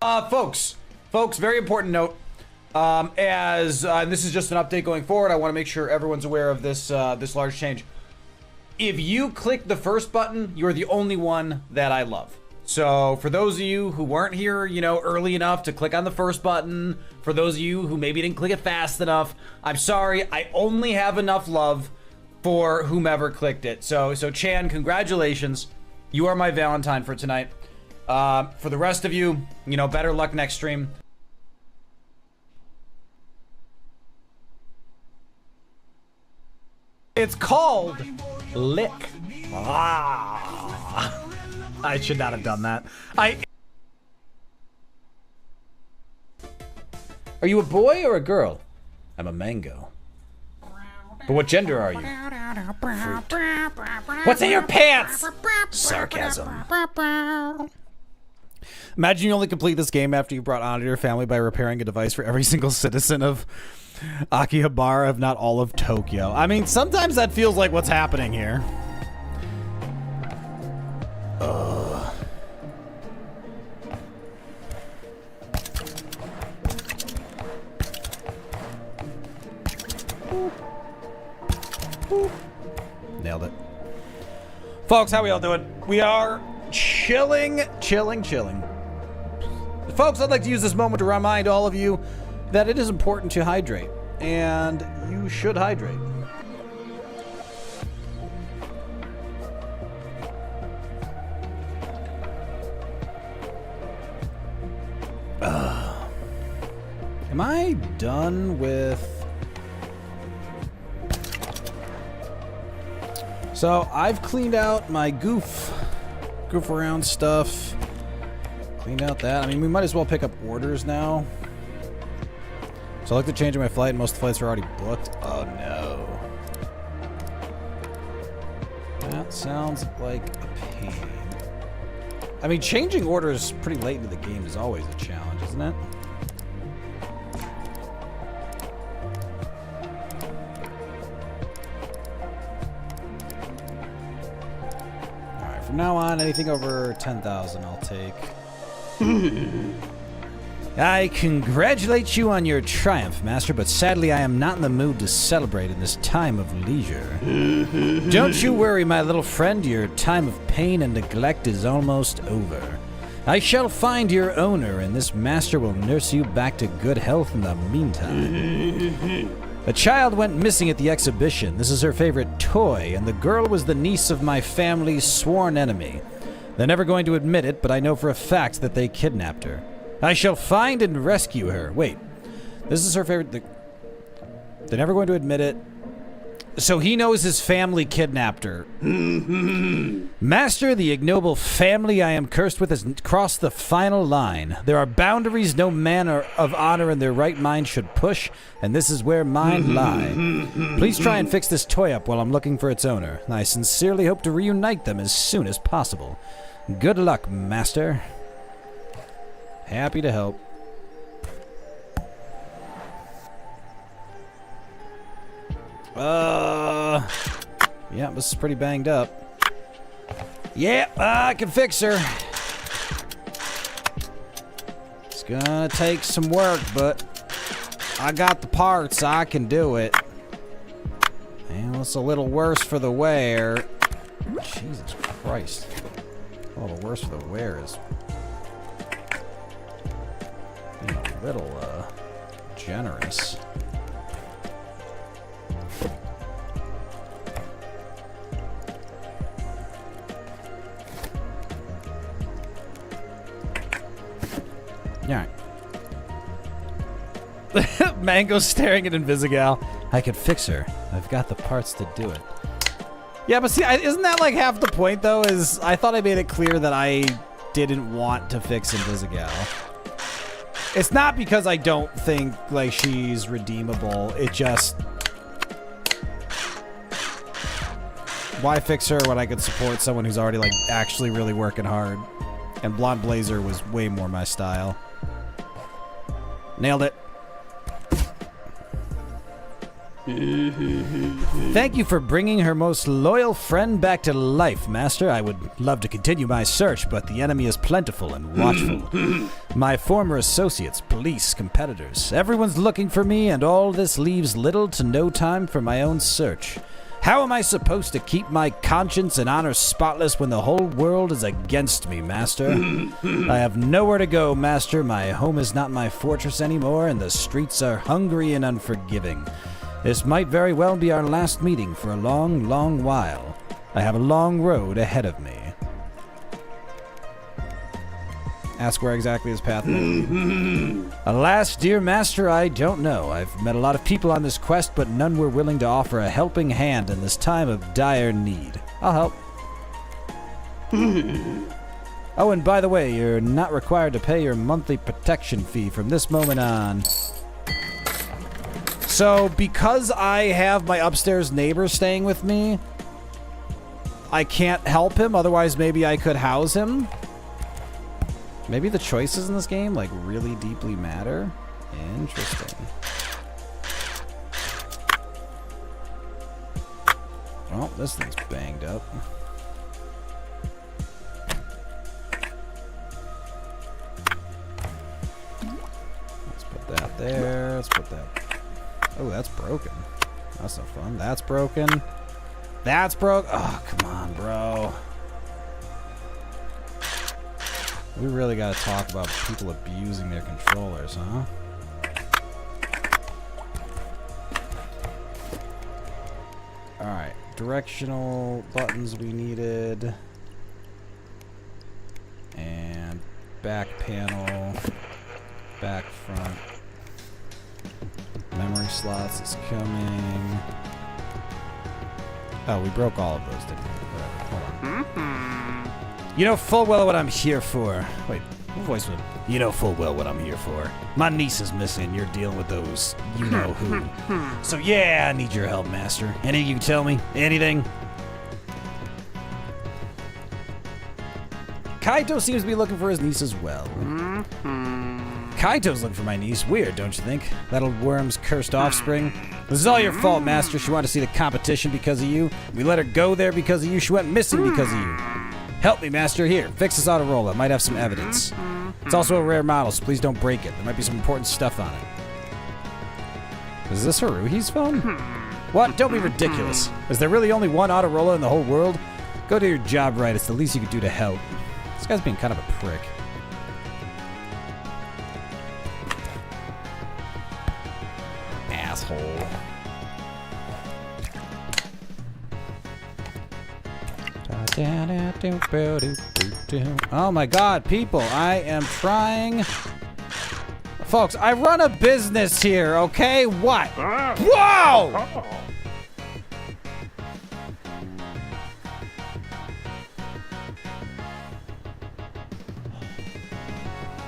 Folks, very important note. And this is just an update going forward, I want to make sure everyone's aware of this this large change. If you click the first button, you're the only one that I love. So for those of you who weren't here, you know, early enough to click on the first button, for those of you who maybe didn't click it fast enough, I'm sorry. I only have enough love for whomever clicked it. So Chan, congratulations. You are my Valentine for tonight. For the rest of you, you know, better luck next stream. It's called Lick. Ah. I should not have done that. Are you a boy or a girl? I'm a mango. But what gender are you? Fruit. What's in your pants? Sarcasm. Imagine you only complete this game after you brought honor to your family by repairing a device for every single citizen of Akihabara, if not all of Tokyo. I mean, sometimes that feels like what's happening here. Nailed it. Folks, how we all doing? We are chilling. Folks, I'd like to use this moment to remind all of you that it is important to hydrate, and you should hydrate. Am I done with... So, I've cleaned out my goof around stuff. Cleaned out that. I mean, we might as well pick up orders now. So I looked at changing my flight, and most of the flights are already booked. Oh, no. That sounds like a pain. I mean, changing orders pretty late into the game is always a challenge, isn't it? From now on, anything over 10,000 I'll take. I congratulate you on your triumph, Master, but sadly I am not in the mood to celebrate in this time of leisure. Don't you worry, my little friend, your time of pain and neglect is almost over. I shall find your owner, and this master will nurse you back to good health in the meantime. A child went missing at the exhibition. This is her favorite toy, and the girl was the niece of my family's sworn enemy. They're never going to admit it, but I know for a fact that they kidnapped her. I shall find and rescue her. Wait, this is her favorite... They're never going to admit it. So he knows his family kidnapped her. Master, the ignoble family I am cursed with has crossed the final line. There are boundaries no man of honor in their right mind should push, and this is where mine lie. Please try and fix this toy up while I'm looking for its owner. I sincerely hope to reunite them as soon as possible. Good luck, Master. Happy to help. Yeah, this is pretty banged up. Yeah, I can fix her. It's gonna take some work, but I got the parts. I can do it. And it's a little worse for the wear. Jesus Christ. A little worse for the wear is being a little, generous. Alright. Mango's staring at Invisigal. I could fix her. I've got the parts to do it. Yeah, but see, isn't that like half the point, though? Is I thought I made it clear that I didn't want to fix Invisigal. It's not because I don't think, like, she's redeemable. It just... Why fix her when I could support someone who's already, like, actually really working hard? And Blonde Blazer was way more my style. Nailed it. Thank you for bringing her most loyal friend back to life, Master. I would love to continue my search, but the enemy is plentiful and watchful. My former associates, police, competitors, everyone's looking for me, and all this leaves little to no time for my own search. How am I supposed to keep my conscience and honor spotless when the whole world is against me, Master? I have nowhere to go, Master. My home is not my fortress anymore, and the streets are hungry and unforgiving. This might very well be our last meeting for a long, long while. I have a long road ahead of me. Ask where exactly his path led. Alas, dear Master, I don't know. I've met a lot of people on this quest, but none were willing to offer a helping hand in this time of dire need. I'll help. Oh, and by the way, you're not required to pay your monthly protection fee from this moment on. So, because I have my upstairs neighbor staying with me, I can't help him, otherwise maybe I could house him. Maybe the choices in this game, like, really deeply matter? Interesting. Well, this thing's banged up. Let's put that there. Let's put that... Oh, that's broken. That's no fun. That's broken. That's broke. Oh, come on, bro. We really gotta talk about people abusing their controllers, huh? Alright, directional buttons we needed. And back panel, back front. slots is coming. Oh, we broke all of those, didn't we? Whatever. Hold on. You know full well what I'm here for. Wait, what voice was it? You know full well what I'm here for. My niece is missing. You're dealing with those you know who. So yeah, I need your help, Master. Anything you can tell me? Anything? Kaito seems to be looking for his niece as well. Kaito's looking for my niece. Weird, don't you think? That old worm's cursed offspring. This is all your fault, Master. She wanted to see the competition because of you. We let her go there because of you. She went missing because of you. Help me, Master. Here, fix this auto roller. Might have some evidence. It's also a rare model, so please don't break it. There might be some important stuff on it. Is this Haruhi's phone? What? Don't be ridiculous. Is there really only one auto roller in the whole world? Go do your job right. It's the least you could do to help. This guy's being kind of a prick. Asshole. Oh my god, people, I am trying. Folks, I run a business here, okay? What? Whoa!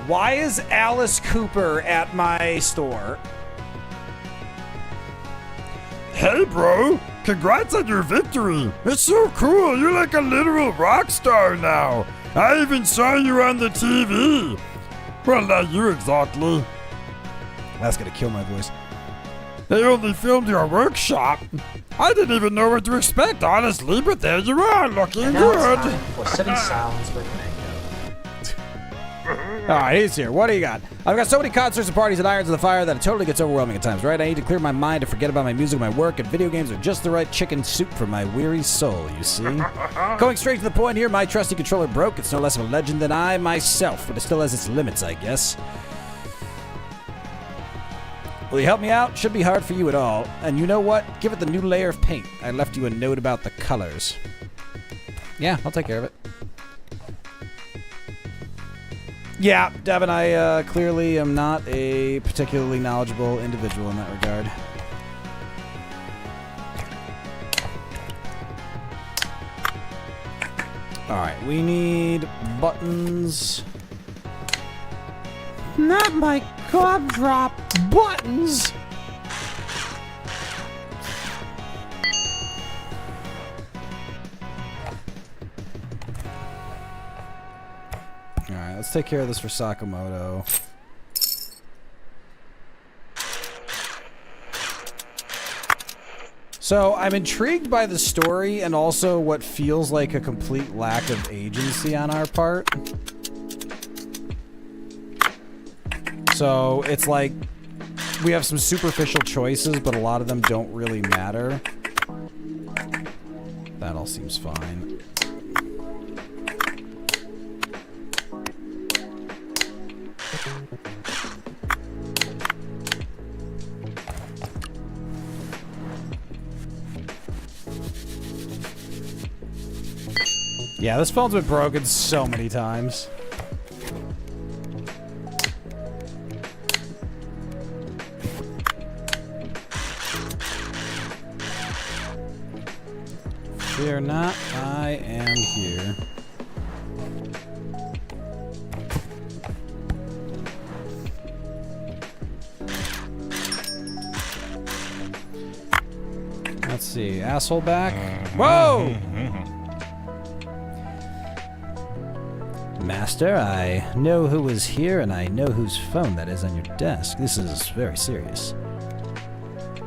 Why is Alice Cooper at my store? Hey, bro! Congrats on your victory! It's so cool! You're like a literal rock star now! I even saw you on the TV! Well, not you exactly. That's gonna kill my voice. They only filmed your workshop. I didn't even know what to expect, honestly, but there you are, looking good! For City Sounds with Mango. Alright, he's here. What do you got? I've got so many concerts and parties and irons in the fire that it totally gets overwhelming at times, right? I need to clear my mind to forget about my music, my work, and video games are just the right chicken soup for my weary soul, you see? Going straight to the point here, my trusty controller broke. It's no less of a legend than I myself, but it still has its limits, I guess. Will you help me out? Shouldn't be hard for you at all. And you know what? Give it the new layer of paint. I left you a note about the colors. Yeah, I'll take care of it. Yeah, Devin, I clearly am not a particularly knowledgeable individual in that regard. Alright, we need buttons. Not my gumdrop buttons! Alright, let's take care of this for Sakamoto. So, I'm intrigued by the story and also what feels like a complete lack of agency on our part. So, it's like we have some superficial choices, but a lot of them don't really matter. That all seems fine. Yeah, this phone's been broken so many times. Fear not, I am here. Let's see, asshole back. Whoa! Master, I know who was here and I know whose phone that is on your desk. This is very serious.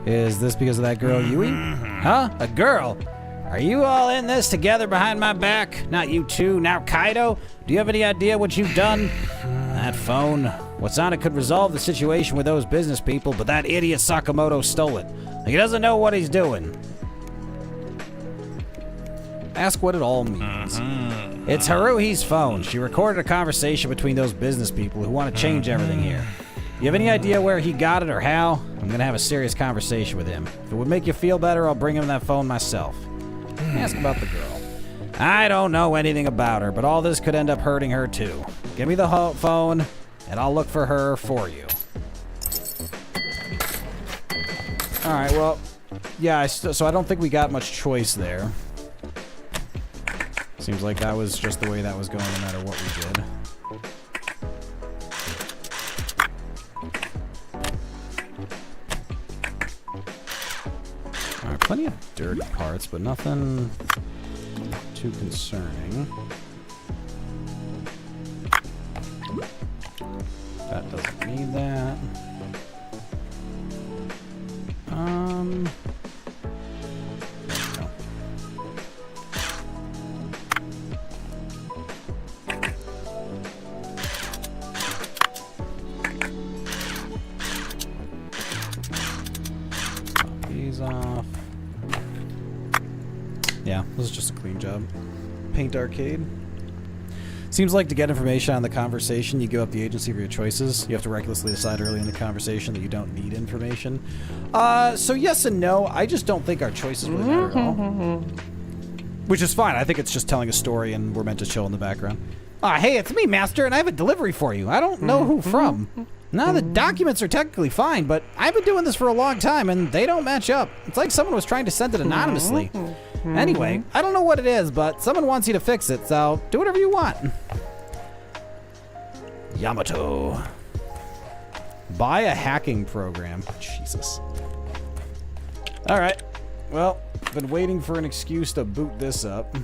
Is this because of that girl, Yui? Huh? A girl? Are you all in this together behind my back? Not you two, now Kaido? Do you have any idea what you've done? That phone. What's on it could resolve the situation with those business people, but that idiot Sakamoto stole it. He doesn't know what he's doing. Ask what it all means. It's Haruhi's phone. She recorded a conversation between those business people who want to change everything here. You have any idea where he got it or how? I'm gonna have a serious conversation with him. If it would make you feel better, I'll bring him that phone myself. Ask about the girl. I don't know anything about her, but all this could end up hurting her too. Give me the phone, and I'll look for her for you. All right, well, yeah, so I don't think we got much choice there. Seems like that was just the way that was going no matter what we did. All right, plenty of dirty parts, but nothing too concerning. That doesn't need that. There we go. Pop these off. Yeah, this is just a clean job. Paint arcade. Seems like to get information on the conversation, you give up the agency for your choices. You have to recklessly decide early in the conversation that you don't need information. So yes and no. I just don't think our choices really matter at all. Which is fine. I think it's just telling a story and we're meant to chill in the background. Hey, it's me, Master, and I have a delivery for you. I don't know who from. Now, the documents are technically fine, but I've been doing this for a long time and they don't match up. It's like someone was trying to send it anonymously. Anyway, I don't know what it is, but someone wants you to fix it, so do whatever you want. Yamato. Buy a hacking program. Jesus. Alright. Well, been waiting for an excuse to boot this up.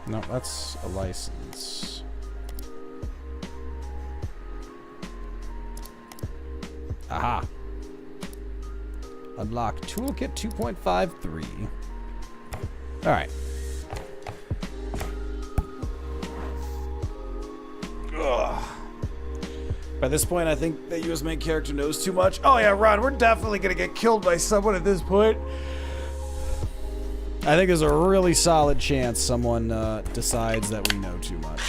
No, that's a license. Aha. Unlock toolkit 2.53. All right. Ugh. By this point, I think that U.S. main character knows too much. Oh yeah, Ron, we're definitely gonna get killed by someone at this point. I think there's a really solid chance someone decides that we know too much.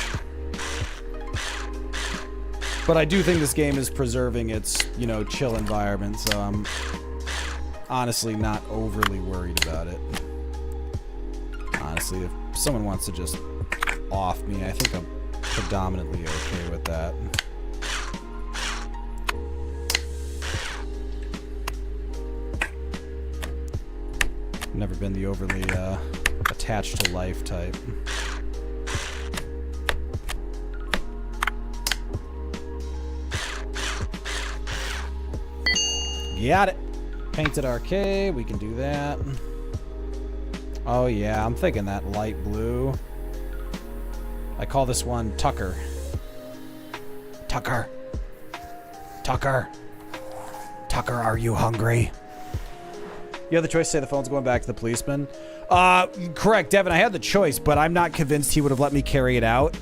But I do think this game is preserving its, you know, chill environment, so I'm honestly not overly worried about it. Honestly, if someone wants to just off me, I think I'm predominantly okay with that. Never been the overly attached to life type. Got it. Painted arcade, we can do that. Oh yeah, I'm thinking that light blue. I call this one Tucker. Tucker. Tucker. Tucker, are you hungry? You have the choice to say the phone's going back to the policeman. Correct, Devin, I had the choice, but I'm not convinced he would have let me carry it out.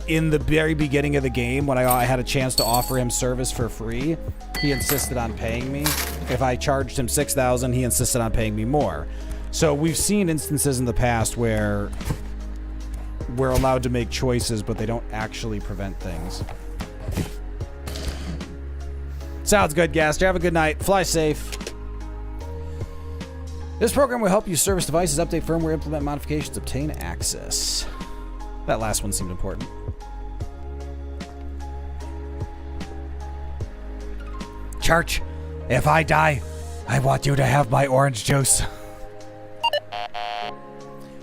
In the very beginning of the game, when I had a chance to offer him service for free, he insisted on paying me. If I charged him $6,000, he insisted on paying me more. So we've seen instances in the past where we're allowed to make choices, but they don't actually prevent things. Sounds good, Gaster. Have a good night. Fly safe. This program will help you service devices, update firmware, implement modifications, obtain access. That last one seemed important. Church, if I die, I want you to have my orange juice.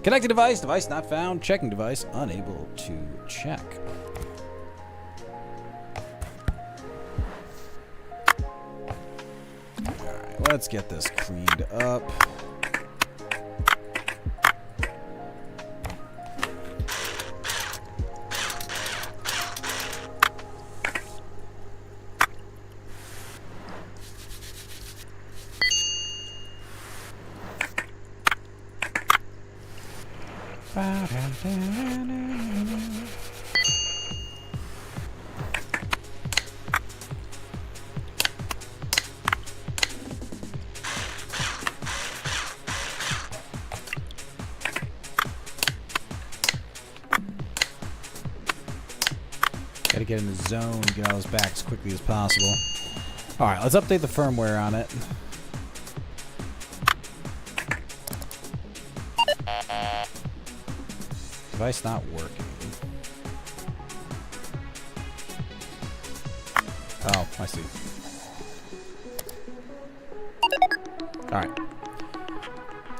Connected device, device not found. Checking device, unable to check. Alright, let's get this cleaned up. Gotta get in the zone, get all this back as quickly as possible. Alright, let's update the firmware on it. Device not working. Oh, I see. Alright.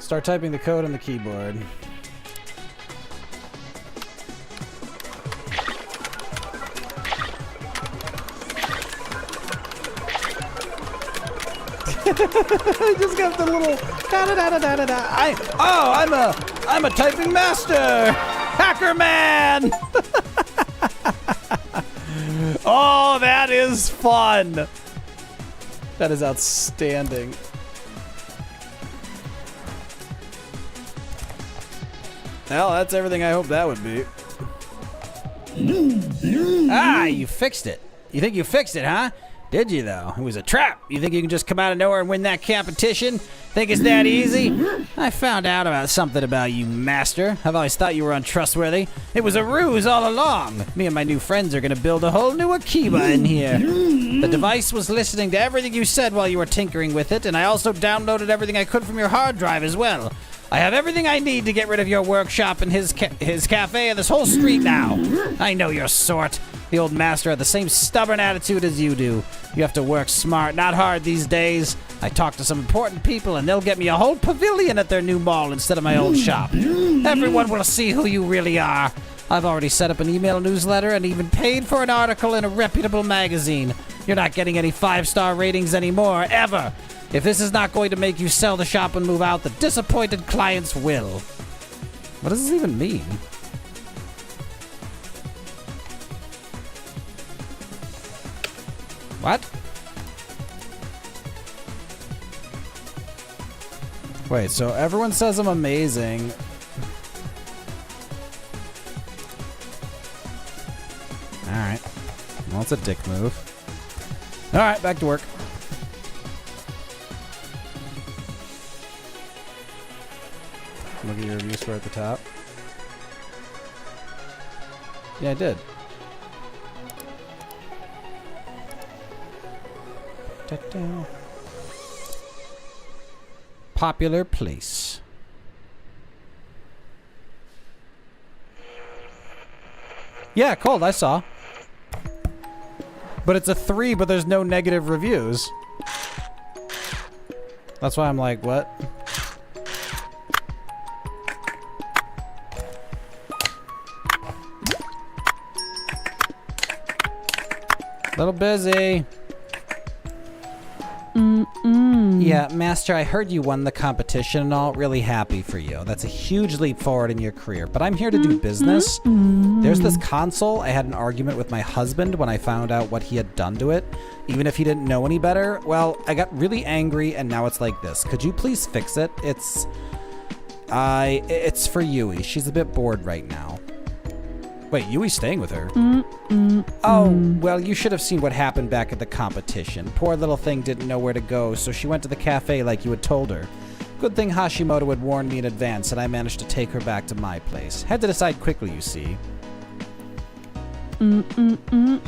Start typing the code on the keyboard. I just got the little I'm a typing master! Hacker man! Oh, that is fun! That is outstanding. Well, that's everything I hoped that would be. Ah, you fixed it. You think you fixed it, huh? Did you, though? It was a trap. You think you can just come out of nowhere and win that competition? Think it's that easy? I found out about something about you, Master. I've always thought you were untrustworthy. It was a ruse all along. Me and my new friends are gonna build a whole new Akiba in here. The device was listening to everything you said while you were tinkering with it, and I also downloaded everything I could from your hard drive as well. I have everything I need to get rid of your workshop and his cafe and this whole street now. I know your sort. The old master had the same stubborn attitude as you do. You have to work smart, not hard these days. I talked to some important people and they'll get me a whole pavilion at their new mall instead of my old shop. Everyone will see who you really are. I've already set up an email newsletter and even paid for an article in a reputable magazine. You're not getting any 5-star ratings anymore, ever. If this is not going to make you sell the shop and move out, the disappointed clients will. What does this even mean? What? Wait, so everyone says I'm amazing. Alright. Well, it's a dick move. Alright, back to work. Look at your review score at the top. Yeah, I did. Popular place. Yeah, cold, I saw. But it's a 3, but there's no negative reviews. That's why I'm like, what? Little busy. Yeah, Master, I heard you won the competition and all. Really happy for you. That's a huge leap forward in your career. But I'm here to do business. There's this console. I had an argument with my husband when I found out what he had done to it. Even if he didn't know any better. Well, I got really angry and now it's like this. Could you please fix it? It's for Yui. She's a bit bored right now. Wait, Yui's staying with her? Oh, well, you should have seen what happened back at the competition. Poor little thing didn't know where to go, so she went to the cafe like you had told her. Good thing Hashimoto had warned me in advance, and I managed to take her back to my place. Had to decide quickly, you see.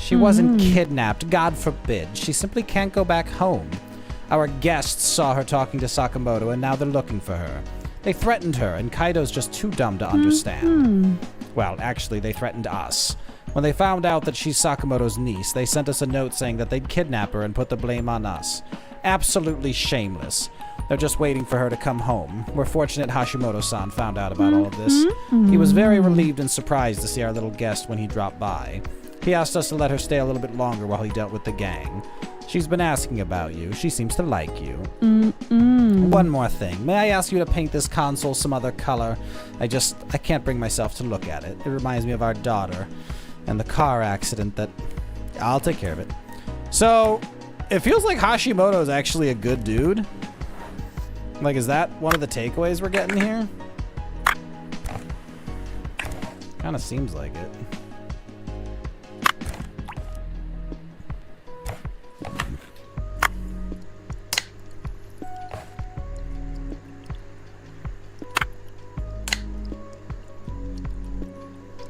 She wasn't kidnapped, God forbid. She simply can't go back home. Our guests saw her talking to Sakamoto, and now they're looking for her. They threatened her, and Kaido's just too dumb to understand. Well, actually, they threatened us. When they found out that she's Sakamoto's niece, they sent us a note saying that they'd kidnap her and put the blame on us. Absolutely shameless. They're just waiting for her to come home. We're fortunate Hashimoto-san found out about all of this. He was very relieved and surprised to see our little guest when he dropped by. He asked us to let her stay a little bit longer while he dealt with the gang. She's been asking about you. She seems to like you. One more thing. May I ask you to paint this console some other color? I can't bring myself to look at it. It reminds me of our daughter and the car accident that... I'll take care of it. So, it feels like Hashimoto is actually a good dude. Like, is that one of the takeaways we're getting here? Kind of seems like it.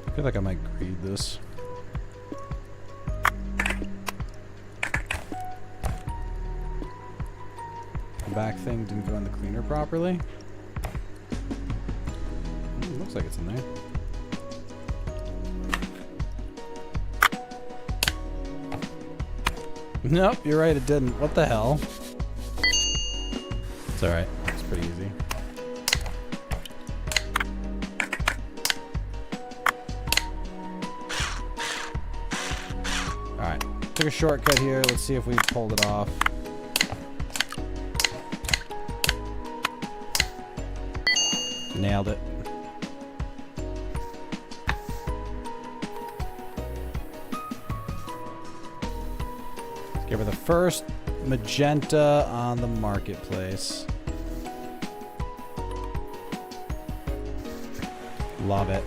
I feel like I might read this. The back thing didn't go in the cleaner properly. Looks like it's in there. Nope, you're right, it didn't. What the hell? It's alright. It's pretty easy. Alright. Took a shortcut here. Let's see if we pulled it off. Nailed it. Give her the first magenta on the marketplace. Love it.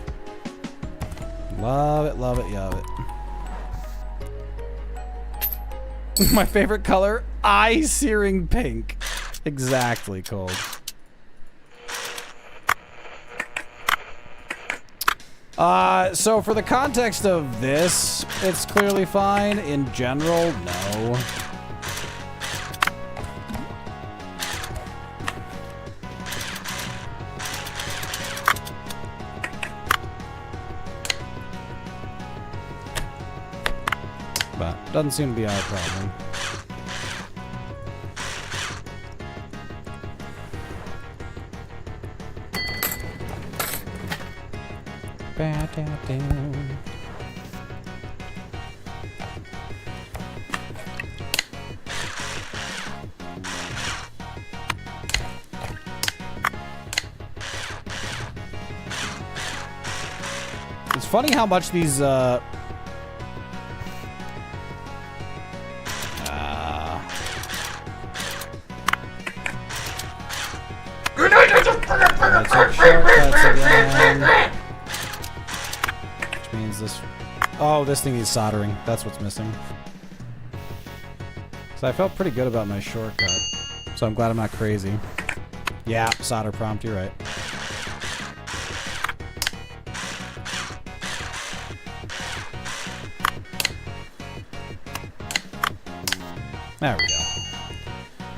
Love it, love it, love it. My favorite color, eye-searing pink. Exactly, Cold. So for the context of this, it's clearly fine. In general, no. But doesn't seem to be our problem. It's funny how much these that's shortcuts again. Which means this... Oh, this thing needs soldering. That's what's missing. So I felt pretty good about my shortcut. So I'm glad I'm not crazy. Yeah, solder prompt, you're right. There we go.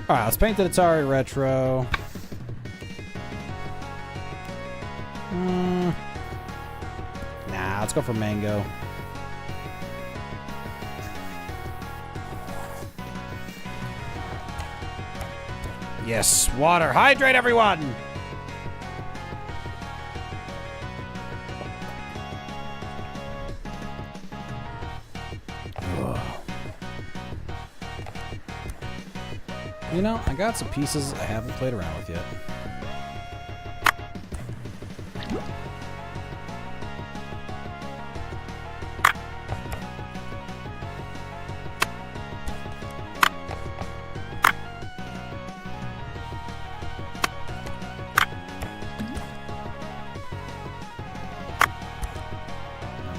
Alright, let's paint the Atari Retro. Nah, let's go for mango. Yes, water. Hydrate, everyone! You know, I got some pieces I haven't played around with yet.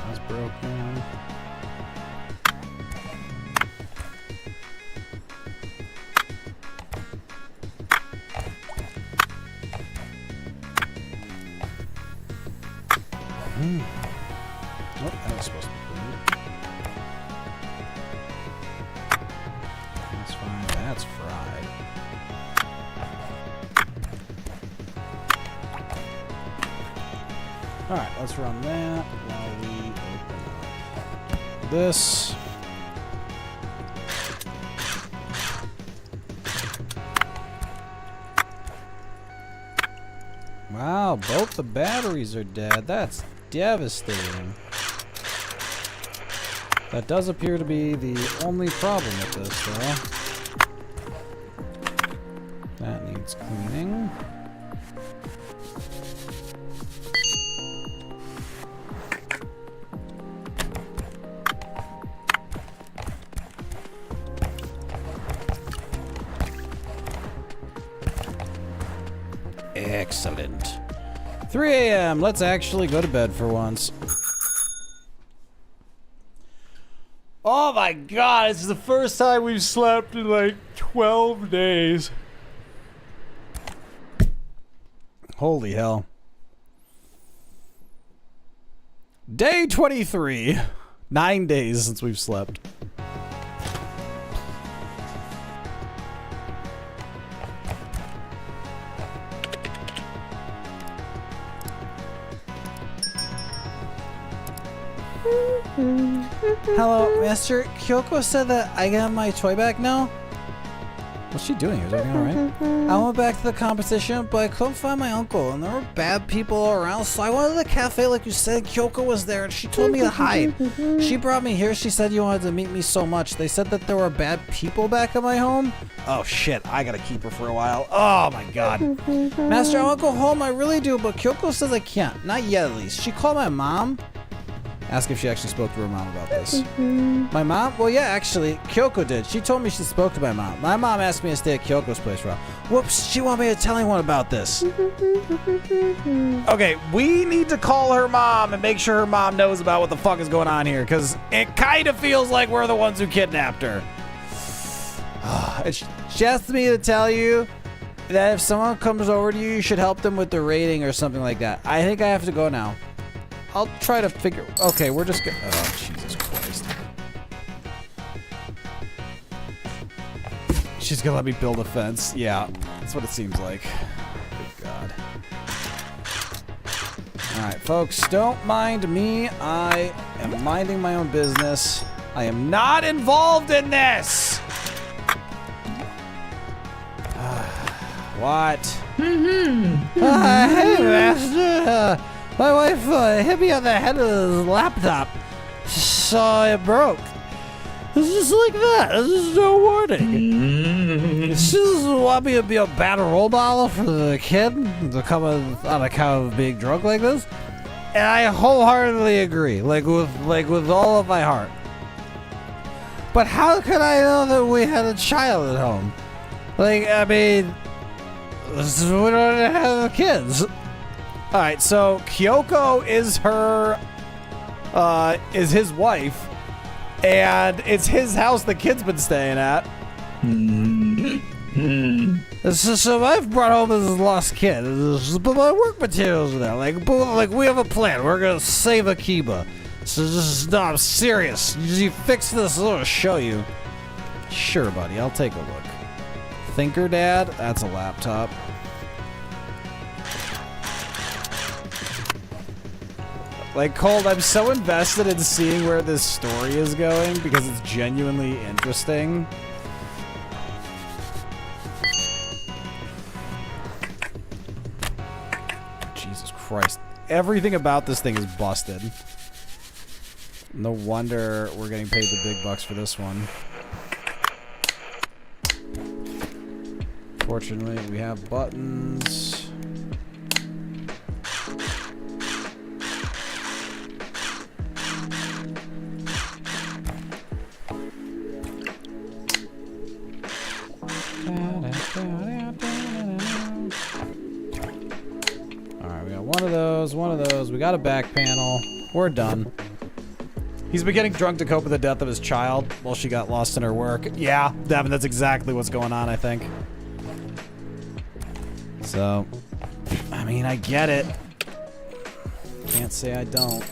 That's broken. Oh, that was supposed to be clean. That's fine. That's fried. Alright, let's run that while we open up this. Wow, both the batteries are dead. That's devastating. That does appear to be the only problem with this, though. That needs cleaning. Excellent. 3 a.m. Let's actually go to bed for once. Oh my god, this is the first time we've slept in like 12 days. Holy hell. Day 23. 9 days since we've slept. Hello, Master. Kyoko said that I got my toy back now. What's she doing? Is everything alright? I went back to the competition, but I couldn't find my uncle, and there were bad people all around, so I went to the cafe like you said. Kyoko was there, and she told me to hide. She brought me here. She said you wanted to meet me so much. They said that there were bad people back at my home. Oh shit, I gotta keep her for a while. Oh my god. Master, I want to go home. I really do, but Kyoko says I can't. Not yet, at least. She called my mom. Ask if she actually spoke to her mom about this. My mom? Well, yeah, actually, Kyoko did. She told me she spoke to my mom. My mom asked me to stay at Kyoko's place for a while. Whoops, she wanted me to tell anyone about this. Okay, we need to call her mom and make sure her mom knows about what the fuck is going on here, because it kind of feels like we're the ones who kidnapped her. She asked me to tell you that if someone comes over to you, you should help them with the rating or something like that. I think I have to go now. I'll try to figure... Okay, we're just gonna... Oh, Jesus Christ. She's gonna let me build a fence. Yeah, that's what it seems like. Good God. Alright, folks, don't mind me. I am minding my own business. I am not involved in this! What? Hey, Master. My wife hit me on the head with his laptop, so it broke. It's just like that. There's no warning. She doesn't want me to be a bad role model for the kid to come on account of being drunk like this, and I wholeheartedly agree, like with all of my heart. But how could I know that we had a child at home? Like, I mean, we don't have kids. All right, so Kyoko is his wife, and it's his house the kid's been staying at. So my wife brought home his lost kid, but my work materials are there. Like we have a plan. We're gonna save Akiba. So just, no, I'm serious. You fix this, I'll show you. Sure, buddy. I'll take a look. Thinker Dad? That's a laptop. Like, Cold, I'm so invested in seeing where this story is going because it's genuinely interesting. Jesus Christ. Everything about this thing is busted. No wonder we're getting paid the big bucks for this one. Fortunately, we have buttons. Alright, we got one of those. We got a back panel. We're done. He's been getting drunk to cope with the death of his child while she got lost in her work. Yeah, Devin, that's exactly what's going on, I think. So, I mean, I get it. Can't say I don't.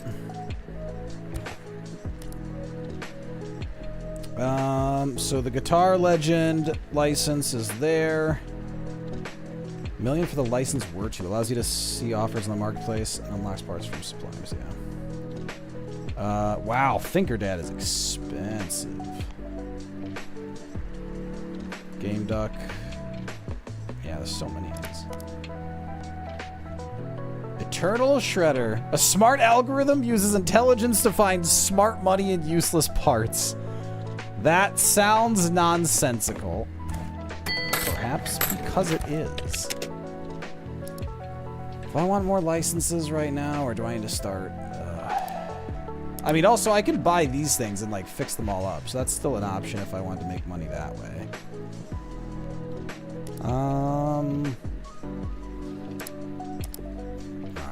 So the Guitar Legend license is there. $1 million for the license word to allows you to see offers in the marketplace and unlocks parts from suppliers. Yeah. Wow, Thinker Dad is expensive. Game Duck. Yeah, there's so many of these. Eternal Shredder. A smart algorithm uses intelligence to find smart money and useless parts. That sounds nonsensical. Perhaps because it is. Do I want more licenses right now, or do I need to start? I mean, also, I can buy these things and, like, fix them all up. So that's still an option if I want to make money that way. Alright,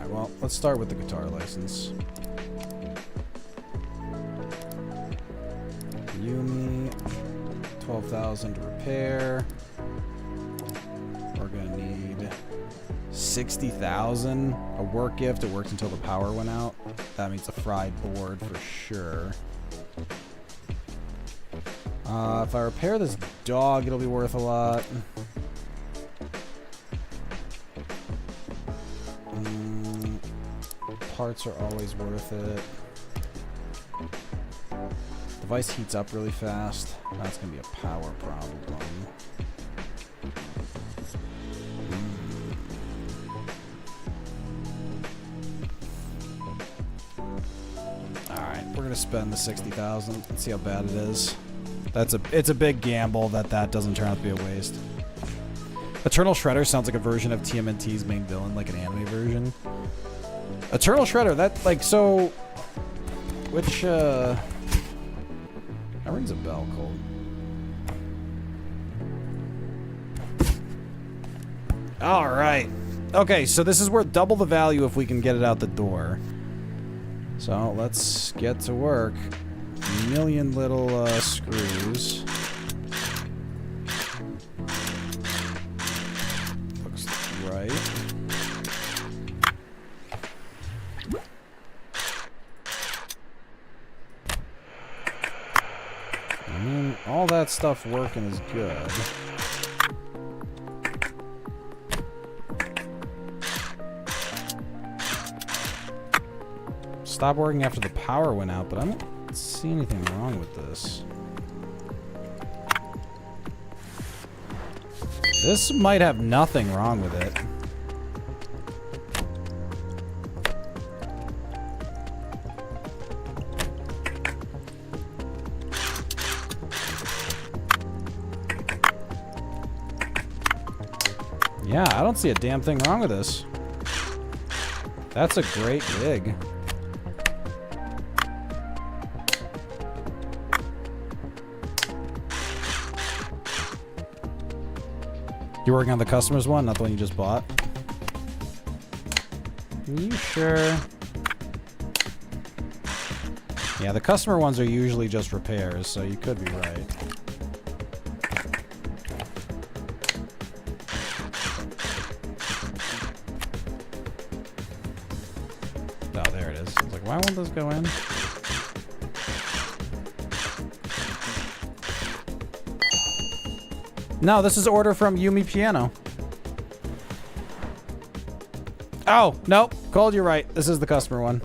well, let's start with the guitar license. Yumi, 12,000 to repair. We're gonna need 60,000. A work gift. It worked until the power went out. That means a fried board for sure. If I repair this dog, it'll be worth a lot. Parts are always worth it. Device heats up really fast. That's gonna be a power problem. Alright, we're gonna spend the 60,000. Let's see how bad it is. It's a big gamble that doesn't turn out to be a waste. Eternal Shredder sounds like a version of TMNT's main villain, like an anime version. Eternal Shredder, that, like, so... Which, that rings a bell, Cole. Alright. Okay, so this is worth double the value if we can get it out the door. So, let's get to work. A million little, screws. Looks right. I mean, all that stuff working is good. Stopped working after the power went out, but I don't see anything wrong with this. This might have nothing wrong with it. Yeah, I don't see a damn thing wrong with this. That's a great gig. You working on the customer's one, not the one you just bought? You sure? Yeah, the customer ones are usually just repairs, so you could be right. Oh, there it is. I was like, why won't this go in? No, this is order from Yumi Piano. Oh, nope. Cole, you're right. This is the customer one.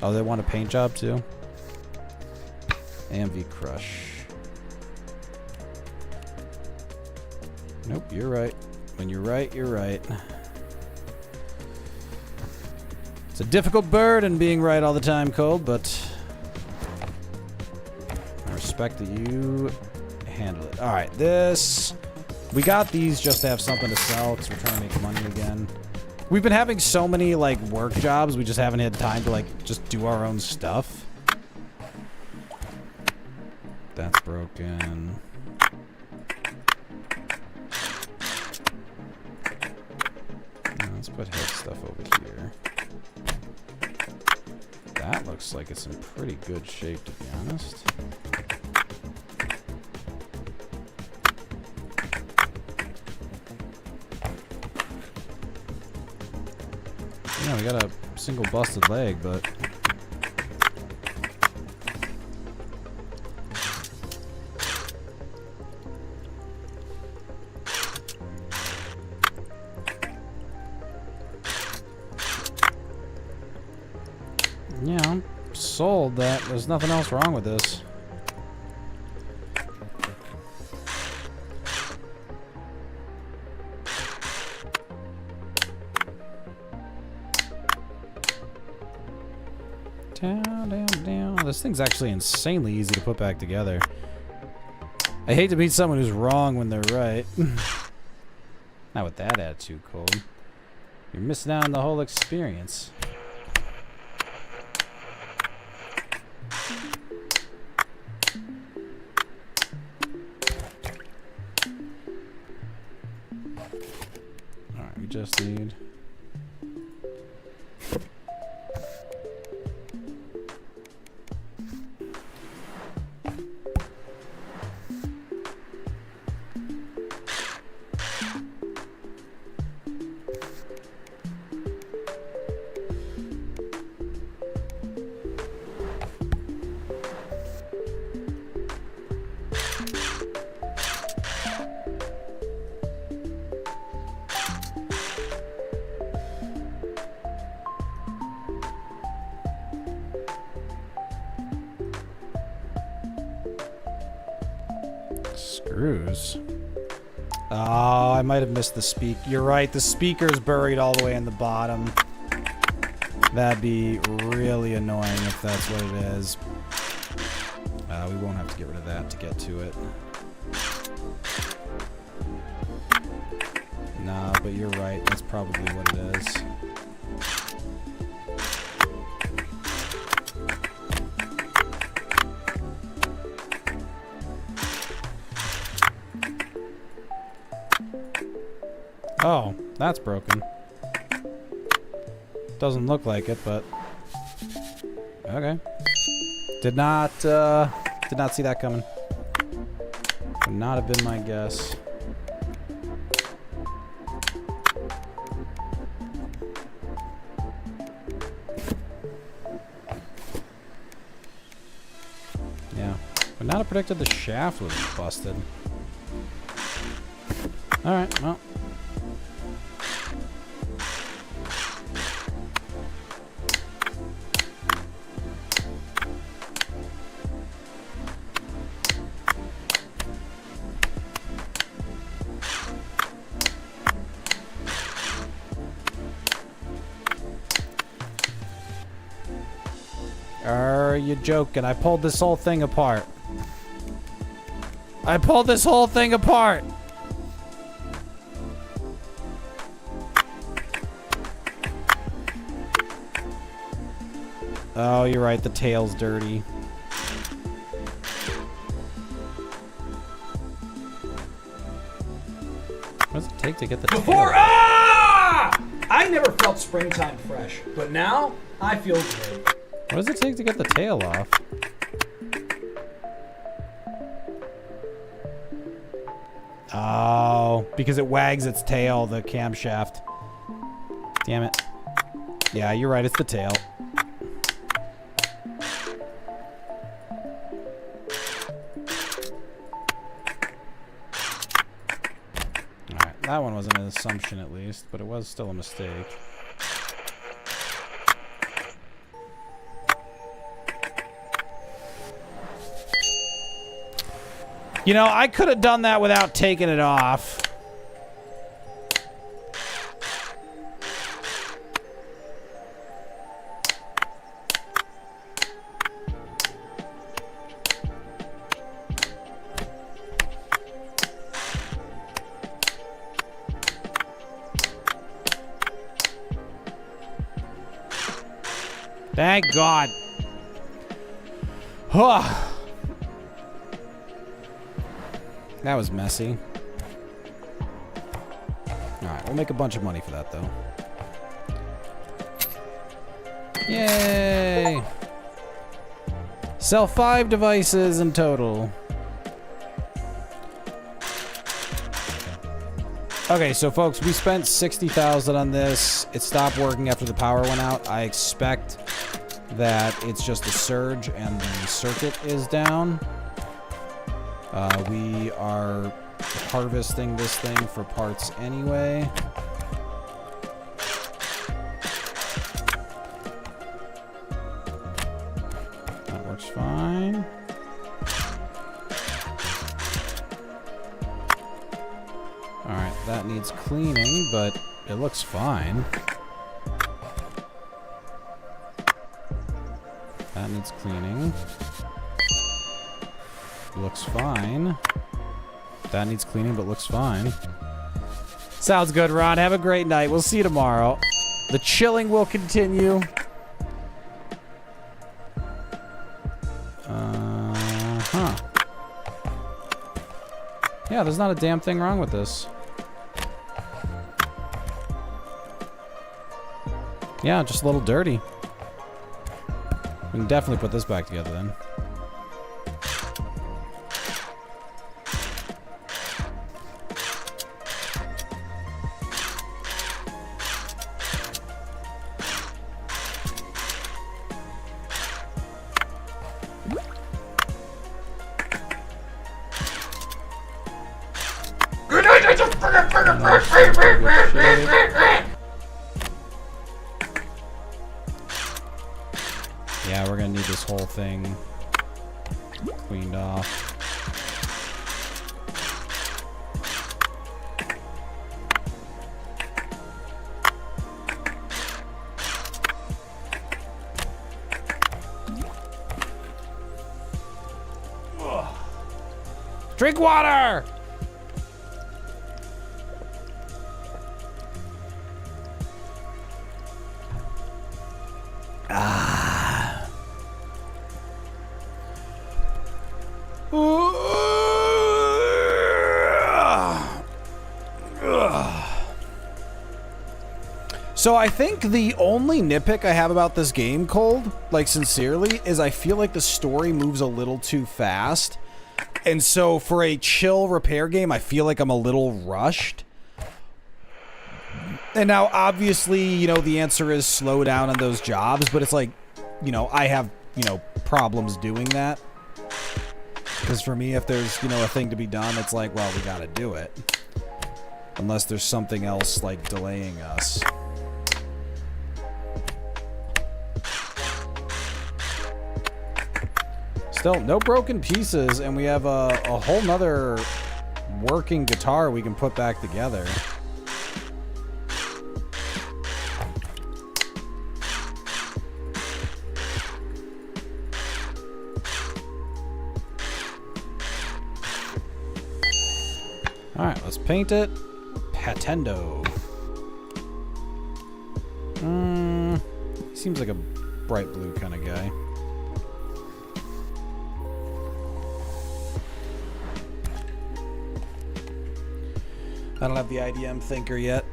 Oh, they want a paint job too? AMV Crush. Nope, you're right. When you're right, you're right. It's a difficult burden being right all the time, Cole, but... respect that you handle it. Alright, this... We got these just to have something to sell because we're trying to make money again. We've been having so many, like, work jobs, we just haven't had time to, like, just do our own stuff. That's broken. Let's put head stuff over here. That looks like it's in pretty good shape, to be honest. Yeah, we got a single busted leg, but... yeah, I'm sold that there's nothing else wrong with this. Down. This thing's actually insanely easy to put back together. I hate to meet someone who's wrong when they're right. Not with that attitude, Cole. You're missing out on the whole experience. Alright, we just need... Screws. Oh, I might have missed the speak. You're right, the speaker's buried all the way in the bottom. That'd be really annoying if that's what it is. We won't have to get rid of that to get to it. Nah, but you're right, that's probably what it is. Oh, that's broken. Doesn't look like it, but okay. Did not see that coming. Would not have been my guess. Yeah, would not have predicted the shaft was busted. All right, well. Are you joking? I pulled this whole thing apart. I pulled this whole thing apart. Oh, you're right. The tail's dirty. What does it take to get the tail? I never felt springtime fresh, but now I feel great. What does it take to get the tail off? Oh, because it wags its tail, the camshaft. Damn it. Yeah, you're right, it's the tail. Alright, that one wasn't an assumption at least, but it was still a mistake. You know, I could have done that without taking it off. Thank God. That was messy. Alright, we'll make a bunch of money for that, though. Yay! Sell 5 devices in total. Okay, so folks, we spent $60,000 on this. It stopped working after the power went out. I expect that it's just a surge and the circuit is down. We are harvesting this thing for parts anyway. That works fine. Alright, that needs cleaning, but it looks fine. That needs cleaning. Looks fine. That needs cleaning, but looks fine. Sounds good, Ron. Have a great night. We'll see you tomorrow. The chilling will continue. Yeah, there's not a damn thing wrong with this. Yeah, just a little dirty. We can definitely put this back together then. Yeah, we're gonna need this whole thing cleaned off. Drink water! So I think the only nitpick I have about this game, Cold, like sincerely, is I feel like the story moves a little too fast. And so for a chill repair game, I feel like I'm a little rushed. And now, obviously, you know, the answer is slow down on those jobs, but it's like, you know, I have, you know, problems doing that. Because for me, if there's, you know, a thing to be done, it's like, well, we gotta do it. Unless there's something else, like, delaying us. Still, no broken pieces, and we have a whole nother working guitar we can put back together. Alright, let's paint it. Patendo. Seems like a bright blue kind of guy. I don't have the IDM thinker yet.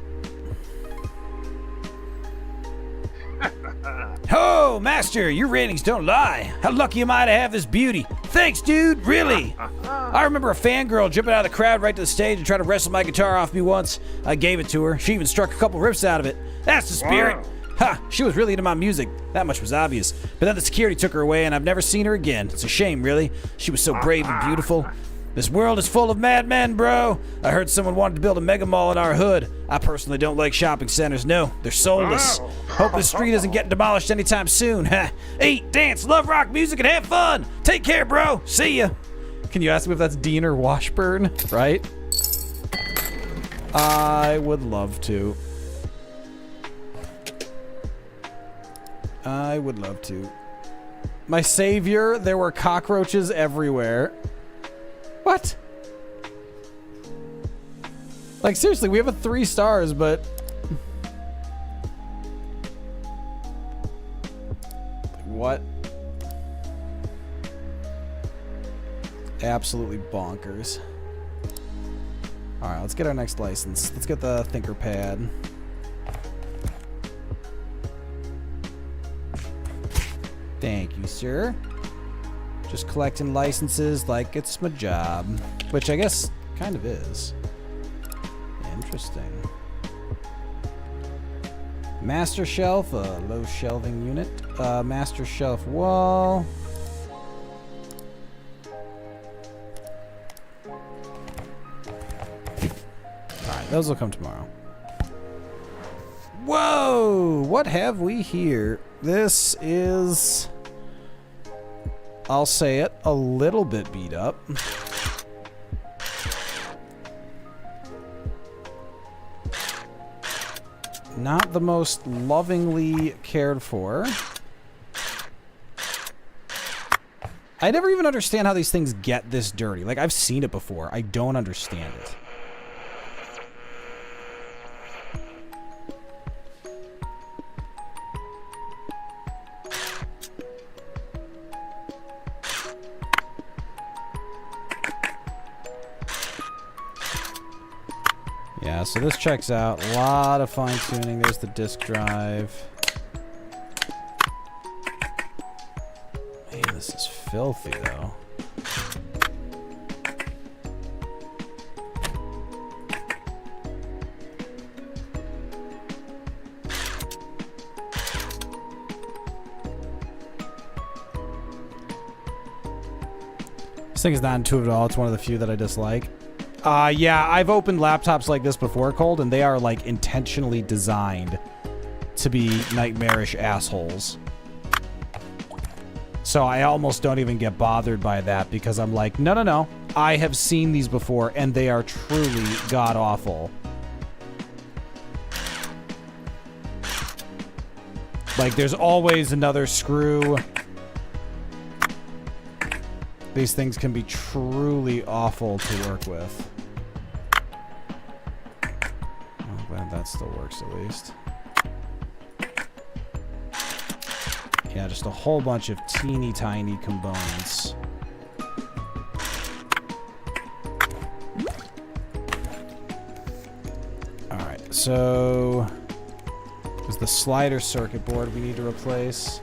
Oh, Master, your ratings don't lie. How lucky am I to have this beauty? Thanks, dude, really. I remember a fangirl jumping out of the crowd right to the stage and trying to wrestle my guitar off me once. I gave it to her. She even struck a couple riffs out of it. That's the spirit. Ha, she was really into my music. That much was obvious. But then the security took her away and I've never seen her again. It's a shame, really. She was so brave and beautiful. This world is full of madmen, bro. I heard someone wanted to build a mega mall in our hood. I personally don't like shopping centers. No, they're soulless. Hope this street isn't getting demolished anytime soon. Eat, dance, love rock music, and have fun. Take care, bro. See ya. Can you ask me if that's Dean or Washburn? Right? I would love to. I would love to. My savior, there were cockroaches everywhere. What? Like, seriously, we have a 3 stars, but... What? Absolutely bonkers. Alright, let's get our next license. Let's get the thinker pad. Thank you, sir. Just collecting licenses like it's my job. Which I guess kind of is. Interesting. Master shelf, a low shelving unit. Master shelf wall. Alright, those will come tomorrow. Whoa! What have we here? This is... I'll say it, a little bit beat up. Not the most lovingly cared for. I never even understand how these things get this dirty. Like, I've seen it before. I don't understand it. Yeah, so this checks out. A lot of fine-tuning. There's the disk drive. Man, this is filthy, though. This thing is not intuitive at all. It's one of the few that I dislike. Yeah, I've opened laptops like this before, Cold, and they are, like, intentionally designed to be nightmarish assholes. So I almost don't even get bothered by that because I'm like, no, no, no. I have seen these before, and they are truly god-awful. Like, there's always another screw These things can be truly awful to work with. I'm glad that still works at least. Yeah, just a whole bunch of teeny tiny components. Alright, so there's the slider circuit board we need to replace.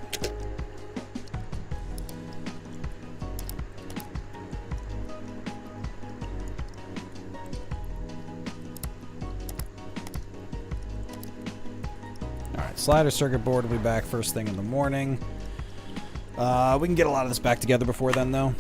Slider circuit board will be back first thing in the morning. We can get a lot of this back together before then, though.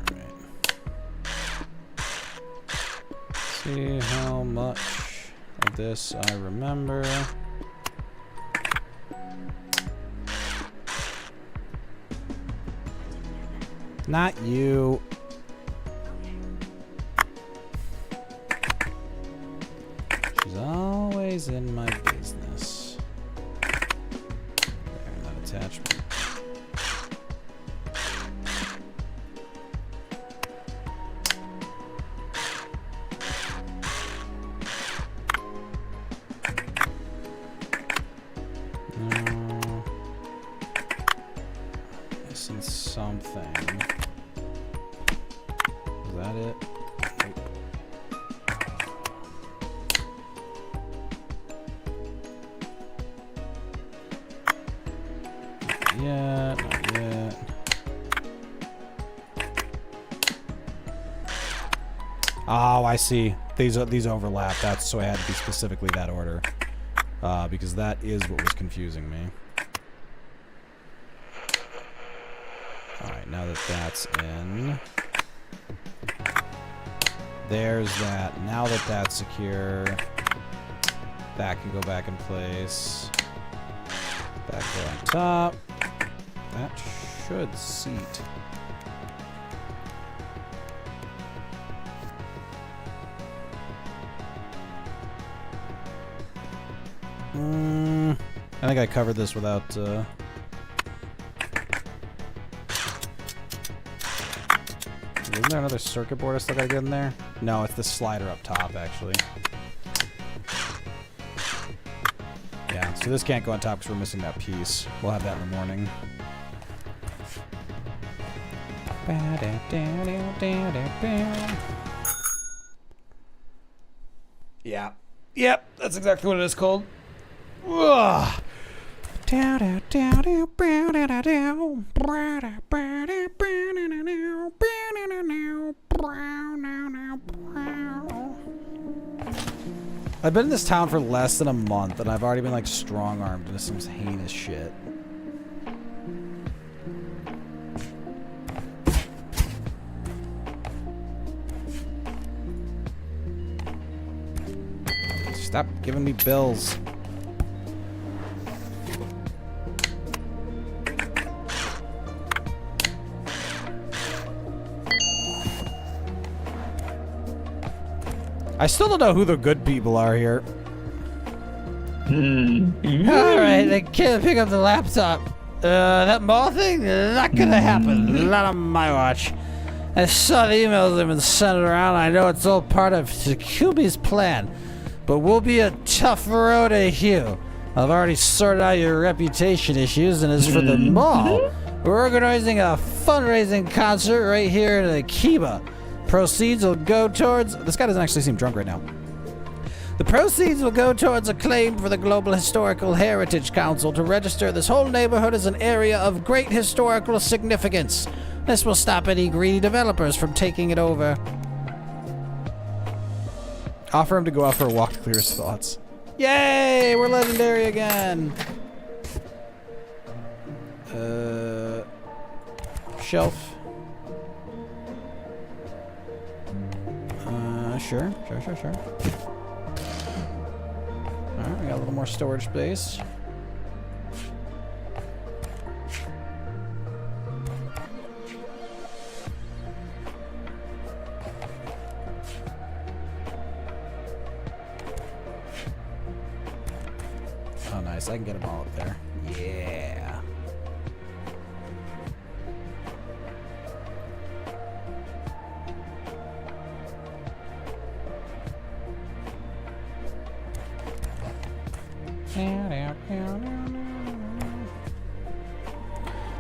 Alright. See how much of this I remember. Not you. She's always in my business. There, that attachment. Missing something. Is that it? Nope. Not yet, not yet. Oh, I see. These overlap. That's so I had to be specifically that order. Because that is what was confusing me. Alright, now that that's in. There's that. Now that that's secure, that can go back in place. Back there on top. That should seat. I think I covered this without, Isn't there another circuit board I still gotta get in there? No, it's the slider up top, actually. Yeah, so this can't go on top because we're missing that piece. We'll have that in the morning. Yeah. Yep, that's exactly what it is called. Ugh. I've been in this town for less than a month, and I've already been like strong-armed into some heinous shit. Stop giving me bills. I still don't know who the good people are here. Alright, I can't pick up the laptop. That mall thing? Not gonna happen. Not on my watch. I saw the emails that have been sent around. I know it's all part of Takumi's plan. But we'll be a tough road to hew. I've already sorted out your reputation issues, and as for the mall, we're organizing a fundraising concert right here in Akiba. Proceeds will go towards... This guy doesn't actually seem drunk right now. The proceeds will go towards a claim for the Global Historical Heritage Council to register this whole neighborhood as an area of great historical significance. This will stop any greedy developers from taking it over. Offer him to go out for a walk to clear his thoughts. Yay! We're legendary again! Shelf. Sure. Alright, we got a little more storage space. Yes, I can get them all up there. Yeah.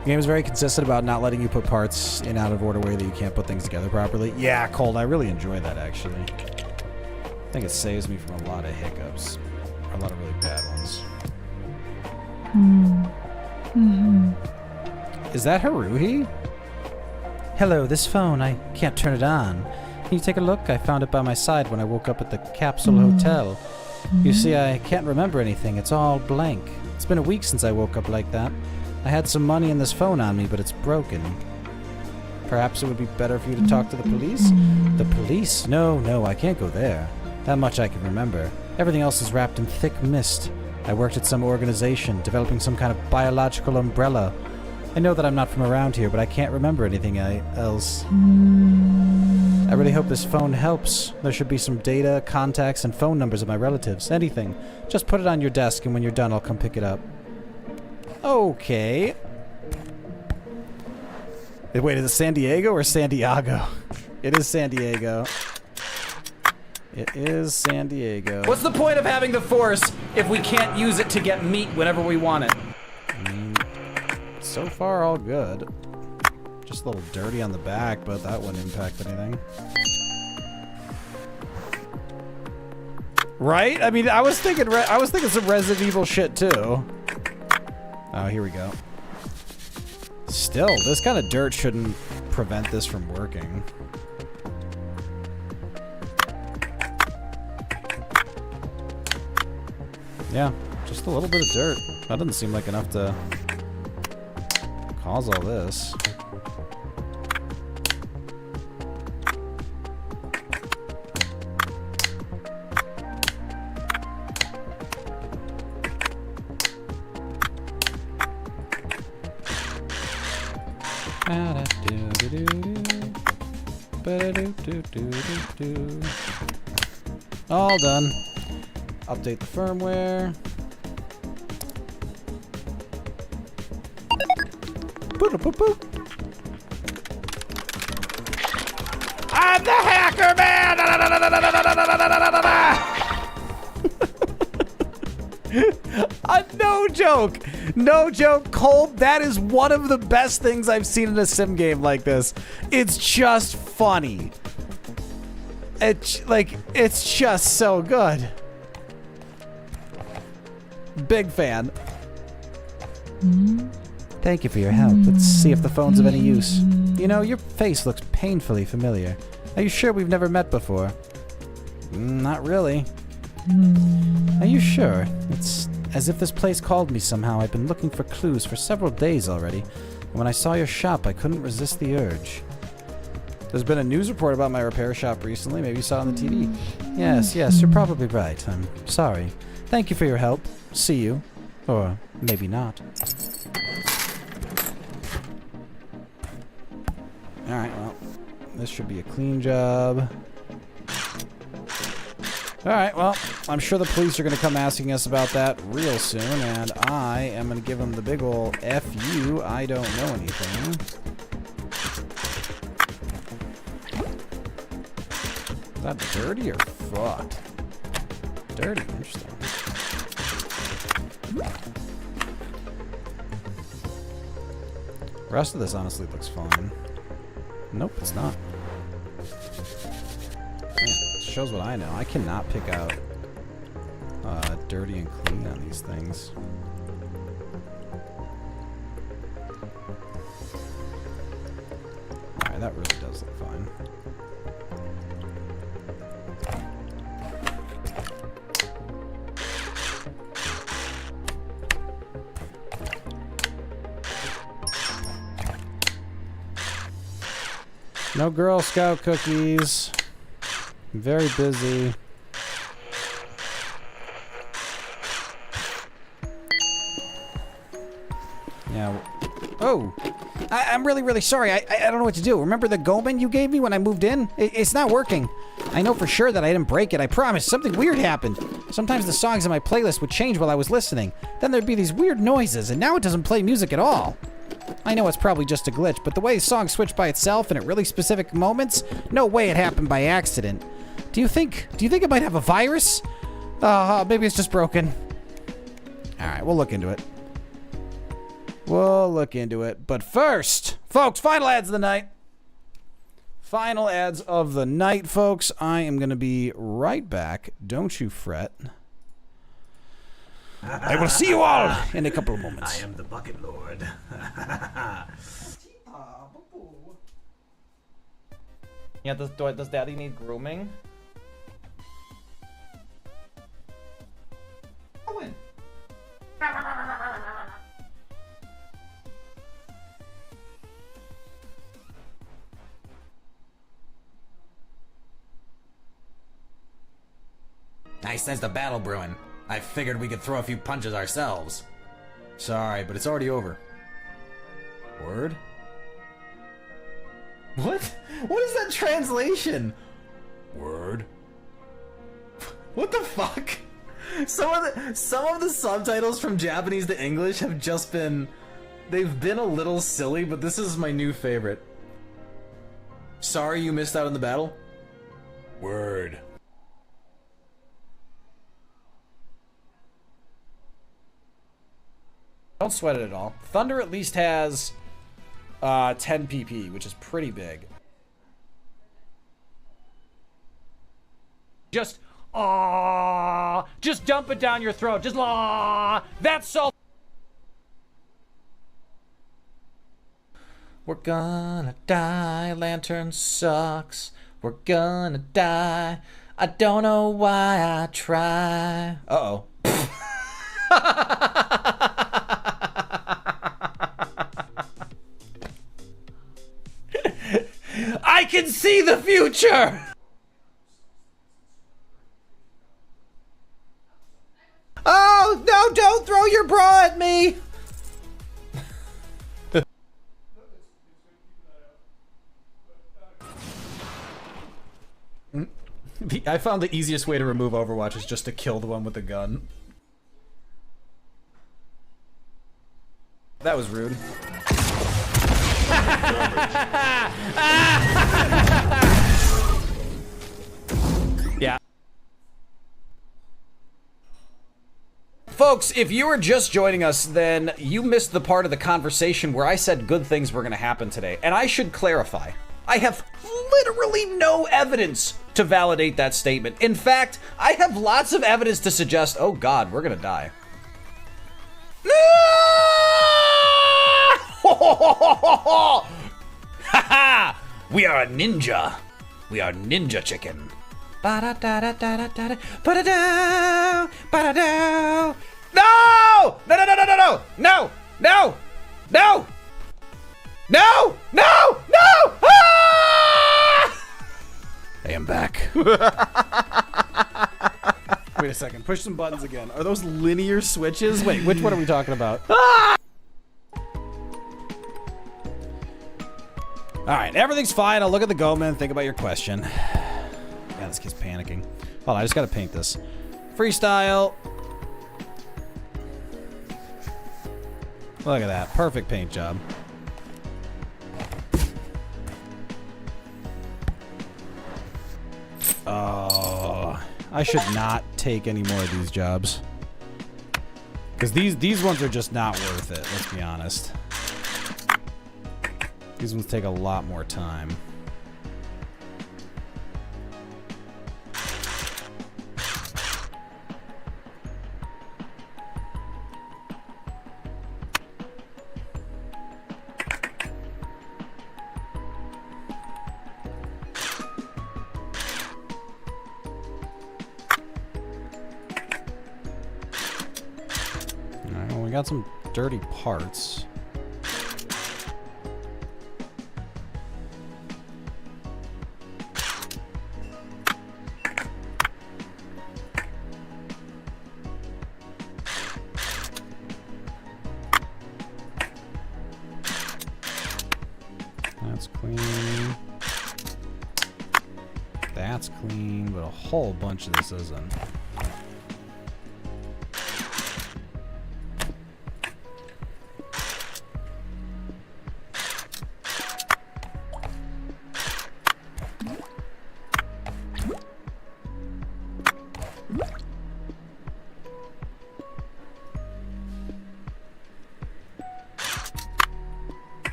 The game is very consistent about not letting you put parts in out of order way that you can't put things together properly. Yeah, Cold, I really enjoy that actually. I think it saves me from a lot of hiccups. A lot of really bad ones. Is that Haruhi? Hello, this phone. I can't turn it on. Can you take a look? I found it by my side when I woke up at the Capsule Hotel. You see, I can't remember anything. It's all blank. It's been a week since I woke up like that. I had some money in this phone on me, but it's broken. Perhaps it would be better for you to talk to the police? The police? No, I can't go there. That much I can remember. Everything else is wrapped in thick mist. I worked at some organization, developing some kind of biological umbrella. I know that I'm not from around here, but I can't remember anything else. I really hope this phone helps. There should be some data, contacts, and phone numbers of my relatives. Anything. Just put it on your desk, and when you're done, I'll come pick it up. Okay. Wait, is it San Diego or San Diego? It is San Diego. It is San Diego. What's the point of having the Force if we can't use it to get meat whenever we want it? So far, all good. Just a little dirty on the back, but that wouldn't impact anything. Right? I mean, I was thinking some Resident Evil shit too. Oh, here we go. Still, this kind of dirt shouldn't prevent this from working. Yeah, just a little bit of dirt. That doesn't seem like enough to cause all this. All done. Update the firmware. Boop, boop, boop. I'm the hacker man! No joke! No joke, Colt, that is one of the best things I've seen in a sim game like this. It's just funny. It's just so good. Big fan. Thank you for your help. Let's see if the phone's of any use. You know, your face looks painfully familiar. Are you sure we've never met before? Not really. Are you sure? It's as if this place called me somehow. I've been looking for clues for several days already. And when I saw your shop, I couldn't resist the urge. There's been a news report about my repair shop recently. Maybe you saw it on the TV. Yes, you're probably right. I'm sorry. Thank you for your help. See you. Or maybe not. Alright, well, this should be a clean job. Alright, well, I'm sure the police are going to come asking us about that real soon, and I am going to give them the big ol' F you, I don't know anything. Is that dirty or fucked? Dirty, interesting. The rest of this honestly looks fine. Nope, it's not. It shows what I know. I cannot pick out dirty and clean on these things. Alright, that really does look fine. No Girl Scout cookies. I'm very busy. Yeah. Oh! I'm really, really sorry. I don't know what to do. Remember the Goman you gave me when I moved in? It's not working. I know for sure that I didn't break it, I promise. Something weird happened. Sometimes the songs in my playlist would change while I was listening. Then there'd be these weird noises, and now it doesn't play music at all. I know it's probably just a glitch, but the way songs switch by itself and at really specific moments, no way it happened by accident. Do you think it might have a virus? Maybe it's just broken. Alright, we'll look into it. We'll look into it. But first, folks, final ads of the night. Final ads of the night, folks. I am going to be right back. Don't you fret. I will see you all in a couple of moments. I am the Bucket Lord. Yeah, does Daddy need grooming? Owen. I sensed a battle brewing. I figured we could throw a few punches ourselves. Sorry, but it's already over. Word? What? What is that translation? Word? What the fuck? Some of the subtitles from Japanese to English have just been... They've been a little silly, but this is my new favorite. Sorry you missed out on the battle? Word. Don't sweat it at all. Thunder at least has 10 PP, which is pretty big. Just dump it down your throat. Just that's so. We're gonna die. Lantern sucks. We're gonna die. I don't know why I try. Uh-oh. I can see the future! Oh, no, don't throw your bra at me! I found the easiest way to remove Overwatch is just to kill the one with the gun. That was rude. Yeah. Folks, if you were just joining us, then you missed the part of the conversation where I said good things were going to happen today. And I should clarify, I have literally no evidence to validate that statement. In fact, I have lots of evidence to suggest, oh God, we're going to die. We are a ninja. We are ninja chicken. Ba-da-da-da-da-da-da. Ba-da-da. Ba-da-da. No! No, no, no, no, no, no! No! No! No! No! No! No! Ah! I am back. Wait a second. Push some buttons again. Are those linear switches? Wait, which one are we talking about? Ah! Alright, everything's fine. I'll look at the Goman, think about your question. Yeah, this kid's panicking. Hold on, I just gotta paint this. Freestyle. Look at that. Perfect paint job. Oh, I should not take any more of these jobs. Because these ones are just not worth it, let's be honest. These ones take a lot more time. Alright, well, we got some dirty parts. That's clean, but a whole bunch of this isn't.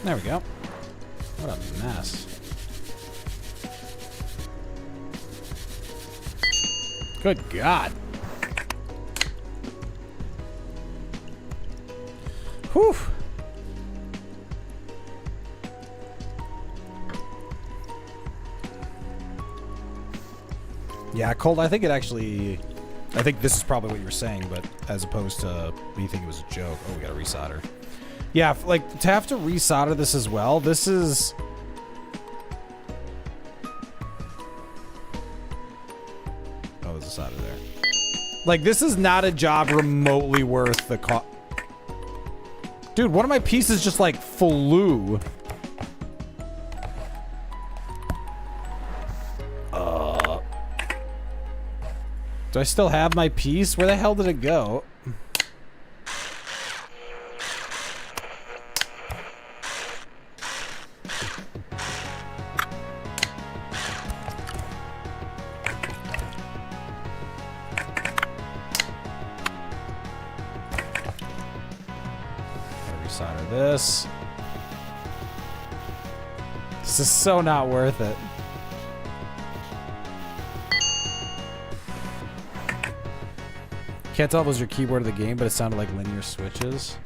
There we go. What a mess. Good God. Whew. Yeah, Colt, I think it actually... I think this is probably what you were saying, but as opposed to me thinking it was a joke. Oh, we gotta resolder. Yeah, like, to have to resolder this as well, this is... Oh, there's a solder there. Like, this is not a job remotely worth the cost. Dude, one of my pieces just, like, flew. Do I still have my piece? Where the hell did it go? Resolder this. This is so not worth it. Can't tell if it was your keyboard of the game, but it sounded like linear switches.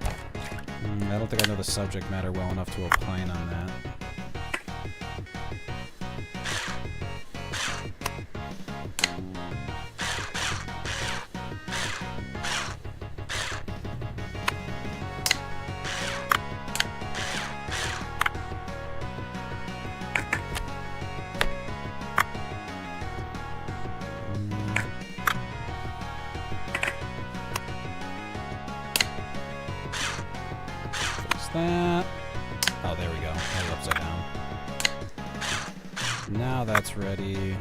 I don't think I know the subject matter well enough to opine on that. That. Oh, there we go. Now we're upside down. Now that's ready.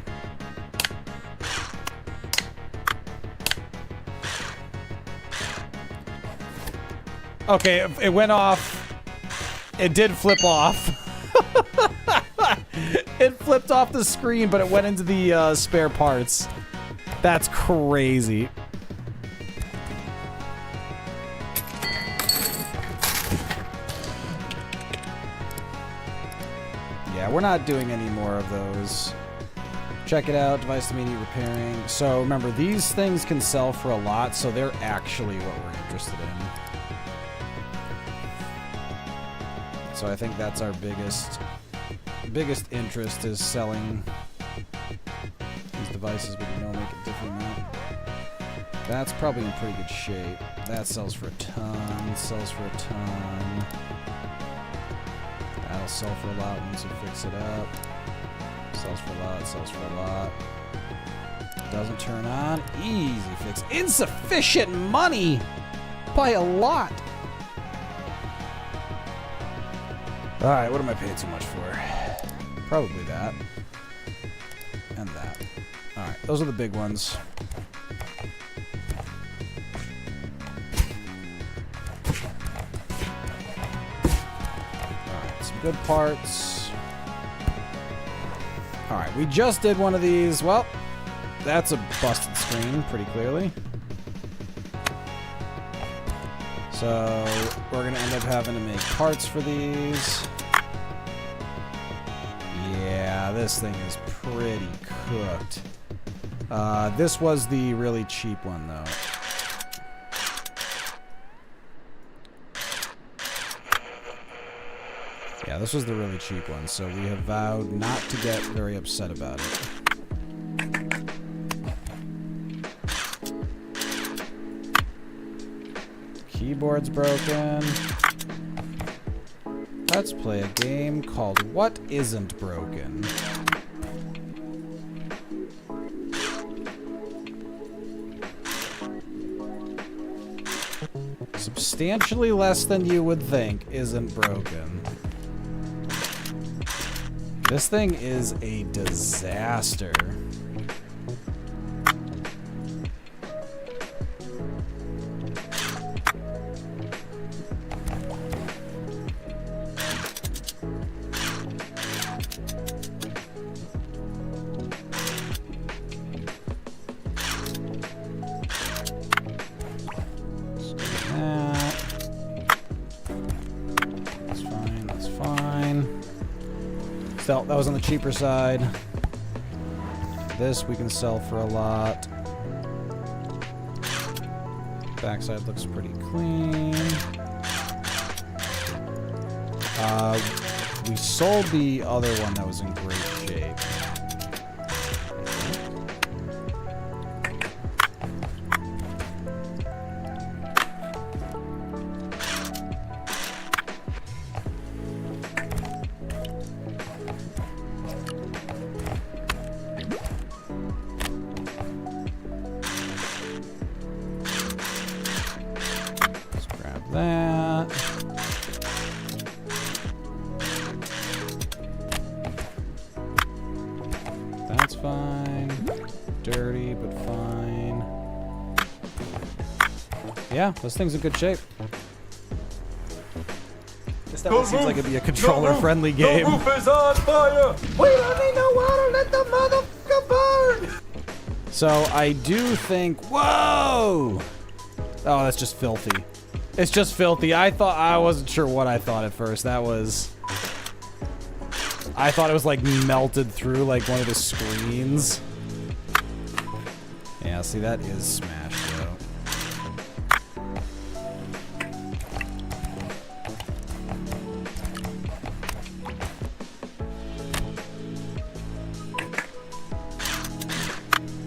Okay, it went off. It did flip off. It flipped off the screen, but it went into the spare parts. That's crazy. We're not doing any more of those. Check it out, device immediate repairing. So remember, these things can sell for a lot, so they're actually what we're interested in. So I think that's our biggest interest is selling these devices, but you know, make it different now. That's probably in pretty good shape. That sells for a ton, sells for a ton. That'll sell for a lot once you fix it up. Sells for a lot, sells for a lot. Doesn't turn on. Easy fix. Insufficient money! By a lot! Alright, what am I paying too much for? Probably that. And that. Alright, those are the big ones. Good parts. Alright, we just did one of these. Well, that's a busted screen, pretty clearly. So, we're going to end up having to make parts for these. Yeah, this thing is pretty cooked. This was the really cheap one, though. Yeah, this was the really cheap one, so we have vowed not to get very upset about it. Keyboard's broken. Let's play a game called What Isn't Broken? substantially less than you would think isn't broken. This thing is a disaster. That was on the cheaper side. This we can sell for a lot. Backside looks pretty clean. We sold the other one that was in great shape. That. That's fine. Dirty, but fine. Yeah, this thing's in good shape. This definitely seems like it'd be a controller-friendly game. The roof is on fire! We don't need no water, let the motherfucker burn! So I do think... Whoa! Oh, that's just filthy. It's just filthy. I wasn't sure what I thought at first. That was... I thought it was like melted through like one of the screens. Yeah, see, that is smashed though.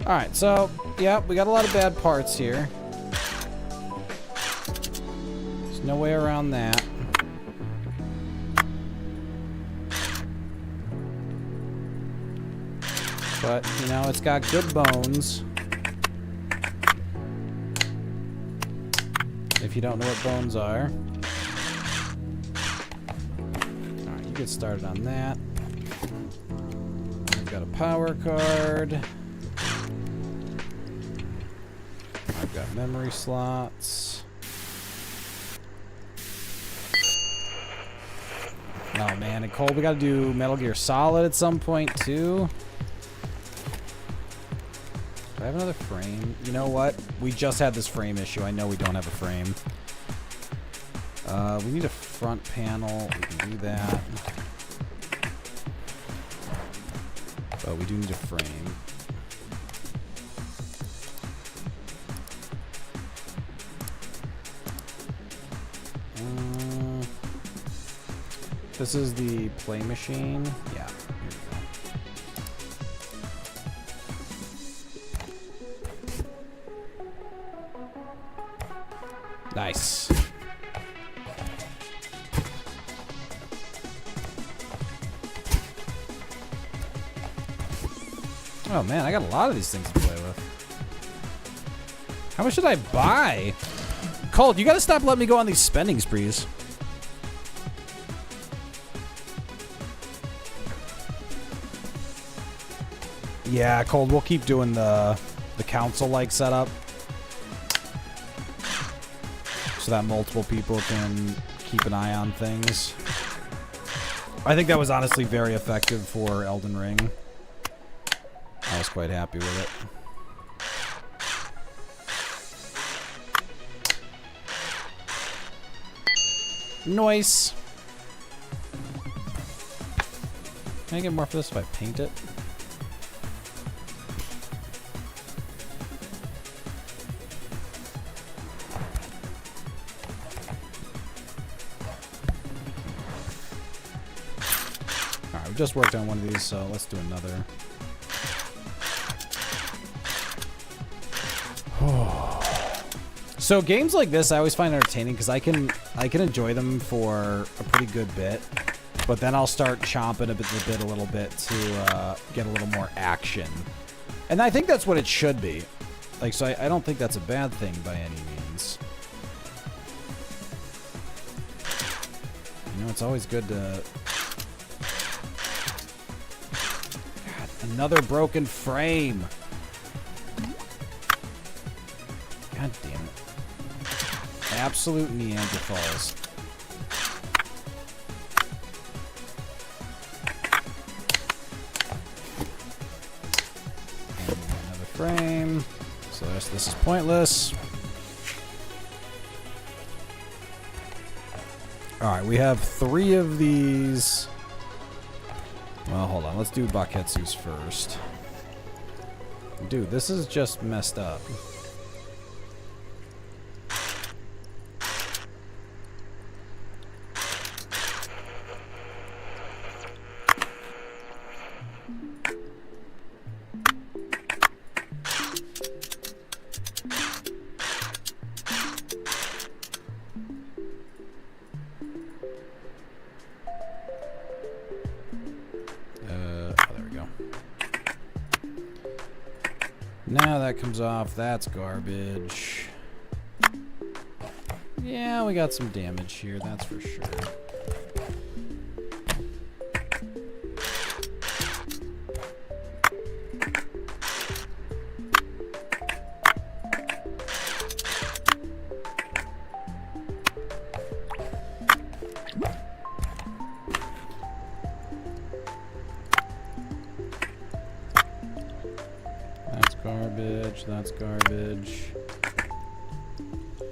Alright, so, yeah, we got a lot of bad parts here. No way around that. But, you know, it's got good bones. If you don't know what bones are. Alright, you get started on that. I've got a power card. I've got memory slots. Oh man, and Cole, we gotta do Metal Gear Solid at some point too. Do I have another frame? You know what? We just had this frame issue. I know we don't have a frame. We need a front panel. We can do that. But we do need a frame. This is the play machine. Yeah, here we go. Nice. Oh man, I got a lot of these things to play with. How much should I buy? Colt, you gotta stop letting me go on these spending sprees. Yeah, Cold, we'll keep doing the council-like setup. So that multiple people can keep an eye on things. I think that was honestly very effective for Elden Ring. I was quite happy with it. Nice. Can I get more for this if I paint it? Alright, we just worked on one of these, so let's do another. So games like this I always find entertaining because I can enjoy them for a pretty good bit, but then I'll start chomping a bit a little bit to get a little more action, and I think that's what it should be. Like, so I don't think that's a bad thing by any means. You know, it's always good to... God, another broken frame. God damn it. Absolute Neanderthals. Another frame. So the rest of this is pointless. Alright, we have 3 of these. Well, hold on. Let's do Baketsu's first. Dude, this is just messed up. Now that comes off. That's garbage. Yeah, we got some damage here, that's for sure. That's garbage.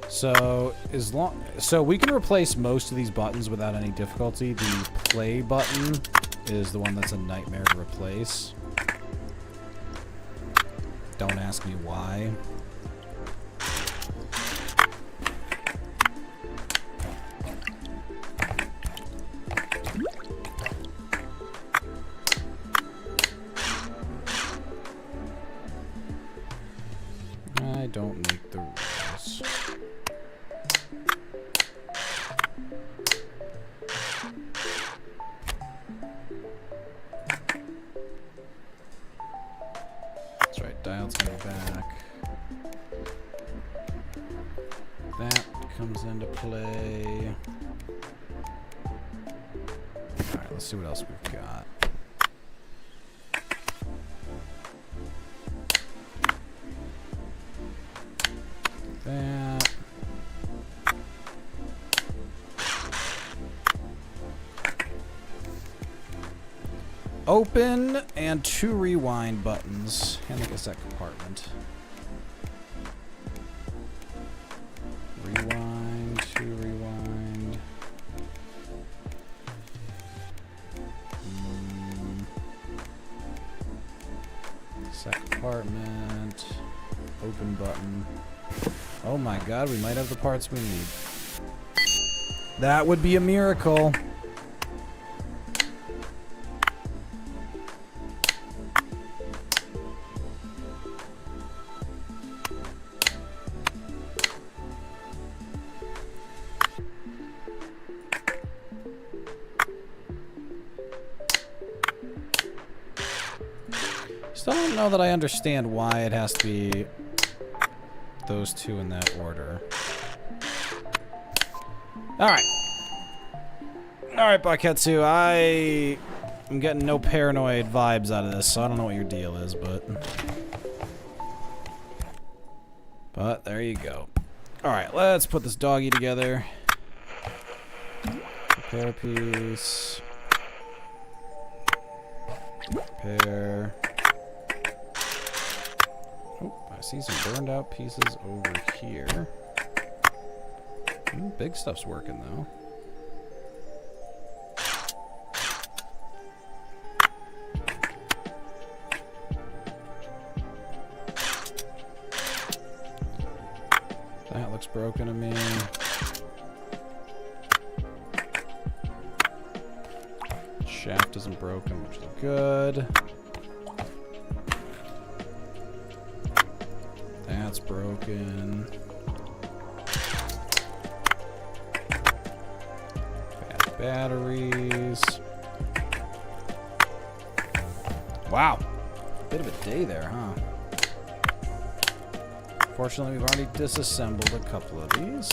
So we can replace most of these buttons without any difficulty. The play button is the one that's a nightmare to replace. Don't ask me why. I don't make the rules. That's right, dial's gonna be back. That comes into play. Alright, let's see what else we've got. That. Open and 2 rewind buttons. And I guess that compartment. Rewind, 2 rewind. Set compartment. Open button. Oh my god, we might have the parts we need. That would be a miracle. Still don't know that I understand why it has to be those 2 in that order. Alright. Alright, Baketsu, I am getting no paranoid vibes out of this, so I don't know what your deal is, but there you go. Alright, let's put this doggy together. Repair piece. Repair. Oh, I see some burned out pieces over here. Big stuff's working though. That looks broken to me. Shaft isn't broken, which is good. That's broken. Bad batteries. Wow. Bit of a day there, huh? Fortunately, we've already disassembled a couple of these.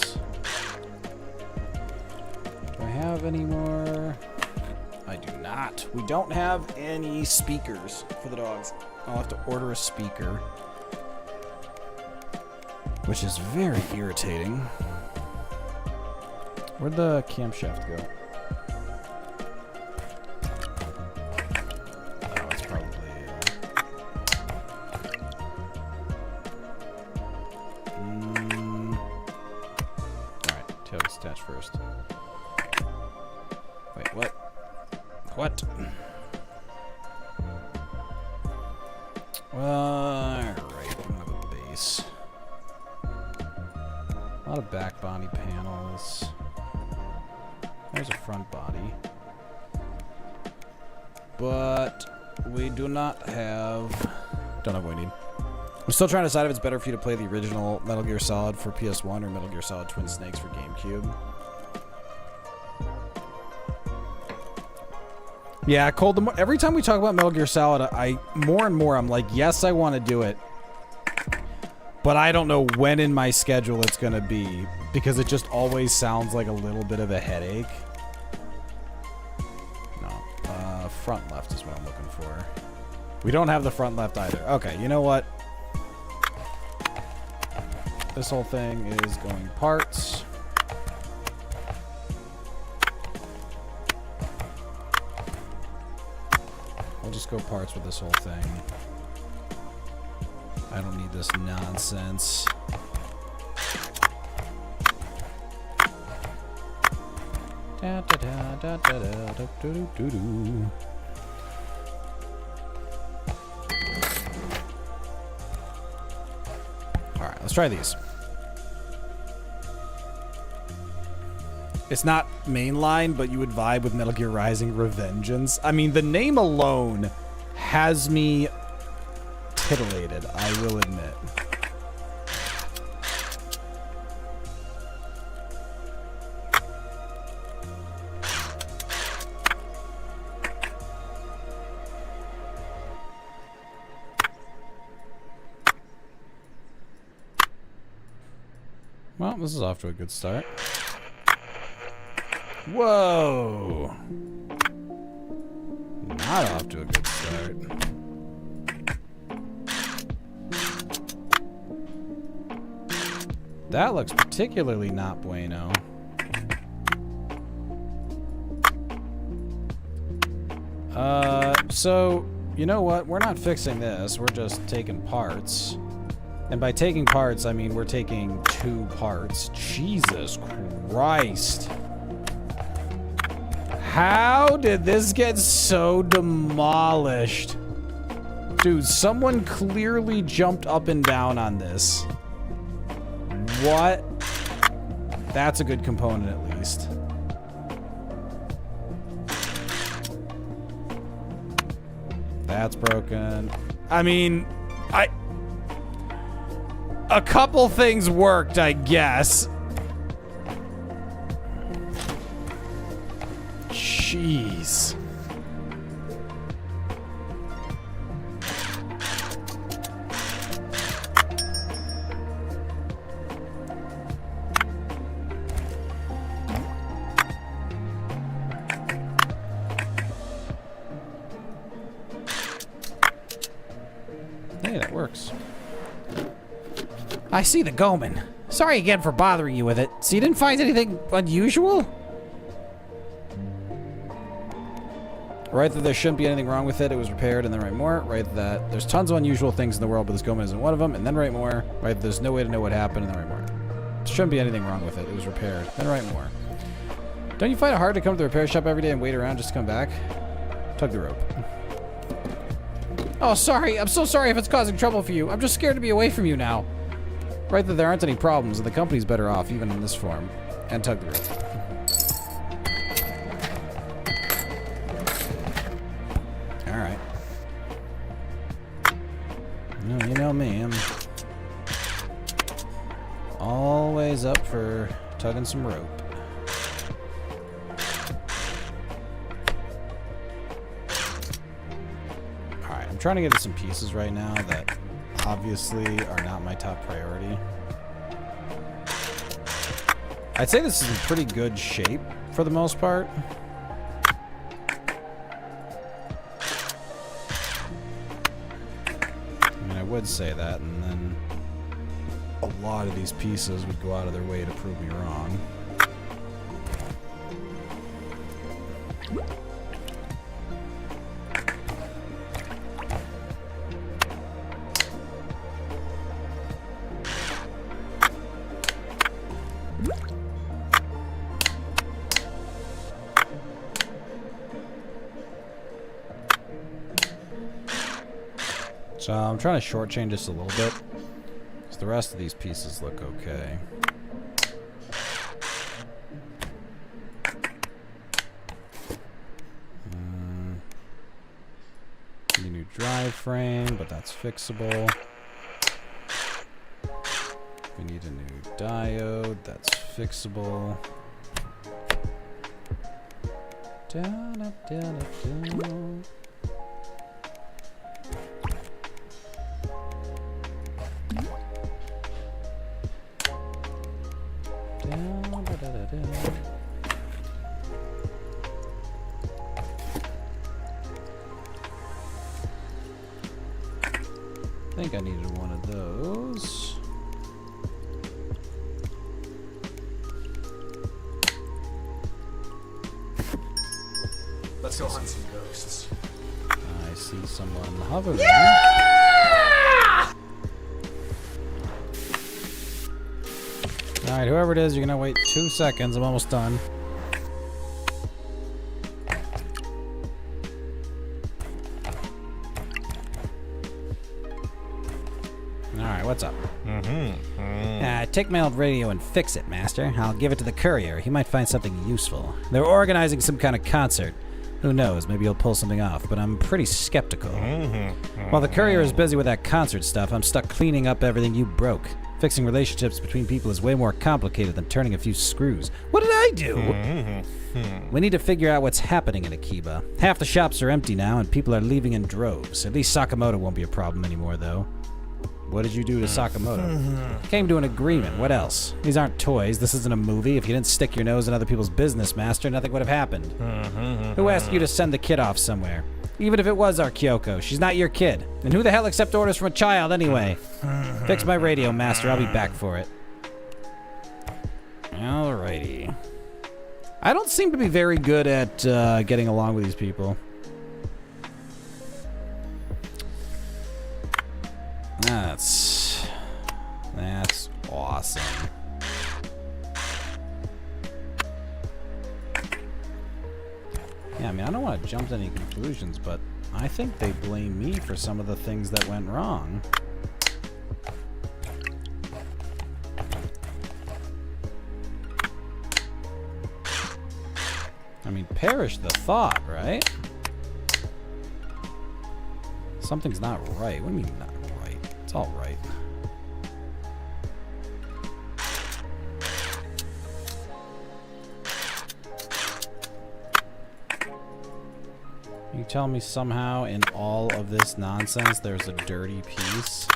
Do I have any more? I do not. We don't have any speakers for the dogs. I'll have to order a speaker, which is very irritating. Where'd the camshaft go? Oh, it's probably... Alright, tail gets attached first. Wait, what? What? Alright, we have a base. A lot of back body panels. There's a front body. But we do not have... Don't have what we need. I'm still trying to decide if it's better for you to play the original Metal Gear Solid for PS1 or Metal Gear Solid Twin Snakes for GameCube. Yeah, Cold, every time we talk about Metal Gear Solid, more and more I'm like, yes, I want to do it. But I don't know when in my schedule it's going to be, because it just always sounds like a little bit of a headache. No, front left is what I'm looking for. We don't have the front left either. Okay, you know what? This whole thing is going parts. I'll just go parts with this whole thing. I don't need this nonsense. Da, da, da, da, da, da, da, do, do, do. Alright, let's try these. It's not mainline, but you would vibe with Metal Gear Rising Revengeance. I mean, the name alone has me titillated, I will admit. Well, this is off to a good start. Whoa! Not off to a good start. That looks particularly not bueno. So, you know what? We're not fixing this. We're just taking parts. And by taking parts, I mean we're taking 2 parts. Jesus Christ. How did this get so demolished? Dude, someone clearly jumped up and down on this. What? That's a good component at least. That's broken. I mean, a couple things worked, I guess. Jeez. Hey, that works. I see the Goman. Sorry again for bothering you with it. So you didn't find anything unusual? Right that there shouldn't be anything wrong with it. It was repaired, and then write more. Right that there's tons of unusual things in the world, but this Goman isn't one of them, and then write more. Right that there's no way to know what happened, and then write more. There shouldn't be anything wrong with it. It was repaired. Then write more. Don't you find it hard to come to the repair shop every day and wait around just to come back? Tug the rope. Oh, sorry. I'm so sorry if it's causing trouble for you. I'm just scared to be away from you now. Right that there aren't any problems, and the company's better off, even in this form. And tug the rope. Alright. No, you know me. I'm always up for tugging some rope. Alright, I'm trying to get to some pieces right now that obviously are not my top priority. I'd say this is in pretty good shape for the most part. I mean, I would say that, and then a lot of these pieces would go out of their way to prove me wrong. So I'm trying to shortchange this a little bit, because the rest of these pieces look okay. Need a new drive frame, but that's fixable. We need a new diode, that's fixable. I think I needed one of those. Let's go hunt some ghosts. I see someone hovering. Yeah! Alright, whoever it is, you're gonna wait 2 seconds. I'm almost done. Alright, what's up? Take my old radio and fix it, Master. I'll give it to the courier. He might find something useful. They're organizing some kind of concert. Who knows, maybe he'll pull something off, but I'm pretty skeptical. While the courier is busy with that concert stuff, I'm stuck cleaning up everything you broke. Fixing relationships between people is way more complicated than turning a few screws. What did I do? We need to figure out what's happening in Akiba. Half the shops are empty now, and people are leaving in droves. At least Sakamoto won't be a problem anymore, though. What did you do to Sakamoto? Came to an agreement. What else? These aren't toys. This isn't a movie. If you didn't stick your nose in other people's business, Master, nothing would have happened. Who asked you to send the kid off somewhere? Even if it was our Kyoko, she's not your kid. And who the hell accepts orders from a child anyway? Fix my radio, Master. I'll be back for it. Alrighty. I don't seem to be very good at getting along with these people. That's awesome. Yeah, I mean, I don't want to jump to any conclusions, but I think they blame me for some of the things that went wrong. I mean, perish the thought, right? Something's not right. What do you mean not right? It's all right. You tell me somehow in all of this nonsense there's a dirty piece?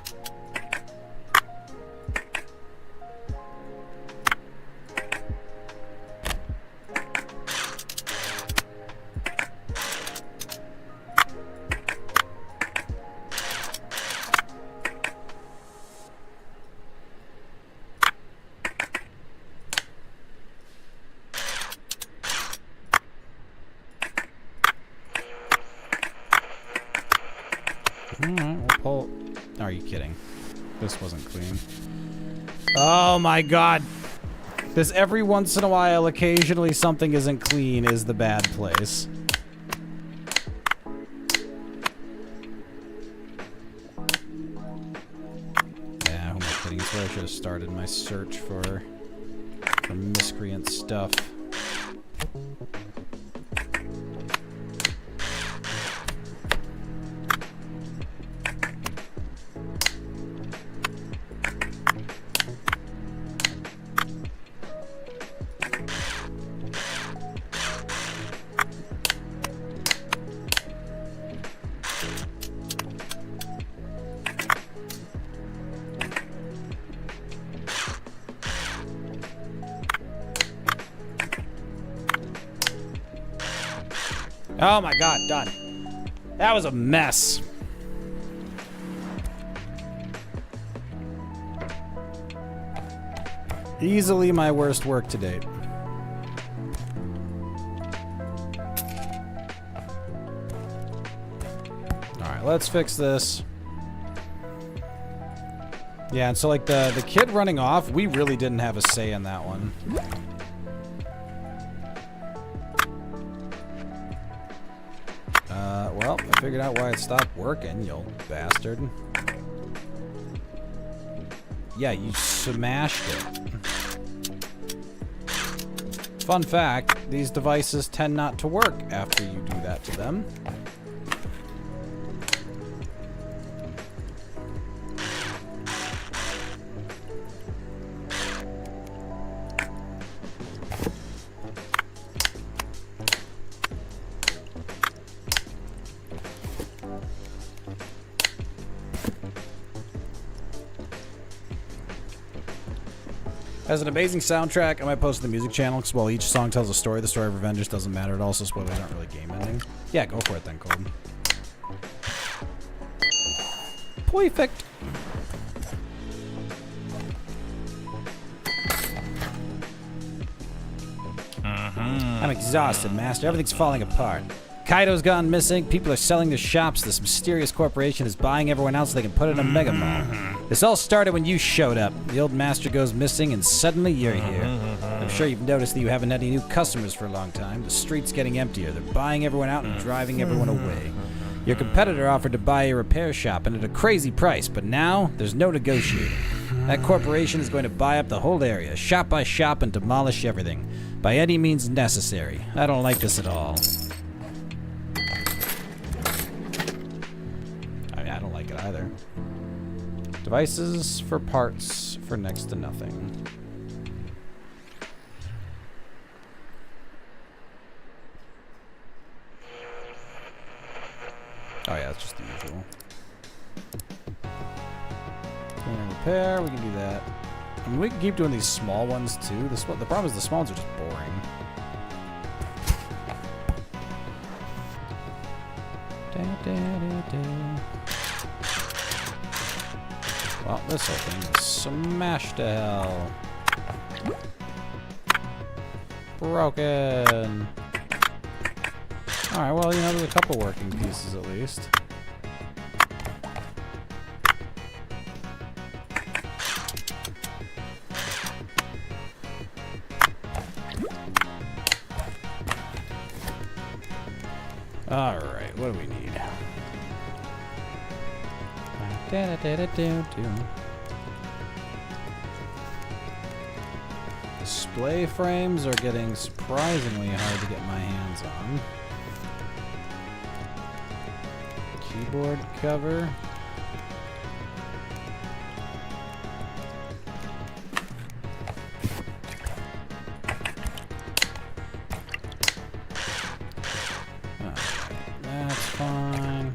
Alright, we'll pull. Are you kidding? This wasn't clean. Oh my god! This every once in a while, occasionally something isn't clean is the bad place. Yeah, who am I kidding? That's where I should have started my search for miscreant stuff. Oh my god, done. That was a mess. Easily my worst work to date. Alright, let's fix this. Yeah, and so like the kid running off, we really didn't have a say in that one. Well, I figured out why it stopped working, you old bastard. Yeah, you smashed it. Fun fact, these devices tend not to work after you do that to them. Has an amazing soundtrack. I might post it to the music channel because while each song tells a story, the story of Avengers doesn't matter. It also spoilers aren't really game ending. Yeah, go for it then, Colton. Perfect. I'm exhausted, Master. Everything's falling apart. Kaido's gone missing. People are selling their shops. This mysterious corporation is buying everyone else so they can put it in a mega mall. This all started when you showed up. The old master goes missing and suddenly you're here. I'm sure you've noticed that you haven't had any new customers for a long time. The street's getting emptier. They're buying everyone out and driving everyone away. Your competitor offered to buy a repair shop and at a crazy price, but now there's no negotiating. That corporation is going to buy up the whole area, shop by shop, and demolish everything. By any means necessary. I don't like this at all. I don't like it either. Devices for parts for next to nothing. Oh yeah, it's just the usual. Clean and repair, we can do that. I mean, we can keep doing these small ones too. The problem is the small ones are just boring. Well, this whole thing is smashed to hell. Broken. Alright, well, you know, there's a couple working pieces at least. Alright, what do we need? Display frames are getting surprisingly hard to get my hands on. Keyboard cover. That's fine.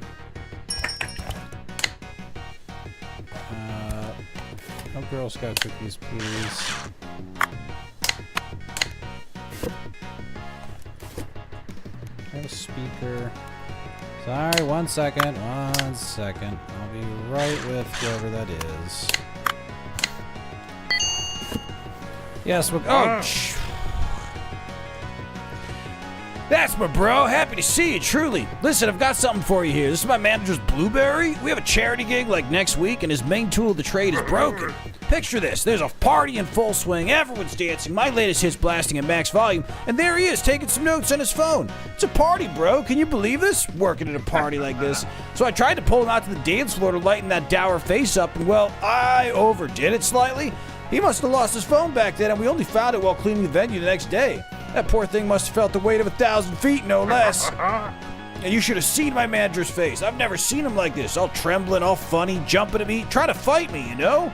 No Girl Scout cookies, please. Have a speaker. Sorry, 1 second. 1 second. I'll be right with whoever that is. Yes, we'll. Oh, That's my bro. Happy to see you, truly. Listen, I've got something for you here. This is my manager's Blueberry. We have a charity gig like next week, and his main tool of the trade is broken. Picture this. There's a party in full swing. Everyone's dancing. My latest hit's blasting at max volume, and there he is taking some notes on his phone. It's a party, bro. Can you believe this? Working at a party like this. So I tried to pull him out to the dance floor to lighten that dour face up, and well, I overdid it slightly. He must have lost his phone back then, and we only found it while cleaning the venue the next day. That poor thing must have felt the weight of 1,000 feet, no less. And you should have seen my manager's face. I've never seen him like this, all trembling, all funny, jumping at me, trying to fight me, you know?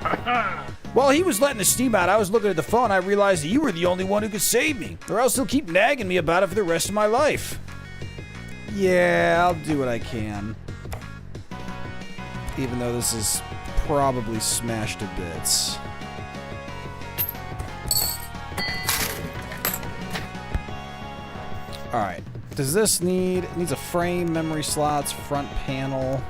While he was letting the steam out, I was looking at the phone. I realized that you were the only one who could save me, or else he'll keep nagging me about it for the rest of my life. Yeah, I'll do what I can. Even though this is probably smashed to bits. Alright. Does this need... It needs a frame, memory slots, front panel.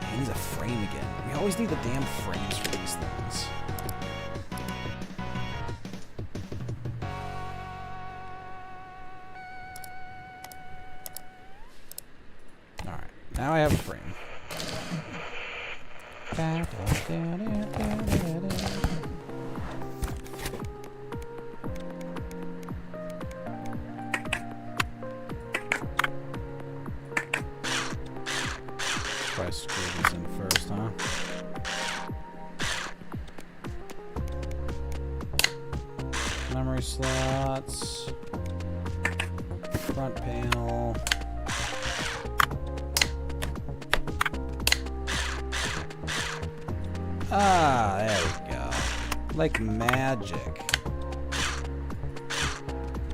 It needs a frame again. We always need the damn frames for these things. Alright, now I have a frame. Try to screw these in first, huh? Memory slots. Front panel. Ah, there we go. Like magic.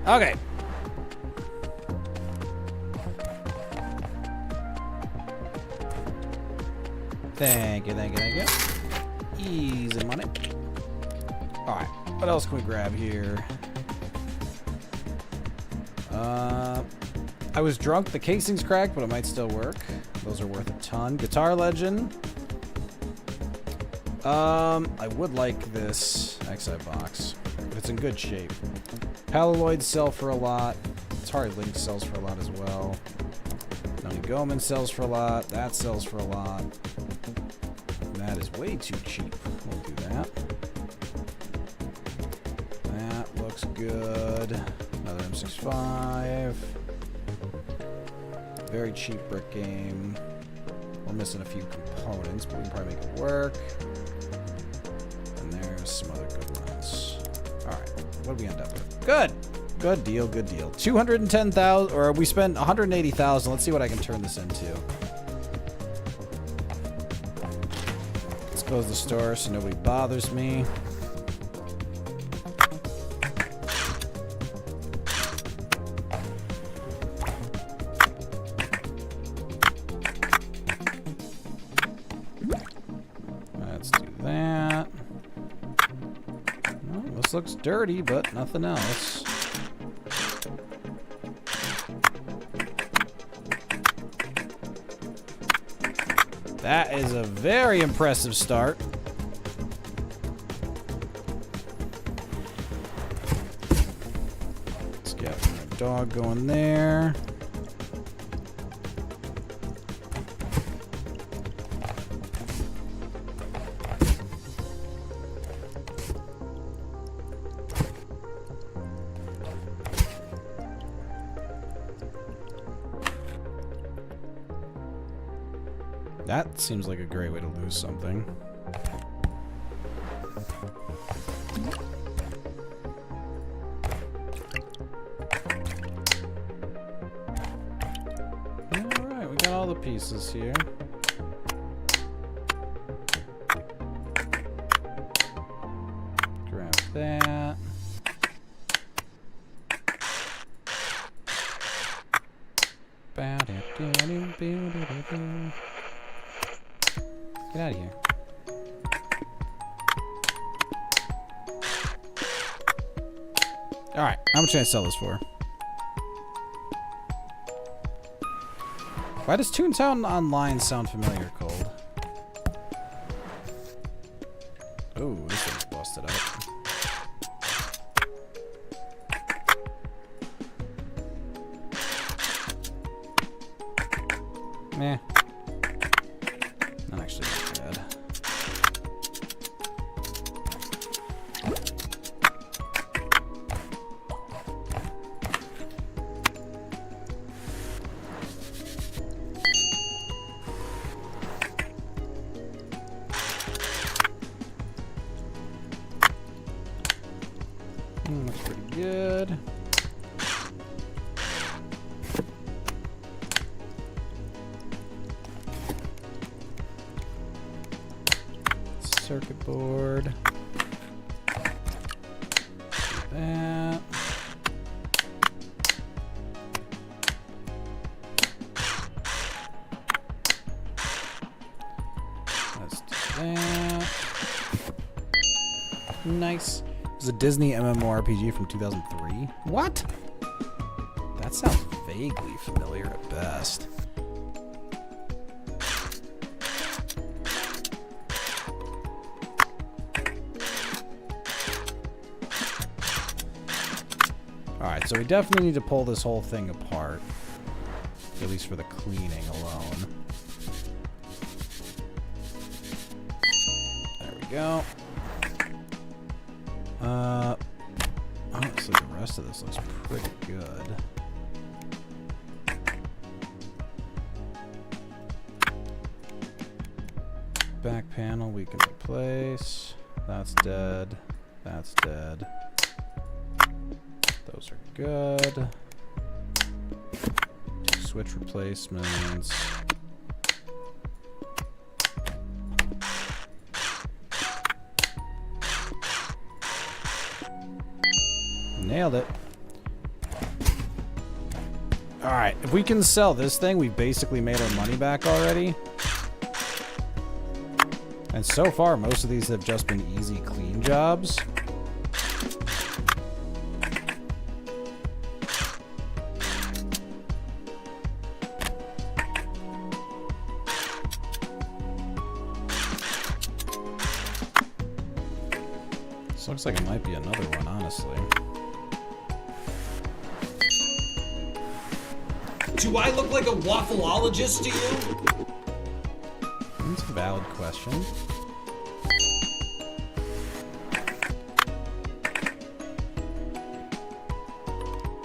Okay. Thank you, thank you, thank you. Easy money. Alright, what else can we grab here? I was drunk, the casing's cracked, but it might still work. Those are worth a ton. Guitar Legend. I would like this XI box, but it's in good shape. Paloids sell for a lot. Atari Lynx sells for a lot as well. Noni Goman sells for a lot. That sells for a lot. And that is way too cheap. We'll do that. That looks good. Another M65. Very cheap brick game. We're missing a few components, but we can probably make it work. And there's some other good ones. Alright, what do we end up with? Good! Good deal, good deal. 210,000, or we spent 180,000. Let's see what I can turn this into. Let's close the store so nobody bothers me. Let's do that. Well, this looks dirty, but nothing else. That is a very impressive start. Let's get our dog going there. That seems like a great way to lose something. Alright, we got all the pieces here. Grab that. Get out of here. Alright, how much can I sell this for? Why does Toontown Online sound familiar, Cold? Ooh, this thing's busted up. Meh. Not actually that bad. Looks pretty good. Circuit board. That. Let's do that. Nice. It was a Disney MMORPG from 2003. What? That sounds vaguely familiar at best. Alright, so we definitely need to pull this whole thing apart. At least for the cleaning alone. There we go. Honestly, the rest of this looks pretty good. Back panel we can replace. That's dead. That's dead. Those are good. Two switch replacements. Nailed it. Alright, if we can sell this thing, we've basically made our money back already. And so far, most of these have just been easy, clean jobs. This looks like it might be another one, honestly. Do I look like a waffleologist to you? That's a valid question.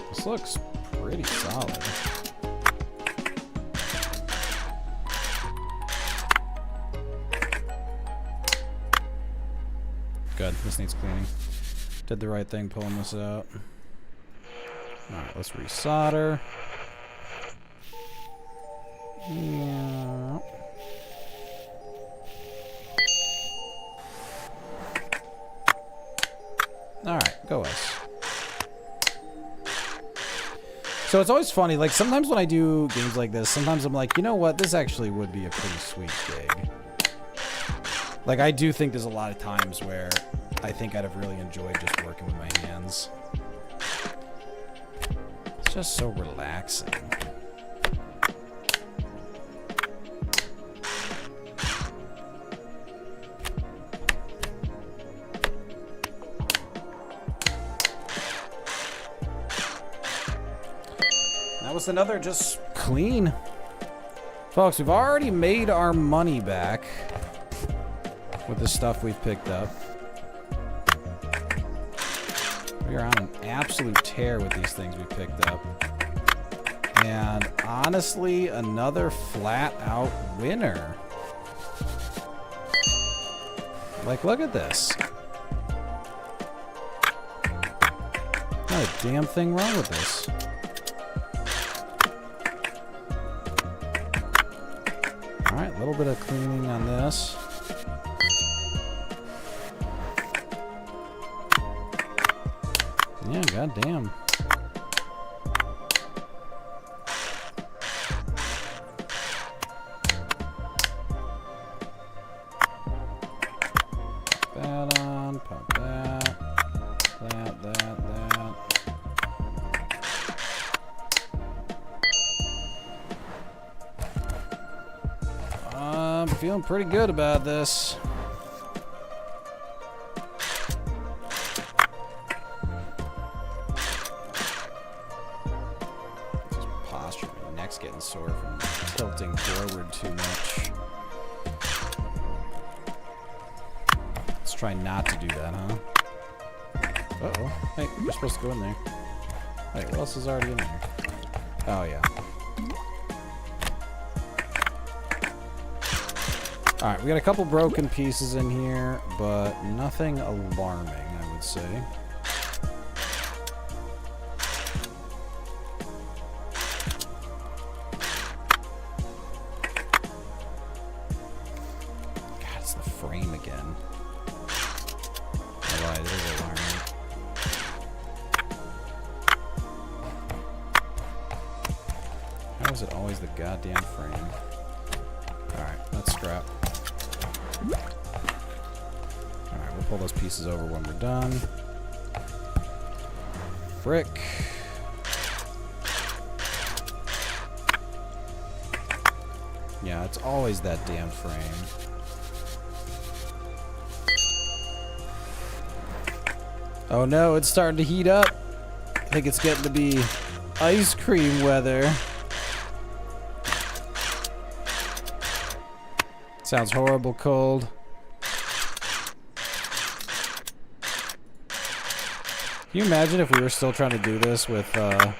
This looks pretty solid. Good. This needs cleaning. Did the right thing pulling this out. Alright, let's resolder. Yeah. Alright, go us. So it's always funny, like sometimes when I do games like this, sometimes I'm like, you know what, this actually would be a pretty sweet gig. Like I do think there's a lot of times where I think I'd have really enjoyed just working with my hands. It's just so relaxing. That was another just clean. Folks, we've already made our money back with the stuff we've picked up. We are on an absolute tear with these things we picked up. And honestly, another flat out winner. Like, look at this. Not a damn thing wrong with this. Alright, a little bit of cleaning on this. Yeah, goddamn. That on, pop that. That. I'm feeling pretty good about this. Posture, my neck's getting sore from tilting forward too much. Let's try not to do that, huh? Uh-oh. Hey, you're supposed to go in there. Wait, what else is already in there? Oh, yeah. Alright, we got a couple broken pieces in here, but nothing alarming, I would say. God, it's the frame again. I lied, it is alarming. How is it always the goddamn frame? Alright, let's scrap. Alright, we'll pull those pieces over when we're done. Frick. It's always that damn frame. Oh no, it's starting to heat up. I think it's getting to be ice cream weather. Sounds horrible cold. Can you imagine if we were still trying to do this with, yeah,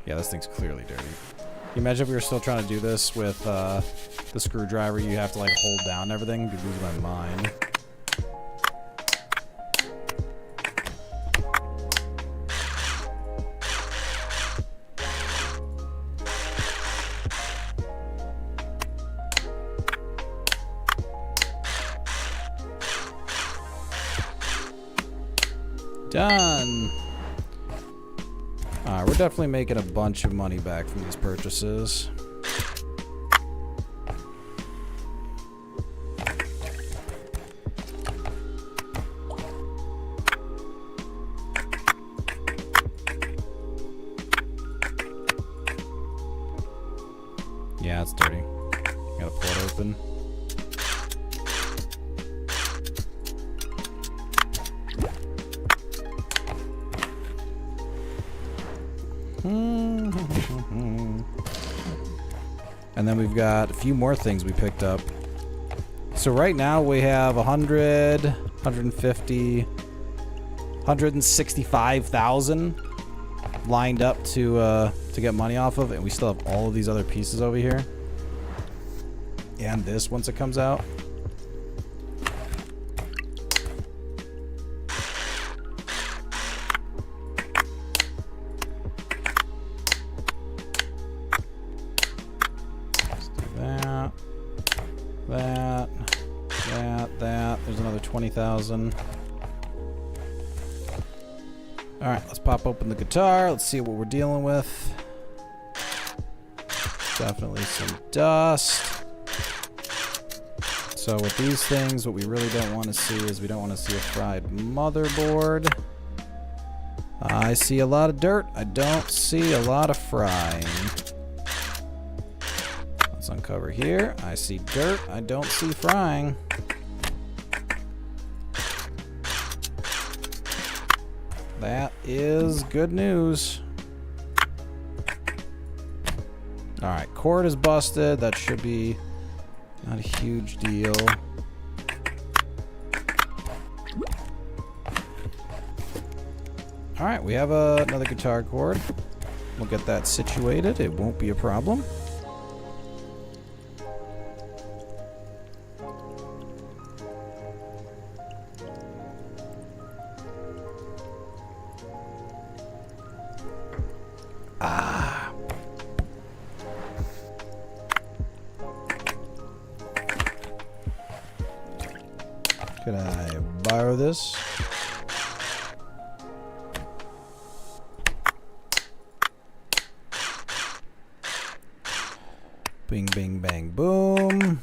this thing's clearly dirty. Can you imagine if we were still trying to do this with, the screwdriver you have to, like, hold down and everything? I'd be losing my mind. Done. Alright, we're definitely making a bunch of money back from these purchases. Yeah, it's dirty. Gotta pull it open. And then we've got a few more things we picked up. So right now we have 100, 150, 165,000 lined up to get money off of, and we still have all of these other pieces over here. And this once it comes out. That. There's another 20,000. Alright, let's pop open the guitar. Let's see what we're dealing with. Definitely some dust. So with these things, what we really don't want to see is we don't want to see a fried motherboard. I see a lot of dirt. I don't see a lot of frying. Let's uncover here. I see dirt. I don't see frying. That is good news. Alright, cord is busted. That should be not a huge deal. Alright, we have another guitar cord. We'll get that situated. It won't be a problem. Can I borrow this? Bing, bing, bang, boom.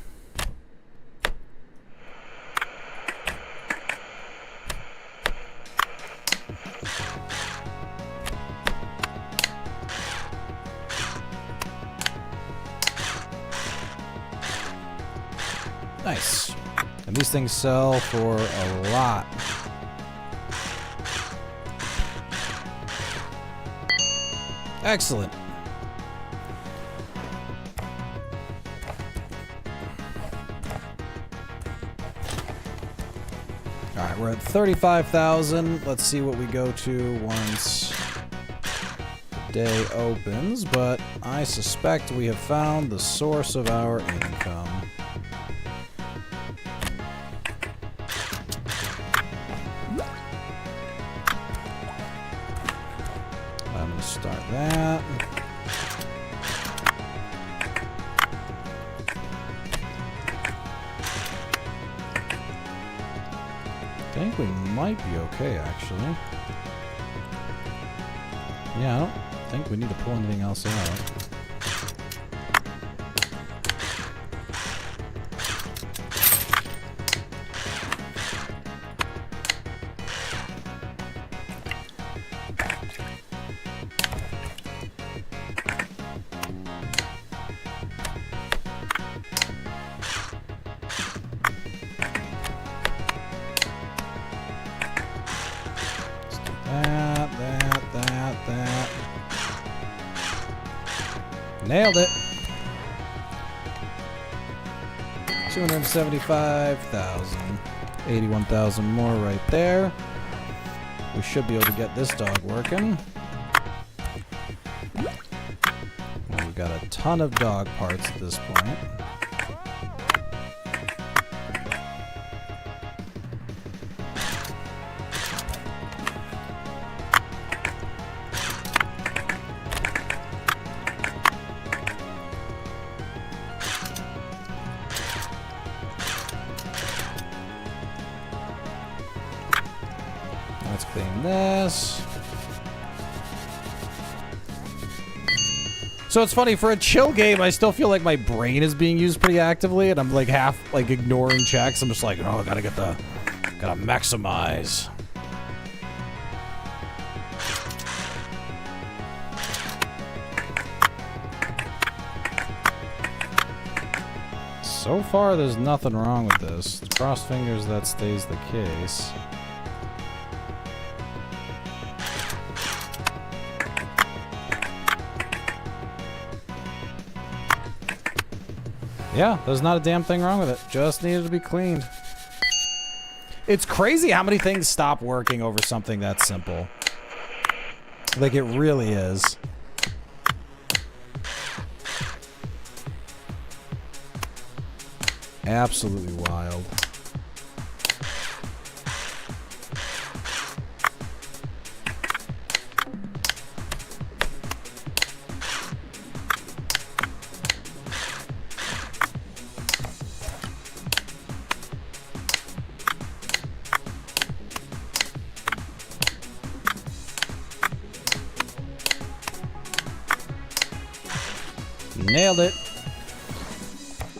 Nice. And these things sell for a lot. Excellent. Alright, we're at 35,000. Let's see what we go to once the day opens, but I suspect we have found the source of our income. I'm going to start that. I think we might be okay, actually. Yeah, I don't think we need to pull anything else out. Nailed it. 275,000. 81,000 more right there. We should be able to get this dog working. We've got a ton of dog parts at this point. Let's clean this. So it's funny, for a chill game, I still feel like my brain is being used pretty actively, and I'm like half like ignoring checks. I'm just like, oh, gotta maximize. So far, there's nothing wrong with this. Cross fingers that stays the case. Yeah, there's not a damn thing wrong with it. Just needed to be cleaned. It's crazy how many things stop working over something that simple. Like, it really is. Absolutely wild. Nailed it.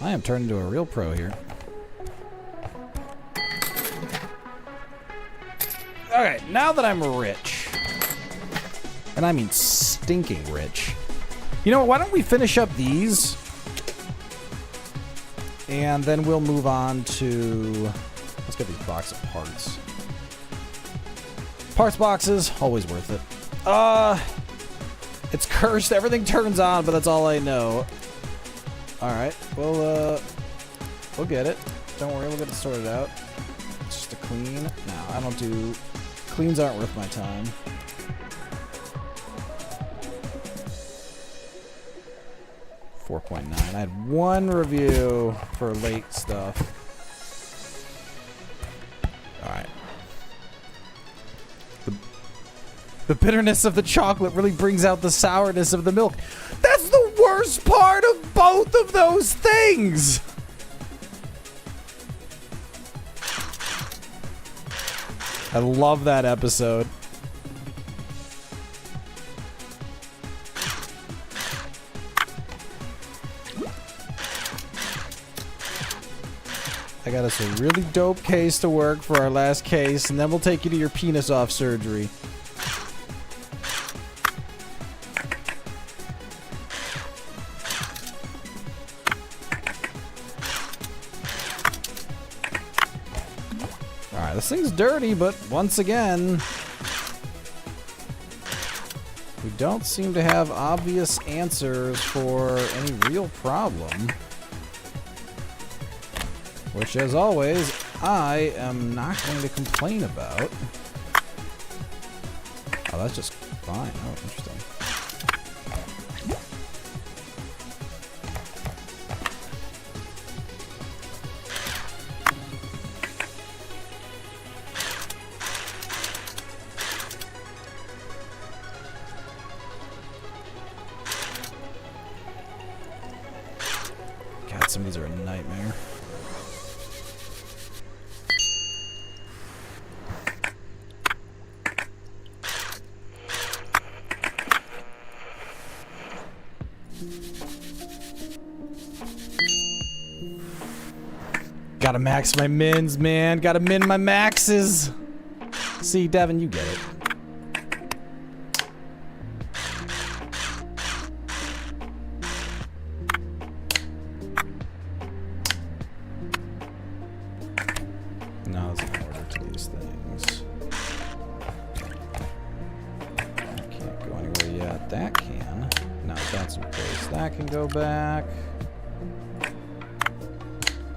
I am turned into a real pro here. Okay, now that I'm rich, and I mean stinking rich, you know what, why don't we finish up these, and then we'll move on to, let's get these box of parts. Parts boxes, always worth it. It's cursed. Everything turns on, but that's all I know. Alright, we'll get it. Don't worry, we'll get it sorted out. It's just a clean. No, I don't do... Cleans aren't worth my time. .9. I had one review for late stuff. Alright. The bitterness of the chocolate really brings out the sourness of the milk. That's the worst part of both of those things! I love that episode. I got us a really dope case to work for our last case, and then we'll take you to your penis off surgery. Alright, this thing's dirty, but once again, we don't seem to have obvious answers for any real problem. Which, as always, I am not going to complain about. Oh, that's just fine. Oh, interesting. God, some of these are a nightmare. Gotta max my mins, man. Gotta min my maxes. See, Devin, you get it. No, there's an order to these things. Can't go anywhere yet. That can. No, that's That's in place. That can go back.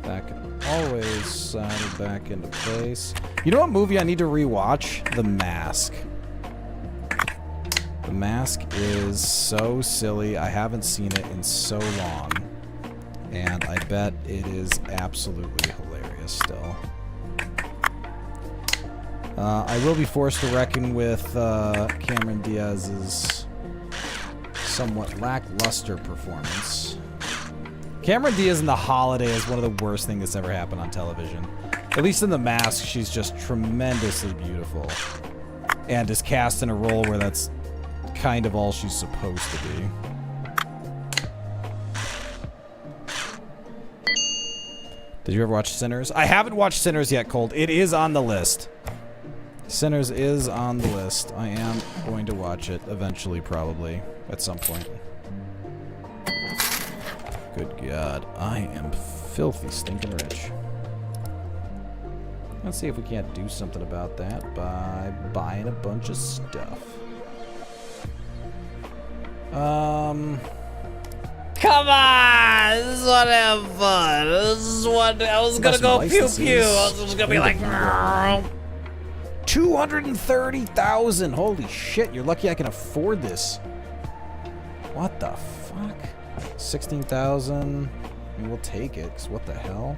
That can always slide back into place. You know what movie I need to rewatch? The Mask. The Mask is so silly. I haven't seen it in so long. And I bet it is absolutely hilarious still. I will be forced to reckon with Cameron Diaz's somewhat lackluster performance. Cameron Diaz in The Holiday is one of the worst things that's ever happened on television. At least in The Mask, she's just tremendously beautiful. And is cast in a role where that's kind of all she's supposed to be. Did you ever watch Sinners? I haven't watched Sinners yet, Cold. It is on the list. Sinners is on the list. I am going to watch it eventually, probably, at some point. Good God, I am filthy stinking rich. Let's see if we can't do something about that by buying a bunch of stuff. Come on! This is what I have fun. This is what I was gonna go pew pew. I was gonna be like, 230,000. Holy shit! You're lucky I can afford this. What the fuck? 16,000. I mean, we'll take it. 'Cause what the hell?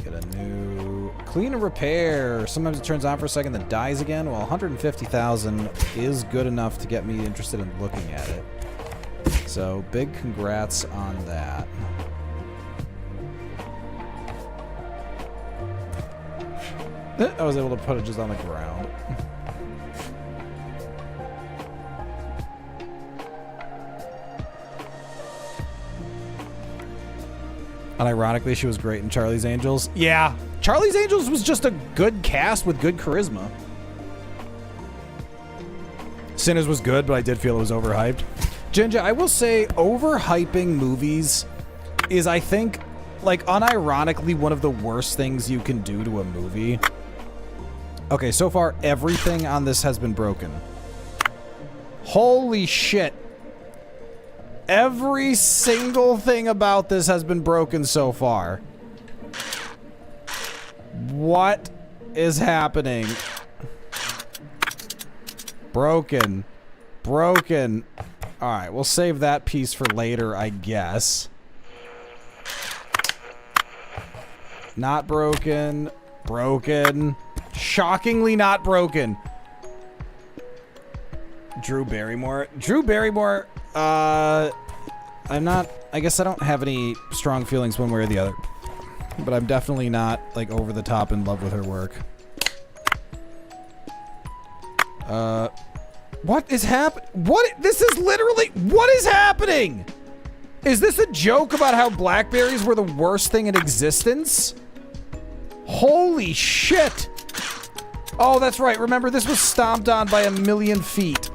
Get a new clean and repair. Sometimes it turns on for a second, then dies again. Well, 150,000 is good enough to get me interested in looking at it. So big congrats on that. I was able to put it just on the ground. Unironically, she was great in Charlie's Angels. Yeah, Charlie's Angels was just a good cast with good charisma. Sinners was good, but I did feel it was overhyped. Jinja, I will say overhyping movies is, I think, like, unironically one of the worst things you can do to a movie. Okay, so far, everything on this has been broken. Holy shit. Every single thing about this has been broken so far. What is happening? Broken. Broken. Alright, we'll save that piece for later, I guess. Not broken. Broken. Shockingly not broken. Drew Barrymore. Drew Barrymore, I'm not, I guess I don't have any strong feelings one way or the other. But I'm definitely not, like, over the top in love with her work. What is happening? What? This is literally, what is happening? Is this a joke about how blackberries were the worst thing in existence? Holy shit. Oh, that's right. Remember, this was stomped on by 1,000,000 feet.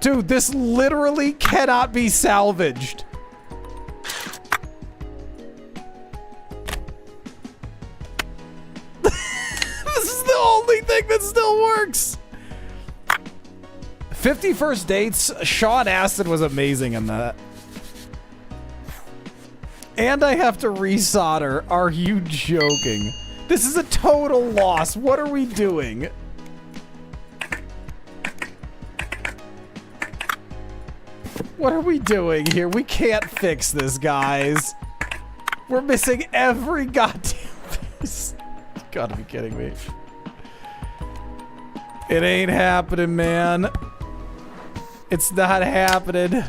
Dude, this literally cannot be salvaged. This is the only thing that still works. 50 First Dates, Sean Astin was amazing in that. And I have to resolder. Are you joking? This is a total loss. What are we doing? What are we doing here? We can't fix this, guys. We're missing every goddamn piece. You gotta be kidding me. It ain't happening, man. It's not happening.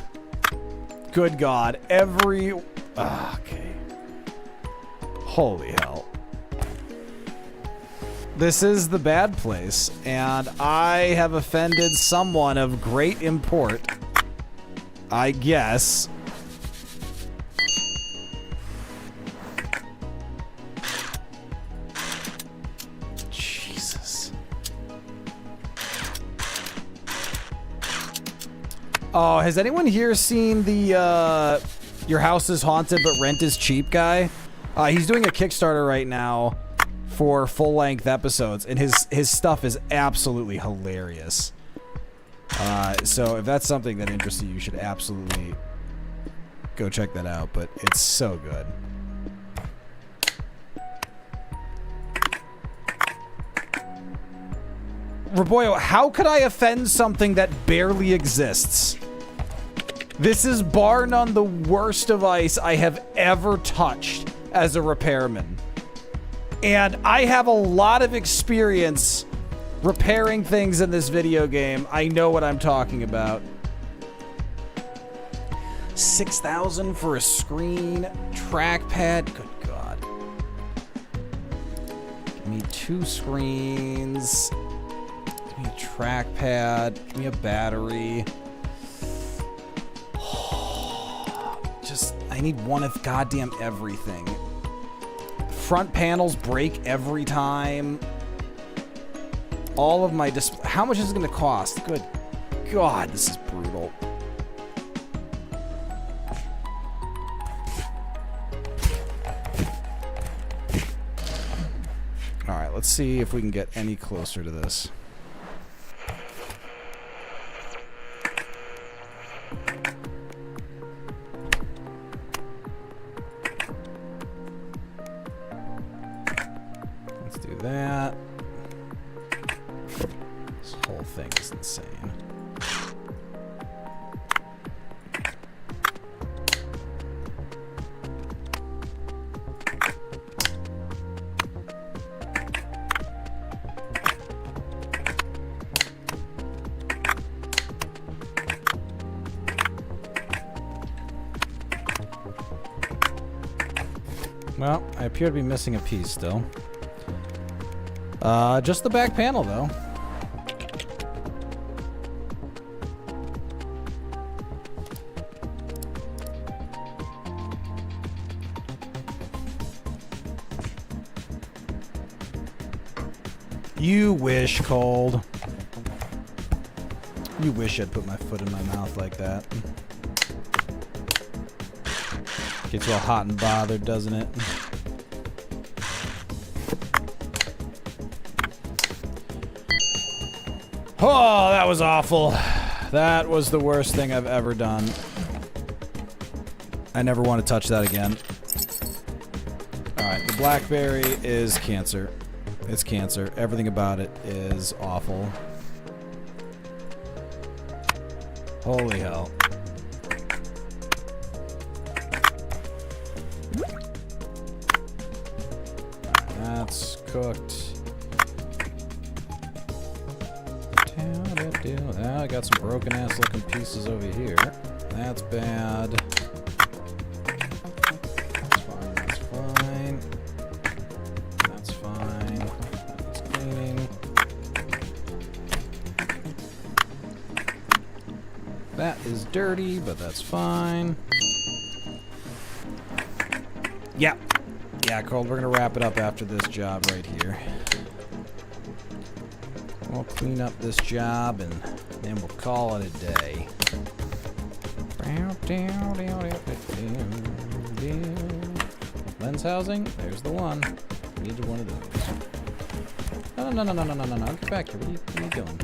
Good God. Every... Okay. Holy hell. This is the bad place, and I have offended someone of great import, I guess. Jesus. Oh, has anyone here seen the, Your House is Haunted but Rent is Cheap guy? He's doing a Kickstarter right now for full-length episodes, and his stuff is absolutely hilarious. So if that's something that interests you, you should absolutely go check that out, but it's so good. Raboyo, how could I offend something that barely exists? This is bar none the worst device I have ever touched as a repairman. And I have a lot of experience repairing things in this video game. I know what I'm talking about. 6,000 for a screen, trackpad. Good God. Give me 2 screens. Give me a trackpad. Give me a battery. I need one of goddamn everything. Front panels break every time. All of my display. How much is it going to cost? Good God, this is brutal. Alright, let's see if we can get any closer to this. Let's do that. This whole thing is insane. Well, I appear to be missing a piece still. Just the back panel, though. You wish, Cold. You wish I'd put my foot in my mouth like that. Gets you all hot and bothered, doesn't it? Oh, that was awful. That was the worst thing I've ever done. I never want to touch that again. Alright, the BlackBerry is cancer. It's cancer. Everything about it is awful. Holy hell. That's cooked. Now I got some broken ass looking pieces over here. That's bad. That's fine, that's fine. That's fine. That's cleaning. That is dirty, but that's fine. Yeah. Yeah, Cold, we're gonna wrap it up after this job right here. We'll clean up this job and then we'll call it a day. Lens housing, there's the one. Needed one of those. No. Get back here. What are you doing?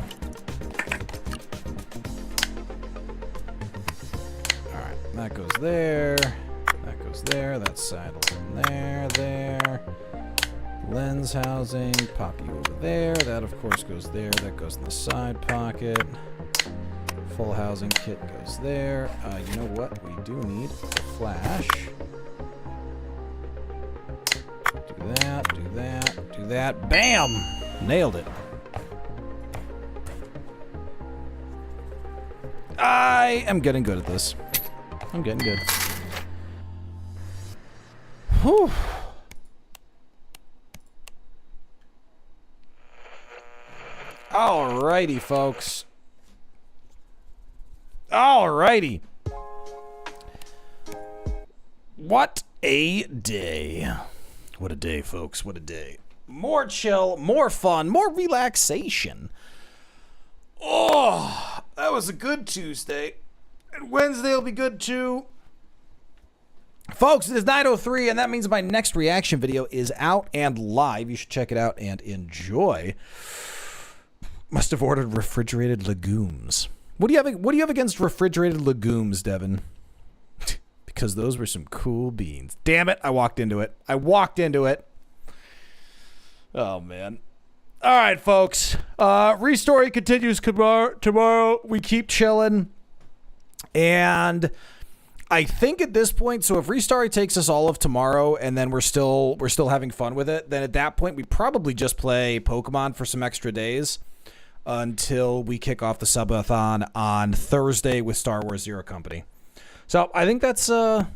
Alright, that goes there. That goes there. That sidle in there, there. Lens housing, pop you over there. That, of course, goes there. That goes in the side pocket. Full housing kit goes there. You know what? We do need a flash. Do that, do that, do that. Bam! Nailed it. I am getting good at this. I'm getting good. Whew. Alrighty, folks. Alrighty. What a day. What a day, folks. What a day. More chill, more fun, more relaxation. Oh, that was a good Tuesday. And Wednesday will be good too. Folks, it is 9:03, and that means my next reaction video is out and live. You should check it out and enjoy. Must have ordered refrigerated legumes. What do you have against refrigerated legumes, Devin? Because those were some cool beans. Damn it, I walked into it. Oh, man. All right, folks. Restory continues tomorrow. We keep chilling. And I think at this point, so if Restory takes us all of tomorrow and then we're still having fun with it, then at that point we probably just play Pokemon for some extra days until we kick off the subathon on Thursday with Star Wars Zero Company. So I think that's my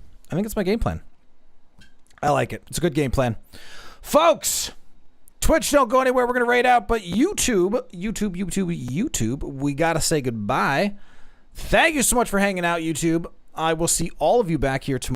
game plan. I like it. It's a good game plan. Folks, Twitch don't go anywhere. We're going to raid out, but YouTube, we got to say goodbye. Thank you so much for hanging out, YouTube. I will see all of you back here tomorrow.